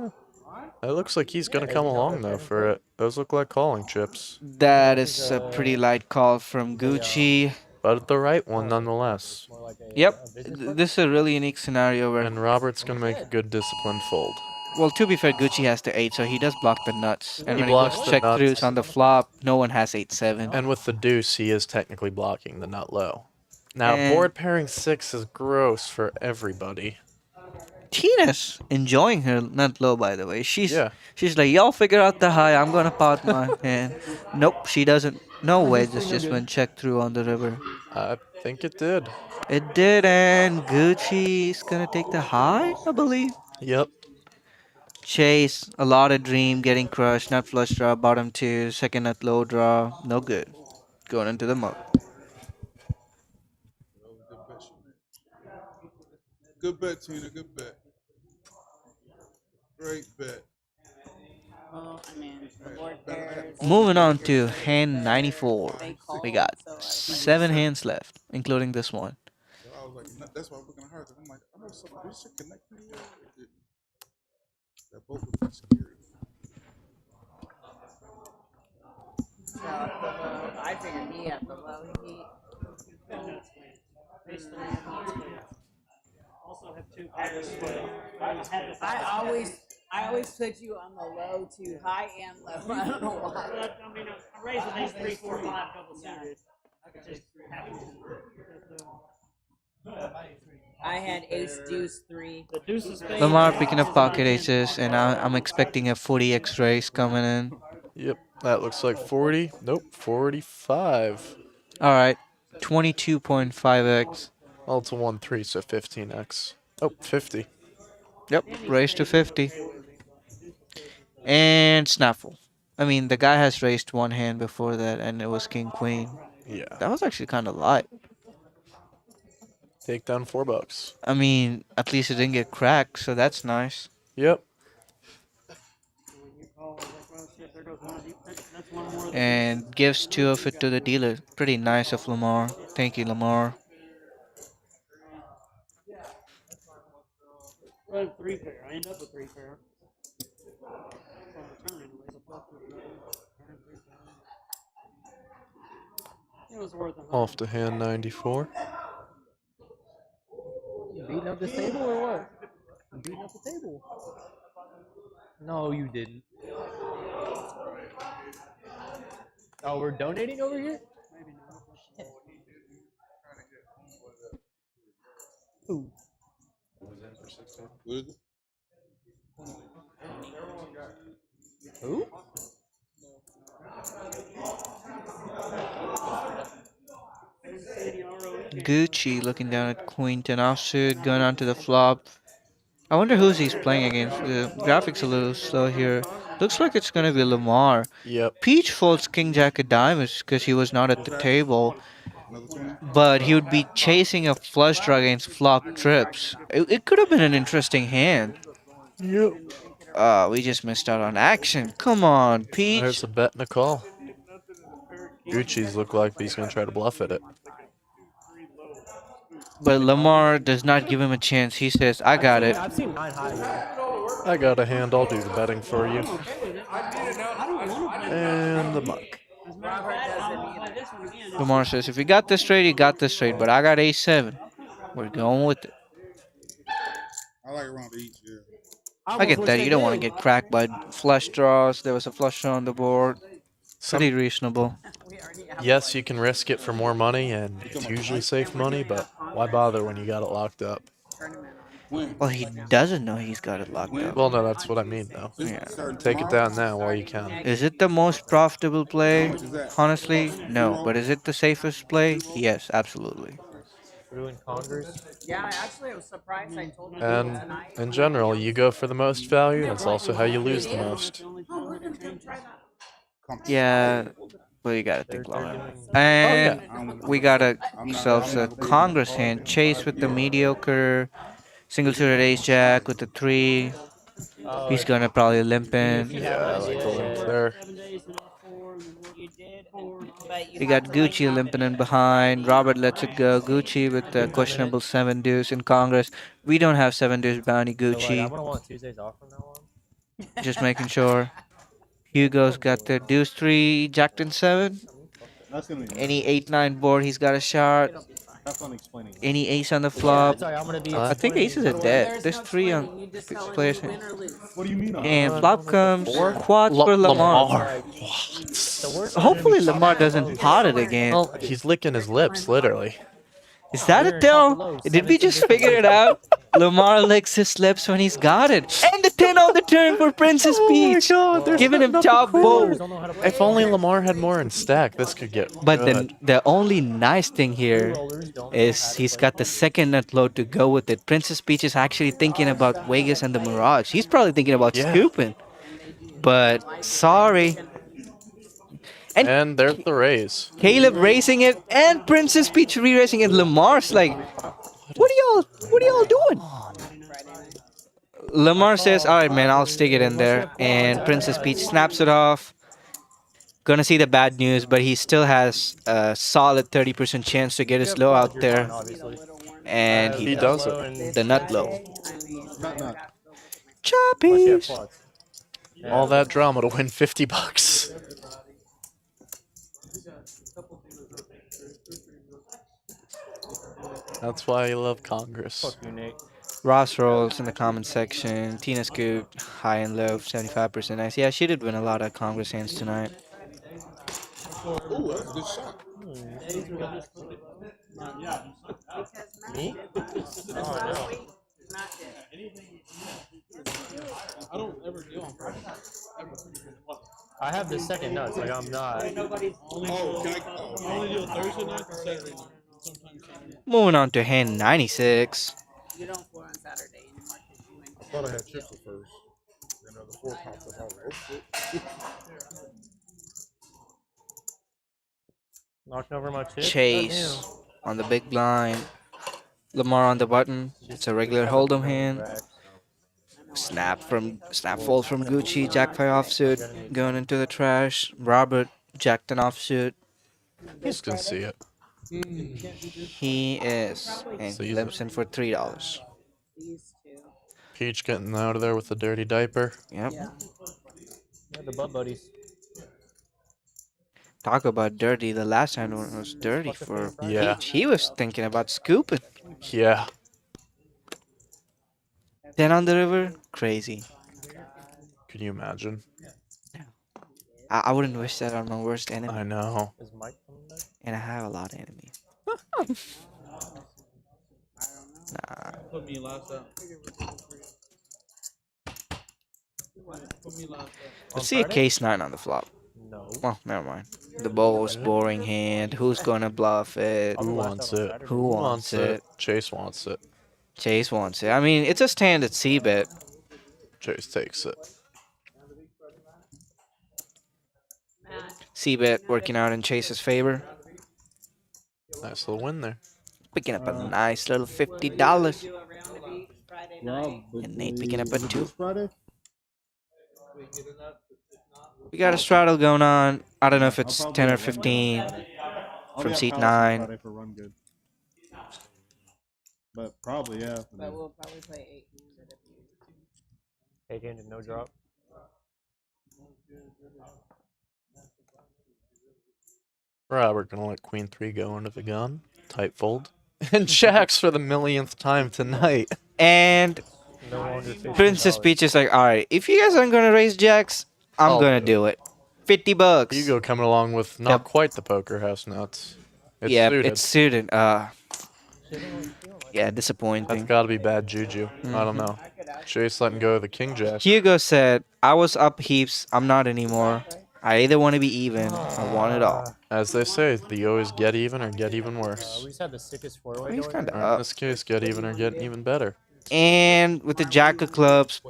It looks like he's gonna come along though for it. Those look like calling chips, That is a pretty light call from Gucci. but the right one nonetheless. more like a Yep, business partner. this is a really unique scenario where, And Robert's gonna make a good disciplined fold. well, to be fair, Gucci has the 8, so he does block the nuts. And He when he goes blocks the check nuts. throughs on the flop, no one has 8-7. And with the deuce, he is technically blocking the nut low. Now, And- board pairing 6 is gross for everybody. Tina's enjoying her nut low, by the way. She's Yeah. like, y'all figure out the high. I'm gonna pot my hand. Nope, she doesn't. No way. This just went check through on the river. I think it did. It did, and Gucci's gonna take the high, I believe. Yep. Chase, a lot of dream, getting crushed. Nut flush draw, bottom 2, second nut low draw. No good. Going into the mug. Good bet, Tina. Good bet. Great bet. Well, I mean, the board pairs. Moving on to hand 94. They called, We got so I 7 hands left, including this one. So I was like, that's why I'm looking at her. I'm like, I know something. We should connect me here. That boat would be scary. So I figured he had the low heat. Also have two pairs. I always put you on the low to high and low. I don't know why. I mean, I raised an ace 3, 4, 5 double suited. Just happy I had ace deuce 3. The deuce is spade. Lamar picking up pocket aces, and I'm expecting a 40x raise coming in. Yep. That looks like 40. Nope. 45. All right, 22.5x. All to 1-3, so 15x. Oh, 50. Yep, raised to 50. And snaffle. I mean, the guy has raised one hand before that, and it was king queen. Yeah. That was actually kind of light. Take down $4. I mean, at least it didn't get cracked, so that's nice. Yep. And gives 2 of it to the dealer. Pretty nice of Lamar. Thank you, Lamar. I have 3 pair. I end up with 3 pair. It was worth it. Off to hand 94. You beating up this table or what? You beating up the table? No, you didn't. Oh, we're donating over here? Ooh. What is it? Who? Gucci looking down at queen 10 offsuit, going on to the flop. I wonder who's he's playing against. The graphics a little slow here. Looks like it's gonna be Lamar. Yep. Peach folds king jack of diamonds because he was not at the table, but he would be chasing a flush draw against flop trips. It could have been an interesting hand. Yep. We just missed out on action. Come on, Peach. There's a bet and a call. Gucci's look like he's gonna try to bluff at it. But Lamar does not give him a chance. He says, I got it. I've seen 9 high. I got a hand. I'll do the betting for you. And the muck. Lamar says, if you got this straight, you got this straight. But I got A7. We're going with it. I like around each, yeah. I get that. You don't want to get cracked by flush draws. There was a flush draw on the board. Pretty reasonable. Yes, you can risk it for more money, and it's usually safe money, but why bother when you got it locked up? Well, he doesn't know he's got it locked up. Well, no, that's what I mean, though. Yeah. Take it down now while you can. Is it the most profitable play? Honestly, no. But is it the safest play? Yes, absolutely. Ruin Congress. Yeah, actually, I was surprised I told him And tonight. in general, you go for the most value, and it's also how you lose the most. Oh, look at him try that. Yeah, Well, you gotta They're think long. doing- And we got ourselves a Congress hand. Chase with the mediocre. Single suited ace jack with the 3. He's gonna probably limp in. You have Yeah, I an like idea, the limp share. there. 7 days and all 4, and then what You did, but We got Gucci limping in behind. Robert lets it go. Gucci with the questionable 7 deuce in Congress. We don't have 7 deuce bounty So, like, I'm Gucci. gonna want Tuesdays off from now on. Just making sure. Hugo's got the deuce 3, jack 10 7. That's gonna be Any 8-9 board, he's got a shot. have fun explaining. Any ace on the flop. Sorry, I'm gonna be I think aces are dead. There's 3 on players. What do you mean? And flop comes quads for Lamar. Hopefully Lamar doesn't pot it again. Well, he's licking his lips, literally. Is that a tell? Did we just figure it out? Lamar licks his lips when he's got it. And the 10 on the turn for Princess Peach. Giving him top bowl. If only Lamar had more in stack, this could get But good. the only nice thing here is he's got the second nut load to go with it. Princess Peach is actually thinking about Vegas and the Mirage. He's probably thinking about scooping. But sorry. And there's the raise. Caleb racing it and Princess Peach re-racing it. Lamar's like, what are y'all doing? Lamar says, all right, man, I'll stick it in there. And Princess Peach snaps it off. Gonna see the bad news, but he still has a solid 30% chance to get his low out there. And He does it. The nut low. Not. Choppies. All that drama to win $50. That's why I love Congress. Ross rolls in the comment section. Tina Scoop, high and low, 75% nice. Yeah, she did win a lot of Congress hands tonight. Ooh, that's a good shot. Me? I don't ever deal on Friday. I have the second nuts, like I'm not. Oh, can I only deal Thursday night and Saturday night. Sometimes Saturday. Moving on to hand 96. You don't floor on Saturday anymore because you went. I thought I had chips at first. Then the 4 popped up. I was like, oh shit. Knocking over my chips. Chase on the big blind. Lamar on the button. It's a regular hold'em hand. Snap fold from Gucci. Jack 5 offsuit going into the trash. Robert Jack 10 offsuit. He's gonna see it. He is, and he limps in for $3. Peach getting out of there with the dirty diaper. Yep. Yeah, the butt buddies. Talk about dirty. The last hand one was dirty for Yeah. Peach. He was thinking about scooping. Yeah. 10 on the river, crazy. Can you imagine? I wouldn't wish that on my worst enemy. I know. Is Mike coming back? And I have a lot of enemies. Nah. Put me last out. Put me last out. Let's see a case 9 on the flop. No. Well, never mind. The most boring hand. Who's gonna bluff it? Who wants it? Who wants it? Chase wants it. Chase wants it. I mean, it's a standard C-bet. Chase takes it. C-bet working out in Chase's favor. Nice little win there. Picking up a nice little $50. And Nate picking up a 2. We got a straddle going on. I don't know if it's 10 or 15 from seat 9. But probably, yeah. But we'll probably play 8-handed if you. 8-handed, no drop. Robert gonna let Queen 3 go into the gun. Tight fold. And jacks for the millionth time tonight. And No longer fishing Princess dollars. Peach is like, alright, if you guys aren't gonna raise jacks, I'm I'll gonna do do it. $50. Hugo coming along with not Yep. quite the poker house nuts. It's Yeah, suited. it's suited. Yeah, disappointing. That's gotta be bad juju. I don't know. Chase letting go of the king jack. Hugo said, I was up heaps, I'm not anymore. I either want to be even or want it all. As they say, you always get even or get even We worse. just had the sickest four-way He's going. kind of Or in up. this case, get even or get even better. And with the Jack of clubs,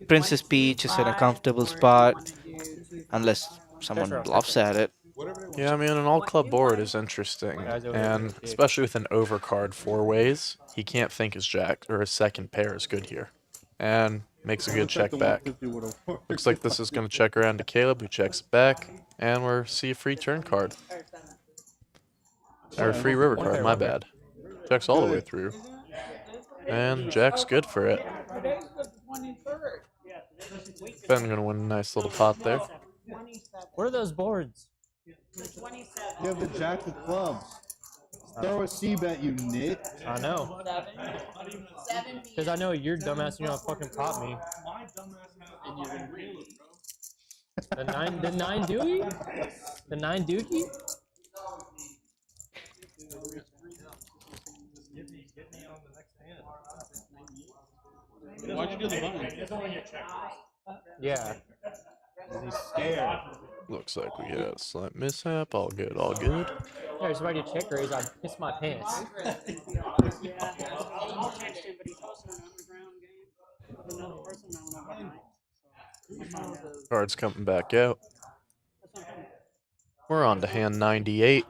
Princess Peach is in a comfortable spot. Unless someone bluffs at it. Whatever they Yeah, I mean, an all-club board is interesting, and especially with an overcard 4 ways, he can't think his jack, or his second pair is good here. And makes a good check back. Looks like this is going to check around to Caleb, who checks it back, and we're see a free turn card. Or a free river card, my bad. Checks all the way through. And Jack's good for it. Ben gonna win a nice little pot there. What are those boards? You have the jack of clubs. Throw a C-bet, you nit. I know. Because I know you're dumbass, you don't fucking pop me. The nine dookie? The 9 dookie? Why'd you do the button? Yeah. He's scared. Looks like we had a slight mishap. All good, all good. Yeah, it's about to check raise. I pissed my pants. I'll text him, but he's hosting an underground game with another person. I don't know about night. Card's coming back out. We're on to hand 98.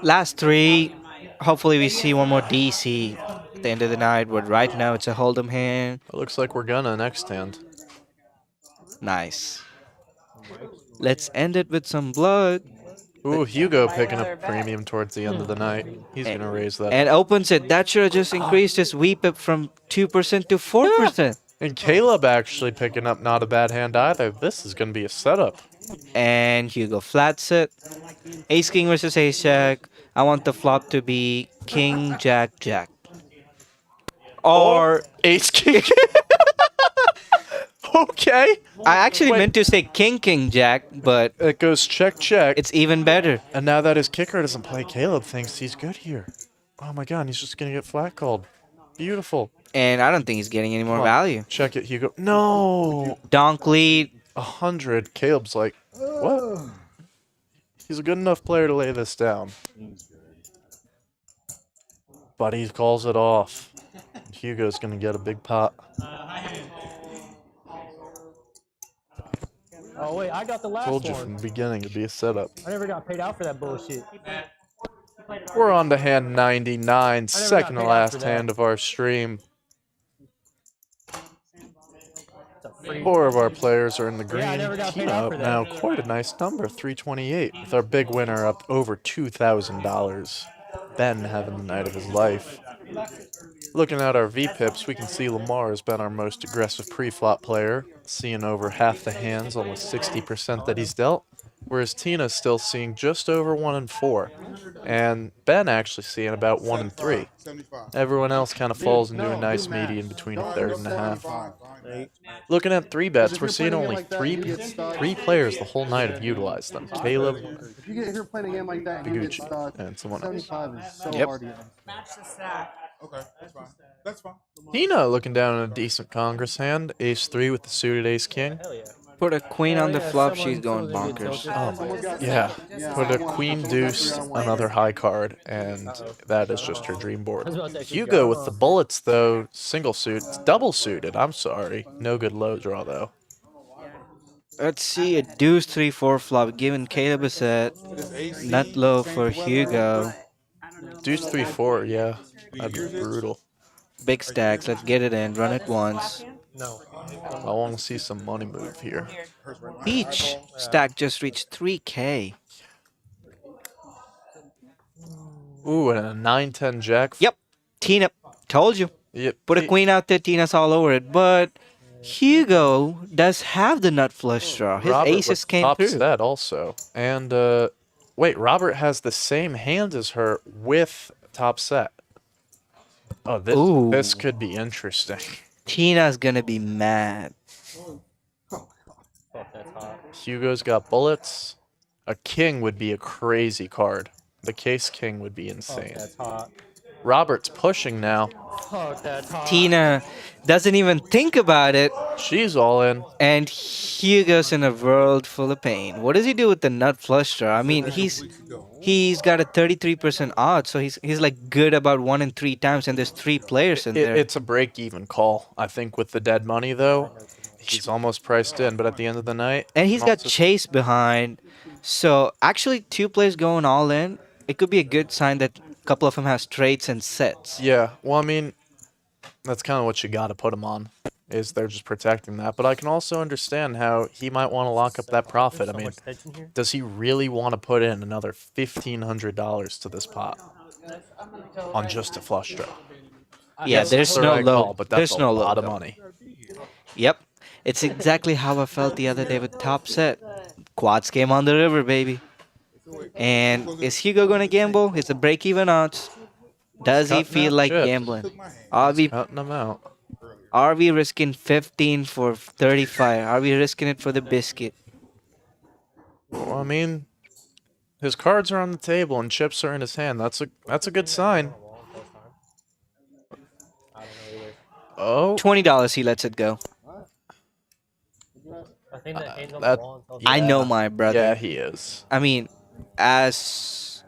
Last 3. Hopefully we see one more DC at the end of the night, but right now it's a hold'em hand. It looks like we're gonna next hand. Nice. Let's end it with some blood. Ooh, Hugo picking up premium towards the end of the night. He's gonna raise that. And opens it. That should have just increased his weep from 2% to 4%. Yeah. And Caleb actually picking up not a bad hand either. This is gonna be a setup. And Hugo flats it. Ace King versus Ace Jack. I want the flop to be King Jack Jack. Or Ace King. Okay. I actually meant to say King King Jack, but it goes check check. It's even better. And now that his kicker doesn't play, Caleb thinks he's good here. Oh my god, and he's just gonna get flat called. Beautiful. And I don't think he's getting any more value. Check it, Hugo. No. Donk lead. 100. Caleb's like, what? He's a good enough player to lay this down. But he calls it off. Hugo's gonna get a big pot. Oh wait, I got the last Told you one. from the beginning it'd be a setup. I never got paid out for that bullshit. We're on to hand 99, second to paid out last for that. hand of our stream. 4 of our players are in the green. Yeah, I never got paid Tina out up for now, that. quite a nice number, 328, with our big winner up over $2,000. Ben having the night of his life. Looking at our VPIPs, we can see Lamar has been our most aggressive pre-flop player, seeing over half the hands, almost 60% that he's dealt, whereas Tina's still seeing just over 1 and 4, and Ben actually seeing about 1 and 3. Everyone else kind of falls into a nice median between a third and a half. Looking at 3 bets, we're seeing only three players the whole night have utilized them. Caleb, If you get here playing a game like that, and you get Figucci, stuck, and someone else. 75 is so Yep. hard to get. Match the stack. Okay, that's fine. That's fine. Tina looking down at a decent Congress hand, ace-3 with the suited ace-king. Hell yeah. Put a queen on the yeah, flop, someone- she's going someone's gonna bonkers. get Oh my, yeah. Put a queen deuce, another high card, and that is just her dream board. Hugo with the bullets though, single suit, it's double suited. I'm sorry, no good low draw though. Let's see a deuce 3-4 flop, giving Caleb a set. Nut low for Hugo. Deuce 3-4, yeah, that'd be brutal. Big stacks, let's get it in, run it once. No. I want to see some money move here. Each stack just reached 3K. Ooh, and a 9-10 jack. Yep, Tina, told you. Yep. Put a queen out there, Tina's all over it. But Hugo does have the nut flush draw. His Robert aces with came top through. set also. And, wait, Robert has the same hand as her with top set. Oh, Ooh. this could be interesting. Tina's gonna be mad. Fuck, that's hot. Hugo's got bullets. A king would be a crazy card. The case king would be insane. Fuck, that's hot. Robert's pushing now. Fuck, that's hot. Tina doesn't even think about it. She's all in. And Hugo's in a world full of pain. What does he do with the nut flush draw? I mean, he's got a 33% odds, so he's like good about 1 in 3 times, and there's 3 players in there. It's a break-even call. I think with the dead money, though, he's almost priced in. But at the end of the night... And he's got Chase behind. So actually, two players going all in. It could be a good sign that a couple of them have straights and sets. Yeah, well, I mean, that's kind of what you got to put him on, is they're just protecting that. But I can also understand how he might want to lock up that profit. I mean, does he really want to put in another $1,500 to this pot on just a flush draw? Yeah, Yes, there's it's the no right low. call, but that's There's a no lot low. of money. Yep. It's exactly how I felt the other day with top set. Quads came on the river, baby. And is Hugo gonna gamble? It's a break-even odds. Does he cutting feel out like chips. gambling? Are He's we cutting them out. are we risking 15 for 35? Are we risking it for the biscuit? Well, I mean, his cards are on the table and chips are in his hand. That's a good sign. Oh, $20 he lets it go. I think that hands on that- the wall until I know yeah. my brother. Yeah, he is. I mean, as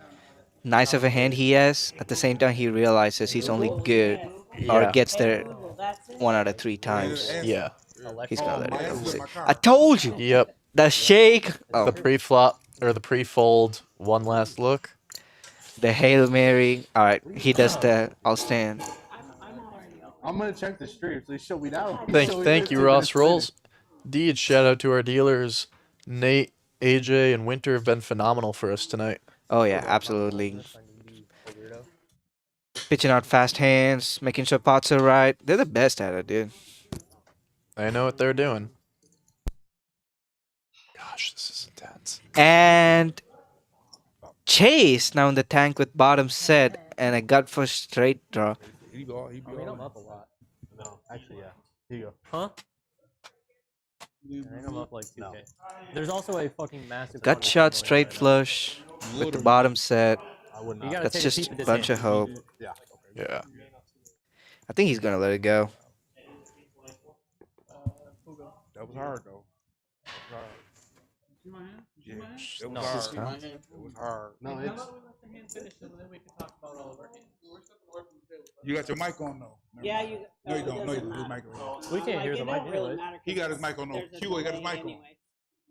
nice of a hand he has, at the same time he realizes he's only good or Yeah. gets there 1 out of 3 times. Yeah. He's gonna let it go. I told you. Yep. The shake. Oh, The pre-flop or the pre-fold. One last look. the Hail Mary. All right, he does that. I'll stand. I'm gonna check the stream, so show me that. Thank you, Ross Rolls. Deed, shout out to our dealers. Nate, AJ, and Winter have been phenomenal for us tonight. Oh yeah, absolutely. Pitching out fast hands, making sure pots are right. They're the best at it, dude. They know what they're doing. Gosh, this is intense. And Chase now in the tank with bottom set and a gut for straight draw. He be all I mean, I'm up a lot. No, actually, yeah. Here you go. Huh? I think I'm up like 2K. There's also a fucking massive. Gut shot straight flush with the bottom set. I would You not. gotta That's take just a peep at a this bunch hand. of hope. Yeah. Yeah. I think he's gonna let it go. That was hard though. See my hand? You see Yeah, my hand? it was No. hard. This is tough. It was hard. No, How it's about we let the hand finish and then we can talk about all of our hands? We're stepping away from the table. You got your mic on though. Never Yeah, mind. you. No, you it don't. No, you doesn't don't. His matter. mic on. We can't hear Like, the it mic don't really anyways. matter He got his 'cause mic on. there's a Hugo got his delay mic on. anyway.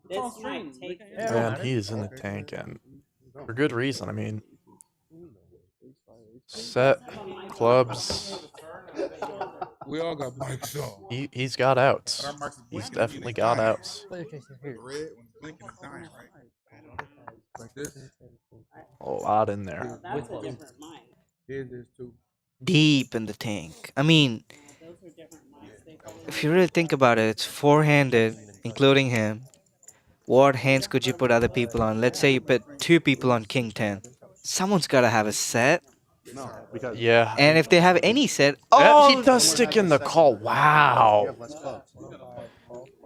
It's all This stream. might take. Yeah, it don't Man, matter. he is in the tank, and for good reason. I mean, set, clubs, We all got mics on. he's got outs. But our mics is He's blinking definitely and got dying. outs. The red when it's blinking is dying, right? Like this. A lot in there. That's a different mic. Here's this too. Deep in the tank. I mean, Those are different mics. They both if you really think about it, it's four-handed, including him. What hands could you put other people on? Let's say you put 2 people on King 10. Someone's gotta have a set. no, because Yeah. And if they have any set, He oh, does stick in the call. you Wow. have less clubs.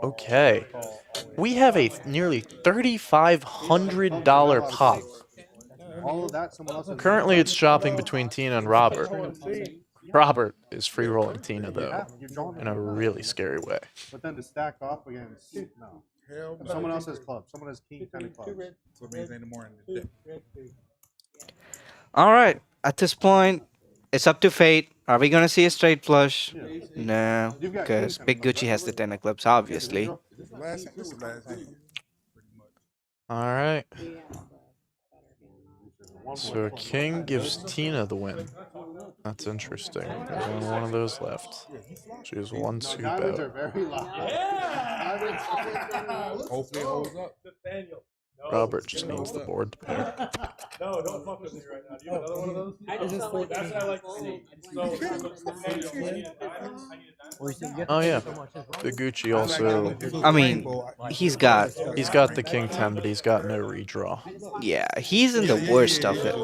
Okay. We have a nearly $3,500 pot. All of that, someone else. has- Currently, it's shopping between Tina and Robert. Robert is free rolling Tina though, You're drawing in a really scary way. But then to stack off against no. Hell If no. someone else has clubs. Someone has king 10 of clubs. So it means ain't no more in the deck. all right. At this point, it's up to fate. Are we gonna see a straight flush? No, You've got because king Big 10 of Gucci has the 10 of clubs, obviously. This is the last hand. This is the last hand. Pretty much. All right. we have a better hand on. So King gives Tina the win. That's interesting. There's only one of those left. She has one scoop Diamonds are out. very loud. Hopefully it holds up. Nathaniel. No. Robert just needs the board to pair. No, don't fuck with me right now. Do you have another one of those? I just felt like That's what I like to see. So, Nathaniel, I need a diamond. I need a diamond. Oh yeah. The Gucci also. I mean, he's got, He's got the King 10, but he's got no redraw. yeah, he's in the worst of it.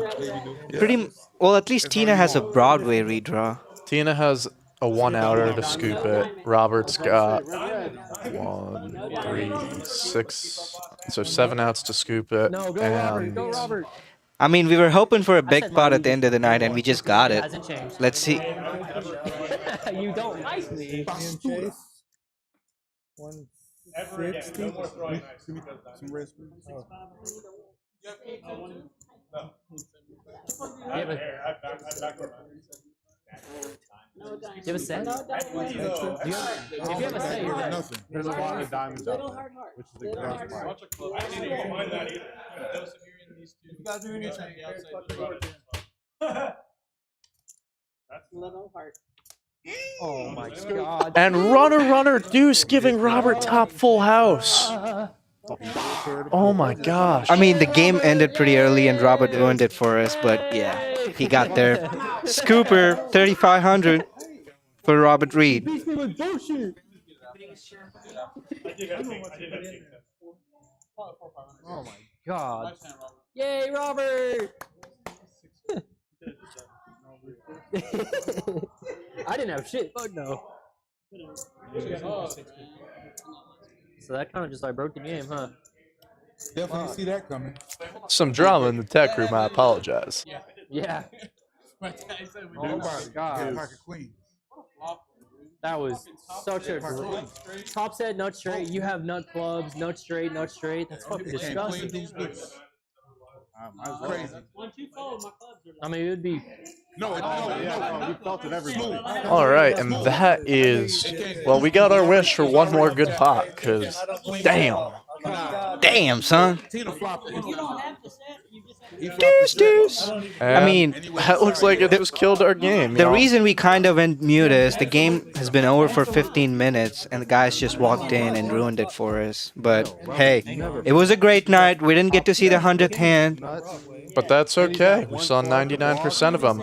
Well, at least Tina has a Broadway redraw. Tina has a 1-outer to scoop it. Robert's got 1, 3, 6, so 7 outs to scoop it. No, go Robert. And Go Robert. I mean, we were hoping for a said big no, pot you at the just end of the night, and we just got it. Hasn't changed. Let's see. You don't like me. Ever again. No more throwing knives. Some red screws. No. Yeah, but- I back No diamonds. You have a set? No diamonds. If you have a set, you're right. Nothing. There's a lot of diamonds out Little there, hard heart. which is the Little best hard part. heart. I didn't mind that either. Joseph, you're in these two. You guys do anything, The very outside fucking Little heart. Oh my god. And runner deuce giving Robert top full house. Oh my gosh. I mean, the game ended pretty early and Robert ruined it for us, but yeah, he got there. Scooper, 3,500 for Robert Reed. Beats me with bullshit. I did have king. Oh my god. Yay, Robert! I didn't have shit. Fuck no. So that kind of just like broke the game, huh? Definitely see that coming. Some drama in the tech room, I apologize. Yeah. Oh my God. Like a queen. That was such a top set nut straight. You have nut clubs, nut straight, nut straight. That's fucking disgusting. That's crazy. 1-2 fold. My clubs are. I mean, it would be. No, we felt it everywhere. All right, and that is, well, we got our wish for one more good pot, because damn. Damn, son. You don't have to set. You just have to. Deuce. I mean, that looks like it just killed our game. the reason we kind of went mute is the game has been over for 15 minutes and the guys just walked in and ruined it for us. But hey, it was a great night. We didn't get to see the 100th hand. But that's okay. We saw 99% of them.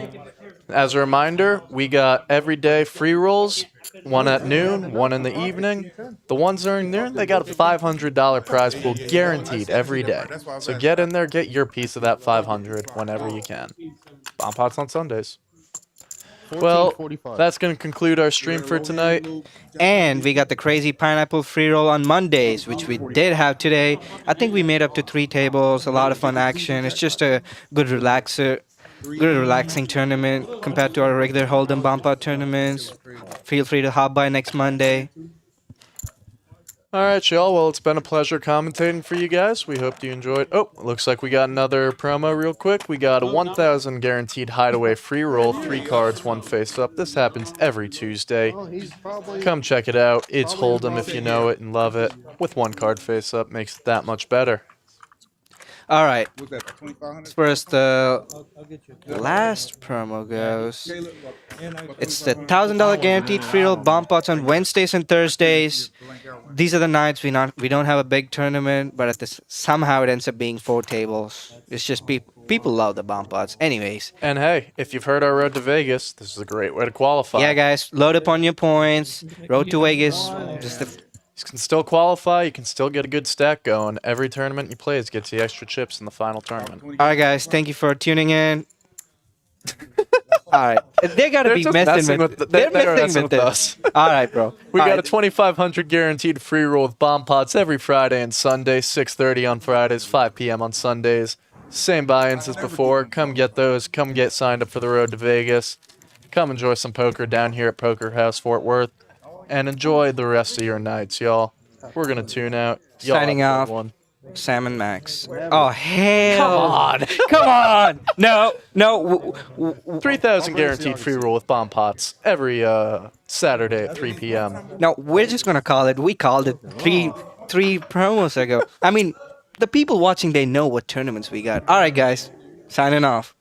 As a reminder, we got everyday free rolls, one at noon, one in the evening. The ones during noon, they got a $500 prize pool guaranteed every day. So get in there, get your piece of that 500 whenever you can. Bomb pots on Sundays. Well, that's going to conclude our stream for tonight. And we got the crazy pineapple free roll on Mondays, which we did have today. I think we made up to 3 tables, a lot of fun action. It's just a good relaxing tournament compared to our regular Hold'em bomb pot tournaments. Feel free to hop by next Monday. All right, y'all. Well, it's been a pleasure commentating for you guys. We hope you enjoyed. Oh, looks like we got another promo real quick. We got a 1,000 guaranteed hideaway free roll, 3 cards, 1 face-up. This happens every Tuesday. Come check it out. It's Hold'em if you know it and love it. With 1 card face-up makes it that much better. All right. What's that, 2,500? As far as the last promo goes, it's the $1,000 guaranteed free roll bomb pots on Wednesdays and Thursdays. These are the nights we don't have a big tournament, but somehow it ends up being 4 tables. It's just people love the bomb pots. Anyways. And hey, if you've heard our Road to Vegas, this is a great way to qualify. Yeah, guys, load up on your points. Road to Vegas. You can still qualify. You can still get a good stack going. Every tournament you play gets you extra chips in the final tournament. All right, guys. Thank you for tuning in. All right. They got to be messing with They're messing with us. All right, bro. We got a 2,500 guaranteed free roll with bomb pots every Friday and Sunday, 6:30 on Fridays, 5 p.m. on Sundays. Same buy-ins as before. Come get those. Come get signed up for the Road to Vegas. Come enjoy some poker down here at Poker House Fort Worth. And enjoy the rest of your nights, y'all. We're going to tune out. Y'all Signing off. One. Sam and Max. Oh, hell. Come on. Come on. No. 3,000 guaranteed free roll with bomb pots every Saturday at 3 p.m. No, we're just going to call it. We called it three promos ago. I mean, the people watching, they know what tournaments we got. All right, guys. Signing off.